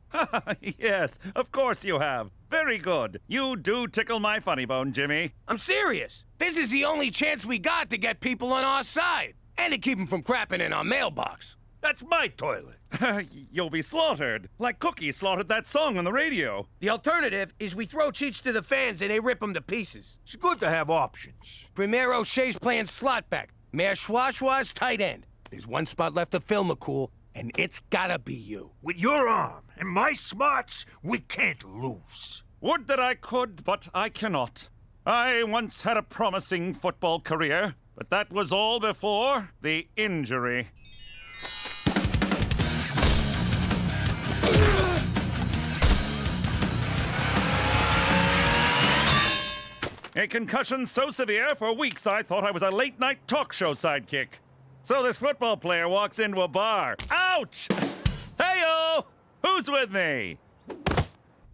Yes, of course you have. Very good. You do tickle my funny bone, Jimmy. I'm serious. This is the only chance we got to get people on our side. And to keep them from crapping in our mailbox. That's my toilet. You'll be slaughtered, like Cookie slaughtered that song on the radio. The alternative is we throw Cheech to the fans and they rip him to pieces. It's good to have options. Premier O'Shea's playing slot back. Mayor Schwaschwa's tight end. There's one spot left to fill, McCool, and it's gotta be you. With your arm and my smarts, we can't lose. Would that I could, but I cannot. I once had a promising football career, but that was all before the injury. A concussion so severe, for weeks I thought I was a late-night talk show sidekick. So this football player walks into a bar. Ouch! Hey-o! Who's with me?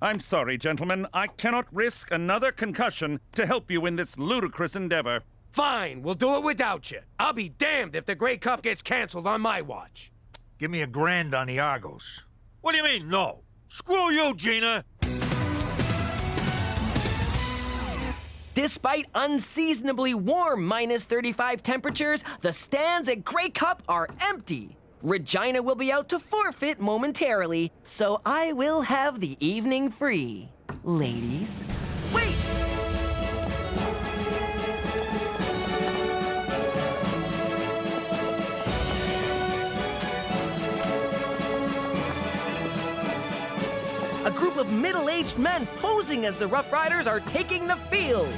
I'm sorry, gentlemen. I cannot risk another concussion to help you in this ludicrous endeavor. Fine, we'll do it without you. I'll be damned if the Grey Cup gets canceled on my watch. Give me $1,000 on the Argos. What do you mean, no? Screw you, Gina! Despite unseasonably warm minus 35 temperatures, the stands at Grey Cup are empty. Regina will be out to forfeit momentarily, so I will have the evening free. Ladies, wait! A group of middle-aged men posing as the Rough Riders are taking the field.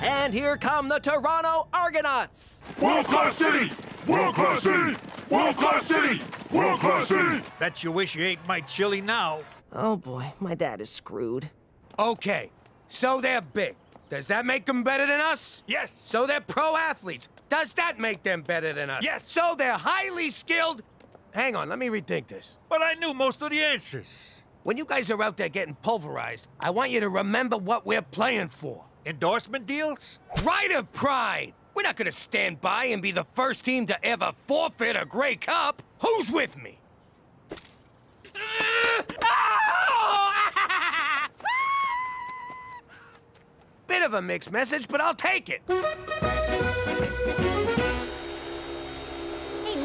And here come the Toronto Argonauts. World-class city! World-class city! World-class city! World-class city! Bet you wish you ate my chili now. Oh boy, my dad is screwed. Okay, so they're big. Does that make them better than us? Yes. So they're pro athletes. Does that make them better than us? Yes. So they're highly skilled. Hang on, let me rethink this. But I knew most of the answers. When you guys are out there getting pulverized, I want you to remember what we're playing for. Endorsement deals? Rider pride! We're not gonna stand by and be the first team to ever forfeit a Grey Cup. Who's with me? Bit of a mixed message, but I'll take it. Hey,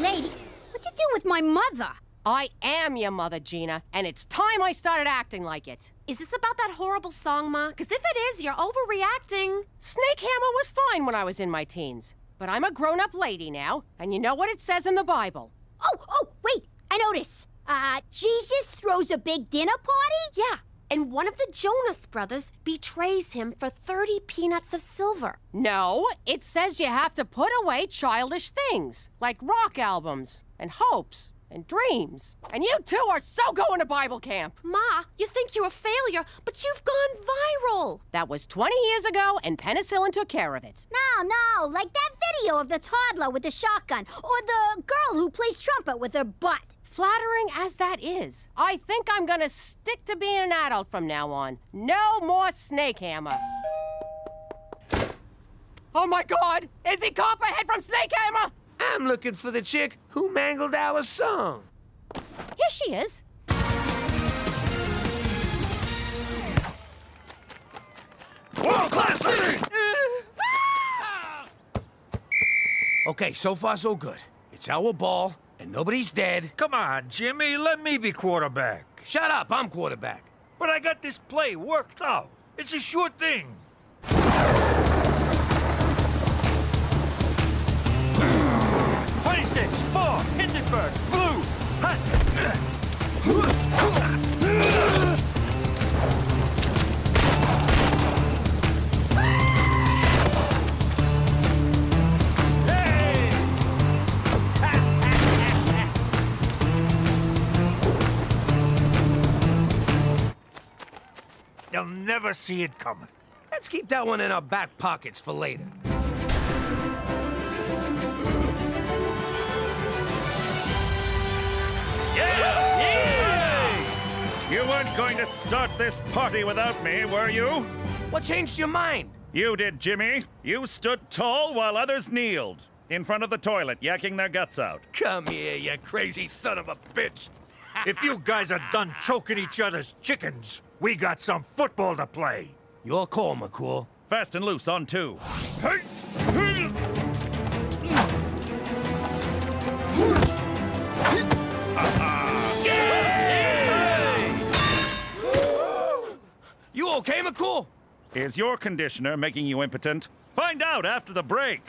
lady, what'd you do with my mother? I am your mother, Gina, and it's time I started acting like it. Is this about that horrible song, Ma? Because if it is, you're overreacting. Snakehammer was fine when I was in my teens, but I'm a grown-up lady now, and you know what it says in the Bible. Oh, wait, I notice. Jesus throws a big dinner party? Yeah, and one of the Jonas brothers betrays him for 30 peanuts of silver. No, it says you have to put away childish things, like rock albums, and hopes, and dreams. And you two are so going to Bible camp. Ma, you think you're a failure, but you've gone viral. That was 20 years ago, and penicillin took care of it. No, like that video of the toddler with the shotgun, or the girl who plays trumpet with her butt. Flattering as that is, I think I'm gonna stick to being an adult from now on. No more Snake Hammer. Oh my God! Is he Copperhead from Snake Hammer? I'm looking for the chick who mangled our song. Here she is. World-class city! Okay, so far so good. It's our ball, and nobody's dead. Come on, Jimmy, let me be quarterback. Shut up, I'm quarterback. But I got this play worked out. It's a sure thing. 26, 4, Hindenburg, blue, hot. They'll never see it coming. Let's keep that one in our back pockets for later. You weren't going to start this party without me, were you? What changed your mind? You did, Jimmy. You stood tall while others kneeled. In front of the toilet, yakking their guts out. Come here, you crazy son of a bitch. If you guys are done choking each other's chickens, we got some football to play. Your call, McCool. Fast and loose on 2. You okay, McCool? Is your conditioner making you impotent? Find out after the break.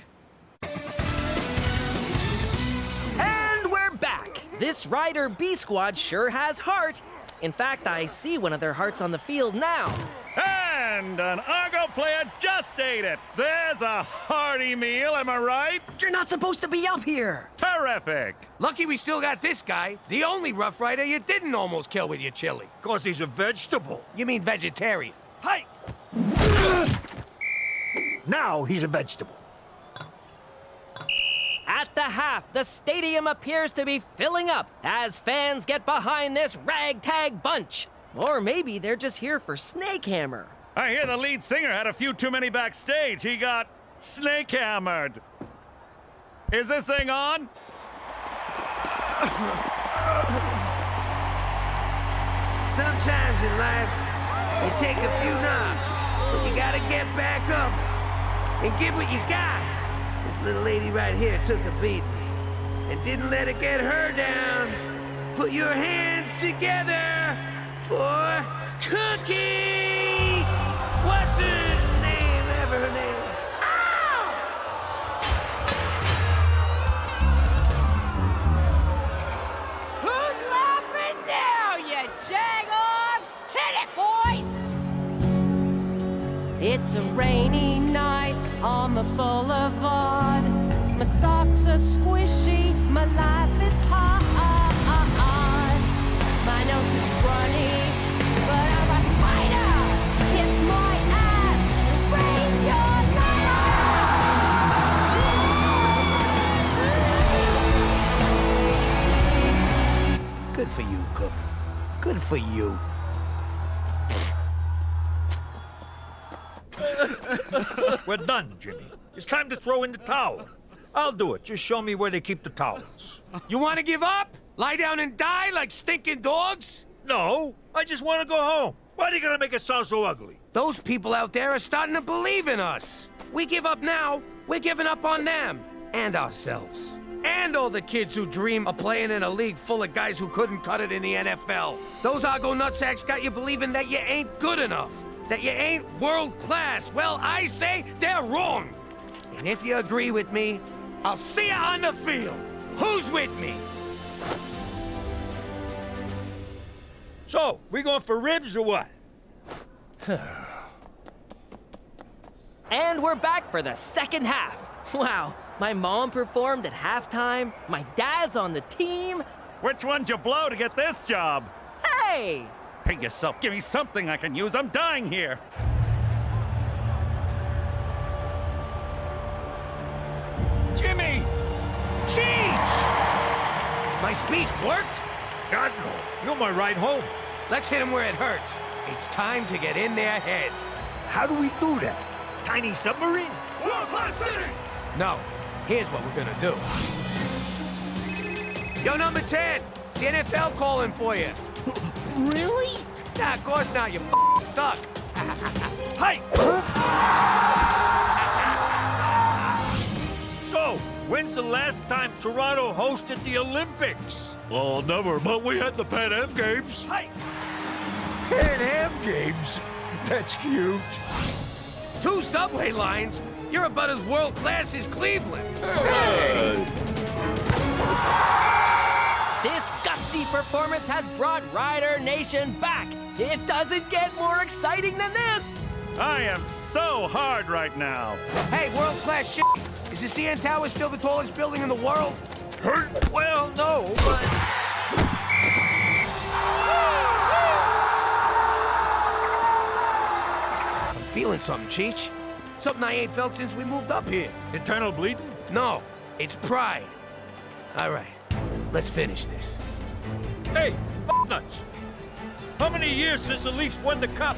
And we're back. This Rider B Squad sure has heart. In fact, I see one of their hearts on the field now. And an Argo player just ate it. There's a hearty meal, am I right? You're not supposed to be up here. Terrific. Lucky we still got this guy, the only Rough Rider you didn't almost kill with your chili. 'Cause he's a vegetable. You mean vegetarian? Hey! Now he's a vegetable. At the half, the stadium appears to be filling up as fans get behind this ragtag bunch. Or maybe they're just here for Snake Hammer. I hear the lead singer had a few too many backstage. He got snake hammered. Is this thing on? Sometimes in life, you take a few knocks, but you gotta get back up and give what you got. This little lady right here took a beating and didn't let it get her down. Put your hands together for Cookie! What's her name? Ever her name? Who's laughing now, you jag-offs? Hit it, boys! It's a rainy night on the boulevard. My socks are squishy, my life is hard. My nose is runny, but I'm a fighter. Kiss my ass, raise your ladder. Good for you, Cook. Good for you. We're done, Jimmy. It's time to throw in the towel. I'll do it. Just show me where they keep the towels. You want to give up? Lie down and die like stinking dogs? No, I just want to go home. Why are you gonna make it sound so ugly? Those people out there are starting to believe in us. We give up now, we're giving up on them. And ourselves. And all the kids who dream of playing in a league full of guys who couldn't cut it in the NFL. Those Argo nutsacks got you believing that you ain't good enough. That you ain't world class. Well, I say they're wrong. And if you agree with me, I'll see you on the field. Who's with me? So, we going for ribs or what? And we're back for the second half. Wow, my mom performed at halftime, my dad's on the team. Which one'd you blow to get this job? Hey! Hey yourself, give me something I can use. I'm dying here. Jimmy! Cheech! My speech worked? God, no. You're my ride home. Let's hit them where it hurts. It's time to get in their heads. How do we do that? Tiny submarine? World-class city! No. Here's what we're gonna do. Yo, number 10! It's the NFL calling for you. Really? Nah, of course not. You f***ing suck. Hey! So, when's the last time Toronto hosted the Olympics? Well, never, but we had the Pan Am Games. Hey! Pan Am Games? That's cute. 2 subway lines? You're about as world-class as Cleveland. This gutsy performance has brought Rider Nation back. It doesn't get more exciting than this. I am so hard right now. Hey, world-class shit. Is the CN Tower still the tallest building in the world? Well, no, but... I'm feeling something, Cheech. Something I ain't felt since we moved up here. Internal bleeding? No, it's pride. All right, let's finish this. Hey, nuts! How many years since the Leafs won the cup?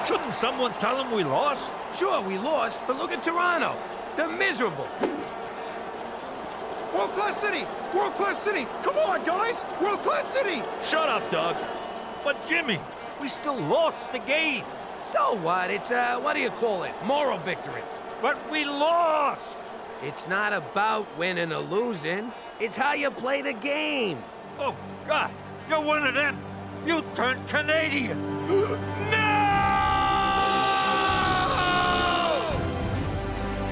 Shouldn't someone tell them we lost? Sure, we lost, but look at Toronto. They're miserable. World-class city! World-class city! Come on, guys! World-class city! Shut up, Doug. But Jimmy, we still lost the game. So what? It's, what do you call it? Moral victory. But we lost! It's not about winning or losing. It's how you play the game. Oh, God. You're one of them. You turned Canadian.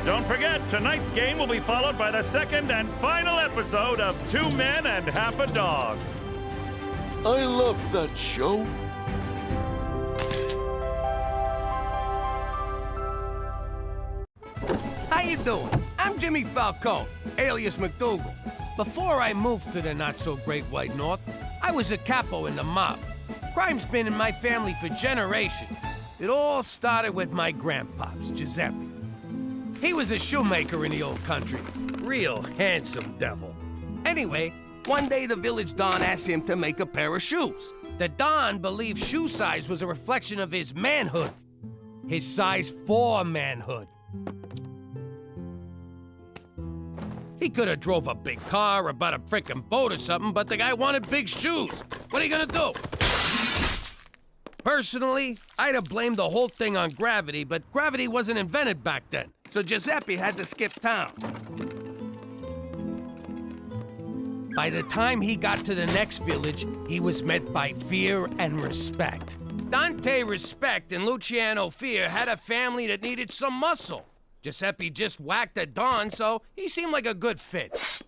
Don't forget, tonight's game will be followed by the second and final episode of 2 Men and Half a Dog. I love that show. How you doing? I'm Jimmy Falcone, alias McDougal. Before I moved to the not-so-great White North, I was a capo in the mob. Crime's been in my family for generations. It all started with my grandpops, Giuseppe. He was a shoemaker in the old country. Real handsome devil. Anyway, one day the village don asked him to make a pair of shoes. The don believed shoe size was a reflection of his manhood. His size 4 manhood. He could have drove a big car or bought a frickin' boat or something, but the guy wanted big shoes. What are you gonna do? Personally, I'd have blamed the whole thing on gravity, but gravity wasn't invented back then, so Giuseppe had to skip town. By the time he got to the next village, he was met by fear and respect. Dante Respect and Luciano Fear had a family that needed some muscle. Giuseppe just whacked a Don, so he seemed like a good fit.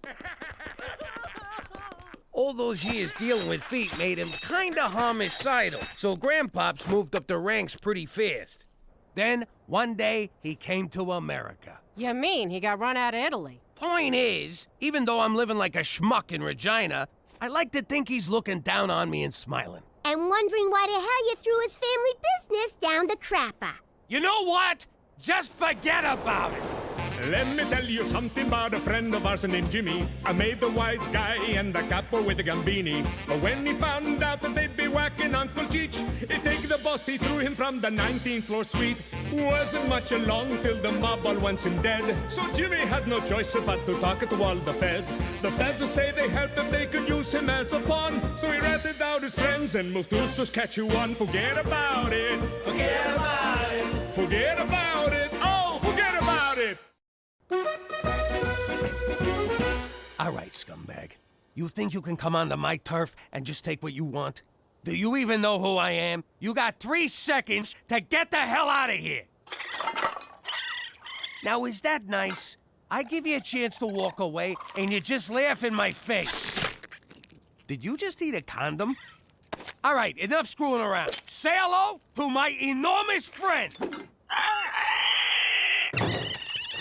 All those years dealing with feet made him kinda homicidal, so Grandpops moved up the ranks pretty fast. Then, one day, he came to America. You mean he got run out of Italy? Point is, even though I'm living like a schmuck in Regina, I like to think he's looking down on me and smiling. And wondering why the hell you threw his family business down the crapper. You know what? Just forget about it. Let me tell you something about a friend of ours named Jimmy. I made the wise guy and the capo with the gambini. But when he found out that they'd be whacking Uncle Cheech, he'd take the boss, he threw him from the 19th floor suite. Wasn't much along till the mob all wants him dead. So Jimmy had no choice but to talk to all the feds. The feds say they helped if they could use him as a pawn. So he ratted out his friends and moved to Saskatchewan. Forget about it. Forget about it. Forget about it. Oh, forget about it. All right, scumbag. You think you can come onto my turf and just take what you want? Do you even know who I am? You got 3 seconds to get the hell out of here. Now, is that nice? I give you a chance to walk away, and you just laugh in my face. Did you just eat a condom? All right, enough screwing around. Say hello to my enormous friend.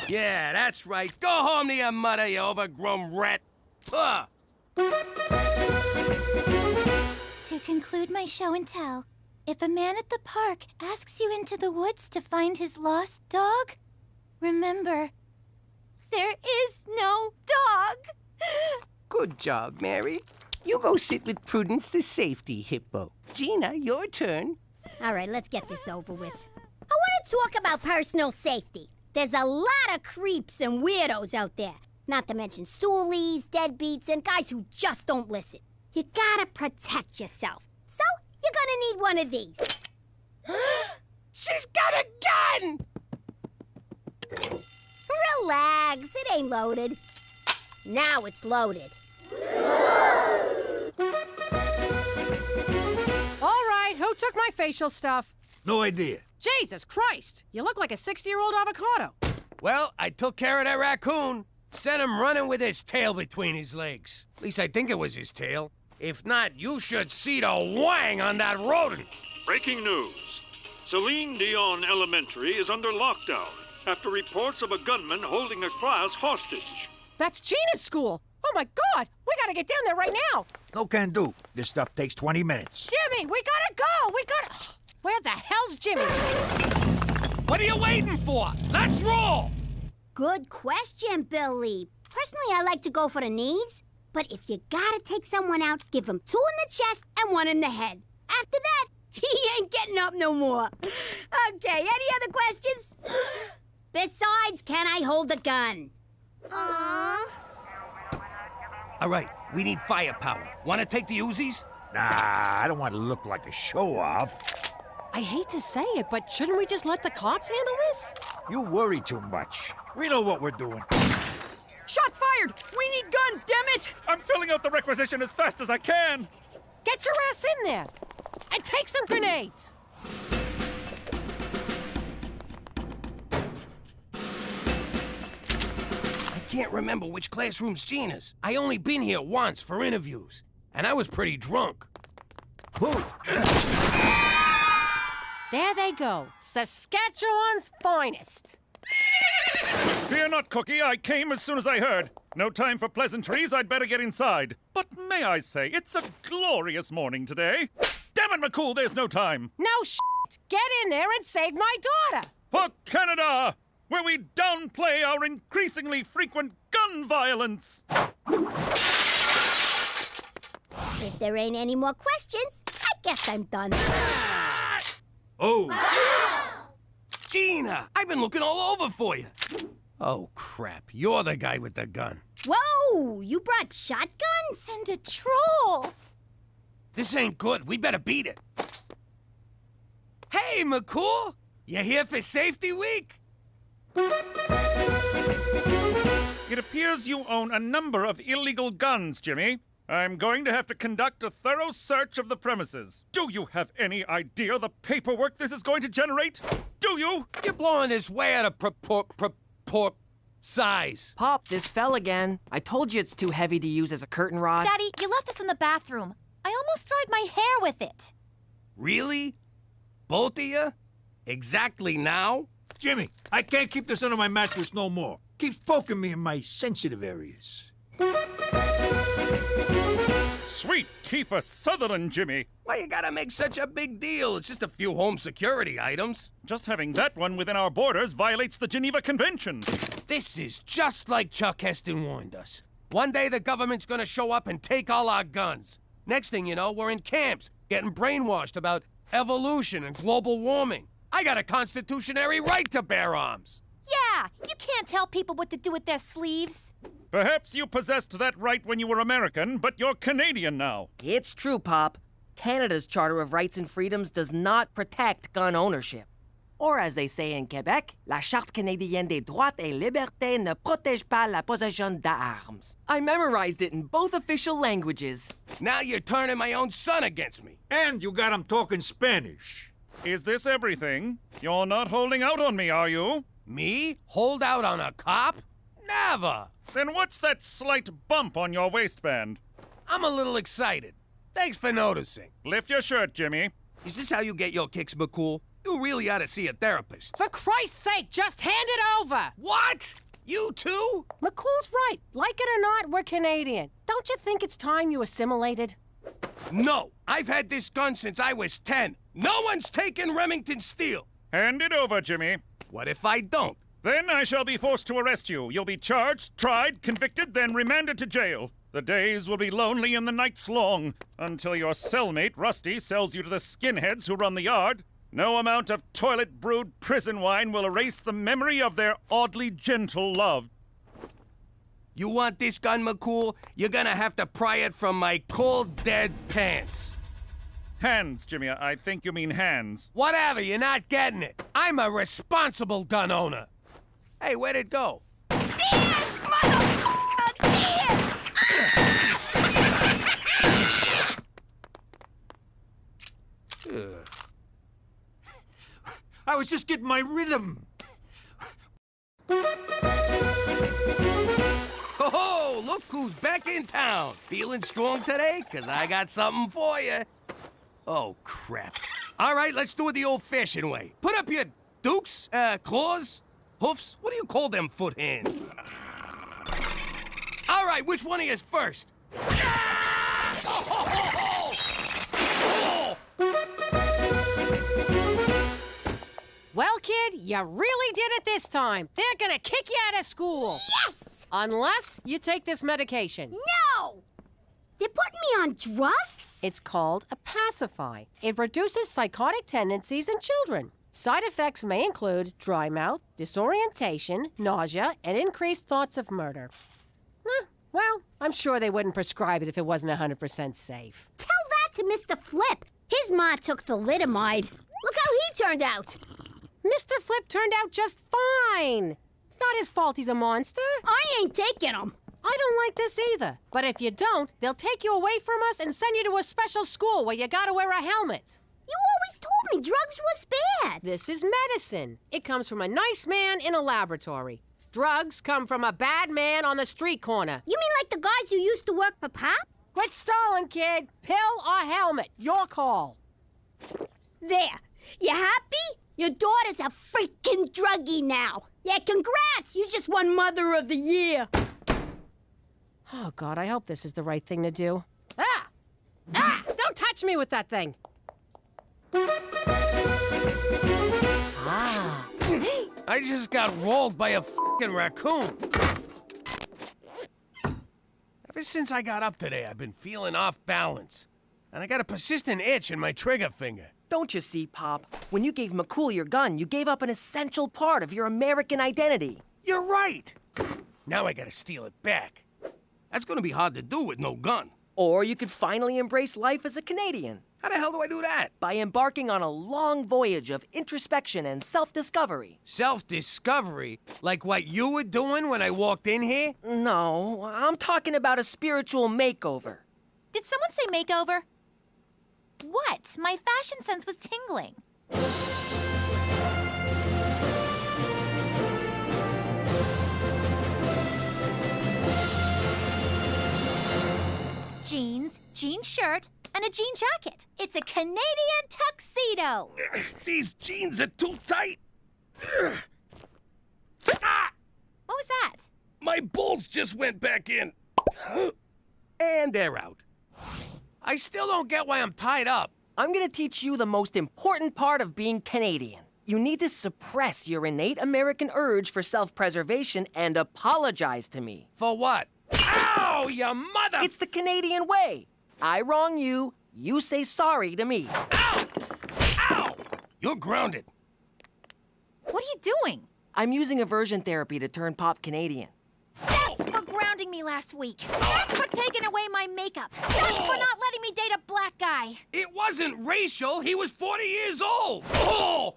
Yeah, that's right. Go home to your mother, you overgrown rat. Ugh. To conclude my show and tell, if a man at the park asks you into the woods to find his lost dog, remember, there is no dog. Good job, Mary. You go sit with Prudence the safety hippo. Gina, your turn. All right, let's get this over with. I want to talk about personal safety. There's a lot of creeps and weirdos out there. Not to mention stoolies, deadbeats, and guys who just don't listen. You gotta protect yourself. So, you're gonna need one of these. She's got a gun! Relax, it ain't loaded. Now it's loaded. All right, who took my facial stuff? No idea. Jesus Christ! You look like a 60-year-old avocado. Well, I took care of that raccoon. Sent him running with his tail between his legs. At least I think it was his tail. If not, you should see the wang on that rodent. Breaking news. Celine Dion Elementary is under lockdown after reports of a gunman holding a class hostage. That's Gina's school. Oh my God! We gotta get down there right now. No can do. This stuff takes 20 minutes. Jimmy, we gotta go. We gotta. Where the hell's Jimmy? What are you waiting for? Let's roll! Good question, Billy. Personally, I like to go for the knees. But if you gotta take someone out, give him 2 in the chest and 1 in the head. After that, he ain't getting up no more. Okay, any other questions? Besides, can I hold the gun? Aww. All right, we need firepower. Want to take the Uzis? Nah, I don't want to look like a show-off. I hate to say it, but shouldn't we just let the cops handle this? You worry too much. We know what we're doing. Shots fired! We need guns, damn it! I'm filling out the requisition as fast as I can. Get your ass in there! And take some grenades! I can't remember which classroom's Gina's. I only been here once for interviews, and I was pretty drunk. Whoa. There they go. Saskatchewan's finest. Fear not, Cookie. I came as soon as I heard. No time for pleasantries. I'd better get inside. But may I say, it's a glorious morning today. Damn it, McCool, there's no time. No shit. Get in there and save my daughter. For Canada, where we downplay our increasingly frequent gun violence. If there ain't any more questions, I guess I'm done. Oh! Gina, I've been looking all over for you. Oh, crap. You're the guy with the gun. Whoa! You brought shotguns? And a troll. This ain't good. We better beat it. Hey, McCool! You here for Safety Week? It appears you own a number of illegal guns, Jimmy. I'm going to have to conduct a thorough search of the premises. Do you have any idea the paperwork this is going to generate? Do you? You're blowing this way out of size. Pop, this fell again. I told you it's too heavy to use as a curtain rod. Daddy, you left this in the bathroom. I almost dried my hair with it. Really? Both of you? Exactly now? Jimmy, I can't keep this under my mattress no more. Keeps poking me in my sensitive areas. Sweet Kiefer Sutherland, Jimmy. Why you gotta make such a big deal? It's just a few home security items. Just having that one within our borders violates the Geneva Convention. This is just like Chuck Heston warned us. One day the government's gonna show up and take all our guns. Next thing you know, we're in camps, getting brainwashed about evolution and global warming. I got a constitutionary right to bear arms. Yeah, you can't tell people what to do with their sleeves. Perhaps you possessed that right when you were American, but you're Canadian now. It's true, Pop. Canada's Charter of Rights and Freedoms does not protect gun ownership. Or as they say in Quebec, la Charte canadienne des droits et libertés ne protège pas la possession d'armes. I memorized it in both official languages. Now you're turning my own son against me. And you got him talking Spanish. Is this everything? You're not holding out on me, are you? Me? Hold out on a cop? Never! Then what's that slight bump on your waistband? I'm a little excited. Thanks for noticing. Lift your shirt, Jimmy. Is this how you get your kicks, McCool? You really ought to see a therapist. For Christ's sake, just hand it over! What? You too? McCool's right. Like it or not, we're Canadian. Don't you think it's time you assimilated? No, I've had this gun since I was 10. No one's taken Remington steel. Hand it over, Jimmy. What if I don't? Then I shall be forced to arrest you. You'll be charged, tried, convicted, then remanded to jail. The days will be lonely and the nights long, until your cellmate, Rusty, sells you to the skinheads who run the yard. No amount of toilet-brewed prison wine will erase the memory of their oddly gentle love. You want this gun, McCool? You're gonna have to pry it from my cold, dead pants. Hands, Jimmy. I think you mean hands. Whatever, you're not getting it. I'm a responsible gun owner. Hey, where'd it go? I was just getting my rhythm. Oh, look who's back in town. Feeling strong today? 'Cause I got something for you. Oh, crap. All right, let's do it the old-fashioned way. Put up your dukes, claws, hoofs. What do you call them foot hands? All right, which one of you is first? Well, kid, you really did it this time. They're gonna kick you out of school. Yes! Unless you take this medication. No! They're putting me on drugs? It's called a pacify. It reduces psychotic tendencies in children. Side effects may include dry mouth, disorientation, nausea, and increased thoughts of murder. Well, I'm sure they wouldn't prescribe it if it wasn't 100% safe. Tell that to Mr. Flip. His ma took thalidomide. Look how he turned out. Mr. Flip turned out just fine. It's not his fault he's a monster. I ain't taking him. I don't like this either. But if you don't, they'll take you away from us and send you to a special school where you gotta wear a helmet. You always told me drugs was bad. This is medicine. It comes from a nice man in a laboratory. Drugs come from a bad man on the street corner. You mean like the guys who used to work for Pop? Quit stalling, kid. Pill or helmet. Your call. There. You happy? Your daughter's a freaking druggie now. Yeah, congrats. You just won Mother of the Year. Oh, God, I hope this is the right thing to do. Ah! Don't touch me with that thing. Ah. I just got rolled by a fucking raccoon. Ever since I got up today, I've been feeling off balance. And I got a persistent itch in my trigger finger. Don't you see, Pop? When you gave McCool your gun, you gave up an essential part of your American identity. You're right. Now I gotta steal it back. That's gonna be hard to do with no gun. Or you could finally embrace life as a Canadian. How the hell do I do that? By embarking on a long voyage of introspection and self-discovery. Self-discovery? Like what you were doing when I walked in here? No, I'm talking about a spiritual makeover. Did someone say makeover? What? My fashion sense was tingling. Jeans, jean shirt, and a jean jacket. It's a Canadian tuxedo. These jeans are too tight. Ah! What was that? My balls just went back in. And they're out. I still don't get why I'm tied up. I'm gonna teach you the most important part of being Canadian. You need to suppress your innate American urge for self-preservation and apologize to me. For what? Ow, you mother! It's the Canadian way. I wrong you, you say sorry to me. Ow! Ow! You're grounded. What are you doing? I'm using aversion therapy to turn Pop Canadian. That's for grounding me last week. That's for taking away my makeup. That's for not letting me date a black guy. It wasn't racial. He was 40 years old. Oh!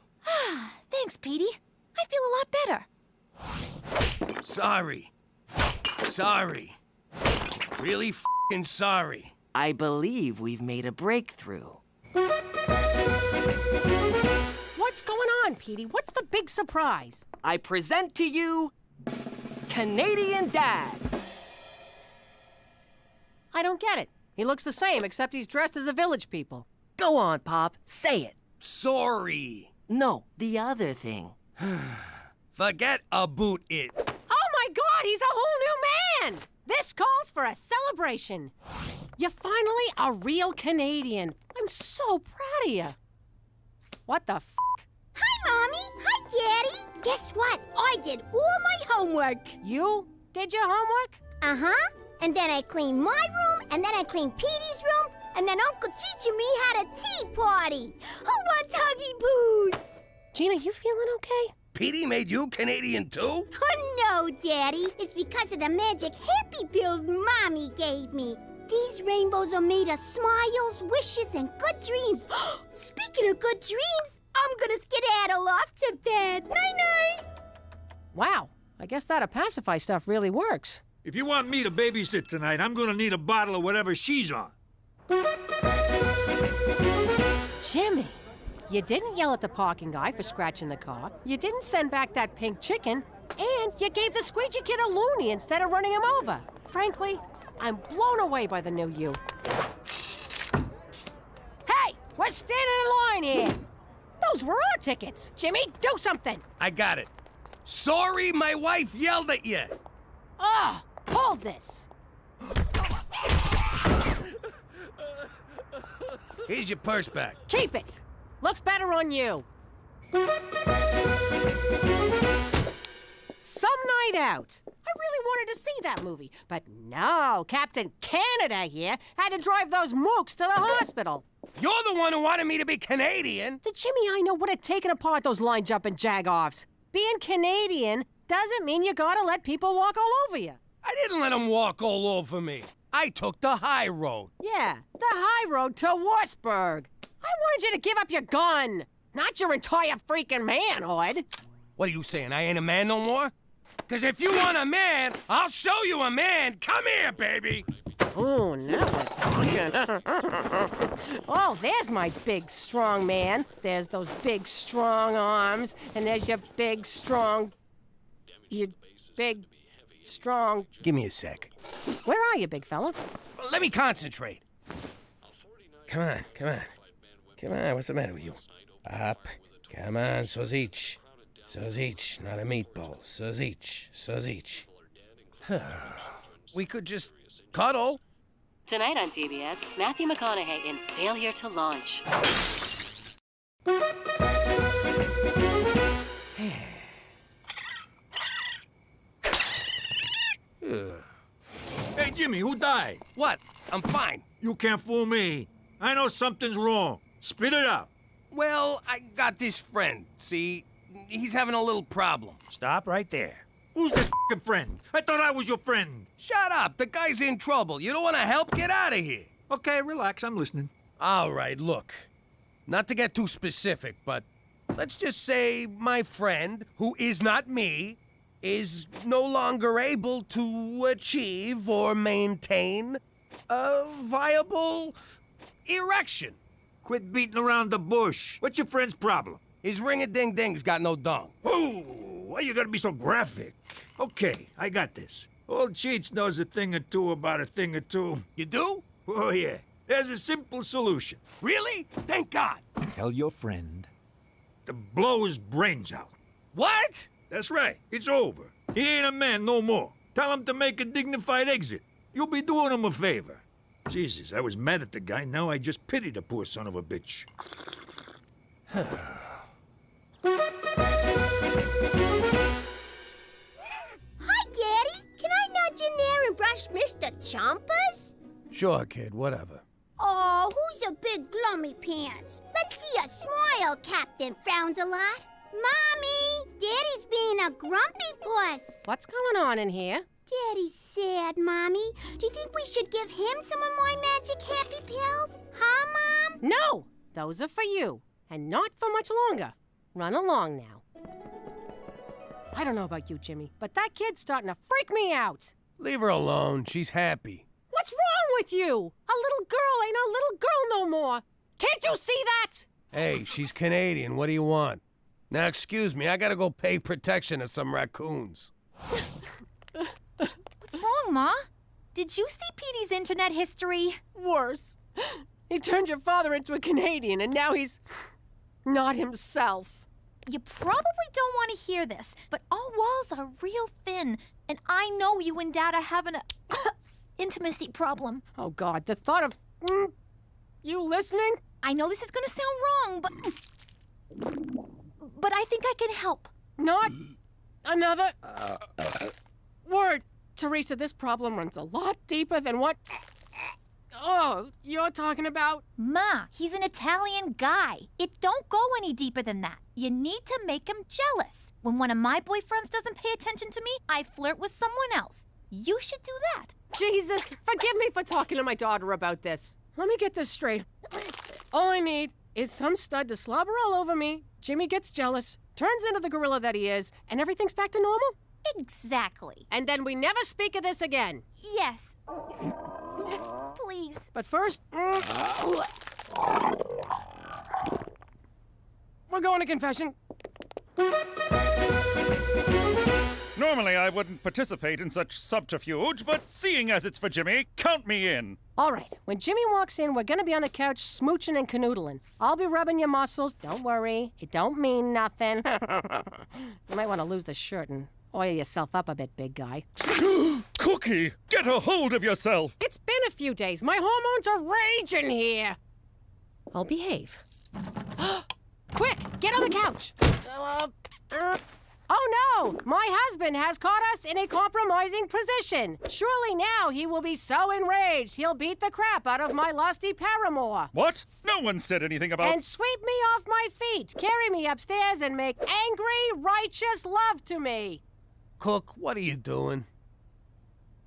Thanks, Petey. I feel a lot better. Sorry. Sorry. Really f***ing sorry. I believe we've made a breakthrough. What's going on, Petey? What's the big surprise? I present to you Canadian dad. I don't get it. He looks the same, except he's dressed as a village people. Go on, Pop. Say it. Sorry. No, the other thing. Forget about it. Oh my God, he's a whole new man! This calls for a celebration. You're finally a real Canadian. I'm so proud of you. What the f***? Hi, Mommy. Hi, Daddy. Guess what? I did all my homework. You did your homework? Uh-huh. And then I cleaned my room, and then I cleaned Petey's room, and then Uncle Cheech and me had a tea party. Who wants Huggy Boos? Gina, you feeling okay? Petey made you Canadian too? Oh, no, Daddy. It's because of the magic happy pills Mommy gave me. These rainbows are made of smiles, wishes, and good dreams. Speaking of good dreams, I'm gonna skedaddle off to bed. Night-night. Wow, I guess that Pacify stuff really works. If you want me to babysit tonight, I'm gonna need a bottle of whatever she's on. Jimmy, you didn't yell at the parking guy for scratching the car, you didn't send back that pink chicken, and you gave the squeegee kid a loony instead of running him over. Frankly, I'm blown away by the new you. Hey, we're standing in line here. Those were our tickets. Jimmy, do something. I got it. Sorry my wife yelled at you. Ah, hold this. Here's your purse back. Keep it. Looks better on you. Some night out. I really wanted to see that movie, but no, Captain Canada here had to drive those mooks to the hospital. You're the one who wanted me to be Canadian. The Jimmy I know would have taken apart those line-jumping jag-offs. Being Canadian doesn't mean you gotta let people walk all over you. I didn't let them walk all over me. I took the high road. Yeah, the high road to Wurzburg. I wanted you to give up your gun, not your entire freaking manhood. What are you saying, I ain't a man no more? Because if you want a man, I'll show you a man. Come here, baby. Oh, now we're talking. Oh, there's my big, strong man. There's those big, strong arms. And there's your big, strong... Your big, strong... Give me a sec. Where are you, big fella? Let me concentrate. Come on, come on. Come on, what's the matter with you? Up. Come on, sausage. Sausage, not a meatball. Sausage, sausage. We could just cuddle. Tonight on TBS, Matthew McConaughey in Failure to Launch. Hey, Jimmy, who died? What? I'm fine. You can't fool me. I know something's wrong. Spit it out. Well, I got this friend. See, he's having a little problem. Stop right there. Who's this f***ing friend? I thought I was your friend. Shut up. The guy's in trouble. You don't want to help? Get out of here. Okay, relax. I'm listening. All right, look. Not to get too specific, but let's just say my friend, who is not me, is no longer able to achieve or maintain a viable erection. Quit beating around the bush. What's your friend's problem? His ring-a-ding-ding's got no dung. Oh, why you gotta be so graphic? Okay, I got this. Old Cheech knows a thing or two about a thing or two. You do? Oh, yeah. There's a simple solution. Really? Thank God. Tell your friend to blow his brains out. What? That's right. It's over. He ain't a man no more. Tell him to make a dignified exit. You'll be doing him a favor. Jesus, I was mad at the guy. Now I just pity the poor son of a bitch. Hi, Daddy. Can I nudge in there and brush Mr. Chompers? Sure, kid, whatever. Oh, who's a big glummy pants? Let's see a smile, Captain Frowns-a-lot. Mommy, Daddy's being a grumpy puss. What's going on in here? Daddy's sad, Mommy. Do you think we should give him some of my magic happy pills? Huh, Mom? No! Those are for you, and not for much longer. Run along now. I don't know about you, Jimmy, but that kid's starting to freak me out. Leave her alone. She's happy. What's wrong with you? A little girl ain't a little girl no more. Can't you see that? Hey, she's Canadian. What do you want? Now, excuse me, I gotta go pay protection to some raccoons. What's wrong, Ma? Did you see Petey's internet history? Worse. He turned your father into a Canadian, and now he's not himself. You probably don't want to hear this, but our walls are real thin, and I know you and Dad are having a intimacy problem. Oh, God, the thought of... you listening? I know this is going to sound wrong, but I think I can help. Not another word. Teresa, this problem runs a lot deeper than what... Oh, you're talking about? Ma, he's an Italian guy. It don't go any deeper than that. You need to make him jealous. When one of my boyfriends doesn't pay attention to me, I flirt with someone else. You should do that. Jesus, forgive me for talking to my daughter about this. Let me get this straight. All I need is some stud to slobber all over me, Jimmy gets jealous, turns into the gorilla that he is, and everything's back to normal? Exactly. And then we never speak of this again. Yes. Please. But first, we're going to confession. Normally, I wouldn't participate in such subterfuge, but seeing as it's for Jimmy, count me in. All right, when Jimmy walks in, we're gonna be on the couch smooching and canoodling. I'll be rubbing your muscles. Don't worry, it don't mean nothing. You might want to lose the shirt and oil yourself up a bit, big guy. Cookie, get a hold of yourself. It's been a few days. My hormones are raging here. I'll behave. Quick, get on the couch. Oh no! My husband has caught us in a compromising position. Surely now he will be so enraged he'll beat the crap out of my lusty paramour. What? No one said anything about... And sweep me off my feet, carry me upstairs, and make angry, righteous love to me. Cook, what are you doing?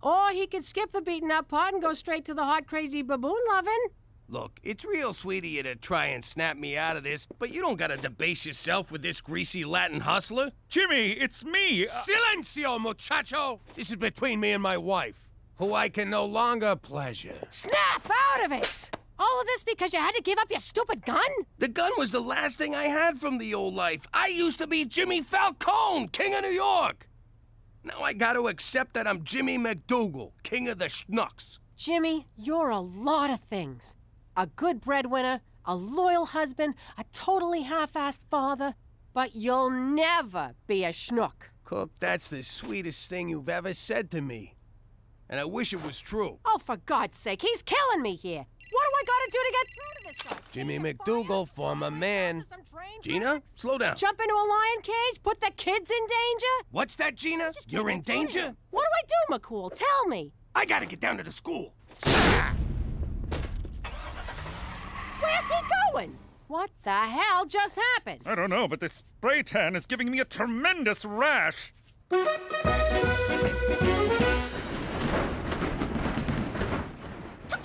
Or he could skip the beaten up part and go straight to the hot, crazy baboon lovin'. Look, it's real sweet of you to try and snap me out of this, but you don't gotta debase yourself with this greasy Latin hustler. Jimmy, it's me! Silencio, muchacho! This is between me and my wife, who I can no longer pleasure. Snap out of it! All of this because you had to give up your stupid gun? The gun was the last thing I had from the old life. I used to be Jimmy Falcone, King of New York. Now I gotta accept that I'm Jimmy McDougal, King of the Schnooks. Jimmy, you're a lot of things. A good breadwinner, a loyal husband, a totally half-assed father, but you'll never be a schnook. Cook, that's the sweetest thing you've ever said to me. And I wish it was true. Oh, for God's sake, he's killing me here. What do I gotta do to get through to this guy? Jimmy McDougal, former man. Gina, slow down. Jump into a lion cage? Put the kids in danger? What's that, Gina? You're in danger? What do I do, McCool? Tell me. I gotta get down to the school. Where's he going? What the hell just happened? I don't know, but this spray tan is giving me a tremendous rash. Took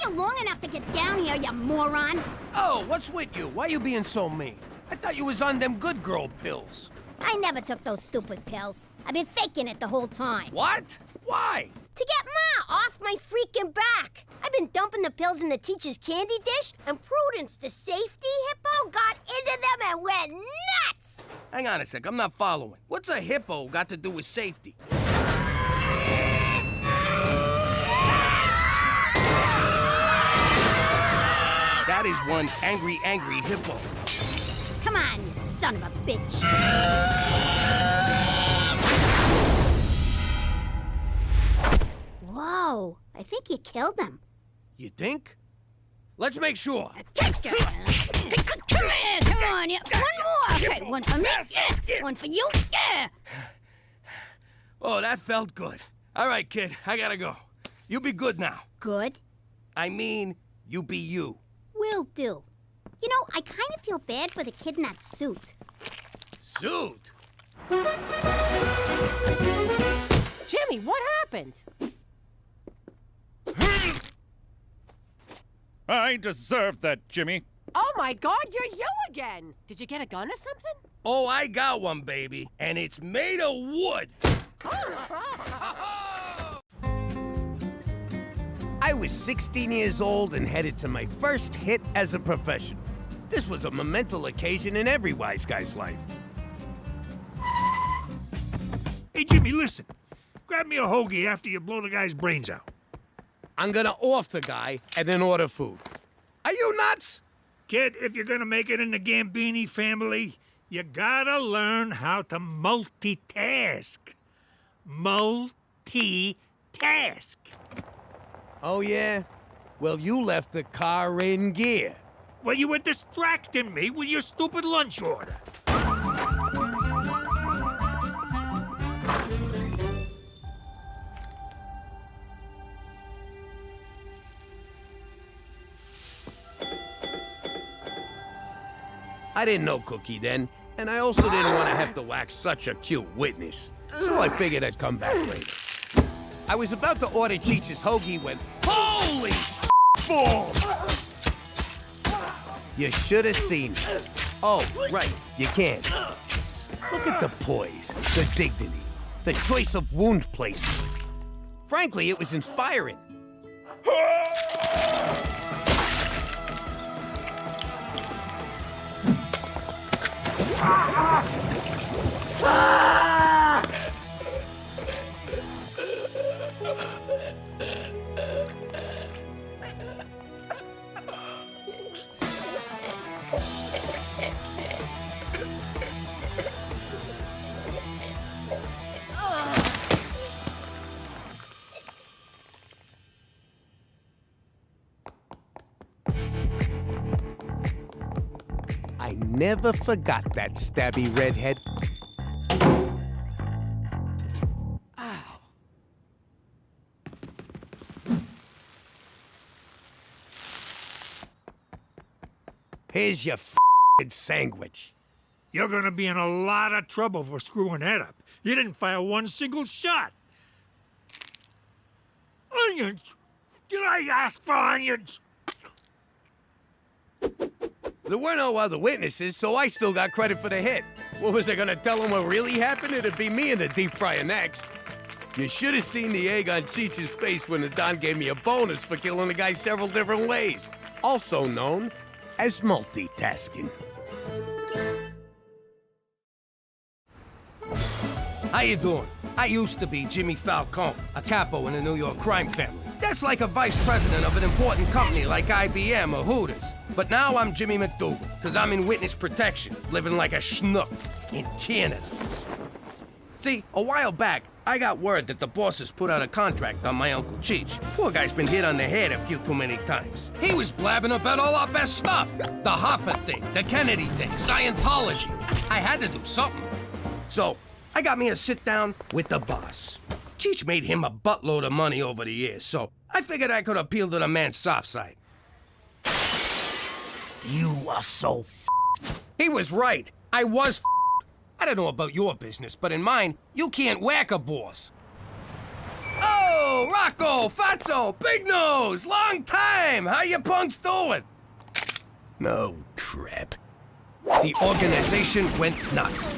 you long enough to get down here, you moron. Oh, what's with you? Why you being so mean? I thought you was on them good girl pills. I never took those stupid pills. I've been faking it the whole time. What? Why? To get Ma off my freaking back. I've been dumping the pills in the teacher's candy dish, and Prudence, the safety hippo, got into them and went nuts! Hang on a sec, I'm not following. What's a hippo got to do with safety? That is one angry, angry hippo. Come on, you son of a bitch. Whoa, I think you killed him. You think? Let's make sure. Come on, yeah. One more. Okay, one for me. Yeah. One for you. Yeah. Oh, that felt good. All right, kid, I gotta go. You be good now. Good? I mean, you be you. Will do. You know, I kind of feel bad for the kid in that suit. Suit? Jimmy, what happened? I deserved that, Jimmy. Oh my God, you're you again! Did you get a gun or something? Oh, I got one, baby, and it's made of wood. I was 16 years old and headed to my first hit as a professional. This was a monumental occasion in every wise guy's life. Hey, Jimmy, listen. grab me a hoagie after you blow the guy's brains out. I'm gonna off the guy and then order food. Are you nuts? Kid, if you're gonna make it in the Gambini family, you gotta learn how to multitask. Multitask. Oh, yeah? Well, you left the car in gear. Well, you were distracting me with your stupid lunch order. I didn't know Cookie then, and I also didn't want to have to wax such a cute witness. So I figured I'd come back later. I was about to order Cheech's hoagie when... Holy balls! You should have seen it. Oh, right, you can't. Look at the poise, the dignity, the choice of wound placement. Frankly, it was inspiring. I never forgot that stabby redhead. Ow. Here's your f***ing sandwich. You're gonna be in a lot of trouble for screwing that up. You didn't fire one single shot. Onions! Did I ask for onions? There were no other witnesses, so I still got credit for the hit. What was I gonna tell them what really happened? It'd be me in the deep fryer next. You should have seen the egg on Cheech's face when the Don gave me a bonus for killing the guy several different ways. Also known as multitasking. How you doing? I used to be Jimmy Falcone, a capo in the New York crime family. That's like a vice president of an important company like IBM or Hooters. But now I'm Jimmy McDougal, because I'm in witness protection, living like a schnook in Canada. See, a while back, I got word that the bosses put out a contract on my Uncle Cheech. Poor guy's been hit on the head a few too many times. He was blabbing about all our best stuff. The Hoffa thing, the Kennedy thing, Scientology. I had to do something. So, I got me a sit-down with the boss. Cheech made him a buttload of money over the years, so I figured I could appeal to the man's soft side. You are so f***ed. He was right. I was f***ed. I don't know about your business, but in mine, you can't whack a boss. Oh, Rocco, Fatso, Big Nose, long time. How you punks doing? No crap. The organization went nuts.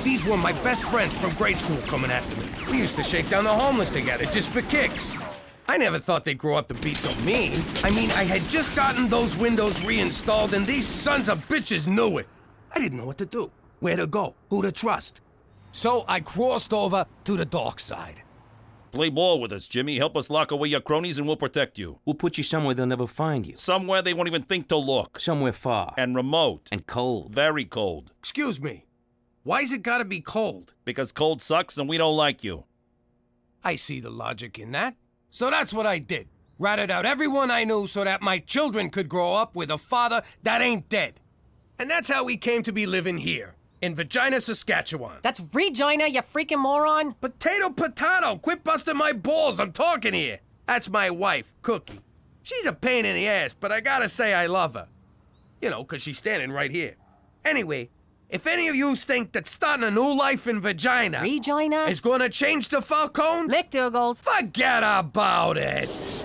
These were my best friends from grade school coming after me. We used to shake down the homeless together just for kicks. I never thought they'd grow up to be so mean. I mean, I had just gotten those windows reinstalled and these sons of bitches knew it. I didn't know what to do, where to go, who to trust. So I crossed over to the dark side. Play ball with us, Jimmy. Help us lock away your cronies and we'll protect you. We'll put you somewhere they'll never find you. Somewhere they won't even think to look. Somewhere far. And remote. And cold. Very cold. Excuse me. Why's it gotta be cold? Because cold sucks and we don't like you. I see the logic in that. So that's what I did. Ratted out everyone I knew so that my children could grow up with a father that ain't dead. And that's how we came to be living here. In Regina, Saskatchewan. That's Regina, you freaking moron. Potato! Quit busting my balls, I'm talking here. That's my wife, Cookie. She's a pain in the ass, but I gotta say I love her. You know, 'cause she's standing right here. Anyway, if any of you think that starting a new life in Regina is gonna change the Falcones, McDougal's, forget about it.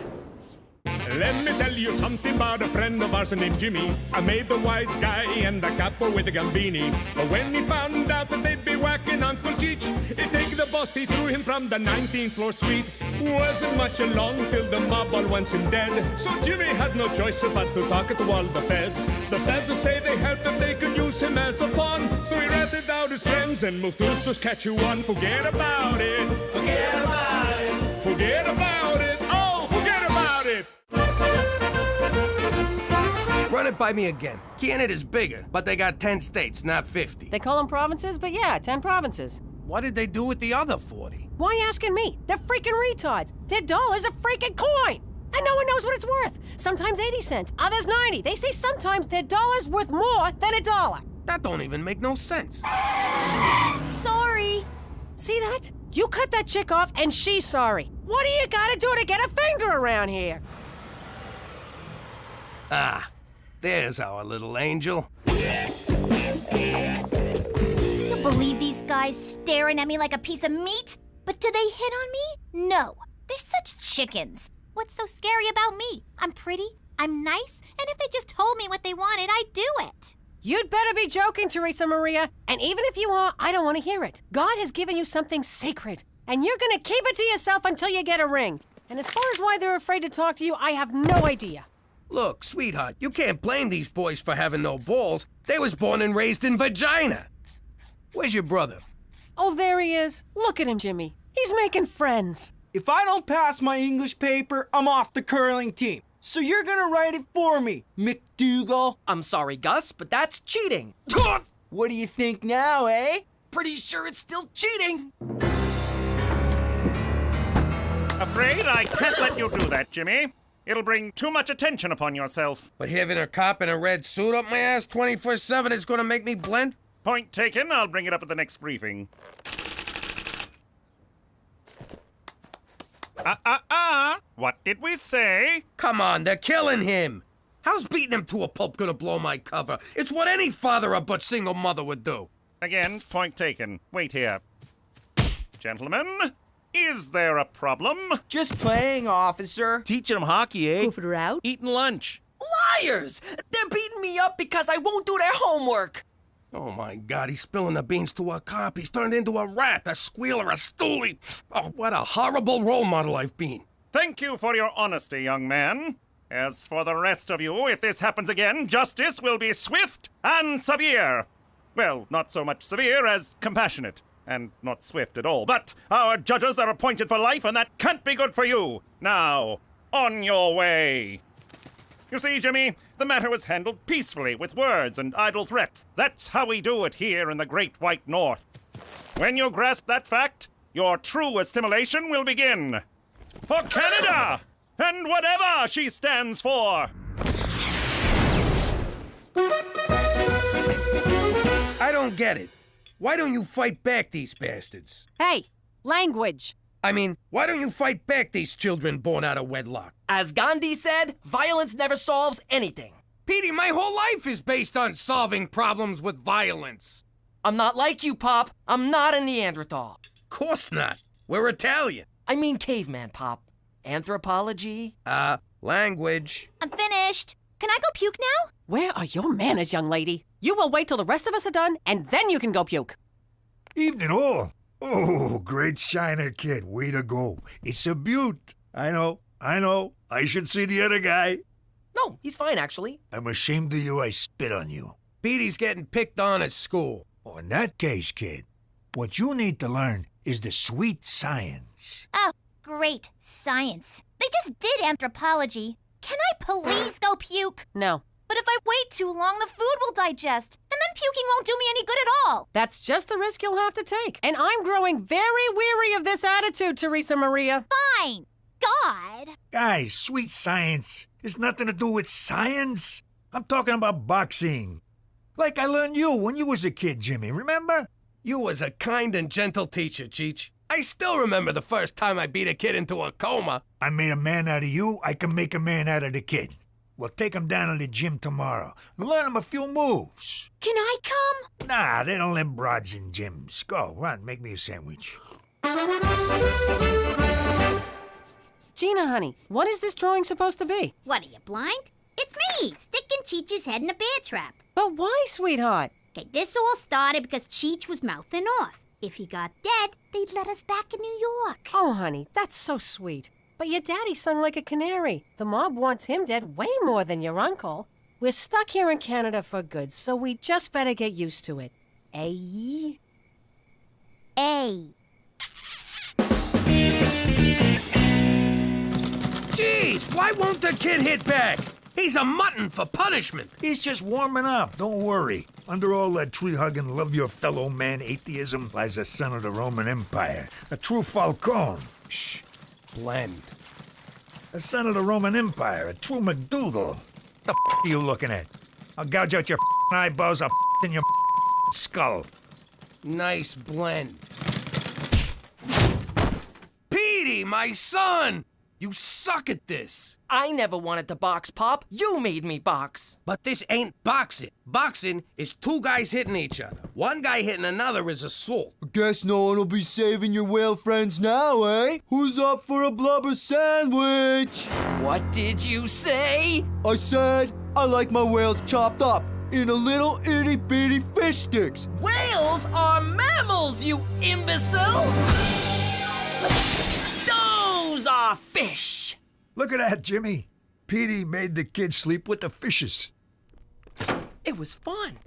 Let me tell you something about a friend of ours named Jimmy. I made the wise guy and the capo with the gambini. But when he found out that they'd be whacking Uncle Cheech, he'd take the boss, he threw him from the 19th floor suite. Wasn't much along till the mob all wants him dead. So Jimmy had no choice but to talk to all the feds. The feds say they helped if they could use him as a pawn. So he ratted out his friends and moved to Saskatchewan. Forget about it. Forget about it. Forget about it. Oh, forget about it. Run it by me again. Canada's bigger, but they got 10 states, not 50. They call them provinces, but yeah, 10 provinces. What did they do with the other 40? Why asking me? They're freaking retards. Their dollar's a freaking coin. And no one knows what it's worth. Sometimes 80 cents, others 90. They say sometimes their dollar's worth more than a dollar. That don't even make no sense. Sorry. See that? You cut that chick off and she's sorry. What do you gotta do to get a finger around here? Ah, there's our little angel. You believe these guys staring at me like a piece of meat? But do they hit on me? No. They're such chickens. What's so scary about me? I'm pretty, I'm nice, and if they just told me what they wanted, I'd do it. You'd better be joking, Teresa Maria. And even if you are, I don't want to hear it. God has given you something sacred, and you're gonna keep it to yourself until you get a ring. And as far as why they're afraid to talk to you, I have no idea. Look, sweetheart, you can't blame these boys for having no balls. They was born and raised in vagina. Where's your brother? Oh, there he is. Look at him, Jimmy. He's making friends. If I don't pass my English paper, I'm off the curling team. So you're gonna write it for me, McDougal. I'm sorry, Gus, but that's cheating. What do you think now, eh? Pretty sure it's still cheating. Afraid I can't let you do that, Jimmy. It'll bring too much attention upon yourself. But having a cop in a red suit up my ass 24/7 is gonna make me blend? Point taken. I'll bring it up at the next briefing. What did we say? Come on, they're killing him. How's beating him to a pulp gonna blow my cover? It's what any father of but single mother would do. Again, point taken. Wait here. Gentlemen, is there a problem? Just playing, officer. Teaching them hockey, eh? Goofing around? Eating lunch. Liars! They're beating me up because I won't do their homework. Oh my God, he's spilling the beans to a cop. He's turned into a rat, a squealer, a stoolie. Oh, what a horrible role model I've been. Thank you for your honesty, young man. As for the rest of you, if this happens again, justice will be swift and severe. Well, not so much severe as compassionate, and not swift at all. But our judges are appointed for life, and that can't be good for you. Now, on your way. You see, Jimmy, the matter was handled peacefully with words and idle threats. That's how we do it here in the Great White North. When you grasp that fact, your true assimilation will begin. For Canada! And whatever she stands for! I don't get it. Why don't you fight back these bastards? Hey, language. I mean, why don't you fight back these children born out of wedlock? As Gandhi said, violence never solves anything. Petey, my whole life is based on solving problems with violence. I'm not like you, Pop. I'm not a Neanderthal. Course not. We're Italian. I mean caveman, Pop. Anthropology? Language. I'm finished. Can I go puke now? Where are your manners, young lady? You will wait till the rest of us are done, and then you can go puke. Evening all. Oh, great shiner, kid. Way to go. It's a beaut. I know. I should see the other guy. No, he's fine, actually. I'm ashamed of you. I spit on you. Petey's getting picked on at school. Oh, in that case, kid, what you need to learn is the sweet science. Oh, great. Science. They just did anthropology. Can I please go puke? No. But if I wait too long, the food will digest. And then puking won't do me any good at all. That's just the risk you'll have to take. And I'm growing very weary of this attitude, Teresa Maria. Fine. God. Guys, sweet science has nothing to do with science. I'm talking about boxing. Like I learned you when you was a kid, Jimmy, remember? You was a kind and gentle teacher, Cheech. I still remember the first time I beat a kid into a coma. I made a man out of you, I can make a man out of the kid. We'll take him down to the gym tomorrow and learn him a few moves. Can I come? Nah, they don't let broads in gyms. Go, run, make me a sandwich. Gina, honey, what is this drawing supposed to be? What, are you blind? It's me, sticking Cheech's head in a bear trap. But why, sweetheart? Okay, this all started because Cheech was mouthing off. If he got dead, they'd let us back in New York. Oh, honey, that's so sweet. But your daddy sung like a canary. The mob wants him dead way more than your uncle. We're stuck here in Canada for good, so we just better get used to it. Eh? Jeez, why won't the kid hit back? He's a mutton for punishment. He's just warming up, don't worry. Under all that tree-hugging, love-your-fellow-man atheism lies the son of the Roman Empire, a true Falcone. Shh, blend. A son of the Roman Empire, a true McDougal. The are you looking at? I'll gouge out your eyeballs, I'll in your skull. Nice blend. Petey, my son! You suck at this. I never wanted to box, Pop. You made me box. But this ain't boxing. Boxing is two guys hitting each other. One guy hitting another is assault. Guess no one will be saving your whale friends now, eh? Who's up for a blubber sandwich? What did you say? I said I like my whales chopped up in a little itty-bitty fish sticks. Whales are mammals, you imbecile! Those are fish! Look at that, Jimmy. Petey made the kid sleep with the fishes. It was fun.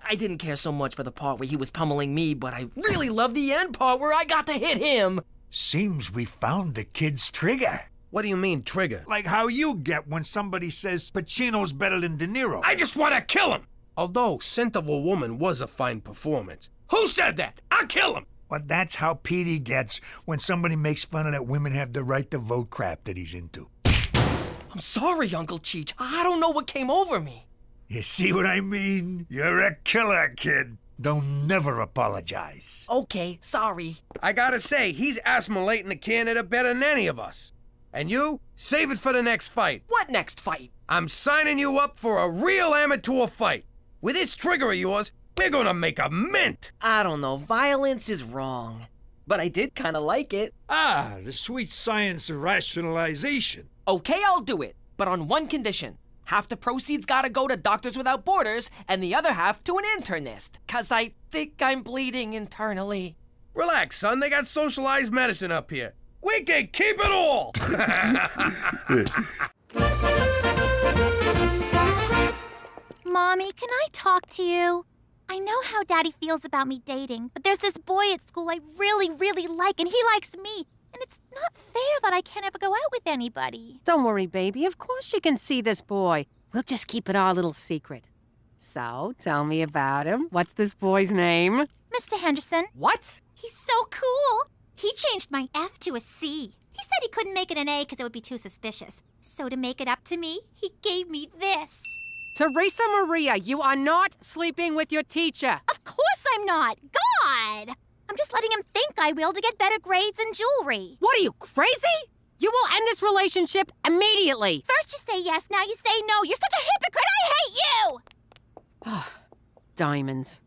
I didn't care so much for the part where he was pummeling me, but I really loved the end part where I got to hit him. Seems we found the kid's trigger. What do you mean, trigger? Like how you get when somebody says Pacino's better than De Niro. I just want to kill him! Although Scent of a Woman was a fine performance. Who said that? I'll kill him! But that's how Petey gets when somebody makes fun of that women have the right to vote crap that he's into. I'm sorry, Uncle Cheech. I don't know what came over me. You see what I mean? You're a killer, kid. Don't never apologize. Okay, sorry. I gotta say, he's assimilating the Canada better than any of us. And you, save it for the next fight. What next fight? I'm signing you up for a real amateur fight. With this trigger of yours, we're gonna make a mint. I don't know. Violence is wrong. But I did kind of like it. Ah, the sweet science of rationalization. Okay, I'll do it. But on one condition. Half the proceeds gotta go to Doctors Without Borders, and the other half to an internist. 'Cause I think I'm bleeding internally. Relax, son. They got socialized medicine up here. We can keep it all! Mommy, can I talk to you? I know how Daddy feels about me dating, but there's this boy at school I really, really like, and he likes me. And it's not fair that I can't ever go out with anybody. Don't worry, baby. Of course you can see this boy. We'll just keep it our little secret. So, tell me about him. What's this boy's name? Mr. Henderson. What? He's so cool. He changed my F to a C. He said he couldn't make it an A because it would be too suspicious. So to make it up to me, he gave me this. Teresa Maria, you are not sleeping with your teacher. Of course I'm not. God! I'm just letting him think I will to get better grades and jewelry. What are you, crazy? You will end this relationship immediately. First you say yes, now you say no. You're such a hypocrite. I hate you! Diamonds.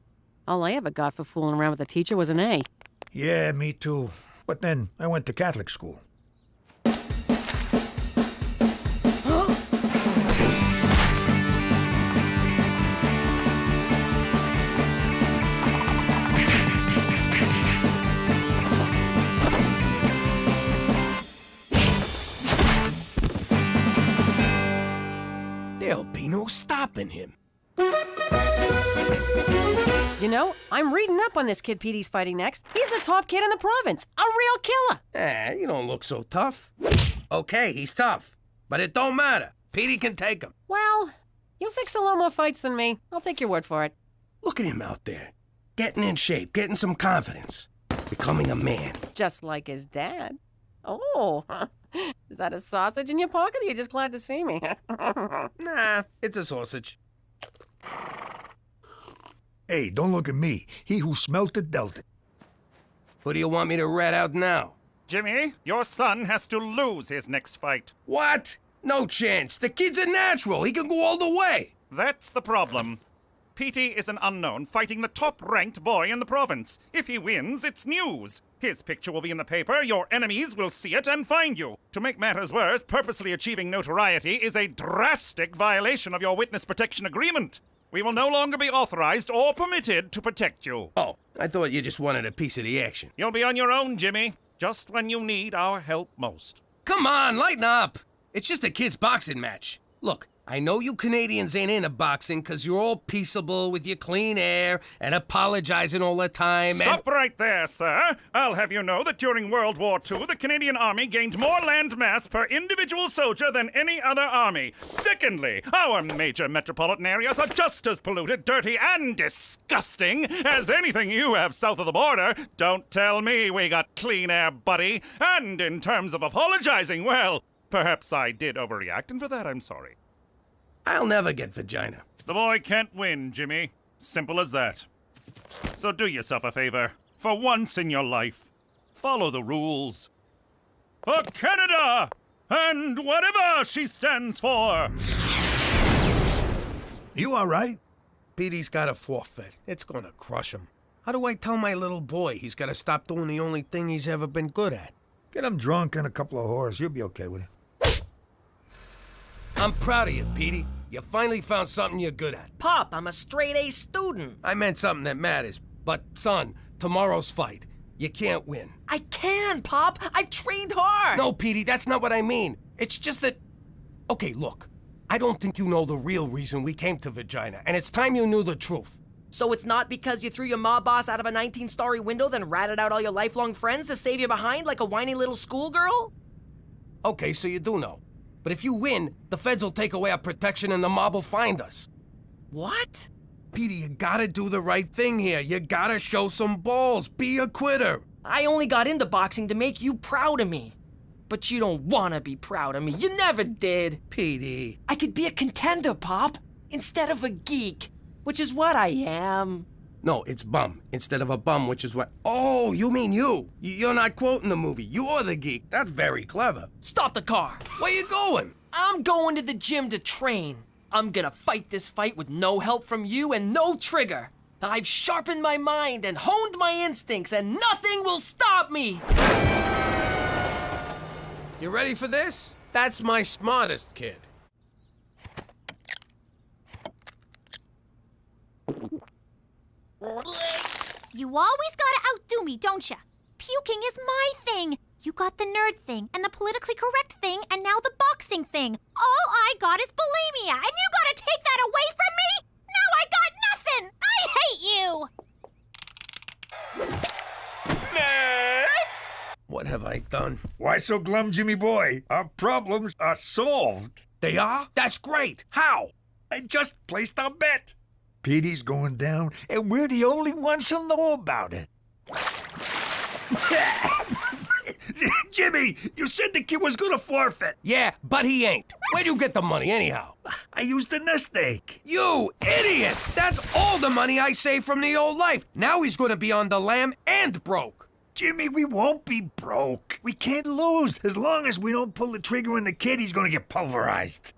All I ever got for fooling around with a teacher was an A. Yeah, me too. But then I went to Catholic school. There'll be no stopping him. You know, I'm reading up on this kid Petey's fighting next. He's the top kid in the province. A real killer. You don't look so tough. Okay, he's tough. But it don't matter. Petey can take him. Well, you fixed a lot more fights than me. I'll take your word for it. Look at him out there. Getting in shape, getting some confidence. Becoming a man. Just like his dad. Oh, is that a sausage in your pocket or are you just glad to see me? Nah, it's a sausage. Hey, don't look at me. He who smelt it dealt it. Who do you want me to rat out now? Jimmy, your son has to lose his next fight. What? No chance. The kid's a natural. He can go all the way. That's the problem. Petey is an unknown fighting the top-ranked boy in the province. If he wins, it's news. His picture will be in the paper, your enemies will see it and find you. To make matters worse, purposely achieving notoriety is a drastic violation of your witness protection agreement. We will no longer be authorized or permitted to protect you. Oh, I thought you just wanted a piece of the action. You'll be on your own, Jimmy, just when you need our help most. Come on, lighten up. It's just a kid's boxing match. Look, I know you Canadians ain't into boxing because you're all peaceable with your clean air and apologizing all the time. Stop right there, sir. I'll have you know that during World War II, the Canadian Army gained more land mass per individual soldier than any other army. Secondly, our major metropolitan areas are just as polluted, dirty, and disgusting as anything you have south of the border. Don't tell me we got clean air, buddy. And in terms of apologizing, well, perhaps I did overreact, and for that I'm sorry. I'll never get vagina. The boy can't win, Jimmy. Simple as that. So do yourself a favor. For once in your life, follow the rules. For Canada! And whatever she stands for! You all right? Petey's got a forfeit. It's gonna crush him. How do I tell my little boy he's gotta stop doing the only thing he's ever been good at? Get him drunk and a couple of whores. You'll be okay with it. I'm proud of you, Petey. You finally found something you're good at. Pop, I'm a straight-A student. I meant something that matters. But, son, tomorrow's fight. You can't win. I can, Pop. I trained hard. No, Petey, that's not what I mean. It's just that... Okay, look. I don't think you know the real reason we came to Vagina, and it's time you knew the truth. So it's not because you threw your mob boss out of a 19-story window, then ratted out all your lifelong friends to save you behind like a whiny little schoolgirl? Okay, so you do know. But if you win, the feds will take away our protection and the mob will find us. What? Petey, you gotta do the right thing here. You gotta show some balls. Be a quitter. I only got into boxing to make you proud of me. But you don't wanna be proud of me. You never did. Petey. I could be a contender, Pop, instead of a geek, which is what I am. No, it's bum instead of a bum, which is what... Oh, you mean you. You're not quoting the movie. You're the geek. That's very clever. Stop the car. Where you going? I'm going to the gym to train. I'm gonna fight this fight with no help from you and no trigger. I've sharpened my mind and honed my instincts, and nothing will stop me. You ready for this? That's my smartest kid. You always gotta outdo me, don't ya? Puking is my thing. You got the nerd thing, and the politically correct thing, and now the boxing thing. All I got is bulimia, and you gotta take that away from me? Now I got nothing! I hate you! Next! What have I done? Why so glum, Jimmy boy? Our problems are solved. They are? That's great. How? I just placed our bet. Petey's going down, and we're the only ones who know about it. Jimmy, you said the kid was gonna forfeit. Yeah, but he ain't. Where'd you get the money, anyhow? I used the nest egg. You idiot! That's all the money I saved from the old life. Now he's gonna be on the lam and broke. Jimmy, we won't be broke. We can't lose. As long as we don't pull the trigger on the kid, he's gonna get pulverized.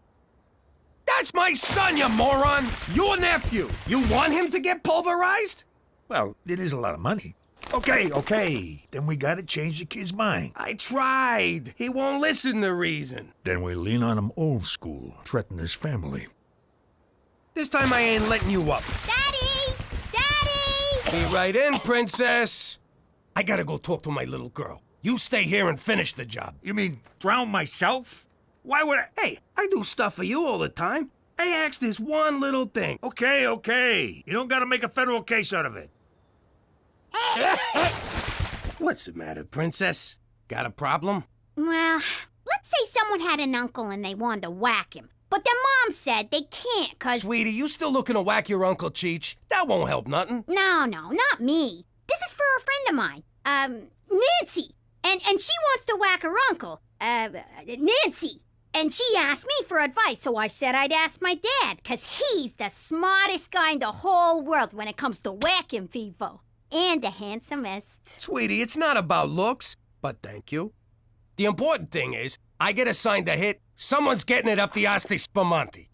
That's my son, you moron! Your nephew! You want him to get pulverized? Well, it is a lot of money. Okay. Then we gotta change the kid's mind. I tried. He won't listen to reason. Then we lean on him old school, threaten his family. This time I ain't letting you up. Daddy! Daddy! Be right in, princess. I gotta go talk to my little girl. You stay here and finish the job. You mean drown myself? Why would I? Hey, I do stuff for you all the time. I ask this one little thing. Okay. You don't gotta make a federal case out of it. What's the matter, princess? Got a problem? Well, let's say someone had an uncle and they wanted to whack him. But their mom said they can't, 'cause... Sweetie, you still looking to whack your Uncle Cheech? That won't help nothing. No, not me. This is for a friend of mine, Nancy. And she wants to whack her uncle, Nancy. And she asked me for advice, so I said I'd ask my dad, 'cause he's the smartest guy in the whole world when it comes to whacking people. And the handsomest. Sweetie, it's not about looks, but thank you. The important thing is, I get assigned a hit, someone's getting it up the Asti Spumante.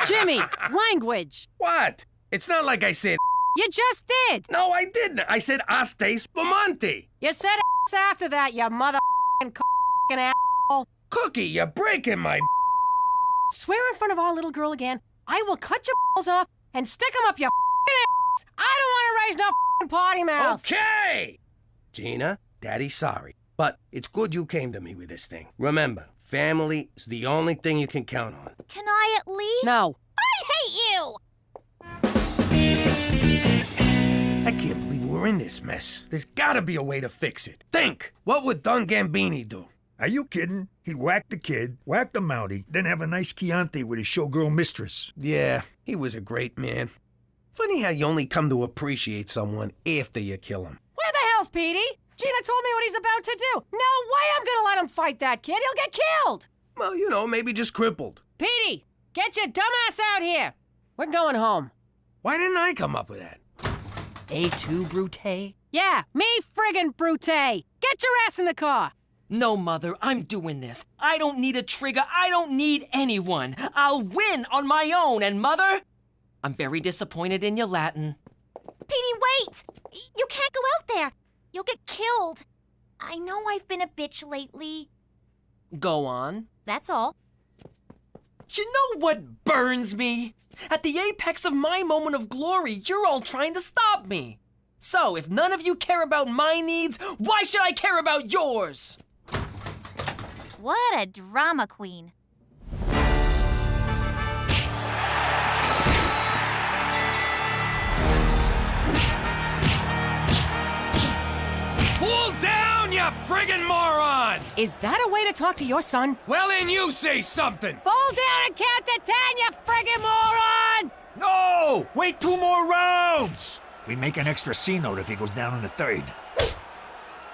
Jimmy, language. What? It's not like I said You just did. No, I didn't. I said hasta spumante. You said ass after that, you mother asshole. Cookie, you're breaking my Swear in front of our little girl again. I will cut your balls off and stick them up your ass. I don't want to raise no potty mouth. Okay! Gina, Daddy's sorry. But it's good you came to me with this thing. Remember, family is the only thing you can count on. Can I at least? No. I hate you! I can't believe we're in this mess. There's gotta be a way to fix it. Think! What would Don Gambini do? Are you kidding? He'd whack the kid, whack the Mountie, then have a nice Chianti with his showgirl mistress. Yeah, he was a great man. Funny how you only come to appreciate someone after you kill him. Where the hell's Petey? Gina told me what he's about to do. No way I'm gonna let him fight that kid. He'll get killed. Well, you know, maybe just crippled. Petey, get your dumbass out here. We're going home. Why didn't I come up with that? A2 Brute? Yeah, me friggin' Brute. Get your ass in the car. No, Mother, I'm doing this. I don't need a trigger. I don't need anyone. I'll win on my own. And, Mother, I'm very disappointed in your Latin. Petey, wait! You can't go out there. You'll get killed. I know I've been a bitch lately. Go on. That's all. You know what burns me? At the apex of my moment of glory, you're all trying to stop me. So, if none of you care about my needs, why should I care about yours? What a drama queen. Fall down, you friggin' moron! Is that a way to talk to your son? Well, then you say something! Fall down and count to 10, you friggin' moron! No! Wait 2 more rounds! We make an extra C note if he goes down in the 3rd.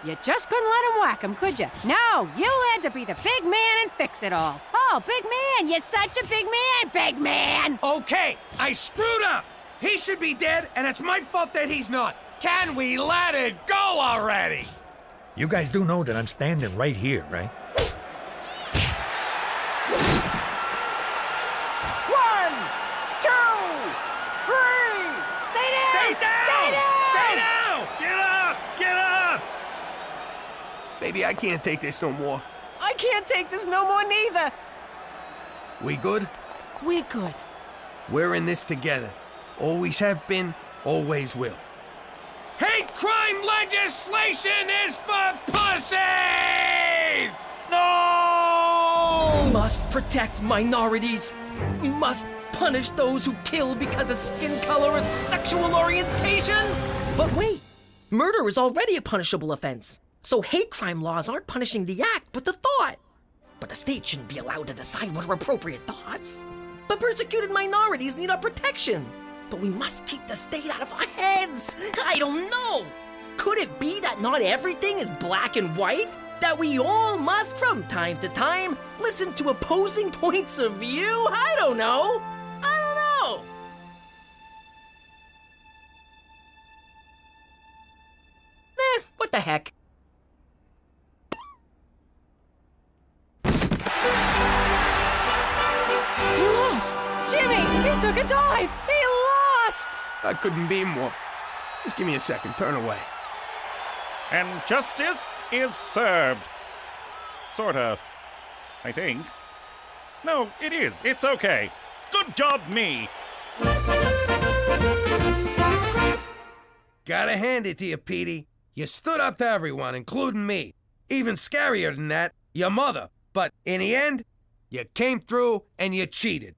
You just couldn't let him whack him, could you? No, you had to be the big man and fix it all. Oh, big man, you're such a big man! Okay, I screwed up! He should be dead, and it's my fault that he's not. Can we let it go already? You guys do know that I'm standing right here, right? 1, 2, 3! Stay down! Stay down! Stay down! Stay down! Get up! Get up! Baby, I can't take this no more. I can't take this no more neither. We good? We're good. We're in this together. Always have been, always will. Hate crime legislation is for pussies! No! Must protect minorities. Must punish those who kill because of skin color or sexual orientation. But wait, murder is already a punishable offense. So hate crime laws aren't punishing the act, but the thought. But the state shouldn't be allowed to decide what are appropriate thoughts. But persecuted minorities need our protection. But we must keep the state out of our heads. I don't know. Could it be that not everything is black and white? That we all must, from time to time, listen to opposing points of view? I don't know. What the heck? He lost! Jimmy, he took a dive! He lost! I couldn't be more. Just give me a second. Turn away. And justice is served. Sorta, I think. No, it is. It's okay. Good job, me. Gotta hand it to you, Petey. You stood up to everyone, including me. Even scarier than that, your mother. But in the end, you came through and you cheated.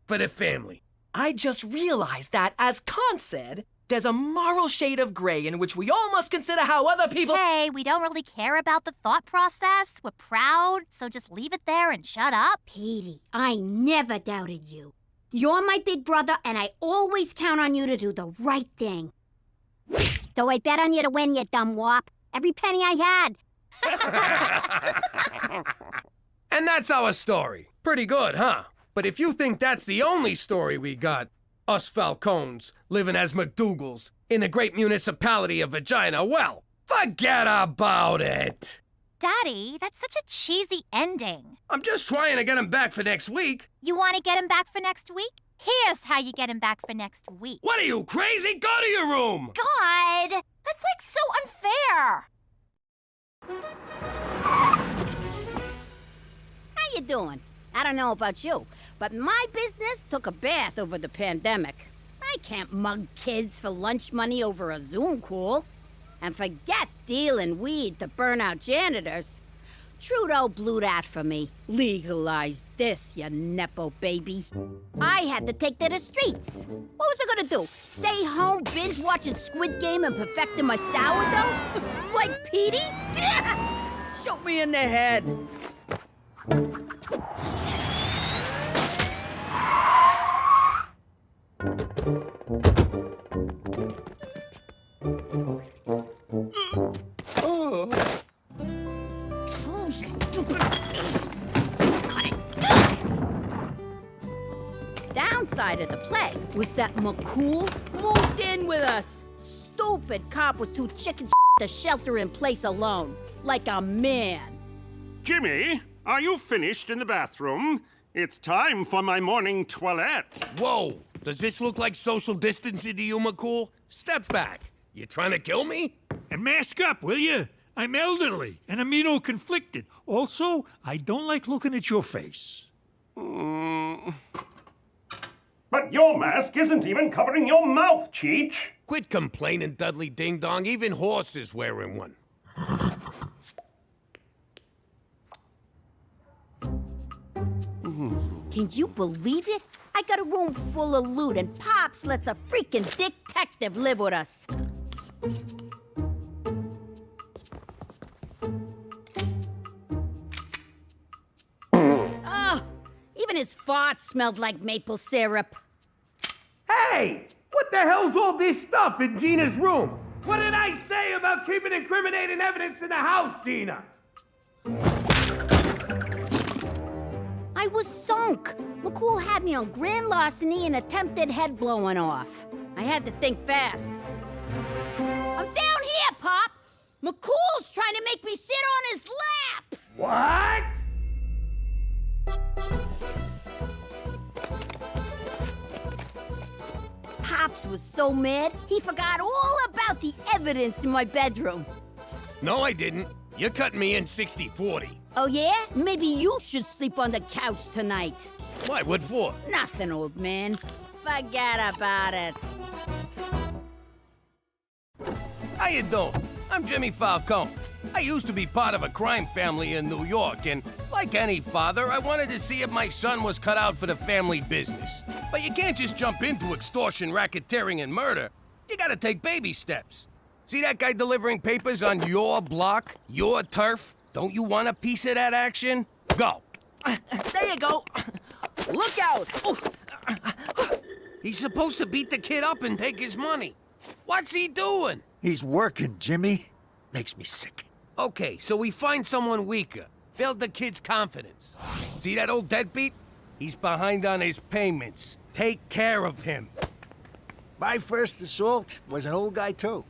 For the family. I just realized that, as Kant said, there's a moral shade of gray in which we all must consider how other people— Hey, we don't really care about the thought process. We're proud, so just leave it there and shut up. Petey, I never doubted you. You're my big brother, and I always count on you to do the right thing. So I bet on you to win, you dumb wop. Every penny I had. And that's our story. Pretty good, huh? But if you think that's the only story we got, us Falcones living as McDougals in the great municipality of Vagina, well, forget about it. Daddy, that's such a cheesy ending. I'm just trying to get him back for next week. You want to get him back for next week? Here's how you get him back for next week. What are you, crazy? Go to your room! God! That's like so unfair! How you doing? I don't know about you, but my business took a bath over the pandemic. I can't mug kids for lunch money over a Zoom call. And forget dealing weed to burn out janitors. Trudeau blew that for me. Legalize this, you Nepo baby. I had to take to the streets. What was I gonna do? Stay home binge watching Squid Game and perfecting my sourdough? Like Petey? Shoot me in the head. Downside of the play was that McCool moved in with us. Stupid cop was too chicken to shelter in place alone, like a man. Jimmy, are you finished in the bathroom? It's time for my morning toilette. Whoa! Does this look like social distancing to you, McCool? Step back. You trying to kill me? And mask up, will you? I'm elderly and immuno-conflicted. Also, I don't like looking at your face. But your mask isn't even covering your mouth, Cheech. Quit complaining, Dudley Ding Dong. Even horses wearing one. Can you believe it? I got a room full of loot and Pops lets a freaking detective live with us. Oh, even his farts smelled like maple syrup. Hey! What the hell's all this stuff in Gina's room? What did I say about keeping incriminating evidence in the house, Gina? I was sunk. McCool had me on grand larceny and attempted head blowing off. I had to think fast. I'm down here, Pop! McCool's trying to make me sit on his lap! What? Pops was so mad, he forgot all about the evidence in my bedroom. No, I didn't. You're cutting me in 60-40. Oh, yeah? Maybe you should sleep on the couch tonight. Why? What for? Nothing, old man. Forget about it. How you doing? I'm Jimmy Falcone. I used to be part of a crime family in New York, and like any father, I wanted to see if my son was cut out for the family business. But you can't just jump into extortion, racketeering, and murder. You gotta take baby steps. See that guy delivering papers on your block, your turf? Don't you want a piece of that action? Go. There you go. Look out. He's supposed to beat the kid up and take his money. What's he doing? He's working, Jimmy. Makes me sick. Okay, so we find someone weaker. Build the kid's confidence. See that old deadbeat? He's behind on his payments. Take care of him. My first assault was an old guy, too.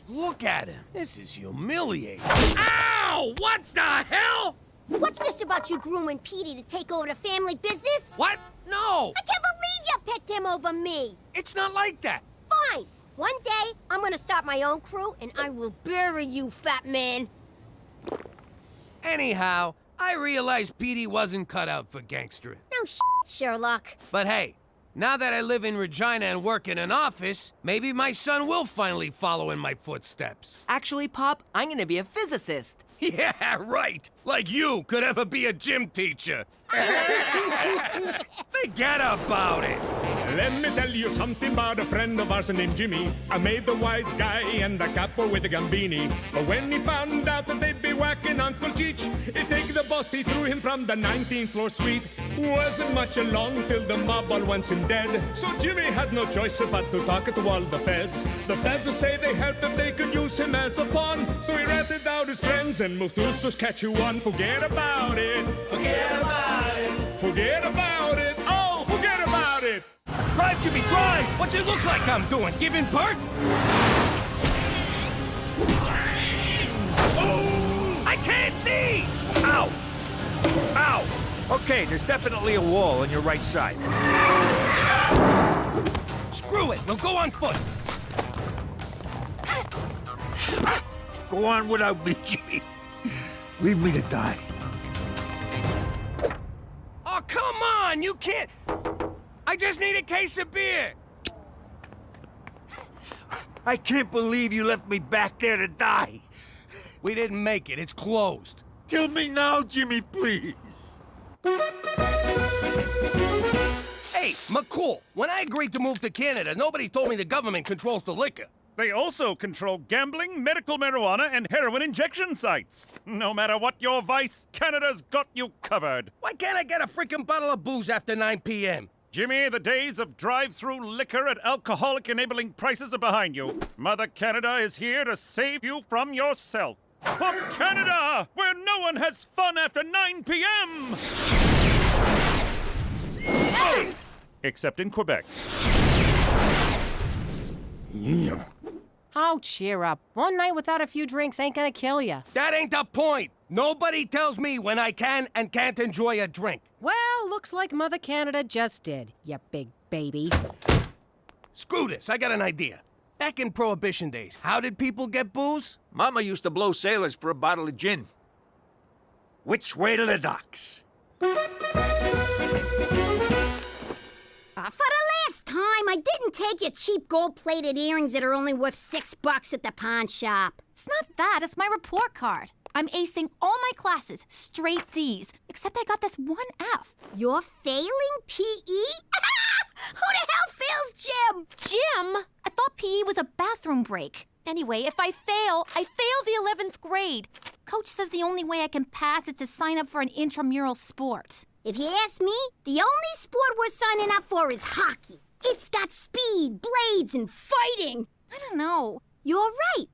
Look at him. This is humiliating. Ow! What the hell? What's this about you grooming Petey to take over the family business? What? No! I can't believe you picked him over me! It's not like that. Fine. One day, I'm gonna start my own crew, and I will bury you, fat man. Anyhow, I realized Petey wasn't cut out for gangstering. No Sherlock. But hey, now that I live in Regina and work in an office, maybe my son will finally follow in my footsteps. Actually, Pop, I'm gonna be a physicist. Yeah, right. Like you could ever be a gym teacher. Forget about it. Let me tell you something about a friend of ours named Jimmy. I made the wise guy and the capo with the gambini. But when he found out that they'd be whacking Uncle Cheech, he take the boss, he threw him from the 19th floor suite. Wasn't much along till the mob all wants him dead. So Jimmy had no choice but to talk to all the feds. The feds say they helped if they could use him as a pawn. So he ratted out his friends and moved to Saskatchewan. Forget about it. Forget about it. Forget about it. Oh, forget about it. Drive, Jimmy, drive! What's it look like I'm doing? Giving birth? Oh! I can't see! Ow! Okay, there's definitely a wall on your right side. Screw it, we'll go on foot. Go on without me, Jimmy. Leave me to die. Oh, come on, you can't. I just need a case of beer. I can't believe you left me back there to die. We didn't make it, it's closed. Kill me now, Jimmy, please. Hey, McCool, when I agreed to move to Canada, nobody told me the government controls the liquor. They also control gambling, medical marijuana, and heroin injection sites. No matter what your vice, Canada's got you covered. Why can't I get a freaking bottle of booze after 9 p.m.? Jimmy, the days of drive-through liquor at alcoholic-enabling prices are behind you. Mother Canada is here to save you from yourself. For Canada, where no one has fun after 9 p.m. Except in Quebec. Oh, cheer up. One night without a few drinks ain't gonna kill you. That ain't the point. Nobody tells me when I can and can't enjoy a drink. Well, looks like Mother Canada just did, you big baby. Screw this, I got an idea. Back in Prohibition days, how did people get booze? Mama used to blow sailors for a bottle of gin. Which way to the docks? For the last time, I didn't take your cheap gold-plated earrings that are only worth $6 at the pawn shop. It's not that, it's my report card. I'm acing all my classes, straight D's, except I got this one F. You're failing PE? Who the hell fails gym? Gym? I thought PE was a bathroom break. Anyway, if I fail the 11th grade. Coach says the only way I can pass is to sign up for an intramural sport. If you ask me, the only sport we're signing up for is hockey. It's got speed, blades, and fighting. I don't know. You're right.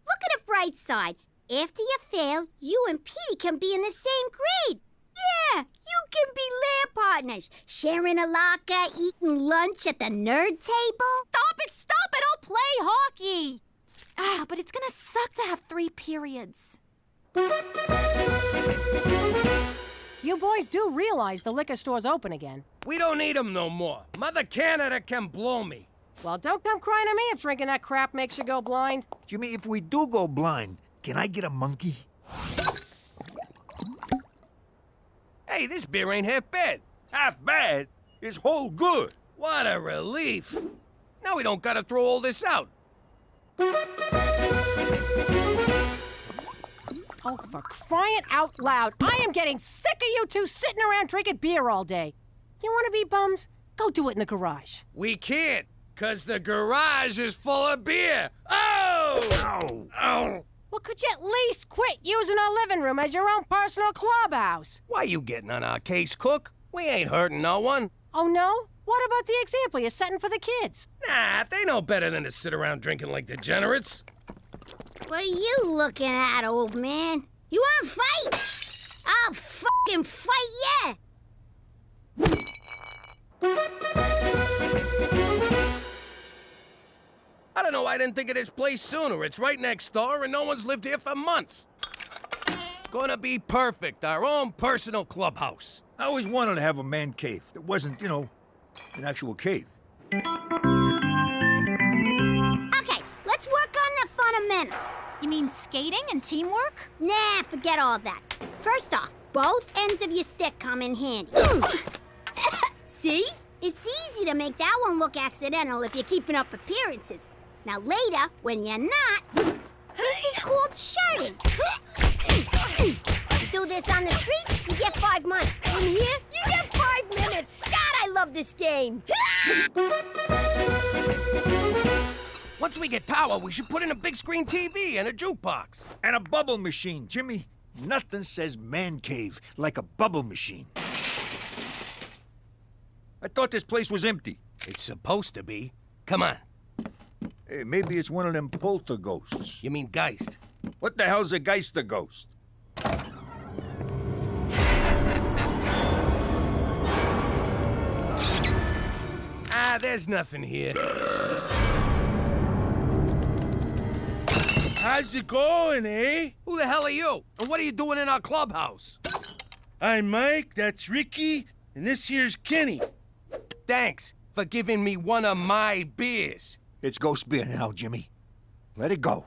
Look at the bright side. After you fail, you and Petey can be in the same grade. Yeah, you can be lab partners, sharing a locker, eating lunch at the nerd table. Stop it, I'll play hockey. But it's gonna suck to have 3 periods. You boys do realize the liquor store's open again. We don't need them no more. Mother Canada can blow me. Well, don't come crying to me if drinking that crap makes you go blind. Jimmy, if we do go blind, can I get a monkey? Hey, this beer ain't half bad. Half bad? It's whole good. What a relief. Now we don't gotta throw all this out. Oh, for crying out loud. I am getting sick of you two sitting around drinking beer all day. You want to be bums? Go do it in the garage. We can't, 'cause the garage is full of beer. Oh! Ow! Oh! Well, could you at least quit using our living room as your own personal clubhouse? Why you getting on our case, Cook? We ain't hurting no one. Oh, no? What about the example you're setting for the kids? Nah, they know better than to sit around drinking like degenerates. What are you looking at, old man? You wanna fight? I'll fucking fight ya! I don't know, I didn't think of this place sooner. It's right next door and no one's lived here for months. It's gonna be perfect, our own personal clubhouse. I always wanted to have a man cave that wasn't, you know, an actual cave. Okay, let's work on the fundamentals. You mean skating and teamwork? Nah, forget all that. First off, both ends of your stick come in handy. See? It's easy to make that one look accidental if you're keeping up appearances. Now later, when you're not, this is called shirting. You do this on the street, you get 5 months. In here, you get 5 minutes. God, I love this game. Once we get power, we should put in a big screen TV and a jukebox. And a bubble machine, Jimmy. Nothing says man cave like a bubble machine. I thought this place was empty. It's supposed to be. Come on. Hey, maybe it's one of them polterghosts. You mean Geist? What the hell's a Geister ghost? There's nothing here. How's it going, eh? Who the hell are you? And what are you doing in our clubhouse? I'm Mike, that's Ricky, and this here's Kenny. Thanks for giving me one of my beers. It's ghost beer now, Jimmy. Let it go.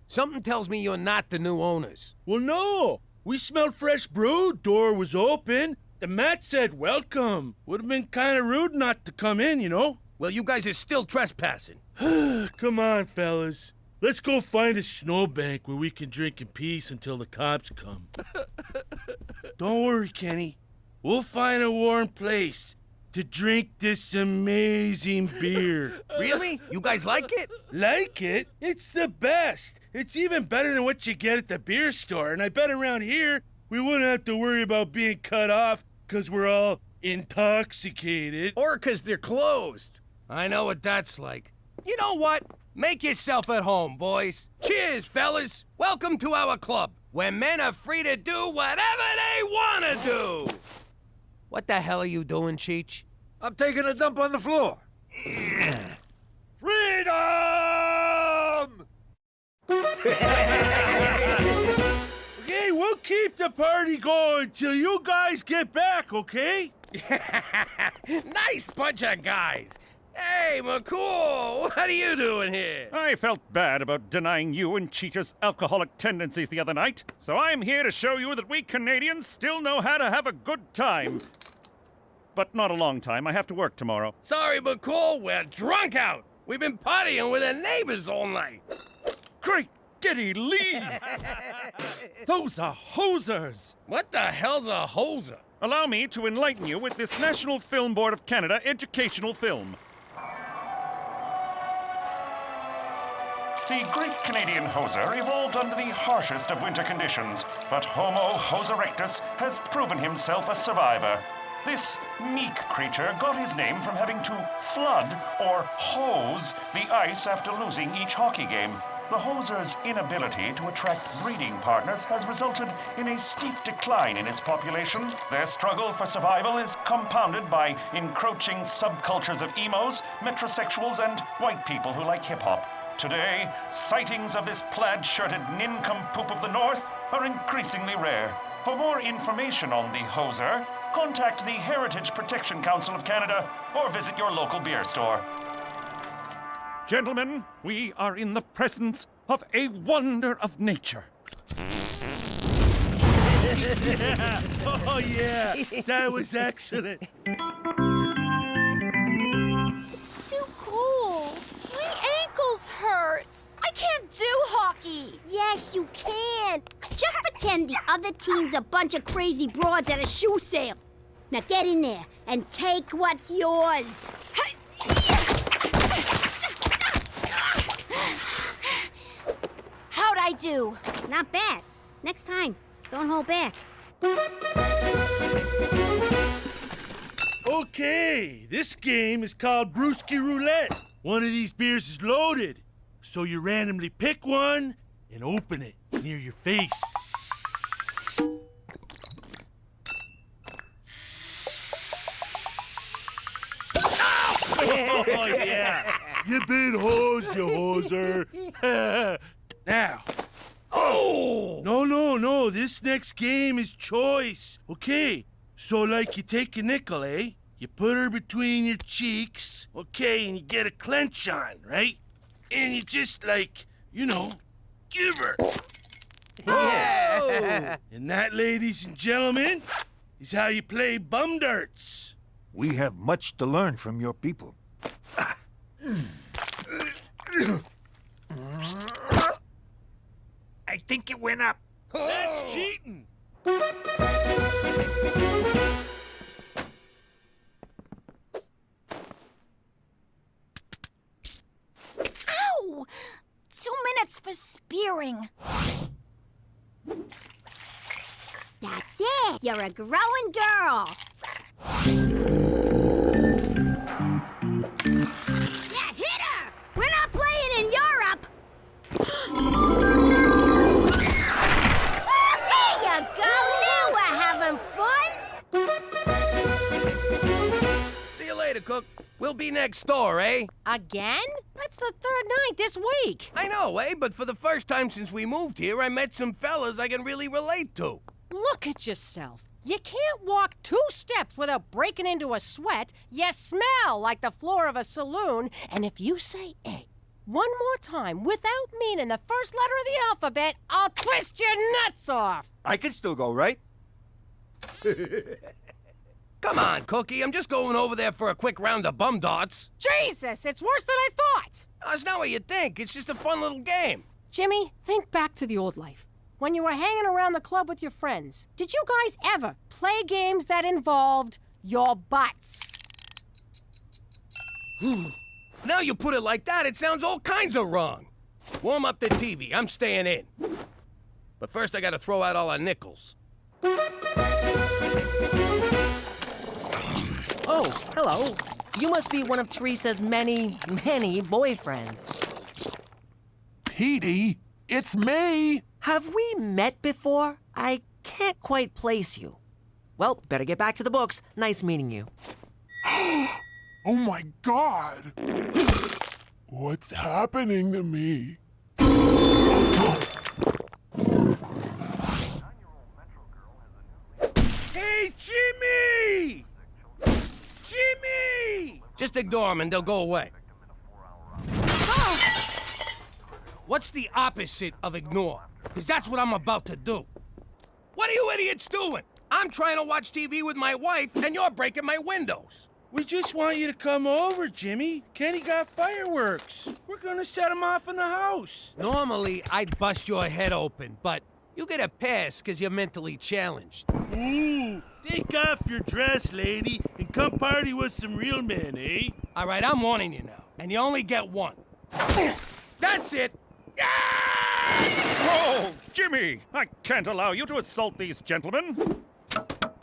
Something tells me you're not the new owners. Well, no. We smelled fresh brew, door was open. The mat said welcome. Would have been kind of rude not to come in, you know? Well, you guys are still trespassing. Come on, fellas. Let's go find a snowbank where we can drink in peace until the cops come. Don't worry, Kenny. We'll find a warm place to drink this amazing beer. Really? You guys like it? Like it? It's the best. It's even better than what you get at the beer store. And I bet around here, we wouldn't have to worry about being cut off because we're all intoxicated. Or because they're closed. I know what that's like. You know what? Make yourself at home, boys. Cheers, fellas. Welcome to our club, where men are free to do whatever they want to do. What the hell are you doing, Cheech? I'm taking a dump on the floor. Freedom! Okay, we'll keep the party going till you guys get back, okay? Nice bunch of guys. Hey, McCool, what are you doing here? I felt bad about denying you and Cheetah's alcoholic tendencies the other night, so I'm here to show you that we Canadians still know how to have a good time. But not a long time. I have to work tomorrow. Sorry, McCool, we're drunk out. We've been partying with the neighbors all night. Great giddy leave! Those are hosers! What the hell's a hoser? Allow me to enlighten you with this National Film Board of Canada educational film. The Great Canadian Hoser evolved under the harshest of winter conditions, but Homo hos erectus has proven himself a survivor. This meek creature got his name from having to flood, or hose, the ice after losing each hockey game. The hoser's inability to attract breeding partners has resulted in a steep decline in its population. Their struggle for survival is compounded by encroaching subcultures of emos, metrosexuals, and white people who like hip-hop. Today, sightings of this plaid-shirted nincompoop of the North are increasingly rare. For more information on the hoser, contact the Heritage Protection Council of Canada or visit your local beer store. Gentlemen, we are in the presence of a wonder of nature. Oh, yeah. That was excellent. It's too cold. My ankles hurt. I can't do hockey. Yes, you can. Just pretend the other team's a bunch of crazy broads at a shoe sale. Now get in there and take what's yours. How'd I do? Not bad. Next time, don't hold back. Okay, this game is called Brewski Roulette. One of these beers is loaded, so you randomly pick one and open it near your face. Oh, yeah. You been hosed, you hoser. Now. Oh! No. This next game is choice. Okay, so like you take a nickel, eh? You put her between your cheeks, okay, and you get a clench on, right? And you just like, you know, give her. Yeah. And that, ladies and gentlemen, is how you play bum darts. We have much to learn from your people. I think it went up. That's cheating. Ow! 2 minutes for spearing. That's it. You're a growing girl. Yeah, hit her! We're not playing in Europe. There you go. Now we're having fun. See you later, Cook. We'll be next door, eh? Again? That's the third night this week. I know, eh? But for the first time since we moved here, I met some fellas I can really relate to. Look at yourself. You can't walk 2 steps without breaking into a sweat. You smell like the floor of a saloon. And if you say egg one more time without meaning the first letter of the alphabet, I'll twist your nuts off. I can still go, right? Come on, Cookie. I'm just going over there for a quick round of bum darts. Jesus, it's worse than I thought. Oh, it's not what you think. It's just a fun little game. Jimmy, think back to the old life. When you were hanging around the club with your friends, did you guys ever play games that involved your butts? Now you put it like that, it sounds all kinds of wrong. Warm up the TV. I'm staying in. But first, I gotta throw out all our nickels. Oh, hello. You must be one of Teresa's many, many boyfriends. Petey, it's me. Have we met before? I can't quite place you. Well, better get back to the books. Nice meeting you. Oh my God. What's happening to me? Hey, Jimmy! Jimmy! Just ignore them and they'll go away. What's the opposite of ignore? Because that's what I'm about to do. What are you idiots doing? I'm trying to watch TV with my wife, and you're breaking my windows. We just want you to come over, Jimmy. Kenny got fireworks. We're gonna set them off in the house. Normally, I'd bust your head open, but you get a pass because you're mentally challenged. Ooh, take off your dress, lady, and come party with some real men, eh? All right, I'm warning you now, and you only get one. That's it. Oh, Jimmy! I can't allow you to assault these gentlemen.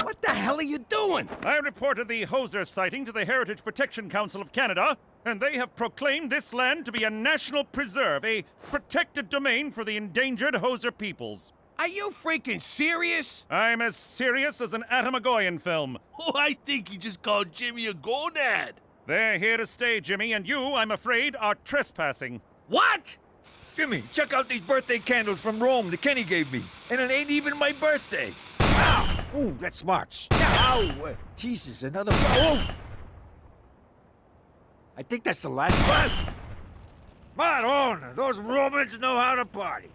What the hell are you doing? I reported the Hoser sighting to the Heritage Protection Council of Canada, and they have proclaimed this land to be a national preserve, a protected domain for the endangered Hoser peoples. Are you freaking serious? I'm as serious as an Atamagoyan film. Oh, I think he just called Jimmy a gonad. They're here to stay, Jimmy, and you, I'm afraid, are trespassing. What? Jimmy, check out these birthday candles from Rome that Kenny gave me. And it ain't even my birthday. Ow! Ooh, that smarts. Ow! Jesus, another... Oh! I think that's the last one. Madonna, those Romans know how to party.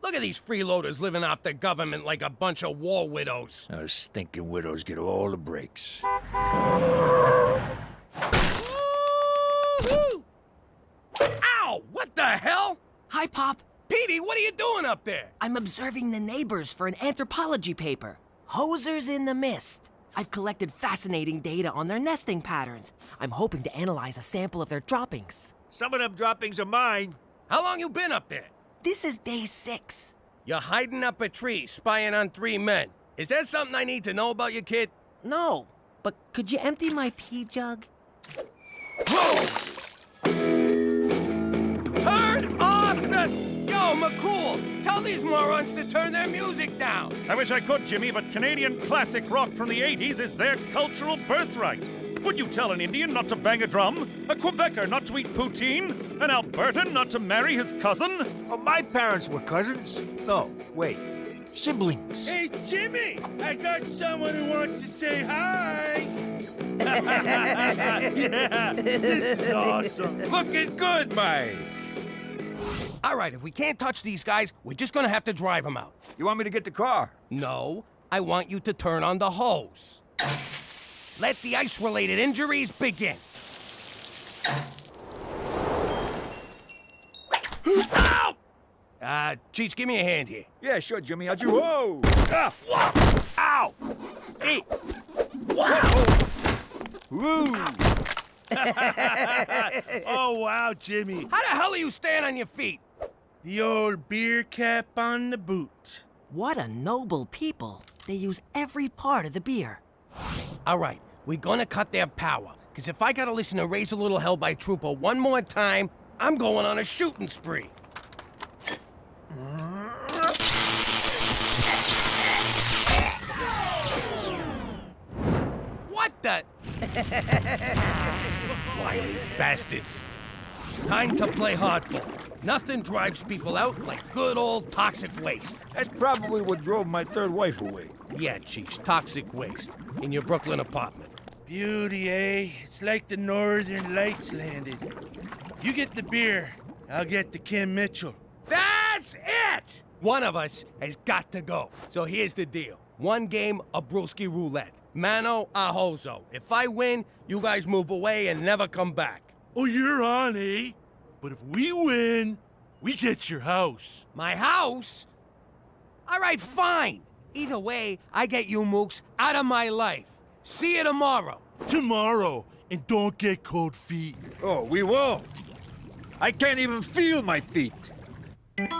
Look at these freeloaders living off the government like a bunch of war widows. Those stinking widows get all the breaks. Ow! What the hell? Hi, Pop. Petey, what are you doing up there? I'm observing the neighbors for an anthropology paper. Hosers in the mist. I've collected fascinating data on their nesting patterns. I'm hoping to analyze a sample of their droppings. Some of them droppings are mine. How long you been up there? This is day 6. You're hiding up a tree, spying on 3 men. Is that something I need to know about you, kid? No, but could you empty my pee jug? Whoa! Turn off the... Yo, McCool, tell these morons to turn their music down. I wish I could, Jimmy, but Canadian classic rock from the 80s is their cultural birthright. Would you tell an Indian not to bang a drum? A Quebecer not to eat poutine? An Albertan not to marry his cousin? Oh, my parents were cousins. No, wait. Siblings. Hey, Jimmy! I got someone who wants to say hi! Yeah, this is awesome. Looking good, Mike. All right, if we can't touch these guys, we're just gonna have to drive them out. You want me to get the car? No, I want you to turn on the hose. Let the ice-related injuries begin. Ow! Cheech, give me a hand here. Yeah, sure, Jimmy. I'll do... Whoa! Ah! Ow! Hey! Wow! Woo! Oh, wow, Jimmy. How the hell are you staying on your feet? The old beer cap on the boot. What a noble people. They use every part of the beer. All right, we're gonna cut their power. Because if I gotta listen to Raise a Little Hell by Trooper one more time, I'm going on a shooting spree. What the? Wily bastards. Time to play hardball. Nothing drives people out like good old toxic waste. That's probably what drove my third wife away. Yeah, Cheech, toxic waste. In your Brooklyn apartment. Beauty, eh? It's like the Northern Lights landed. You get the beer, I'll get the Kim Mitchell. That's it! One of us has got to go. So here's the deal. One game of brewski roulette. Mano a hozo. If I win, you guys move away and never come back. Oh, you're on, eh? But if we win, we get your house. My house? All right, fine. Either way, I get you mooks out of my life. See you tomorrow. Tomorrow. And don't get cold feet. Oh, we won't. I can't even feel my feet. What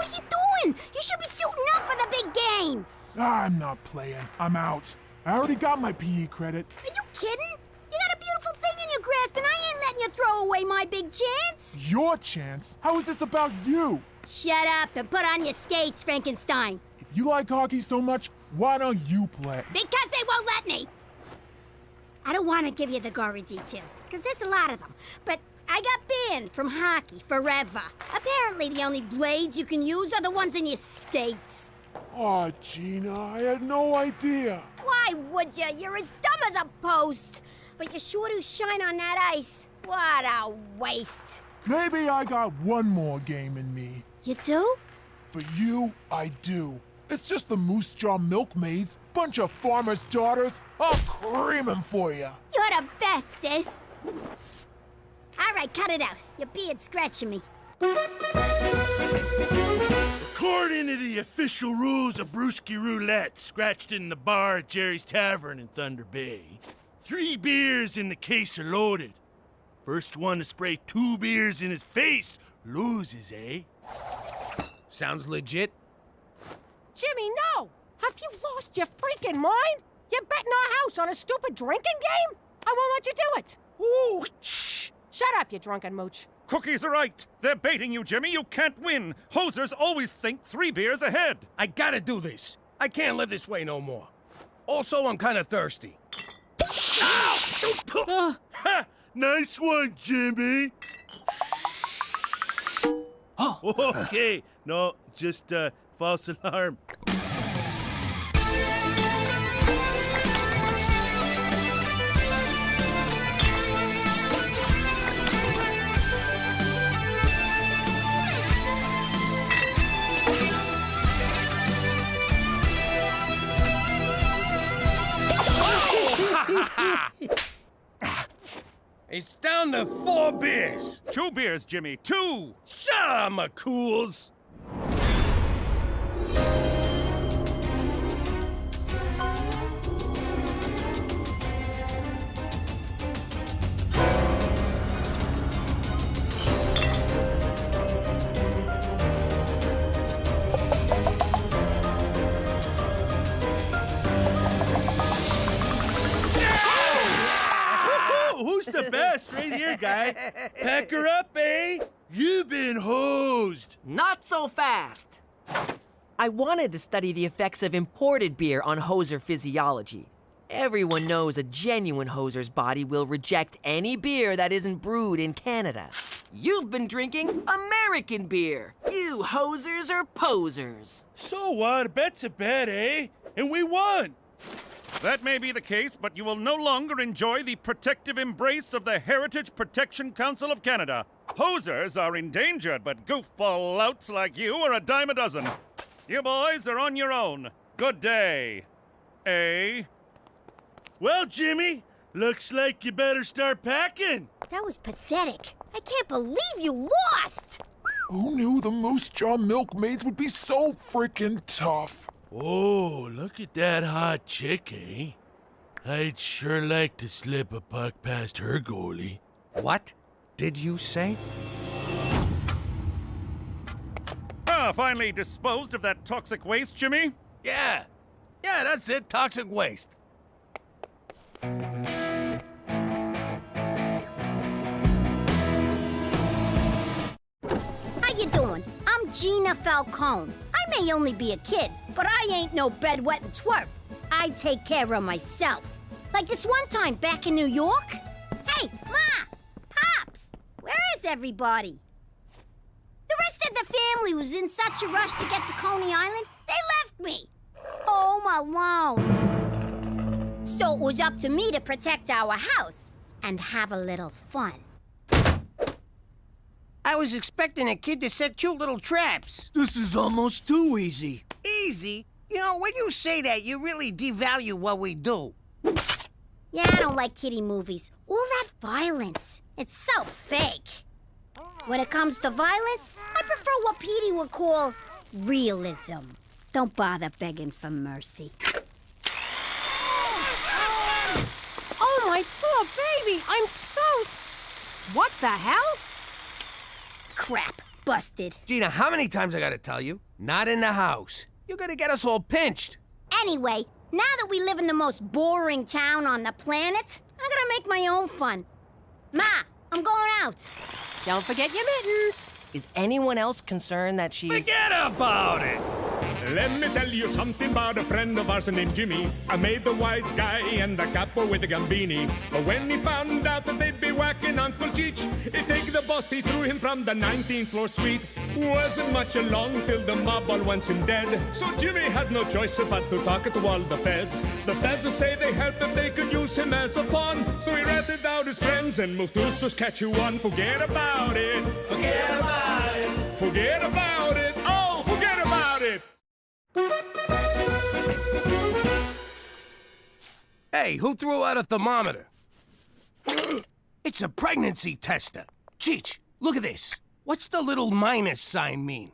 are you doing? You should be suiting up for the big game. I'm not playing. I'm out. I already got my PE credit. Are you kidding? You got a beautiful thing in your grasp, and I ain't letting you throw away my big chance. Your chance? How is this about you? Shut up and put on your skates, Frankenstein. If you like hockey so much, why don't you play? Because they won't let me. I don't want to give you the gory details, because there's a lot of them. But I got banned from hockey forever. Apparently the only blades you can use are the ones in your skates. Aw, Gina, I had no idea. Why would you? You're as dumb as a post. But you sure do shine on that ice. What a waste. Maybe I got one more game in me. You do? For you, I do. It's just the Moose Jaw Milkmaids, bunch of farmers' daughters. I'll cream 'em for you. You're the best, sis. All right, cut it out. Your beard's scratching me. According to the official rules of brewski roulette, scratched in the bar at Jerry's Tavern in Thunder Bay, 3 beers in the case are loaded. First one to spray 2 beers in his face loses, eh? Sounds legit. Jimmy, no! Have you lost your freaking mind? You're betting our house on a stupid drinking game? I won't let you do it. Ooh, shh! Shut up, you drunken mooch. Cookies are right. They're baiting you, Jimmy. You can't win. Hosers always think 3 beers ahead. I gotta do this. I can't live this way no more. Also, I'm kind of thirsty. Ha! Nice one, Jimmy. Okay. No, just false alarm. It's down to 4 beers. 2 beers, Jimmy. 2. Shut up, McCools. Who's the best? Right here, guy. Pack her up, eh? You've been hosed. Not so fast. I wanted to study the effects of imported beer on hoser physiology. Everyone knows a genuine hoser's body will reject any beer that isn't brewed in Canada. You've been drinking American beer. You hosers are posers. So what? A bet's a bet, eh? And we won. That may be the case, but you will no longer enjoy the protective embrace of the Heritage Protection Council of Canada. Hosers are endangered, but goofball louts like you are a dime a dozen. You boys are on your own. Good day. Eh? Well, Jimmy, looks like you better start packing. That was pathetic. I can't believe you lost. Who knew the Moose Jaw Milkmaids would be so freaking tough? Oh, look at that hot chick, eh? I'd sure like to slip a puck past her goalie. What did you say? Finally disposed of that toxic waste, Jimmy? Yeah, that's it, toxic waste. How you doing? I'm Gina Falcone. I may only be a kid, but I ain't no bedwetting twerp. I take care of myself. Like this one time back in New York. Hey, Ma! Pops! Where is everybody? The rest of the family was in such a rush to get to Coney Island, they left me. Home alone. So it was up to me to protect our house and have a little fun. I was expecting a kid to set cute little traps. This is almost too easy. Easy? You know, when you say that, you really devalue what we do. Yeah, I don't like kiddie movies. All that violence. It's so fake. When it comes to violence, I prefer what Petey would call realism. Don't bother begging for mercy. Oh, my poor baby. I'm so... What the hell? Crap. Busted. Gina, how many times I gotta tell you? Not in the house. You're gonna get us all pinched. Anyway, now that we live in the most boring town on the planet, I gotta make my own fun. Ma, I'm going out. Don't forget your mittens. Is anyone else concerned that she's... Forget about it! Let me tell you something about a friend of ours named Jimmy. I made the wise guy and the capo with the gambini. But when he found out that they'd be whacking Uncle Cheech, he take the boss, he threw him from the 19th floor suite. Wasn't much along till the mob all wants him dead. So Jimmy had no choice but to talk to all the feds. The feds say they helped if they could use him as a pawn. So he ratted out his friends and moved to Saskatchewan. Forget about it. Forget about it. Forget about it. Oh, forget about it. Hey, who threw out a thermometer? It's a pregnancy tester. Cheech, look at this. What's the little minus sign mean?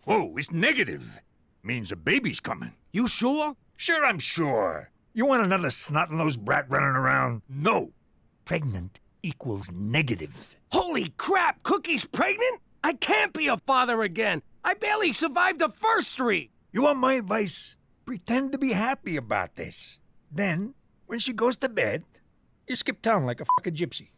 Oh, it's negative. Means a baby's coming. You sure? Sure, I'm sure. You want another snot-nosed brat running around? No. Pregnant equals negative. Holy crap, Cookie's pregnant? I can't be a father again. I barely survived the first 3. You want my advice? Pretend to be happy about this. Then, when she goes to bed, you skip town like a fucking gypsy.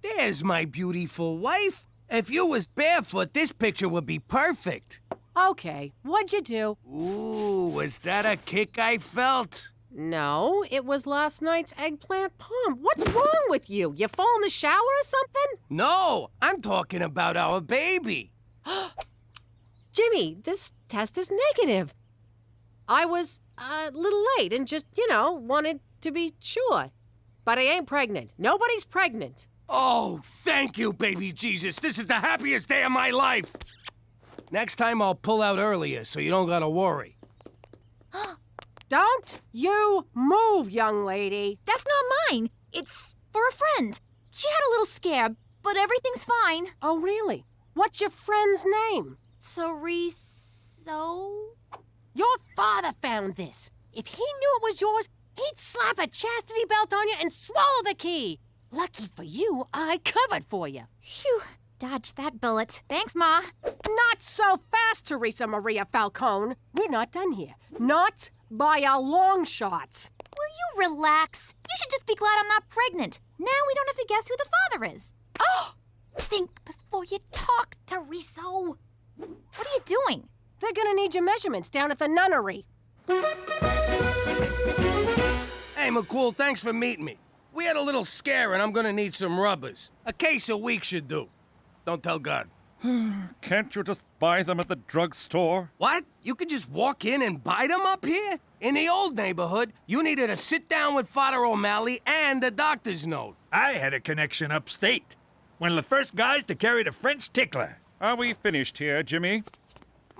There's my beautiful wife. If you was barefoot, this picture would be perfect. Okay, what'd you do? Ooh, was that a kick I felt? No, it was last night's eggplant palm. What's wrong with you? You fall in the shower or something? No, I'm talking about our baby. Jimmy, this test is negative. I was a little late and just, wanted to be sure. But I ain't pregnant. Nobody's pregnant. Oh, thank you, baby Jesus. This is the happiest day of my life. Next time I'll pull out earlier so you don't gotta worry. Don't you move, young lady. That's not mine. It's for a friend. She had a little scare, but everything's fine. Oh, really? What's your friend's name? Teresa? Your father found this. If he knew it was yours, he'd slap a chastity belt on you and swallow the key. Lucky for you, I covered for you. Phew, dodged that bullet. Thanks, Ma. Not so fast, Teresa Maria Falcone. We're not done here. Not by a long shot. Will you relax? You should just be glad I'm not pregnant. Now we don't have to guess who the father is. Oh! Think before you talk, Teresa. What are you doing? They're gonna need your measurements down at the nunnery. Hey, McCool, thanks for meeting me. We had a little scare and I'm gonna need some rubbers. A case a week should do. Don't tell God. Can't you just buy them at the drugstore? What? You could just walk in and buy them up here? In the old neighborhood, you needed to sit down with Father O'Malley and a doctor's note. I had a connection upstate. One of the first guys to carry the French tickler. Are we finished here, Jimmy?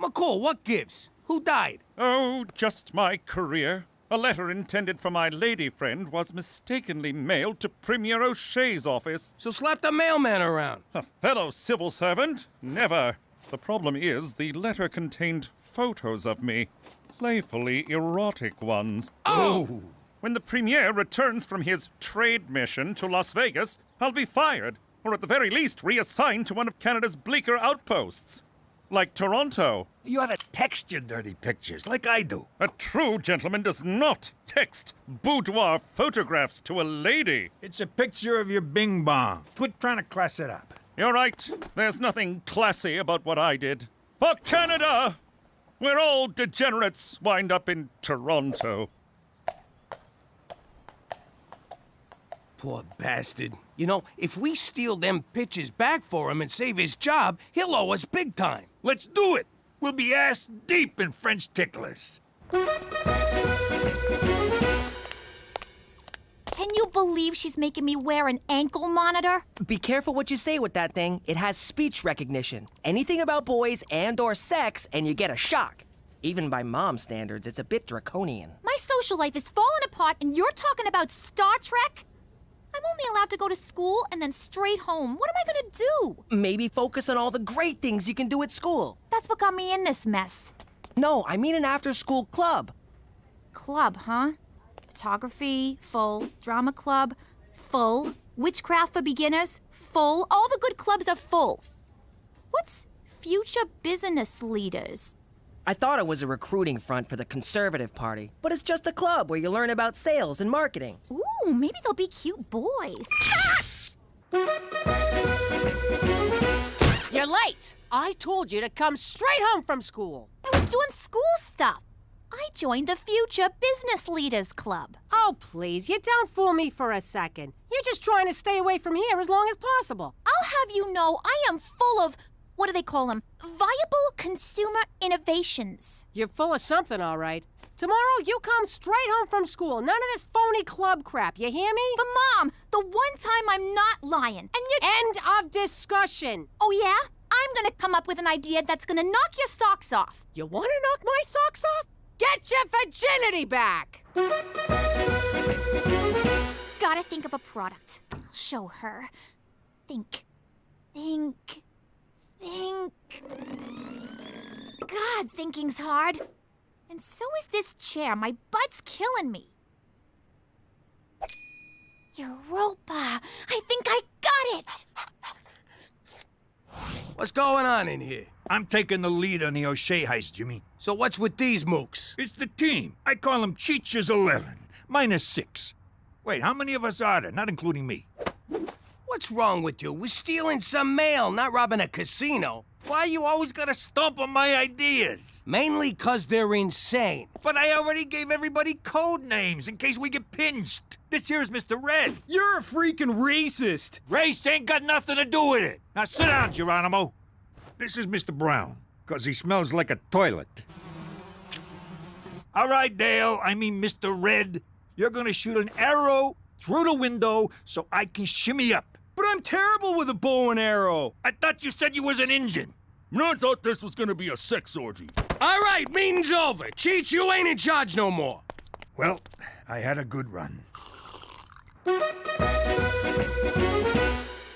McCool, what gives? Who died? Oh, just my career. A letter intended for my lady friend was mistakenly mailed to Premier O'Shea's office. So slap the mailman around. A fellow civil servant? Never. The problem is the letter contained photos of me. Playfully erotic ones. Oh! When the Premier returns from his trade mission to Las Vegas, I'll be fired, or at the very least reassigned to one of Canada's bleaker outposts. Like Toronto. You ought to text your dirty pictures, like I do. A true gentleman does not text boudoir photographs to a lady. It's a picture of your bing bong. Quit trying to class it up. You're right. There's nothing classy about what I did. For Canada! where all degenerates wind up in Toronto. Poor bastard. You know, if we steal them pictures back for him and save his job, he'll owe us big time. Let's do it. We'll be ass deep in French ticklers. Can you believe she's making me wear an ankle monitor? Be careful what you say with that thing. It has speech recognition. Anything about boys and/or sex, and you get a shock. Even by mom standards, it's a bit draconian. My social life is falling apart, and you're talking about Star Trek? I'm only allowed to go to school and then straight home. What am I gonna do? Maybe focus on all the great things you can do at school. That's what got me in this mess. No, I mean an after-school club. Club, huh? Photography, full. Drama club, full. Witchcraft for beginners, full. All the good clubs are full. What's future business leaders? I thought it was a recruiting front for the Conservative Party, but it's just a club where you learn about sales and marketing. Ooh, maybe they'll be cute boys. You're late. I told you to come straight home from school. I was doing school stuff. I joined the Future Business Leaders Club. Oh, please, you don't fool me for a second. You're just trying to stay away from here as long as possible. I'll have you know I am full of, what do they call them? Viable consumer innovations. You're full of something, all right. Tomorrow, you come straight home from school. None of this phony club crap, you hear me? But Mom, the one time I'm not lying, and you— End of discussion. Oh yeah? I'm gonna come up with an idea that's gonna knock your socks off. You want to knock my socks off? Get your virginity back! Gotta think of a product. I'll show her. Think. God, thinking's hard. And so is this chair. My butt's killing me. Europa! I think I got it! What's going on in here? I'm taking the lead on the O'Shea heist, Jimmy. So what's with these mooks? It's the team. I call them Cheech's 11, minus 6. Wait, how many of us are there, not including me? What's wrong with you? We're stealing some mail, not robbing a casino. Why you always gotta stomp on my ideas? Mainly 'cause they're insane. But I already gave everybody code names in case we get pinched. This here's Mr. Red. You're a freaking racist. Race ain't got nothing to do with it. Now sit down, Geronimo. This is Mr. Brown, 'cause he smells like a toilet. All right, Dale, I mean Mr. Red. You're gonna shoot an arrow through the window so I can shimmy up. But I'm terrible with a bow and arrow. I thought you said you was an Injun. I thought this was gonna be a sex orgy. All right, meeting's over. Cheech, you ain't in charge no more. Well, I had a good run.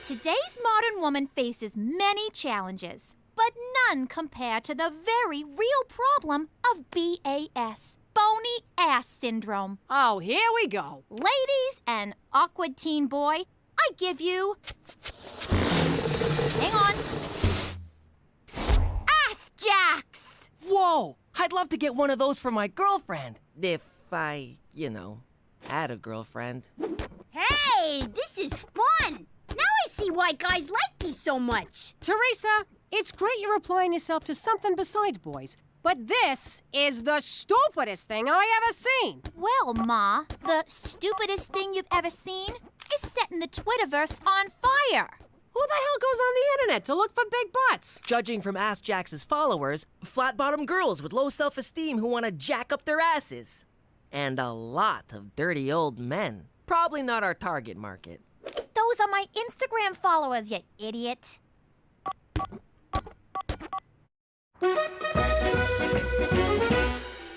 Today's modern woman faces many challenges, but none compare to the very real problem of BAS, bony ass syndrome. Oh, here we go. Ladies and awkward teen boy, I give you... Hang on. Ass jacks! Whoa! I'd love to get one of those for my girlfriend. If I, had a girlfriend. Hey, this is fun! Now I see why guys like these so much. Teresa, it's great you're applying yourself to something besides boys, but this is the stupidest thing I ever seen. Well, Ma, the stupidest thing you've ever seen is setting the Twitterverse on fire. Who the hell goes on the internet to look for big butts? Judging from Ass Jax's followers, flat-bottom girls with low self-esteem who want to jack up their asses. And a lot of dirty old men. Probably not our target market. Those are my Instagram followers, you idiot.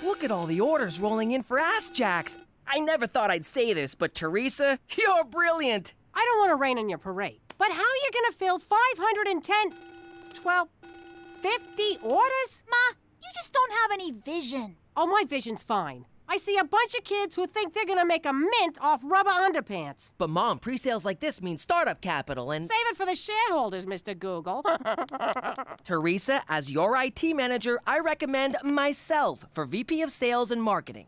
Look at all the orders rolling in for Ass Jacks. I never thought I'd say this, but Teresa, you're brilliant. I don't want to rain on your parade, but how are you gonna fill 510, 50 orders? Ma, you just don't have any vision. Oh, my vision's fine. I see a bunch of kids who think they're gonna make a mint off rubber underpants. But Mom, pre-sales like this mean startup capital and... Save it for the shareholders, Mr. Google. Teresa, as your IT manager, I recommend myself for VP of Sales and Marketing.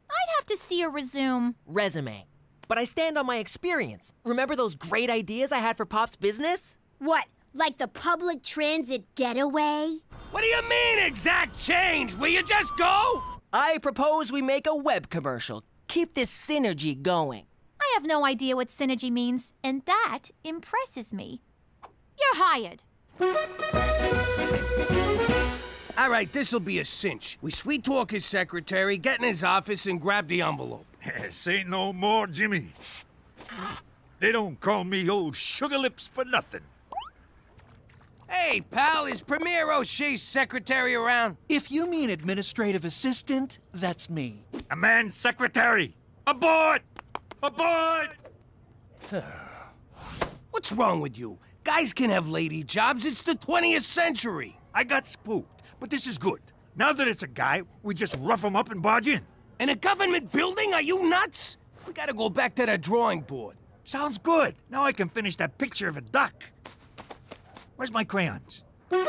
I'd have to see a resume. But I stand on my experience. Remember those great ideas I had for Pop's business? What, Like the public transit getaway? What do you mean, exact change? Will you just go? I propose we make a web commercial. Keep this synergy going. I have no idea what synergy means, and that impresses me. You're hired. All right, this'll be a cinch. We sweet talk his secretary, get in his office, and grab the envelope. Say no more, Jimmy. They don't call me old sugar lips for nothing. Hey, pal, is Premier O'Shea's secretary around? If you mean administrative assistant, that's me. A man's secretary. Aboard! Aboard! What's wrong with you? Guys can have lady jobs. It's the 20th century. I got spooked, but this is good. Now that it's a guy, we just rough him up and barge in. In a government building? Are you nuts? We gotta go back to the drawing board. Sounds good. Now I can finish that picture of a duck. Where's my crayons? Our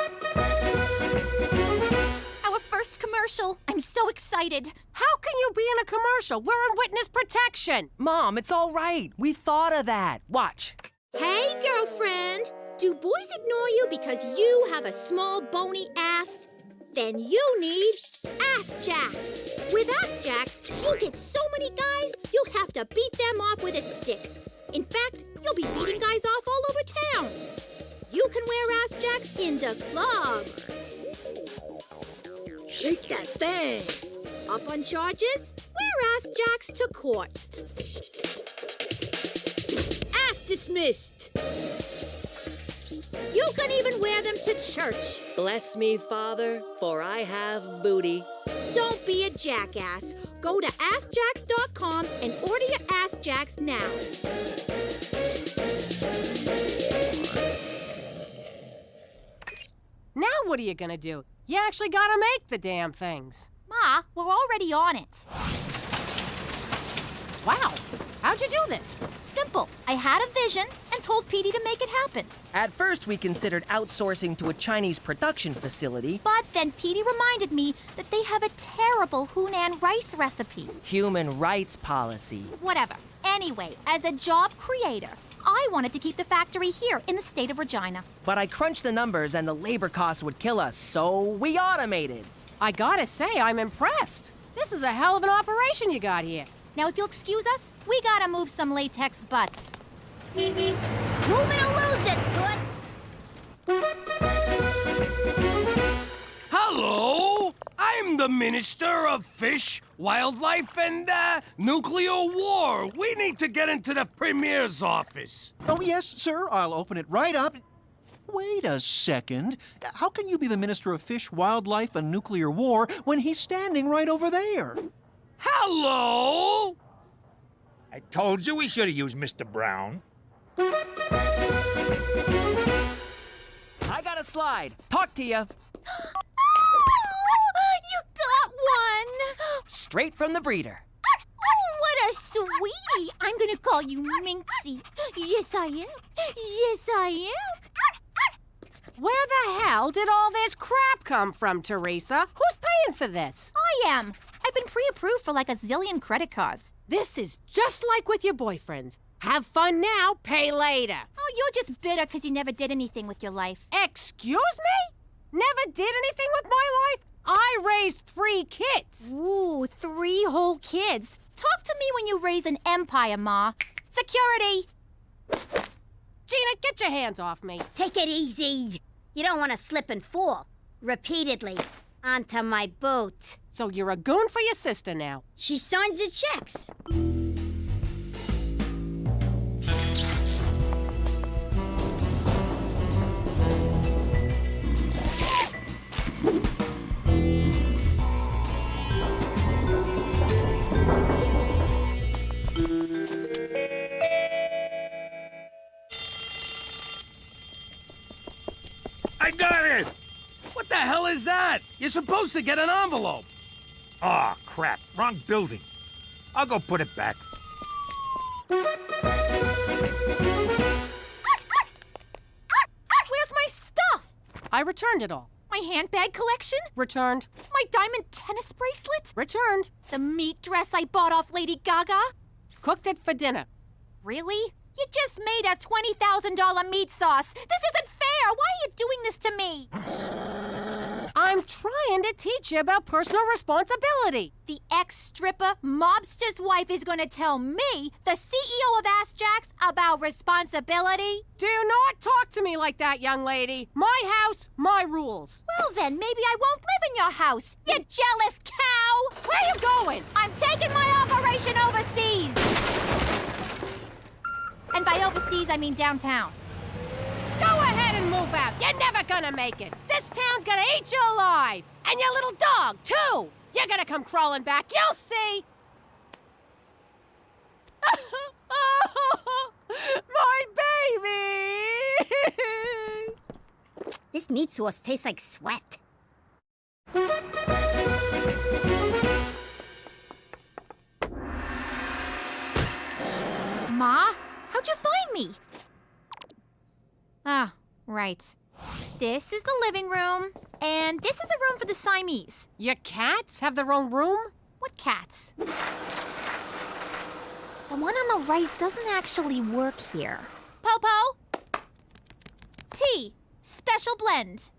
first commercial. I'm so excited. How can you be in a commercial? We're in witness protection. Mom, it's all right. We thought of that. Watch. Hey, girlfriend. Do boys ignore you because you have a small bony ass? Then you need Ass Jacks. With Ass Jacks, you'll get so many guys, you'll have to beat them off with a stick. In fact, you'll be beating guys off all over town. You can wear Ass Jacks in the club. Shake that thing. Up on charges? Wear Ass Jacks to court. Ass dismissed. You can even wear them to church. Bless me, Father, for I have booty. Don't be a jackass. Go to AskJacks.com and order your Ass Jacks now. Now what are you gonna do? You actually gotta make the damn things. Ma, we're already on it. Wow, how'd you do this? Simple. I had a vision and told Petey to make it happen. At first, we considered outsourcing to a Chinese production facility. But then Petey reminded me that they have a terrible Hunan rice recipe. Human rights policy. Whatever. Anyway, as a job creator, I wanted to keep the factory here in the state of Regina. But I crunched the numbers and the labor costs would kill us, so we automated. I gotta say, I'm impressed. This is a hell of an operation you got here. Now, if you'll excuse us, we gotta move some latex butts. Move it or lose it, Toots. Hello! I'm the Minister of Fish, Wildlife, and, Nuclear War. We need to get into the Premier's office. Oh, yes, sir. I'll open it right up. Wait a second. How can you be the Minister of Fish, Wildlife, and Nuclear War when he's standing right over there? Hello! I told you we should have used Mr. Brown. I got a slide. Talk to ya. You got one! Straight from the breeder. What a sweetie! I'm gonna call you Minxie. Yes, I am. Yes, I am. Where the hell did all this crap come from, Teresa? Who's paying for this? I am. I've been pre-approved for like a zillion credit cards. This is just like with your boyfriends. Have fun now, pay later. Oh, you're just bitter because you never did anything with your life. Excuse me? Never did anything with my life? I raised 3 kids. Ooh, 3 whole kids. Talk to me when you raise an empire, Ma. Security! Gina, get your hands off me. Take it easy. You don't want to slip and fall. Repeatedly. Onto my boat. So you're a goon for your sister now. She signs the checks. I got it! What the hell is that? You're supposed to get an envelope. Aw, crap. Wrong building. I'll go put it back. Where's my stuff? I returned it all. My handbag collection? Returned. My diamond tennis bracelet? Returned. The meat dress I bought off Lady Gaga? Cooked it for dinner. Really? You just made a $20,000 meat sauce. This isn't fair! Why are you doing this to me? I'm trying to teach you about personal responsibility. The ex-stripper mobster's wife is gonna tell me, the CEO of Ass Jacks, about responsibility? Do not talk to me like that, young lady. My house, my rules. Well then, maybe I won't live in your house, you jealous cow! Where are you going? I'm taking my operation overseas! And by overseas, I mean downtown. Go ahead and move out. You're never gonna make it. This town's gonna eat you alive. And your little dog, too. You're gonna come crawling back. You'll see. My baby! This meat sauce tastes like sweat. Ma, how'd you find me? Ah, right. This is the living room, and this is a room for the Siamese. Your cats have their own room? What cats? The one on the right doesn't actually work here. Popo! Tea. Special blend.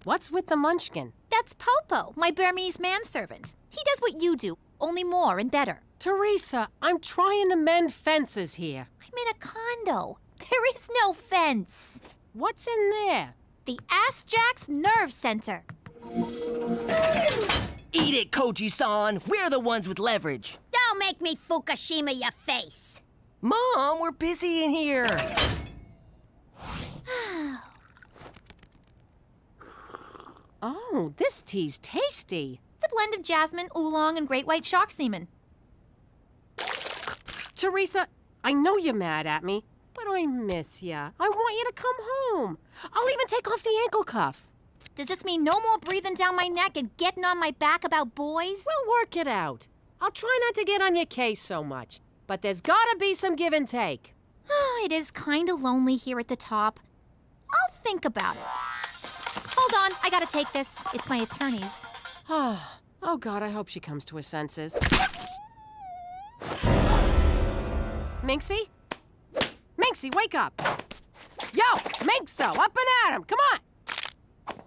What's with the munchkin? That's Popo, my Burmese manservant. He does what you do, only more and better. Teresa, I'm trying to mend fences here. I'm in a condo. There is no fence. What's in there? The Ass Jacks Nerve Center. Eat it, Koji-san. We're the ones with leverage. Don't make me Fukushima your face. Mom, we're busy in here. Oh, this tea's tasty. It's a blend of jasmine, oolong, and great white shark semen. Teresa, I know you're mad at me, but I miss ya. I want you to come home. I'll even take off the ankle cuff. Does this mean no more breathing down my neck and getting on my back about boys? We'll work it out. I'll try not to get on your case so much, but there's gotta be some give and take. It is kinda lonely here at the top. I'll think about it. Hold on, I gotta take this. It's my attorney's. Oh, God, I hope she comes to her senses. Minxie? Minxie, wake up! Yo, Minxo, up and at him, come on!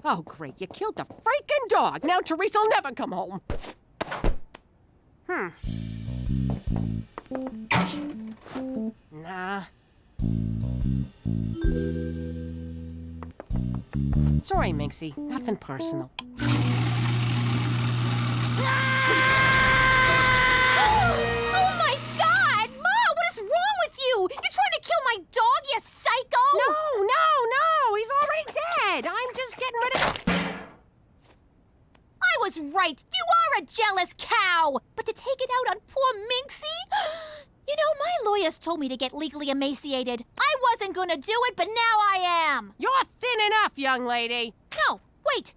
Oh, great, you killed the freaking dog. Now Teresa'll never come home. Nah. Sorry, Minxie, nothing personal. Oh my God! Ma, what is wrong with you? You're trying to kill my dog, you psycho! No, he's already dead. I'm just getting rid of... I was right. You are a jealous cow. But to take it out on poor Minxie? You know, my lawyers told me to get legally emaciated. I wasn't gonna do it, but now I am. You're thin enough, young lady. No, wait.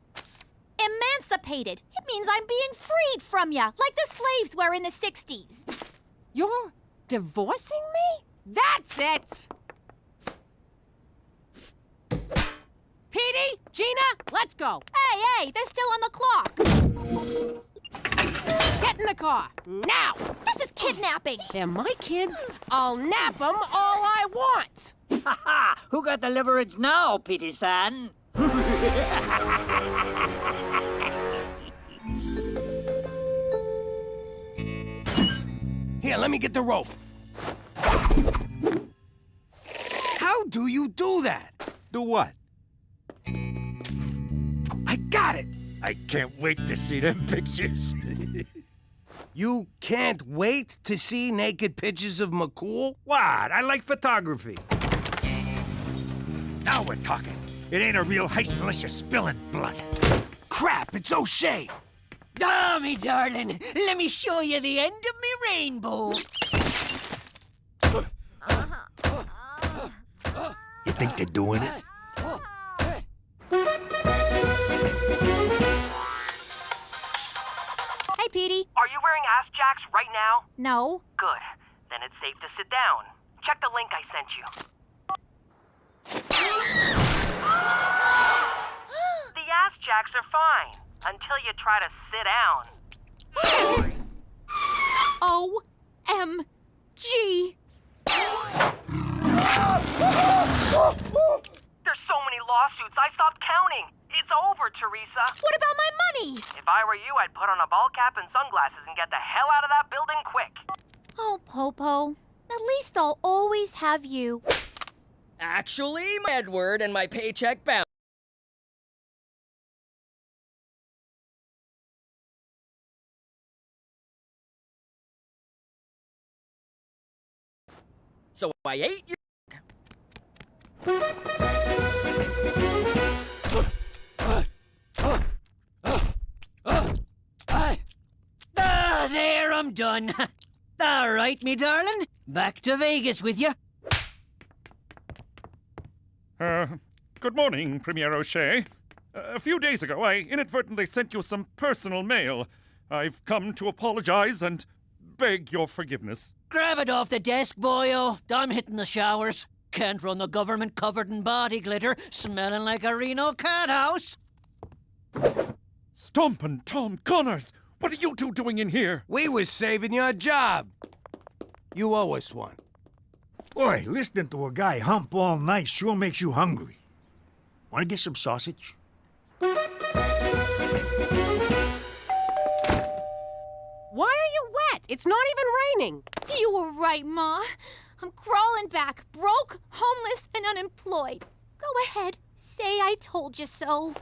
Emancipated. It means I'm being freed from ya, like the slaves were in the 60s. You're divorcing me? That's it! Petey, Gina, let's go. Hey, they're still on the clock. Get in the car, now! This is kidnapping. They're my kids. I'll nap them all I want. Ha ha! Who got the leverage now, Petey-san? Here, let me get the rope. How do you do that? Do what? I got it! I can't wait to see them pictures. You can't wait to see naked pictures of McCool? What? I like photography. Now we're talking. It ain't a real heist unless you're spilling blood. Crap, it's O'Shea! Ah, me darling, let me show you the end of me rainbow. You think they're doing it? Hey, Petey. Are you wearing ass jacks right now? No. Good. Then it's safe to sit down. Check the link I sent you. The ass jacks are fine until you try to sit down. O-M-G. They're lawsuits, I stopped counting. It's over, Teresa. What about my money? If I were you, I'd put on a ball cap and sunglasses and get the hell out of that building quick. Oh, Popo. At least I'll always have you. Actually, Edward and my paycheck bounce. So I ate you. There, I'm done. All right, me darling. Back to Vegas with you. Good morning, Premier O'Shea. A few days ago, I inadvertently sent you some personal mail. I've come to apologize and beg your forgiveness. Grab it off the desk, boyo. I'm hitting the showers. Can't run the government covered in body glitter, smelling like a Reno cat house. Stompin' Tom Connors! What are you two doing in here? We was saving your job. You owe us one. Boy, listening to a guy hump all night sure makes you hungry. Want to get some sausage? Why are you wet? It's not even raining. You were right, Ma. I'm crawling back, broke, homeless, and unemployed. Go ahead, say I told you so.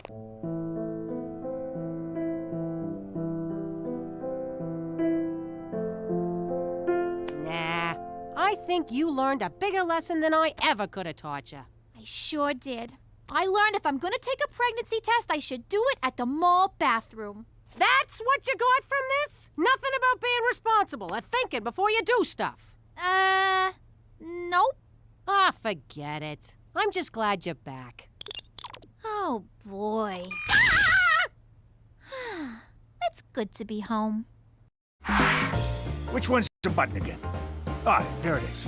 Nah, I think you learned a bigger lesson than I ever could have taught you. I sure did. I learned if I'm gonna take a pregnancy test, I should do it at the mall bathroom. That's what you got from this? Nothing about being responsible or thinking before you do stuff. Nope. Ah, forget it. I'm just glad you're back. Oh, boy. It's good to be home. Which one's the button again? Ah, there it is.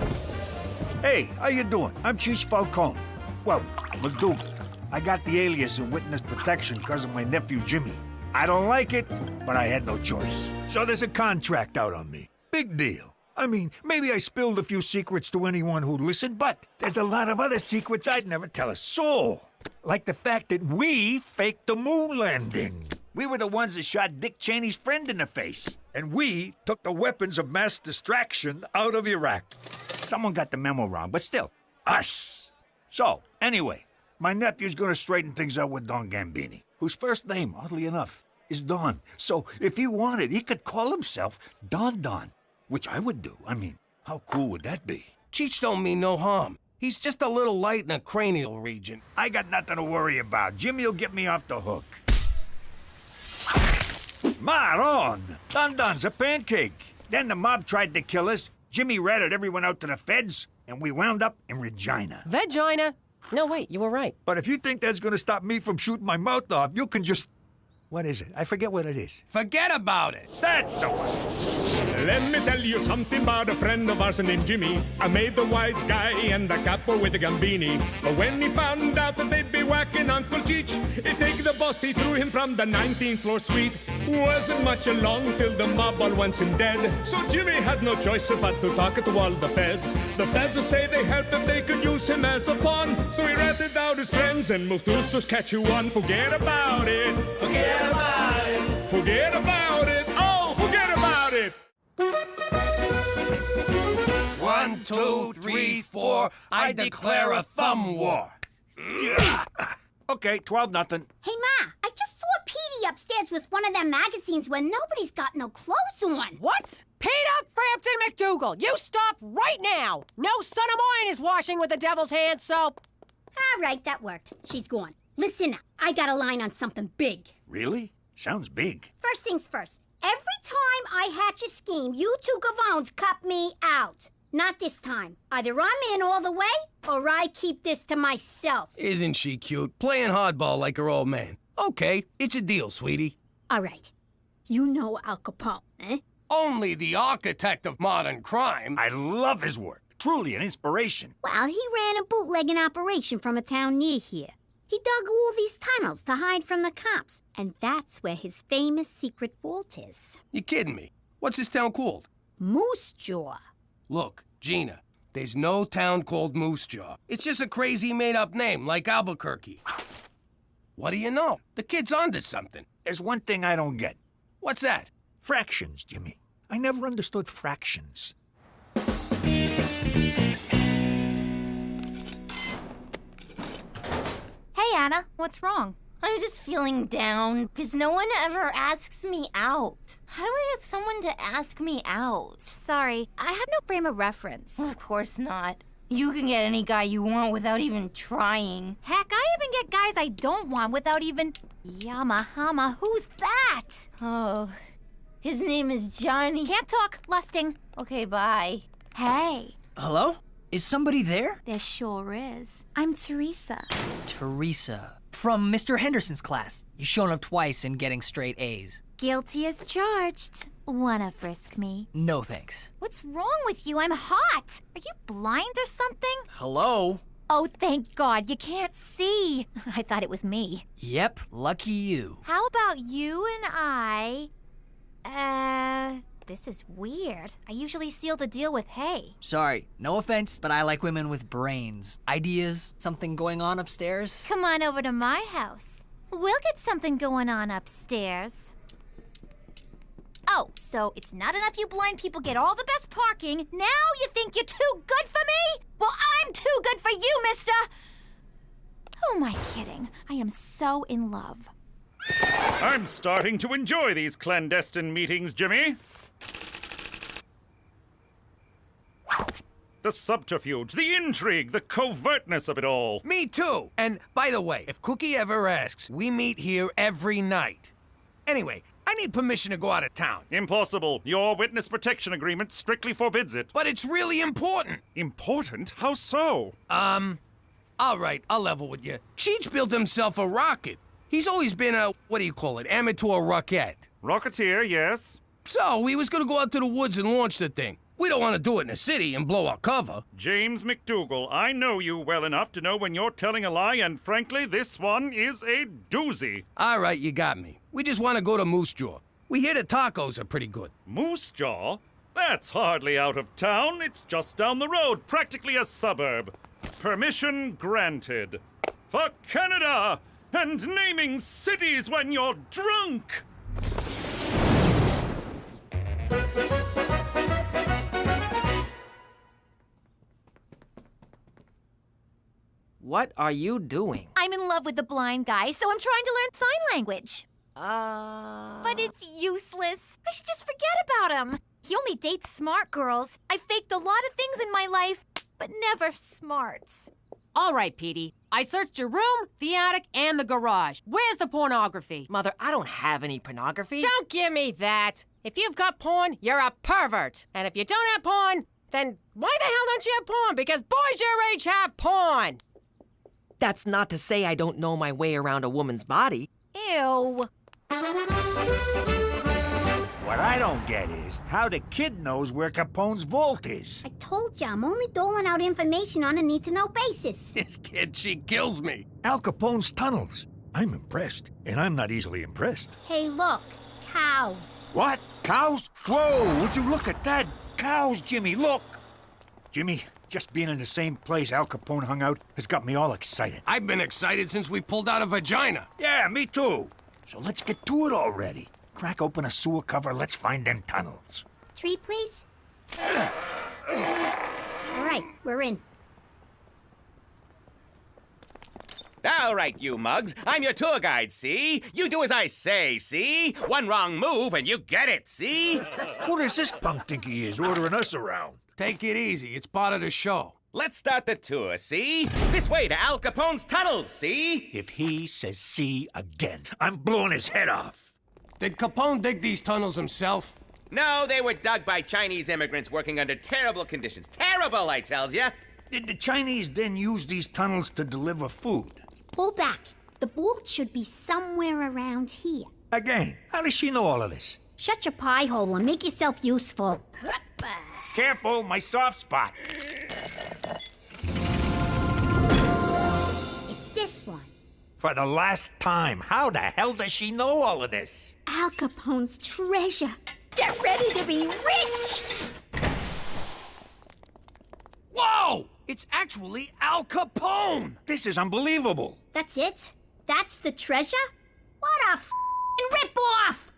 Hey, how you doing? I'm Chief Falcone. Well, McDougal. I got the alias in witness protection because of my nephew Jimmy. I don't like it, but I had no choice. So there's a contract out on me. Big deal. I mean, maybe I spilled a few secrets to anyone who'd listen, but there's a lot of other secrets I'd never tell a soul. Like the fact that we faked the moon landing. We were the ones that shot Dick Cheney's friend in the face. And we took the weapons of mass distraction out of Iraq. Someone got the memo wrong, but still, us. So, anyway, my nephew's gonna straighten things out with Don Gambini, whose first name, oddly enough, is Don. So, if he wanted, he could call himself Don Don. Which I would do. I mean, how cool would that be? Cheech don't mean no harm. He's just a little light in the cranial region. I got nothing to worry about. Jimmy'll get me off the hook. Maron! Don Don's a pancake. Then the mob tried to kill us. Jimmy ratted everyone out to the feds, and we wound up in Regina. Vagina? No, wait, you were right. But if you think that's gonna stop me from shooting my mouth off, you can just... What is it? I forget what it is. Forget about it. That's the one. Let me tell you something about a friend of ours named Jimmy. I made the wise guy and the capo with the gambini. But when he found out that they'd be whacking Uncle Cheech, he take the boss, he threw him from the 19th floor suite. Wasn't much along till the mob all wants him dead. So Jimmy had no choice but to talk to all the feds. The feds say they help if they could use him as a pawn. So he ratted out his friends and moved to Saskatchewan. Forget about it. Forget about it. Forget about it. Oh, forget about it. 1, 2, 3, 4. I declare a thumb war. Okay, 12-0. Hey, Ma, I just saw Petey upstairs with one of them magazines where nobody's got no clothes on. What? Peter Frampton McDougal, you stop right now! No son of mine is washing with the devil's hand soap. All right, that worked. She's gone. Listen, I got a line on something big. Really? Sounds big. First things first. Every time I hatch a scheme, you two gavones cut me out. Not this time. Either I'm in all the way, or I keep this to myself. Isn't she cute? Playing hardball like her old man. Okay, it's a deal, sweetie. All right. You know Al Capone, eh? Only the architect of modern crime. I love his work. Truly an inspiration. Well, he ran a bootlegging operation from a town near here. He dug all these tunnels to hide from the cops, and that's where his famous secret vault is. You kidding me? What's this town called? Moose Jaw. Look, Gina, There's no town called Moose Jaw. It's just a crazy made-up name, like Albuquerque. What do you know? The kid's onto something. There's one thing I don't get. What's that? Fractions, Jimmy. I never understood fractions. Hey, Anna, what's wrong? I'm just feeling down because no one ever asks me out. How do I get someone to ask me out? Sorry, I have no frame of reference. Of course not. You can get any guy you want without even trying. Heck, I even get guys I don't want without even... Yamahama, who's that? Oh, his name is Johnny. Can't talk, lusting. Okay, bye. Hey. Hello? Is somebody there? There sure is. I'm Teresa. Teresa. From Mr. Henderson's class. You've shown up twice and getting straight A's. Guilty as charged. Wanna frisk me? No thanks. What's wrong with you? I'm hot. Are you blind or something? Hello? Oh, thank God, you can't see. I thought it was me. Yep, lucky you. How about you and I... This is weird. I usually seal the deal with hey. Sorry, no offense, but I like women with brains. Ideas, something going on upstairs? Come on over to my house. We'll get something going on upstairs. Oh, so it's not enough you blind people get all the best parking. Now you think you're too good for me? Well, I'm too good for you, mister! Who am I kidding? I am so in love. I'm starting to enjoy these clandestine meetings, Jimmy. The subterfuge, the intrigue, the covertness of it all. Me too. And by the way, if Cookie ever asks, we meet here every night. Anyway, I need permission to go out of town. Impossible. Your witness protection agreement strictly forbids it. But it's really important. Important? How so? All right, I'll level with you. Cheech built himself a rocket. He's always been a, amateur rocket. Rocketeer, yes. So, he was gonna go out to the woods and launch the thing. We don't want to do it in the city and blow our cover. James McDougal, I know you well enough to know when you're telling a lie, and frankly, this one is a doozy. All right, you got me. We just want to go to Moose Jaw. We hear the tacos are pretty good. Moose Jaw? That's hardly out of town. It's just down the road, practically a suburb. Permission granted. For Canada! And naming cities when you're drunk! What are you doing? I'm in love with the blind guy, so I'm trying to learn sign language. But it's useless. I should just forget about him. He only dates smart girls. I faked a lot of things in my life, but never smart. All right, Petey. I searched your room, the attic, and the garage. Where's the pornography? Mother, I don't have any pornography. Don't give me that. If you've got porn, you're a pervert. And if you don't have porn, then why the hell don't you have porn? Because boys your age have porn. That's not to say I don't know my way around a woman's body. Ew. What I don't get is how the kid knows where Capone's vault is. I told you, I'm only doling out information on a need-to-know basis. This kid, she kills me. Al Capone's tunnels. I'm impressed, and I'm not easily impressed. Hey, look. Cows. What? Cows? Whoa, would you look at that? Cows, Jimmy, look. Jimmy, just being in the same place Al Capone hung out has got me all excited. I've been excited since we pulled out a vagina. Yeah, me too. So let's get to it already. Crack open a sewer cover, let's find them tunnels. Tree, please. All right, we're in. All right, you mugs. I'm your tour guide, see? You do as I say, see? One wrong move and you get it, see? Who does this punk think he is, ordering us around? Take it easy. It's part of the show. Let's start the tour, see? This way to Al Capone's tunnels, see? If he says see again, I'm blowing his head off. Did Capone dig these tunnels himself? No, they were dug by Chinese immigrants working under terrible conditions. Terrible, I tells ya. Did the Chinese then use these tunnels to deliver food? Pull back. The vault should be somewhere around here. Again, how does she know all of this? Shut your pie hole and make yourself useful. Careful, my soft spot. It's this one. For the last time, how the hell does she know all of this? Al Capone's treasure. Get ready to be rich! Whoa! It's actually Al Capone! This is unbelievable. That's it? That's the treasure? What a rip-off!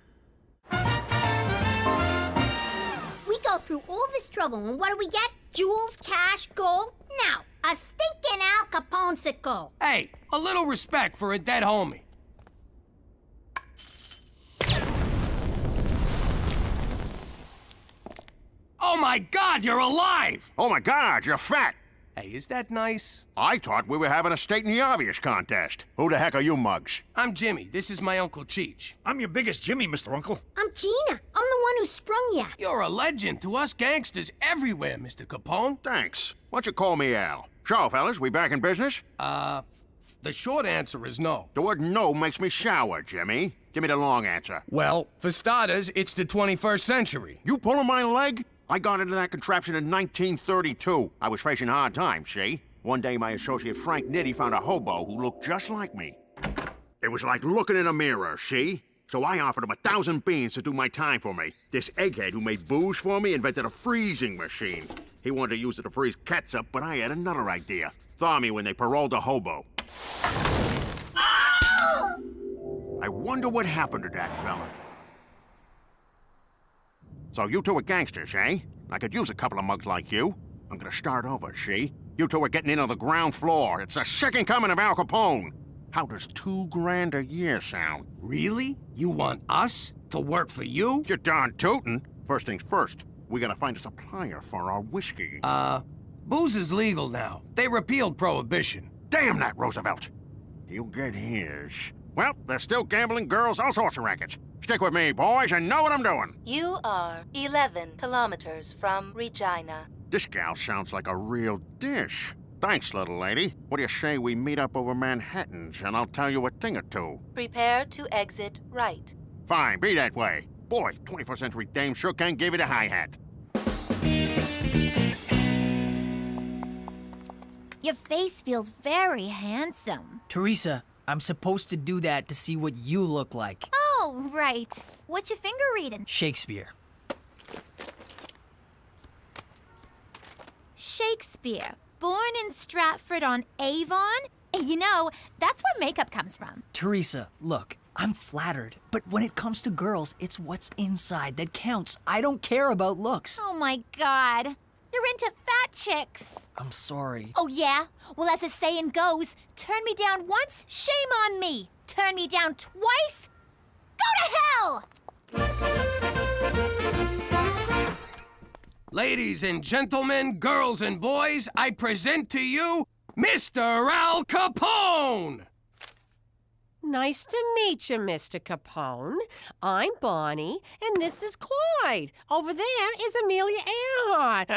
We go through all this trouble, and what do we get? Jewels, cash, gold? No, a stinking Al Capone-sicle. Hey, a little respect for a dead homie. Oh my God, you're alive! Oh my God, you're fat! Hey, is that nice? I thought we were having a stating the obvious contest. Who the heck are you mugs? I'm Jimmy. This is my Uncle Cheech. I'm your biggest Jimmy, Mr. Uncle. I'm Gina. I'm the one who sprung ya. You're a legend to us gangsters everywhere, Mr. Capone. Thanks. Why don't you call me Al? So, fellas, we back in business? The short answer is no. The word no makes me sour, Jimmy. Give me the long answer. Well, for starters, it's the 21st century. You pulling my leg? I got into that contraption in 1932. I was facing hard times, see? One day, my associate Frank Nitti found a hobo who looked just like me. It was like looking in a mirror, see? So I offered him 1,000 beans to do my time for me. This egghead who made booze for me invented a freezing machine. He wanted to use it to freeze ketchup, but I had another idea. Thaw me when they paroled a hobo. I wonder what happened to that fella. So you two are gangsters, eh? I could use a couple of mugs like you. I'm gonna start over, see? You two are getting in on the ground floor. It's the second coming of Al Capone. How does $2 grand a year sound? Really? You want us to work for you? You're darn tootin'. First things first, we gotta find a supplier for our whiskey. Booze is legal now. They repealed Prohibition. Damn that Roosevelt! You get his. Well, there's still gambling, girls, all sorts of rackets. Stick with me, boys, and know what I'm doing. You are 11 kilometers from Regina. This gal sounds like a real dish. Thanks, little lady. What do you say we meet up over Manhattan's, and I'll tell you a thing or two? Prepare to exit right. Fine, be that way. Boy, 21st century dame sure can give it a hi-hat. Your face feels very handsome. Teresa, I'm supposed to do that to see what you look like. Oh, right. What's your finger reading? Shakespeare. Shakespeare. Born in Stratford-on-Avon? You know, that's where makeup comes from. Teresa, look, I'm flattered, but when it comes to girls, it's what's inside that counts. I don't care about looks. Oh my God. You're into fat chicks. I'm sorry. Oh yeah? Well, as the saying goes, turn me down once, shame on me. Turn me down twice, go to hell! Ladies and gentlemen, girls and boys, I present to you Mr. Al Capone! Nice to meet you, Mr. Capone. I'm Bonnie, and this is Clyde. Over there is Amelia Earhart.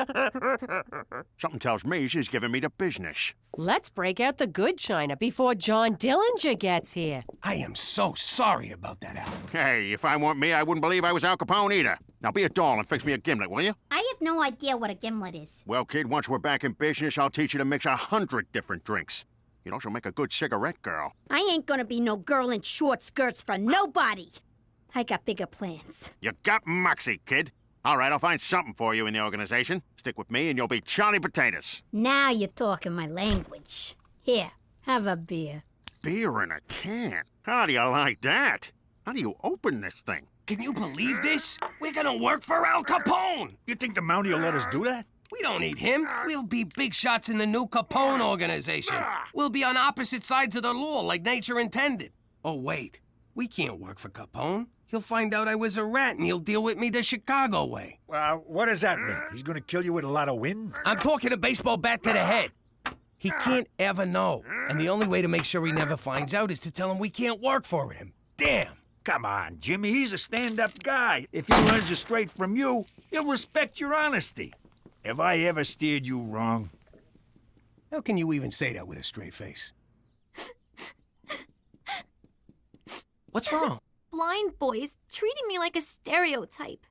Something tells me she's giving me the business. Let's break out the good china before John Dillinger gets here. I am so sorry about that, Al. Hey, if I weren't me, I wouldn't believe I was Al Capone either. Now be a doll and fix me a gimlet, will you? I have no idea what a gimlet is. Well, kid, once we're back in business, I'll teach you to mix 100 different drinks. You'd also make a good cigarette girl. I ain't gonna be no girl in short skirts for nobody. I got bigger plans. You got moxie, kid. All right, I'll find something for you in the organization. Stick with me and you'll be Charlie Potatoes. Now you're talking my language. Here, have a beer. Beer in a can? How do you like that? How do you open this thing? Can you believe this? We're gonna work for Al Capone! You think the Mountie will let us do that? We don't need him. We'll be big shots in the new Capone organization. We'll be on opposite sides of the law like nature intended. Oh, wait. We can't work for Capone. He'll find out I was a rat and he'll deal with me the Chicago way. What does that mean? He's gonna kill you with a lot of wind? I'm talking a baseball bat to the head. He can't ever know. And the only way to make sure he never finds out is to tell him we can't work for him. Damn. Come on, Jimmy. He's a stand-up guy. If he learns it straight from you, he'll respect your honesty. Have I ever steered you wrong? How can you even say that with a straight face? What's wrong? Blind boy's treating me like a stereotype.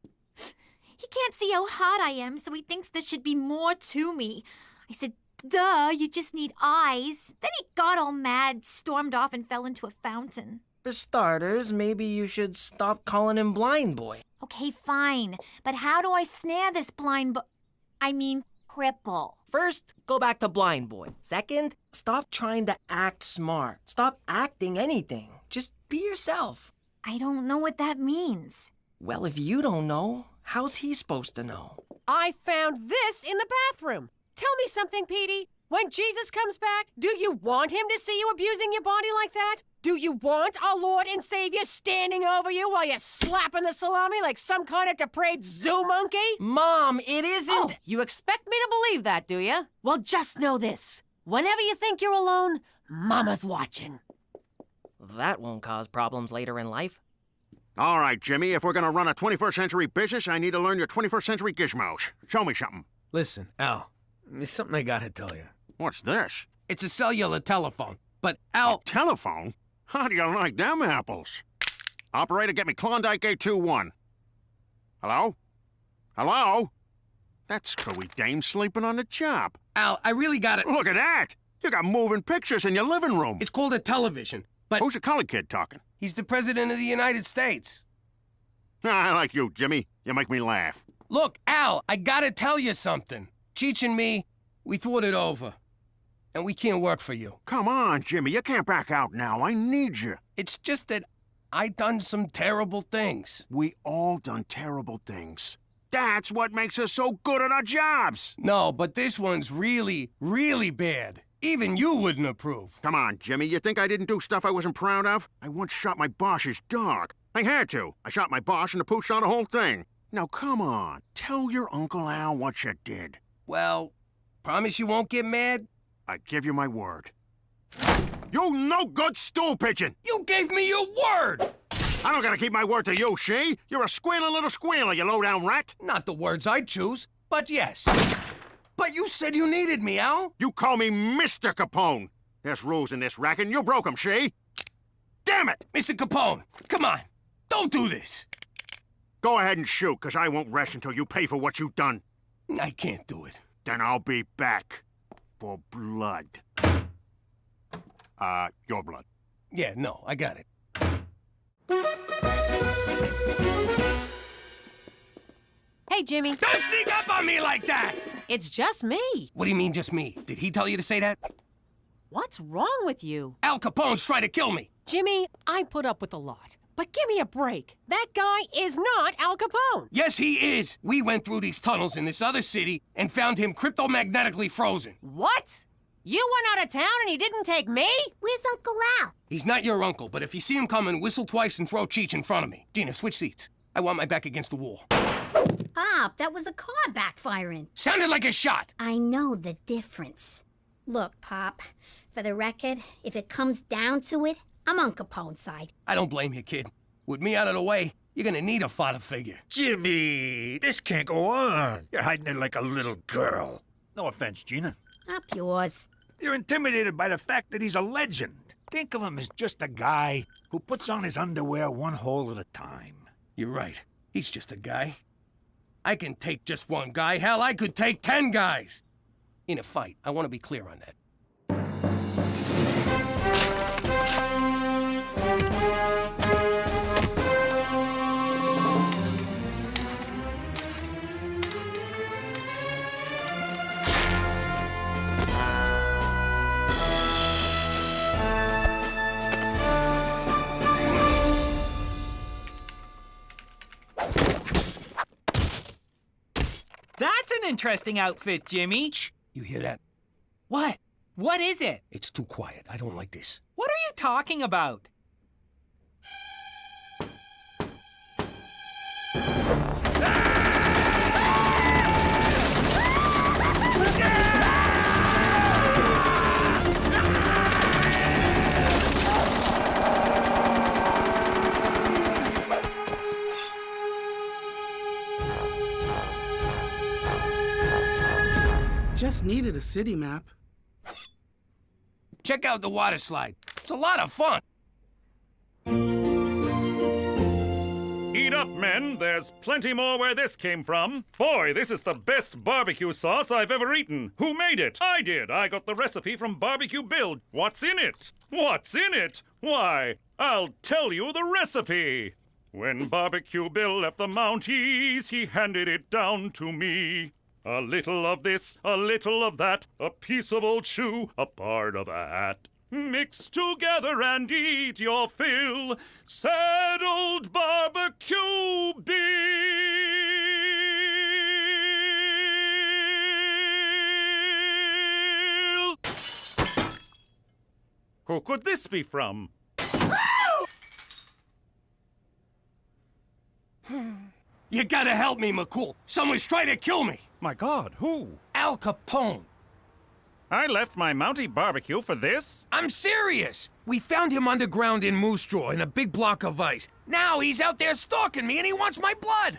He can't see how hot I am, so he thinks there should be more to me. I said, duh, you just need eyes. Then he got all mad, stormed off, and fell into a fountain. For starters, maybe you should stop calling him Blind Boy. Okay, fine. But how do I snare this blind boy? I mean, cripple. First, go back to blind boy. Second, stop trying to act smart. Stop acting anything. Just be yourself. I don't know what that means. Well, if you don't know, how's he supposed to know? I found this in the bathroom. Tell me something, Petey. When Jesus comes back, do you want him to see you abusing your body like that? Do you want our Lord and Savior standing over you while you're slapping the salami like some kind of depraved zoo monkey? Mom, it isn't... Oh, you expect me to believe that, do you? Well, just know this. Whenever you think you're alone, Mama's watching. That won't cause problems later in life. All right, Jimmy, if we're gonna run a 21st century business, I need to learn your 21st century gizmos. Show me something. Listen, Al, there's something I gotta tell you. What's this? It's a cellular telephone. But, Al... A telephone? How do you like them apples? Operator, get me Klondike 821. Hello? Hello? That screwy dame sleeping on the job. Al, I really got it. Look at that! You got moving pictures in your living room. It's called a television, but... Who's the colored kid talking? He's the President of the United States. I like you, Jimmy. You make me laugh. Look, Al, I gotta tell you something. Cheech and me, we thought it over. And we can't work for you. Come on, Jimmy. You can't back out now. I need you. It's just that I done some terrible things. We all done terrible things. That's what makes us so good at our jobs. No, but this one's really, really bad. Even you wouldn't approve. Come on, Jimmy. You think I didn't do stuff I wasn't proud of? I once shot my boss's dog. I had to. I shot my boss and the pooch saw the whole thing. Now, come on. Tell your Uncle Al what you did. Well, promise you won't get mad? I give you my word. You no-good stool pigeon! You gave me your word! I don't gotta keep my word to you, she. You're a squealing little squealer, you low-down rat. Not the words I'd choose, but yes. But you said you needed me, Al. You call me Mr. Capone. There's rules in this racket, and you broke them, she. Damn it! Mr. Capone, come on. Don't do this. Go ahead and shoot, because I won't rest until you pay for what you've done. I can't do it. Then I'll be back. For blood. Your blood. Yeah, no, I got it. Hey, Jimmy. Don't sneak up on me like that! It's just me. What do you mean, just me? Did he tell you to say that? What's wrong with you? Al Capone's trying to kill me. Jimmy, I put up with a lot. But give me a break. That guy is not Al Capone. Yes, he is. We went through these tunnels in this other city and found him cryptomagnetically frozen. What? You went out of town and he didn't take me? Where's Uncle Al? He's not your uncle, but if you see him coming, whistle twice and throw Cheech in front of me. Gina, switch seats. I want my back against the wall. Pop, that was a car backfiring. Sounded like a shot. I know the difference. Look, Pop, for the record, if it comes down to it, I'm on Capone's side. I don't blame you, kid. With me out of the way, you're gonna need a father figure. Jimmy, this can't go on. You're hiding it like a little girl. No offense, Gina. Up yours. You're intimidated by the fact that he's a legend. Think of him as just a guy who puts on his underwear one hole at a time. You're right. He's just a guy. I can take just one guy. Hell, I could take 10 guys. In a fight, I want to be clear on that. That's an interesting outfit, Jimmy. Shh! You hear that? What? What is it? It's too quiet. I don't like this. What are you talking about? Just needed a city map. Check out the water slide. It's a lot of fun. Eat up, men. There's plenty more where this came from. Boy, this is the best barbecue sauce I've ever eaten. Who made it? I did. I got the recipe from Barbecue Bill. What's in it? What's in it? Why, I'll tell you the recipe. When Barbecue Bill left the Mounties, he handed it down to me. A little of this, a little of that, a piece of old shoe, a part of a hat. Mix together and eat your fill. Sad old barbecue Bill. Who could this be from? You gotta help me, McCool. Someone's trying to kill me. My God, who? Al Capone. I left my Mountie barbecue for this? I'm serious. We found him underground in Moose Jaw in a big block of ice. Now he's out there stalking me and he wants my blood.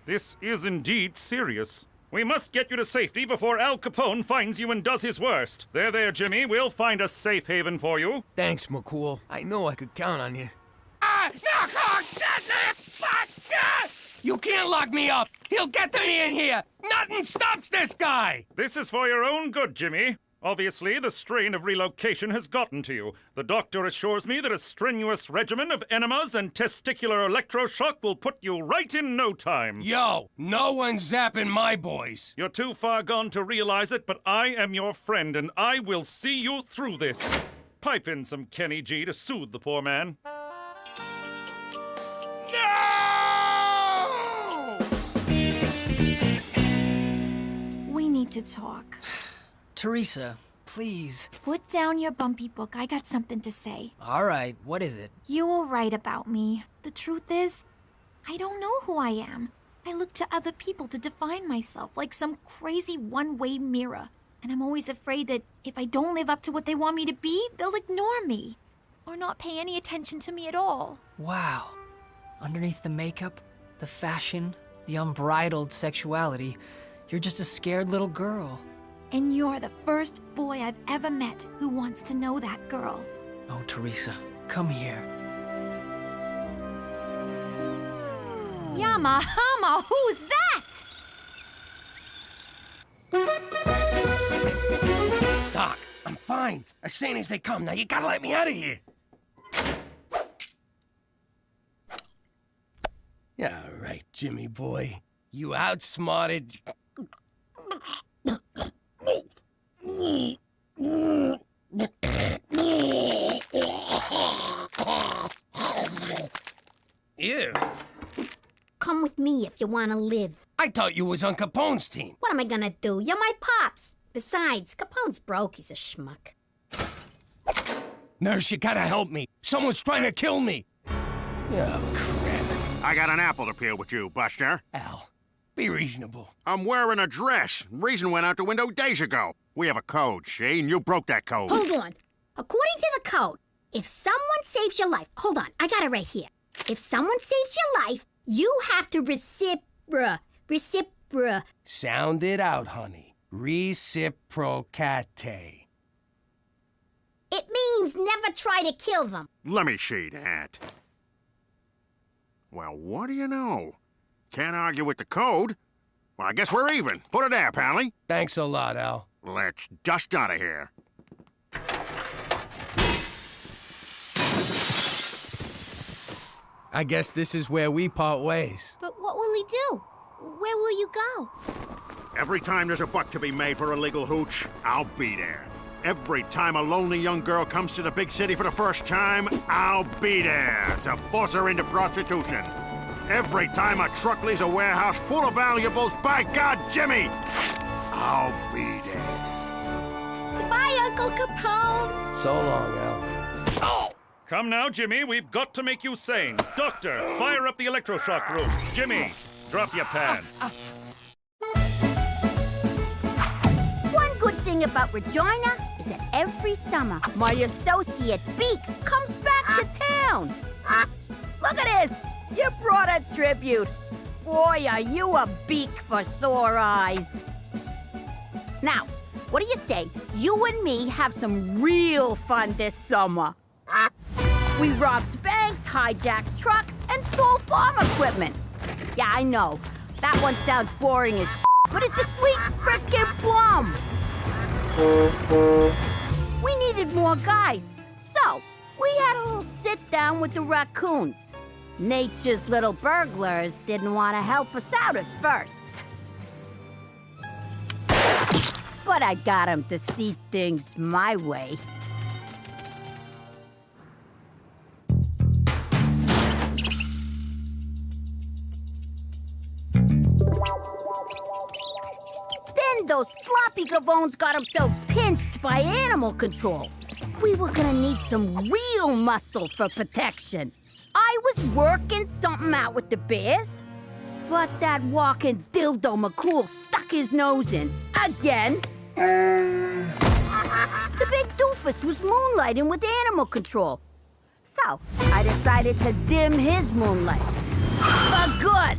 This is indeed serious. We must get you to safety before Al Capone finds you and does his worst. There, Jimmy. We'll find a safe haven for you. Thanks, McCool. I know I could count on you. You can't lock me up! He'll get to me in here! Nothing stops this guy! This is for your own good, Jimmy. Obviously, the strain of relocation has gotten to you. The doctor assures me that a strenuous regimen of enemas and testicular electroshock will put you right in no time. Yo, no one's zapping my boys. You're too far gone to realize it, but I am your friend, and I will see you through this. Pipe in some Kenny G to soothe the poor man. We need to talk. Teresa, please. Put down your bumpy book. I got something to say. All right, what is it? You were right about me. The truth is, I don't know who I am. I look to other people to define myself like some crazy one-way mirror. And I'm always afraid that if I don't live up to what they want me to be, they'll ignore me. Or not pay any attention to me at all. Wow. Underneath the makeup, the fashion, the unbridled sexuality, you're just a scared little girl. And you're the first boy I've ever met who wants to know that girl. Oh, Teresa, come here. Yamahama, who's that? Doc, I'm fine. As sane as they come. Now you gotta let me out of here. Yeah, all right, Jimmy boy. You outsmarted... Ew. Come with me if you want to live. I thought you was on Capone's team. What am I gonna do? You're my pops. Besides, Capone's broke. He's a schmuck. Nurse, you gotta help me. Someone's trying to kill me. Oh, crap. I got an apple to peel with you, Buster. Al, be reasonable. I'm wearing a dress. Reason went out the window days ago. We have a code, see? And you broke that code. Hold on. According to the code, if someone saves your life... Hold on, I got it right here. If someone saves your life, you have to reciprocate. Sound it out, honey. Reciprocate. It means never try to kill them. Let me see that. Well, what do you know? Can't argue with the code. Well, I guess we're even. Put it there, Pally. Thanks a lot, Al. Let's dust out of here. I guess this is where we part ways. But what will he do? Where will you go? Every time there's a buck to be made for a legal hooch, I'll be there. Every time a lonely young girl comes to the big city for the first time, I'll be there to force her into prostitution. Every time a truck leaves a warehouse full of valuables, by God, Jimmy, I'll be there. Goodbye, Uncle Capone. So long, Al. Oh! Come now, Jimmy. We've got to make you sane. Doctor, fire up the electroshock room. Jimmy, drop your pants. One good thing about Regina is that every summer, my associate Beaks comes back to town. Look at this. You brought a tribute. Boy, are you a beak for sore eyes. Now, what do you say? You and me have some real fun this summer. We robbed banks, hijacked trucks, and stole farm equipment. Yeah, I know. That one sounds boring as shit, but it's a sweet frickin' plum. We needed more guys, so we had a little sit-down with the raccoons. Nature's little burglars didn't want to help us out at first. But I got him to see things my way. Then those sloppy gavones got themselves pinched by animal control. We were gonna need some real muscle for protection. I was working something out with the bears, but that walking dildo McCool stuck his nose in again. The big doofus was moonlighting with animal control. So I decided to dim his moonlight. For good.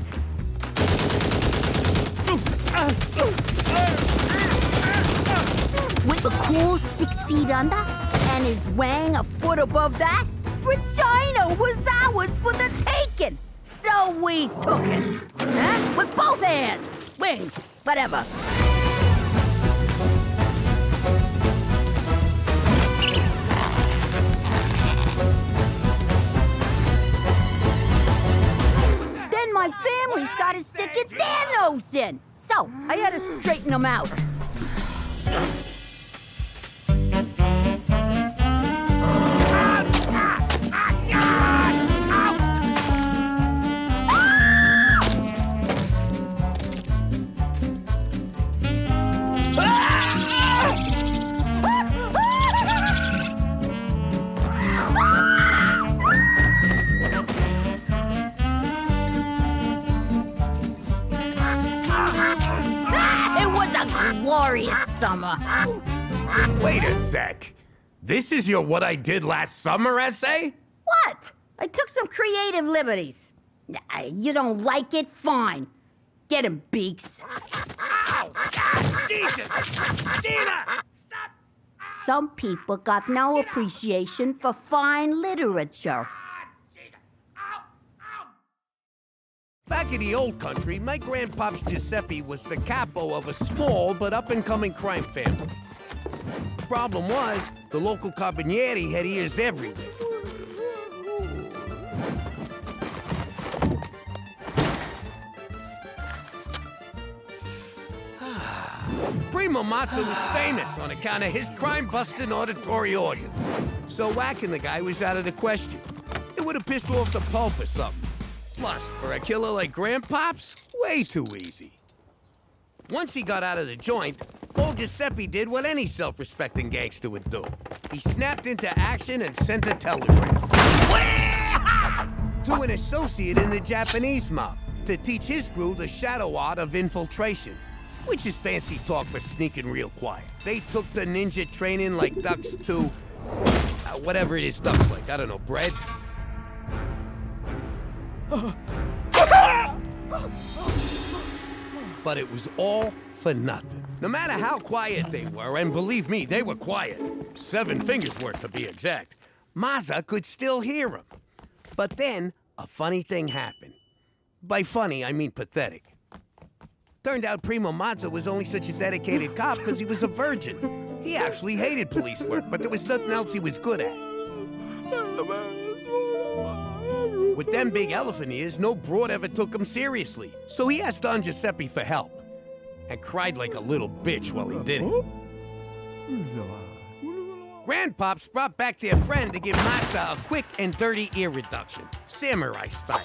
With McCool 6 feet under and his wang a foot above that, Regina was ours for the taking. So we took it. Huh? With both hands. Wings. Whatever. Then my family started sticking their nose in. So I had to straighten them out. Glorious summer. Wait a sec. This is your What I Did Last Summer essay? What? I took some creative liberties. You don't like it? Fine. Get him, Beaks. Ow! God, Jesus! Gina! Stop! Some people got no appreciation for fine literature. Back in the old country, my grandpops Giuseppe was the capo of a small but up-and-coming crime family. Problem was, the local carabinieri had ears everywhere. Primo Mazza was famous on account of his crime-busting auditory organ. So whacking the guy was out of the question. It would have pissed off the Pope or something. Plus, for a killer like Grandpops, way too easy. Once he got out of the joint, old Giuseppe did what any self-respecting gangster would do. He snapped into action and sent a telegram. To an associate in the Japanese mob to teach his crew the shadow art of infiltration, which is fancy talk for sneaking real quiet. They took the ninja training like ducks to... whatever it is ducks like, I don't know, bread? But it was all for nothing. No matter how quiet they were, and believe me, they were quiet, 7 fingers worth to be exact, Mazza could still hear him. But then, a funny thing happened. By funny, I mean pathetic. Turned out Primo Mazza was only such a dedicated cop because he was a virgin. He actually hated police work, but there was nothing else he was good at. With them big elephant ears, no broad ever took him seriously. So he asked Don Giuseppe for help. And cried like a little bitch while he did it. Grandpops brought back their friend to give Mazza a quick and dirty ear reduction. Samurai style.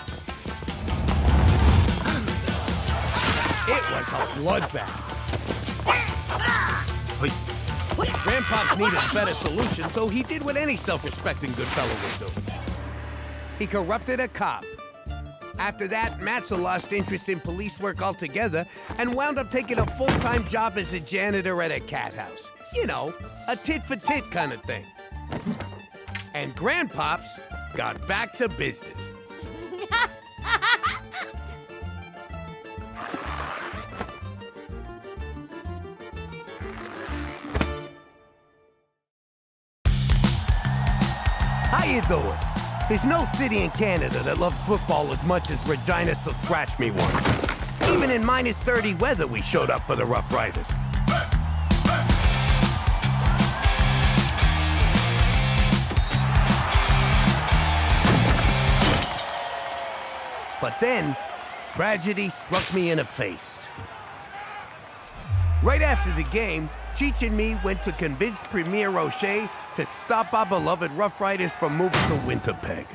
It was a bloodbath. Grandpops needed a better solution, so he did what any self-respecting good fellow would do. He corrupted a cop. After that, Mazza lost interest in police work altogether and wound up taking a full-time job as a janitor at a cat house. You know, a tit-for-tit kind of thing. And Grandpops got back to business. How you doing? There's no city in Canada that loves football as much as Regina, so scratch me one. Even in minus 30 weather, we showed up for the Rough Riders. But then, tragedy struck me in the face. Right after the game, Cheech and me went to convince Premier O'Shea to stop our beloved Rough Riders from moving to Winterpeg.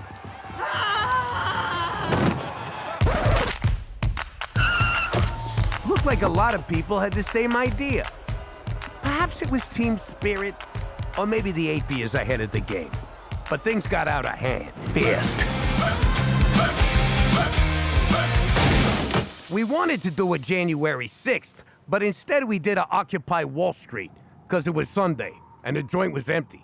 Looked like a lot of people had the same idea. Perhaps it was team spirit, or maybe the 8 beers I had at the game. But things got out of hand fast. We wanted to do it January 6th, but instead we did a Occupy Wall Street, because it was Sunday, and the joint was empty.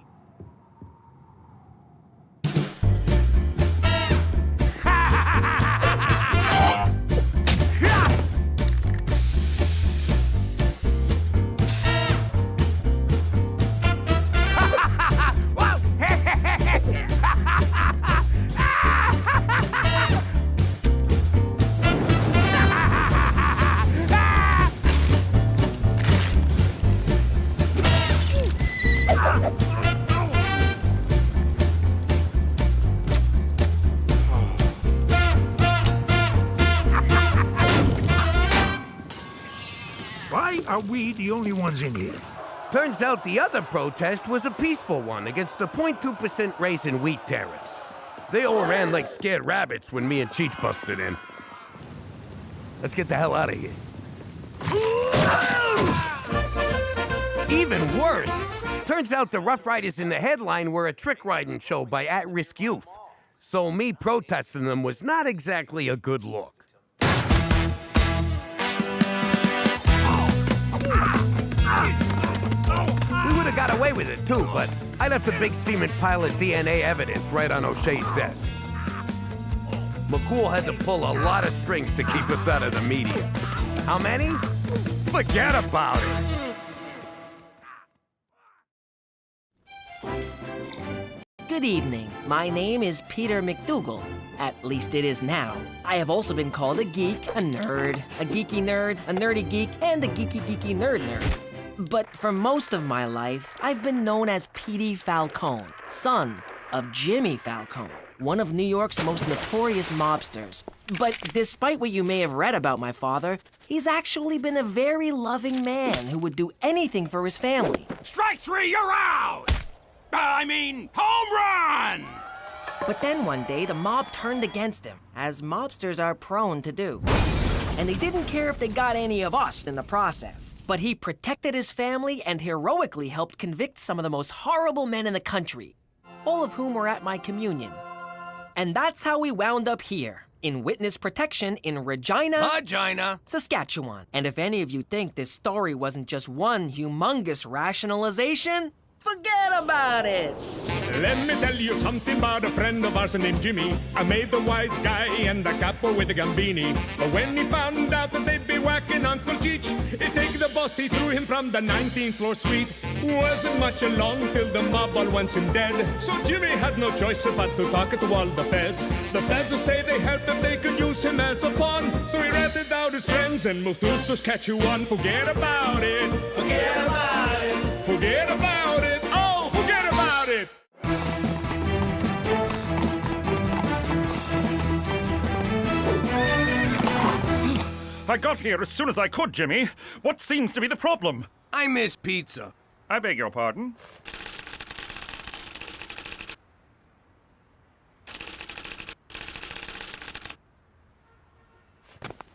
Why are we the only ones in here? Turns out the other protest was a peaceful one against the 0.2% raise in wheat tariffs. They all ran like scared rabbits when me and Cheech busted in. Let's get the hell out of here. Even worse, turns out the Rough Riders in the headline were a trick riding show by at-risk youth. So me protesting them was not exactly a good look. We would have got away with it too, but I left a big steaming pile of DNA evidence right on O'Shea's desk. McCool had to pull a lot of strings to keep us out of the media. How many? Forget about it. Good evening. My name is Peter McDougal. At least it is now. I have also been called a geek, a nerd, a geeky nerd, a nerdy geek, and a geeky nerd nerd. But for most of my life, I've been known as Petey Falcone, son of Jimmy Falcone, one of New York's most notorious mobsters. But despite what you may have read about my father, he's actually been a very loving man who would do anything for his family. Strike three, you're out! Home run! But then one day, the mob turned against him, as mobsters are prone to do. And they didn't care if they got any of us in the process. But he protected his family and heroically helped convict some of the most horrible men in the country, all of whom were at my communion. And that's how we wound up here, in witness protection in Regina, Saskatchewan. And if any of you think this story wasn't just one humongous rationalization, forget about it! Let me tell you something about a friend of ours named Jimmy. I made the wise guy and the capo with the gambini. But when he found out that they'd be whacking Uncle Cheech, he'd take the boss, he threw him from the 19th floor suite. Wasn't much along till the mob all went in dead. So Jimmy had no choice but to talk to all the feds. The feds will say they helped him, they could use him as a pawn. So he ratted out his friends and moved to Saskatchewan. Forget about it. Forget about it. Forget about it. Oh, forget about it. I got here as soon as I could, Jimmy. What seems to be the problem? I miss pizza. I beg your pardon?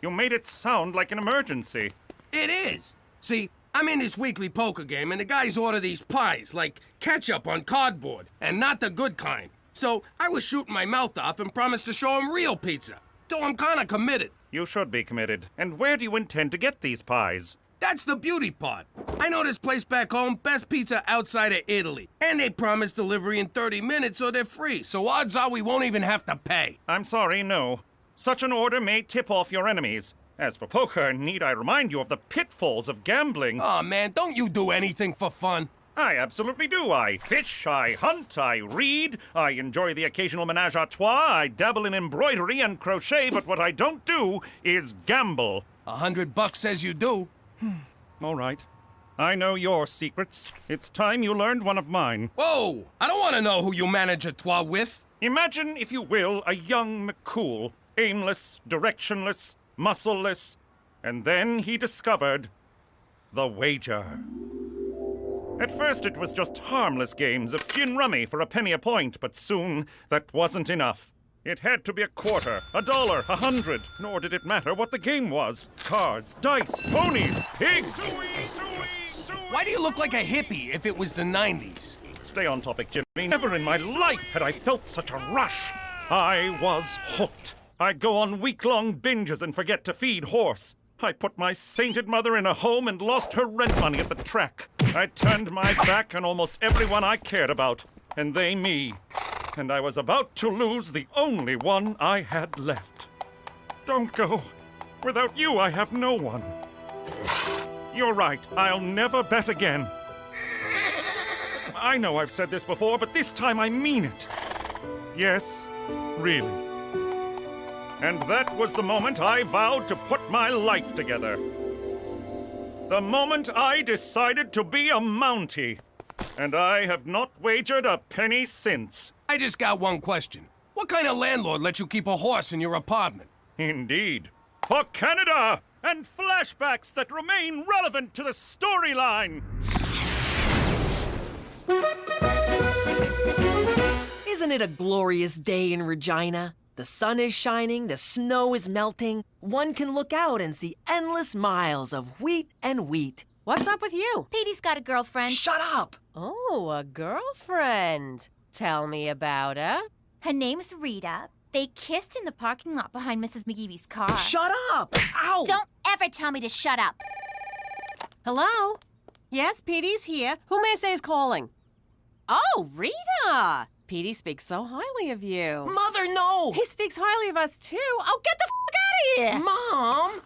You made it sound like an emergency. It is. See, I'm in this weekly poker game, and the guys order these pies, like ketchup on cardboard, and not the good kind. So I was shooting my mouth off and promised to show them real pizza. So I'm kinda committed. You should be committed. And where do you intend to get these pies? That's the beauty part. I know this place back home, best pizza outside of Italy. And they promise delivery in 30 minutes, so they're free. So odds are we won't even have to pay. I'm sorry, no. Such an order may tip off your enemies. As for poker, need I remind you of the pitfalls of gambling? Aw, man, don't you do anything for fun? I absolutely do. I fish, I hunt, I read, I enjoy the occasional menage a trois, I dabble in embroidery and crochet, but what I don't do is gamble. $100 says you do. All right. I know your secrets. It's time you learned one of mine. Whoa! I don't want to know who you manage a trois with. Imagine, if you will, a young McCool, aimless, directionless, muscleless, and then he discovered the wager. At first it was just harmless games of gin rummy for a penny a point, but soon that wasn't enough. It had to be a quarter, $1, $100, nor did it matter what the game was. Cards, dice, ponies, pigs! Why do you look like a hippie if it was the 90s? Stay on topic, Jimmy. Never in my life had I felt such a rush. I was hooked. I'd go on week-long binges and forget to feed horse. I put my sainted mother in a home and lost her rent money at the track. I turned my back on almost everyone I cared about, and they me. And I was about to lose the only one I had left. Don't go. Without you, I have no one. You're right. I'll never bet again. I know I've said this before, but this time I mean it. Yes, really. And that was the moment I vowed to put my life together. The moment I decided to be a Mountie. And I have not wagered a penny since. I just got one question. What kind of landlord lets you keep a horse in your apartment? Indeed. For Canada and flashbacks that remain relevant to the storyline. Isn't it a glorious day in Regina? The sun is shining, the snow is melting. One can look out and see endless miles of wheat and wheat. What's up with you? Petey's got a girlfriend. Shut up! Oh, a girlfriend. Tell me about her. Her name's Rita. They kissed in the parking lot behind Mrs. McGeevy's car. Shut up! Ow! Don't ever tell me to shut up. Hello? Yes, Petey's here. Who may I say is calling? Oh, Rita! Petey speaks so highly of you. Mother, no! He speaks highly of us, too. Oh, get the f*** out of here! Mom!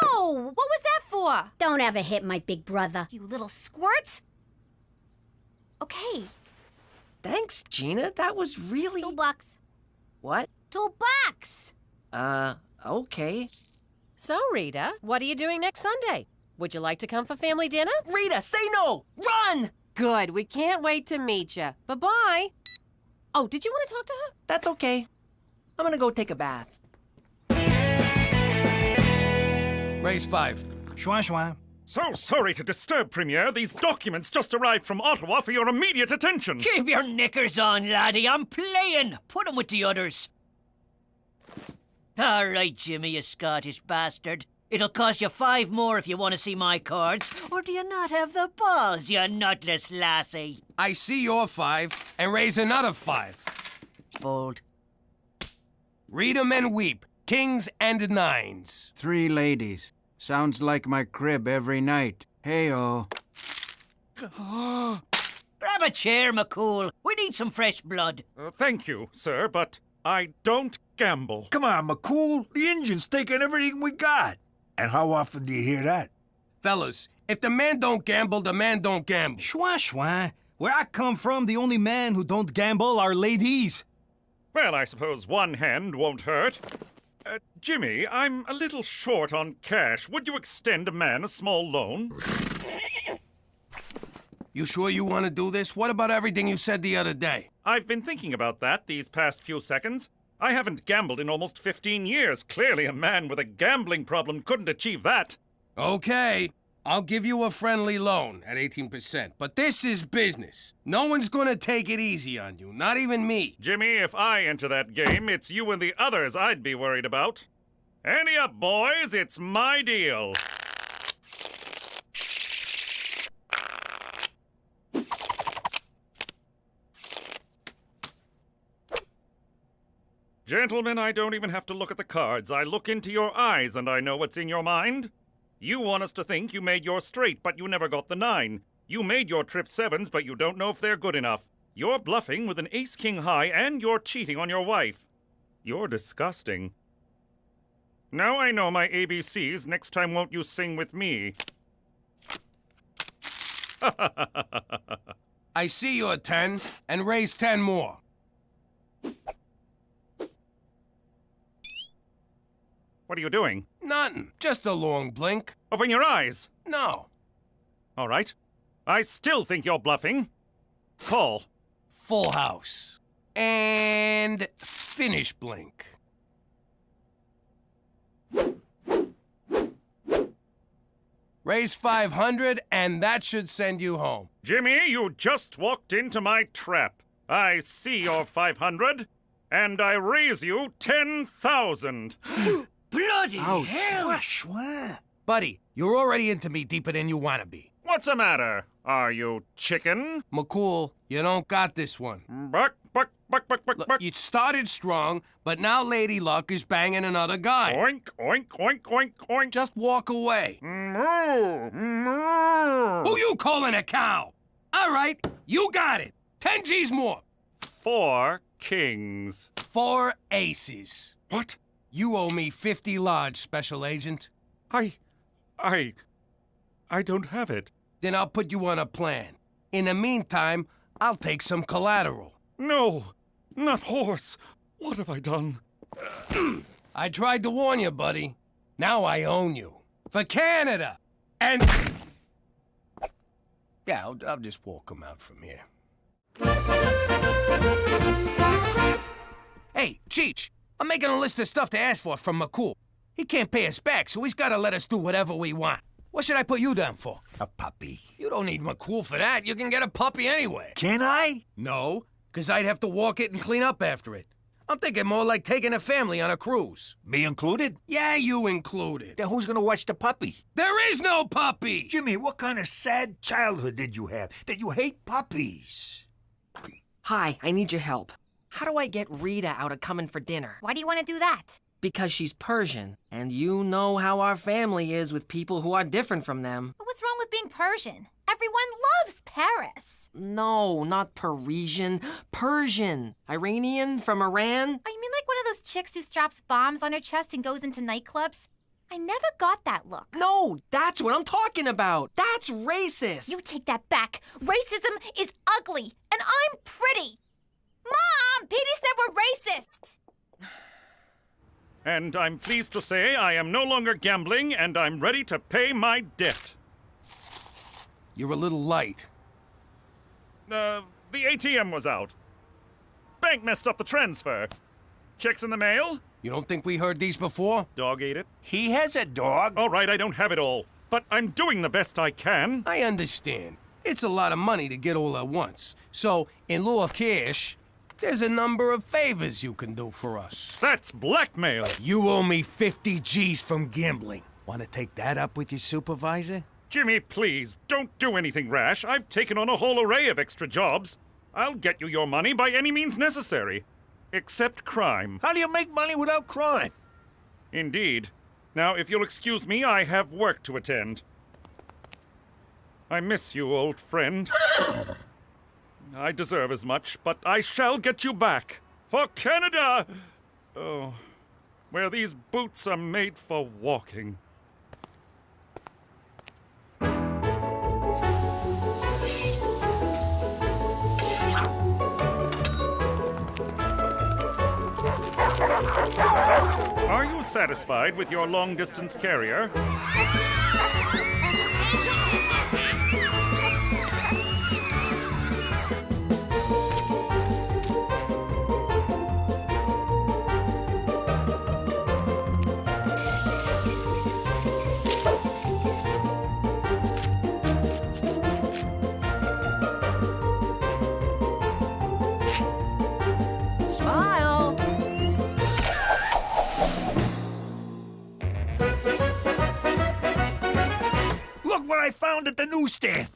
Ow! What was that for? Don't ever hit my big brother. You little squirt. Okay. Thanks, Gina. That was really... $2. What? $2. Okay. So, Rita, what are you doing next Sunday? Would you like to come for family dinner? Rita, say no! Run! Good. We can't wait to meet you. Bye-bye. Oh, did you want to talk to her? That's okay. I'm gonna go take a bath. Raise 5. Schwan schwan. So sorry to disturb, Premier. These documents just arrived from Ottawa for your immediate attention. Keep your knickers on, laddie. I'm playing. Put 'em with the others. All right, Jimmy, you Scottish bastard. It'll cost you 5 more if you want to see my cards. Or do you not have the balls, you nutless lassie? I see your 5 and raise another 5. Fold. Read 'em and weep. Kings and 9s. 3 ladies. Sounds like my crib every night. Hey-oh. Grab a chair, McCool. We need some fresh blood. Thank you, sir, but I don't gamble. Come on, McCool. The engine's taking everything we got. And how often do you hear that? Fellas, if the man don't gamble, the man don't gamble. Schwan schwan. Where I come from, the only men who don't gamble are ladies. Well, I suppose one hand won't hurt. Jimmy, I'm a little short on cash. Would you extend a man a small loan? You sure you want to do this? What about everything you said the other day? I've been thinking about that these past few seconds. I haven't gambled in almost 15 years. Clearly a man with a gambling problem couldn't achieve that. Okay, I'll give you a friendly loan at 18%, but this is business. No one's gonna take it easy on you, not even me. Jimmy, if I enter that game, it's you and the others I'd be worried about. Ante up, boys, it's my deal. Gentlemen, I don't even have to look at the cards. I look into your eyes and I know what's in your mind. You want us to think you made your straight, but you never got the 9. You made your trip 7s, but you don't know if they're good enough. You're bluffing with an ace-king high, and you're cheating on your wife. You're disgusting. Now I know my ABCs. Next time won't you sing with me? I see your 10, and raise 10 more. What are you doing? Nothing. Just a long blink. Open your eyes. No. All right. I still think you're bluffing. Call. Full house. And finish blink. Raise 500, and that should send you home. Jimmy, you just walked into my trap. I see your 500, and I raise you 10,000. Bloody hell! Buddy, you're already into me deeper than you want to be. What's the matter? Are you chicken? McCool, you don't got this one. Buck, buck, buck, buck, buck, Look, buck. you started strong, but now Lady Luck is banging another guy. Oink, oink, oink, oink, oink. Just walk away. Moo, moo. Who you calling a cow? All right, you got it. 10 G's more. 4 kings. 4 aces. What? You owe me 50 large, Special Agent. I don't have it. Then I'll put you on a plan. In the meantime, I'll take some collateral. No, not horse. What have I done? I tried to warn you, buddy. Now I own you. For Canada! And... Yeah, I'll just walk him out from here. Hey, Cheech, I'm making a list of stuff to ask for from McCool. He can't pay us back, so he's gotta let us do whatever we want. What should I put you down for? A puppy. You don't need McCool for that. You can get a puppy anyway. Can I? No, because I'd have to walk it and clean up after it. I'm thinking more like taking a family on a cruise. Me included? Yeah, you included. Then who's gonna watch the puppy? There is no puppy! Jimmy, what kind of sad childhood did you have that you hate puppies? Hi, I need your help. How do I get Rita out of coming for dinner? Why do you want to do that? Because she's Persian, and you know how our family is with people who are different from them. But what's wrong with being Persian? Everyone loves Paris. No, not Parisian. Persian. Iranian from Iran. Oh, you mean like one of those chicks who straps bombs on her chest and goes into nightclubs? I never got that look. No, that's what I'm talking about. That's racist. You take that back. Racism is ugly, and I'm pretty. Mom, Petey said we're racist. And I'm pleased to say I am no longer gambling, and I'm ready to pay my debt. You're a little light. The ATM was out. Bank messed up the transfer. Checks in the mail? You don't think we heard these before? Dog ate it. He has a dog. All right, I don't have it all. But I'm doing the best I can. I understand. It's a lot of money to get all at once. So, in lieu of cash, there's a number of favors you can do for us. That's blackmail. You owe me 50 G's from gambling. Want to take that up with your supervisor? Jimmy, please, don't do anything rash. I've taken on a whole array of extra jobs. I'll get you your money by any means necessary. Except crime. How do you make money without crime? Indeed. Now, if you'll excuse me, I have work to attend. I miss you, old friend. I deserve as much, but I shall get you back. For Canada! Oh, where these boots are made for walking. Are you satisfied with your long-distance carrier? Smile. Look what I found at the newsstand.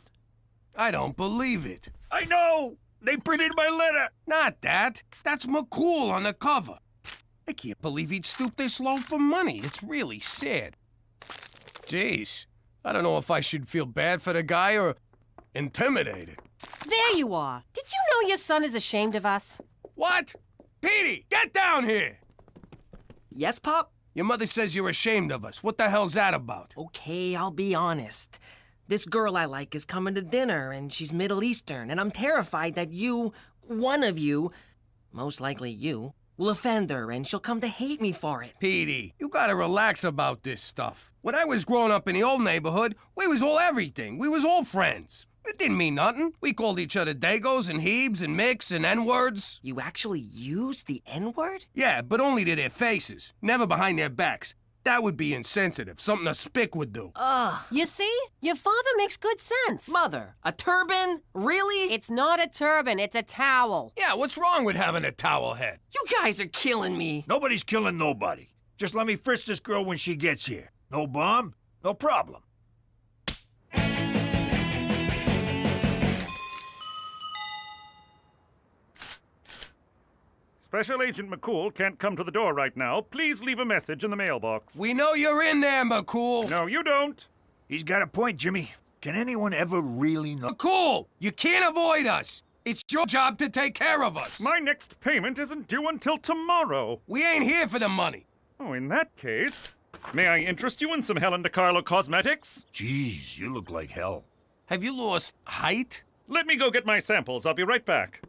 I don't believe it. I know. They printed my letter. Not that. That's McCool on the cover. I can't believe he'd stoop this low for money. It's really sad. Jeez, I don't know if I should feel bad for the guy or intimidated. There you are. Did you know your son is ashamed of us? What? Petey, get down here! Yes, Pop? Your mother says you're ashamed of us. What the hell's that about? Okay, I'll be honest. This girl I like is coming to dinner, and she's Middle Eastern, and I'm terrified that you, one of you, most likely you, will offend her, and she'll come to hate me for it. Petey, you gotta relax about this stuff. When I was growing up in the old neighborhood, we was all everything. We was all friends. It didn't mean nothing. We called each other Dagos and Hebes and Micks and N-words. You actually used the N-word? Yeah, but only to their faces, never behind their backs. That would be insensitive, something a spick would do. You see? Your father makes good sense. Mother, a turban? Really? It's not a turban, it's a towel. Yeah, what's wrong with having a towel head? You guys are killing me. Nobody's killing nobody. Just let me frisk this girl when she gets here. No bomb, no problem. Special Agent McCool can't come to the door right now. Please leave a message in the mailbox. We know you're in there, McCool. No, you don't. He's got a point, Jimmy. Can anyone ever really know? McCool, you can't avoid us. It's your job to take care of us. My next payment isn't due until tomorrow. We ain't here for the money. Oh, in that case, may I interest you in some Helen DeCarlo cosmetics? Jeez, you look like hell. Have you lost height? Let me go get my samples. I'll be right back.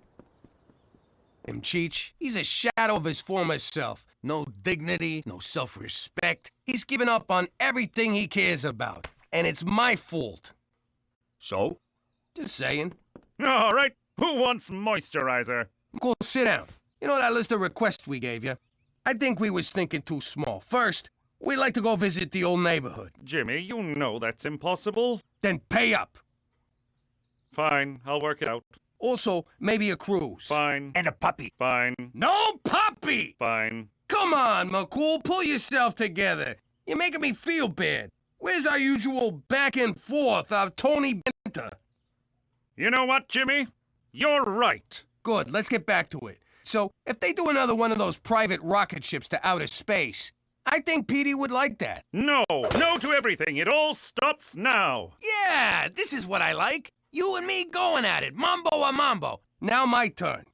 Him, Cheech. He's a shadow of his former self. No dignity, no self-respect. He's given up on everything he cares about. And it's my fault. So? Just saying. All right. Who wants moisturizer? Go sit down. You know that list of requests we gave you? I think we was thinking too small. First, we'd like to go visit the old neighborhood. Jimmy, you know that's impossible. Then pay up. Fine, I'll work it out. Also, maybe a cruise. Fine. And a puppy. Fine. No puppy! Fine. Come on, McCool, pull yourself together. You're making me feel bad. Where's our usual back and forth of Tony Benter? You know what, Jimmy? You're right. Good, let's get back to it. So, if they do another one of those private rocket ships to outer space, I think Petey would like that. No to everything. It all stops now. Yeah, this is what I like. You and me going at it, mambo a mambo. Now my turn.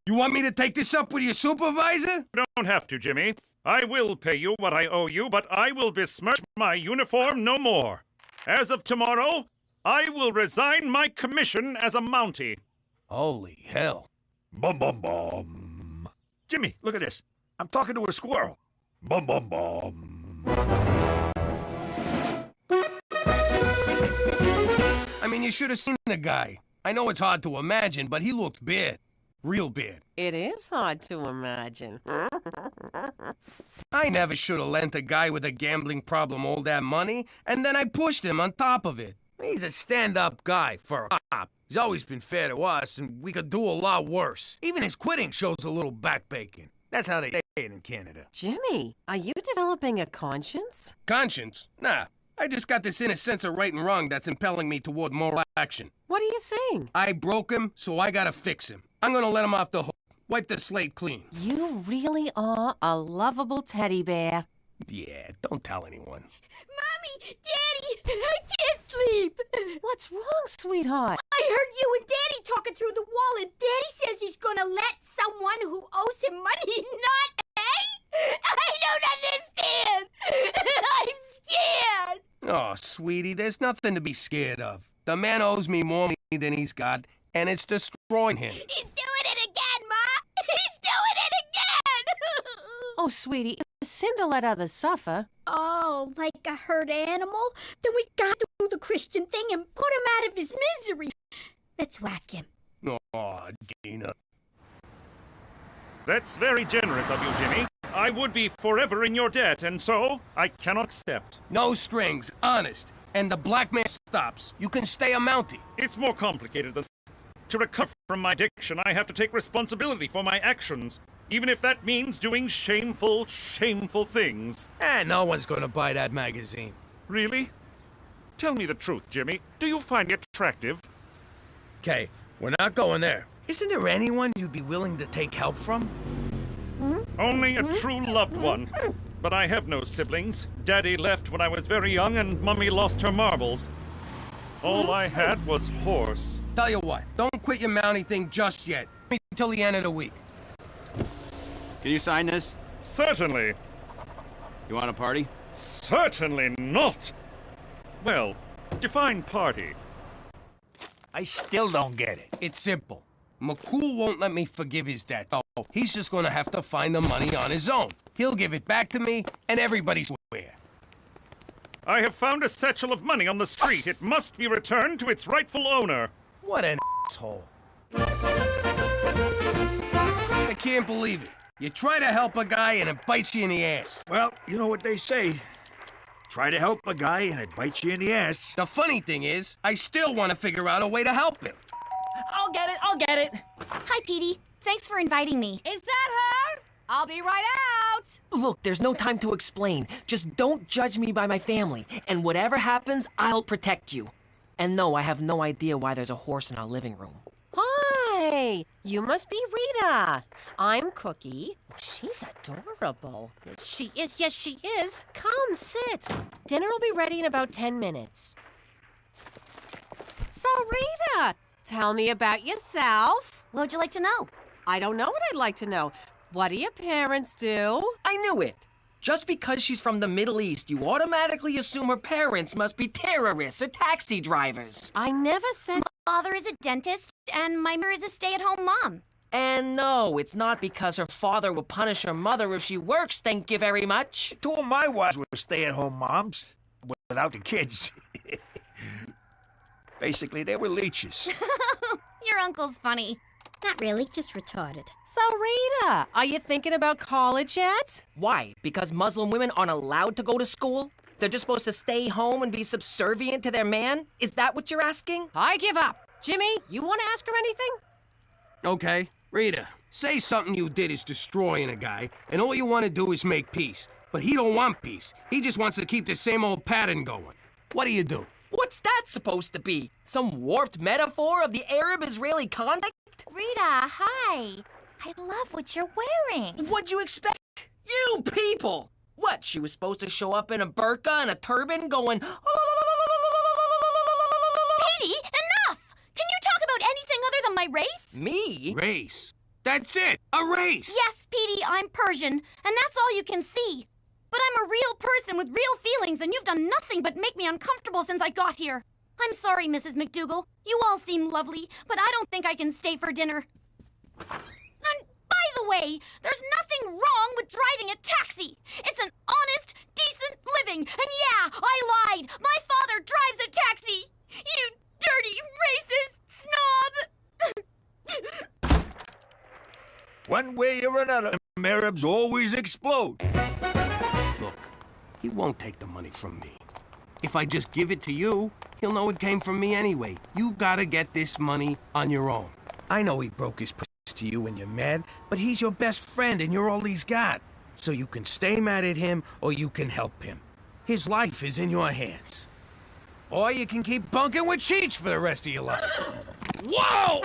You want me to take this up with your supervisor? You don't have to, Jimmy. I will pay you what I owe you, but I will besmirch my uniform no more. As of tomorrow, I will resign my commission as a Mountie. Holy hell. Bum, bum, bum. Jimmy, look at this. I'm talking to a squirrel. Bum, bum, bum. I mean, you should have seen the guy. I know it's hard to imagine, but he looked bad. Real bad. It is hard to imagine. I never should have lent a guy with a gambling problem all that money, and then I pushed him on top of it. He's a stand-up guy for a cop. He's always been fair to us, and we could do a lot worse. Even his quitting shows a little backbreaking. That's how they say it in Canada. Jimmy, are you developing a conscience? Conscience? Nah. I just got this inner sense of right and wrong that's impelling me toward moral action. What are you saying? I broke him, so I gotta fix him. I'm gonna let him off the hook. Wipe the slate clean. You really are a lovable teddy bear. Yeah, don't tell anyone. Mommy! Daddy! I can't sleep! What's wrong, sweetheart? I heard you and Daddy talking through the wall, and Daddy says he's gonna let someone who owes him money not pay? I don't understand! I'm scared! Oh, sweetie, there's nothing to be scared of. The man owes me more money than he's got, and it's destroying him. He's doing it again, Ma! He's doing it again! Oh, sweetie, it's a sin to let others suffer. Oh, like a hurt animal? Then we got to do the Christian thing and put him out of his misery. Let's whack him. Oh, Dina. That's very generous of you, Jimmy. I would be forever in your debt, and so I cannot accept. No strings, honest. And the blackmail stops. You can stay a Mountie. It's more complicated than that. To recover from my addiction, I have to take responsibility for my actions, even if that means doing shameful, shameful things. No one's gonna buy that magazine. Really? Tell me the truth, Jimmy. Do you find it attractive? Okay, we're not going there. Isn't there anyone you'd be willing to take help from? Only a true loved one. But I have no siblings. Daddy left when I was very young, and Mummy lost her marbles. All I had was horse. Tell you what, don't quit your Mountie thing just yet. Wait until the end of the week. Can you sign this? Certainly. You want a party? Certainly not. Well, define party. I still don't get it. It's simple. McCool won't let me forgive his debt, so he's just gonna have to find the money on his own. He'll give it back to me, and everybody's square. I have found a satchel of money on the street. It must be returned to its rightful owner. What an asshole. I can't believe it. You try to help a guy and it bites you in the ass. Well, you know what they say. Try to help a guy and it bites you in the ass. The funny thing is, I still want to figure out a way to help him. I'll get it. Hi, Petey. Thanks for inviting me. Is that her? I'll be right out. Look, there's no time to explain. Just don't judge me by my family. And whatever happens, I'll protect you. And no, I have no idea why there's a horse in our living room. Hi, you must be Rita. I'm Cookie. Oh, she's adorable. She is, yes, she is. Come, sit. Dinner will be ready in about 10 minutes. So, Rita, tell me about yourself. What would you like to know? I don't know what I'd like to know. What do your parents do? I knew it. Just because she's from the Middle East, you automatically assume her parents must be terrorists or taxi drivers. I never said... My father is a dentist, and my mother is a stay-at-home mom. And no, it's not because her father will punish her mother if she works, thank you very much. Two of my wives were stay-at-home moms, without the kids. Basically, they were leeches. Your uncle's funny. Not really, just retarded. So, Rita, are you thinking about college yet? Why? Because Muslim women aren't allowed to go to school? They're just supposed to stay home and be subservient to their man? Is that what you're asking? I give up. Jimmy, you want to ask her anything? Okay, Rita, say something you did is destroying a guy, and all you want to do is make peace. But he don't want peace. He just wants to keep the same old pattern going. What do you do? What's that supposed to be? Some warped metaphor of the Arab-Israeli conflict? Rita, hi. I love what you're wearing. What'd you expect? You people! What, she was supposed to show up in a burqa and a turban going... Petey, enough! Can you talk about anything other than my race? Me? Race. That's it, a race. Yes, Petey, I'm Persian, and that's all you can see. But I'm a real person with real feelings, and you've done nothing but make me uncomfortable since I got here. I'm sorry, Mrs. McDougal. You all seem lovely, but I don't think I can stay for dinner. And by the way, there's nothing wrong with driving a taxi. It's an honest, decent living. And yeah, I lied. My father drives a taxi. You dirty, racist snob. One way or another, Arabs always explode. Look, he won't take the money from me. If I just give it to you, he'll know it came from me anyway. You gotta get this money on your own. I know he broke his promise to you and you're mad, but he's your best friend and you're all he's got. So you can stay mad at him or you can help him. His life is in your hands. Or you can keep bunking with Cheech for the rest of your life. Whoa!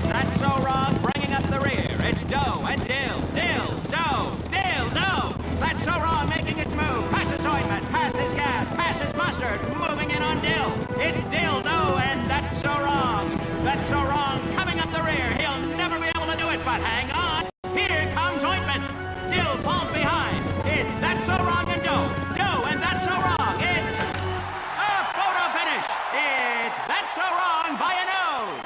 That's so wrong, bringing up the rear. It's dough and dill, dough. That's so wrong, making its move. Passes ointment, passes gas, passes mustard, moving in on dill. It's dill, dough, and that's so wrong. That's so wrong, coming up the rear. He'll never be able to do it, but hang on. Here comes ointment. Dill falls behind. It's that's so wrong and dough, and that's so wrong. It's a photo finish. It's that's so wrong by a nose.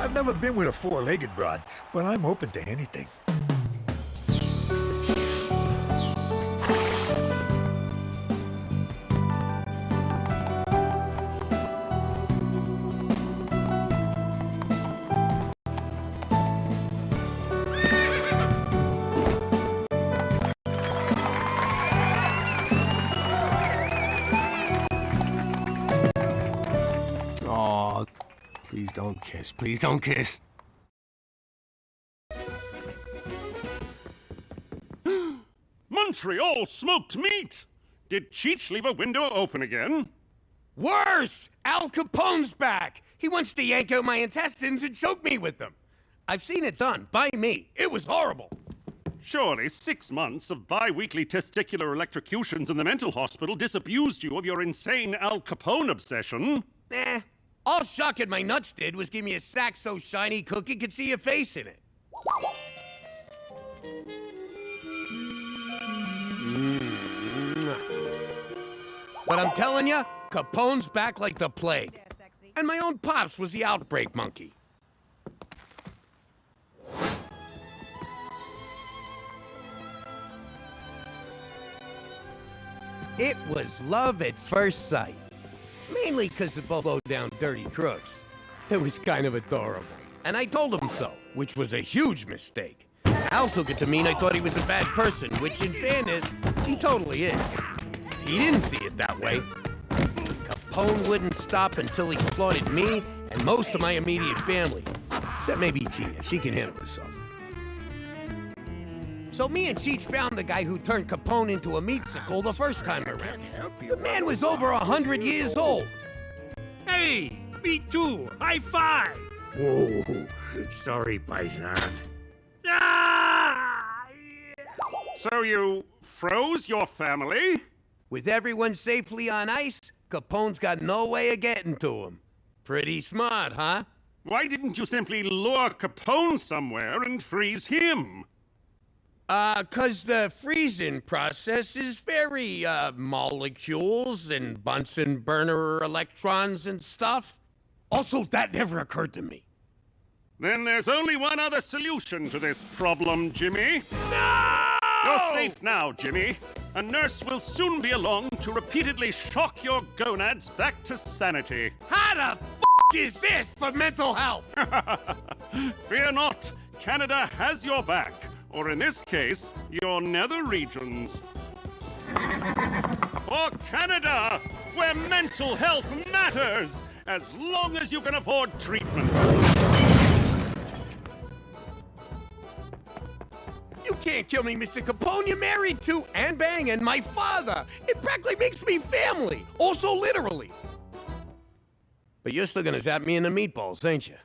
I've never been with a four-legged broad, but I'm open to anything. Aw, please don't kiss. Please don't kiss. Montreal smoked meat! Did Cheech leave a window open again? Worse! Al Capone's back! He wants to yank out my intestines and choke me with them. I've seen it done, by me. It was horrible. Surely 6 months of bi-weekly testicular electrocutions in the mental hospital disabused you of your insane Al Capone obsession. All Shuck my nuts did was give me a sack so shiny Cookie could see your face in it. But I'm telling you, Capone's back like the plague. And my own pops was the outbreak monkey. It was love at first sight. Mainly because they're both low-down dirty crooks. It was kind of adorable. And I told him so, which was a huge mistake. Al took it to mean I thought he was a bad person, which in fairness, he totally is. He didn't see it that way. Capone wouldn't stop until he slaughtered me and most of my immediate family. Except maybe Gina, she can handle herself. So me and Cheech found the guy who turned Capone into a meatsicle the first time around. The man was over 100 years old. Hey, me too. High five. Whoa, sorry, paisan. Ah! So you froze your family? With everyone safely on ice, Capone's got no way of getting to him. Pretty smart, huh? Why didn't you simply lure Capone somewhere and freeze him? 'Cause the freezing process is very, molecules and Bunsen burner electrons and stuff. Also, that never occurred to me. Then there's only one other solution to this problem, Jimmy. No! You're safe now, Jimmy. A nurse will soon be along to repeatedly shock your gonads back to sanity. How the f*** is this for mental health? Fear not. Canada has your back. Or in this case, your nether regions. For Canada, where mental health matters, as long as you can afford treatment. You can't kill me, Mr. Capone. You're married to and banging my father. It practically makes me family. Also literally. But you're still gonna zap me in the meatballs, ain't you?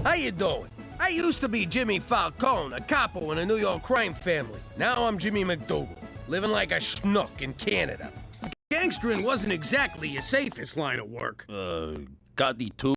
How you doing? I used to be Jimmy Falcone, a capo in a New York crime family. Now I'm Jimmy McDougal, living like a schnook in Canada. Gangstering wasn't exactly your safest line of work. Got the two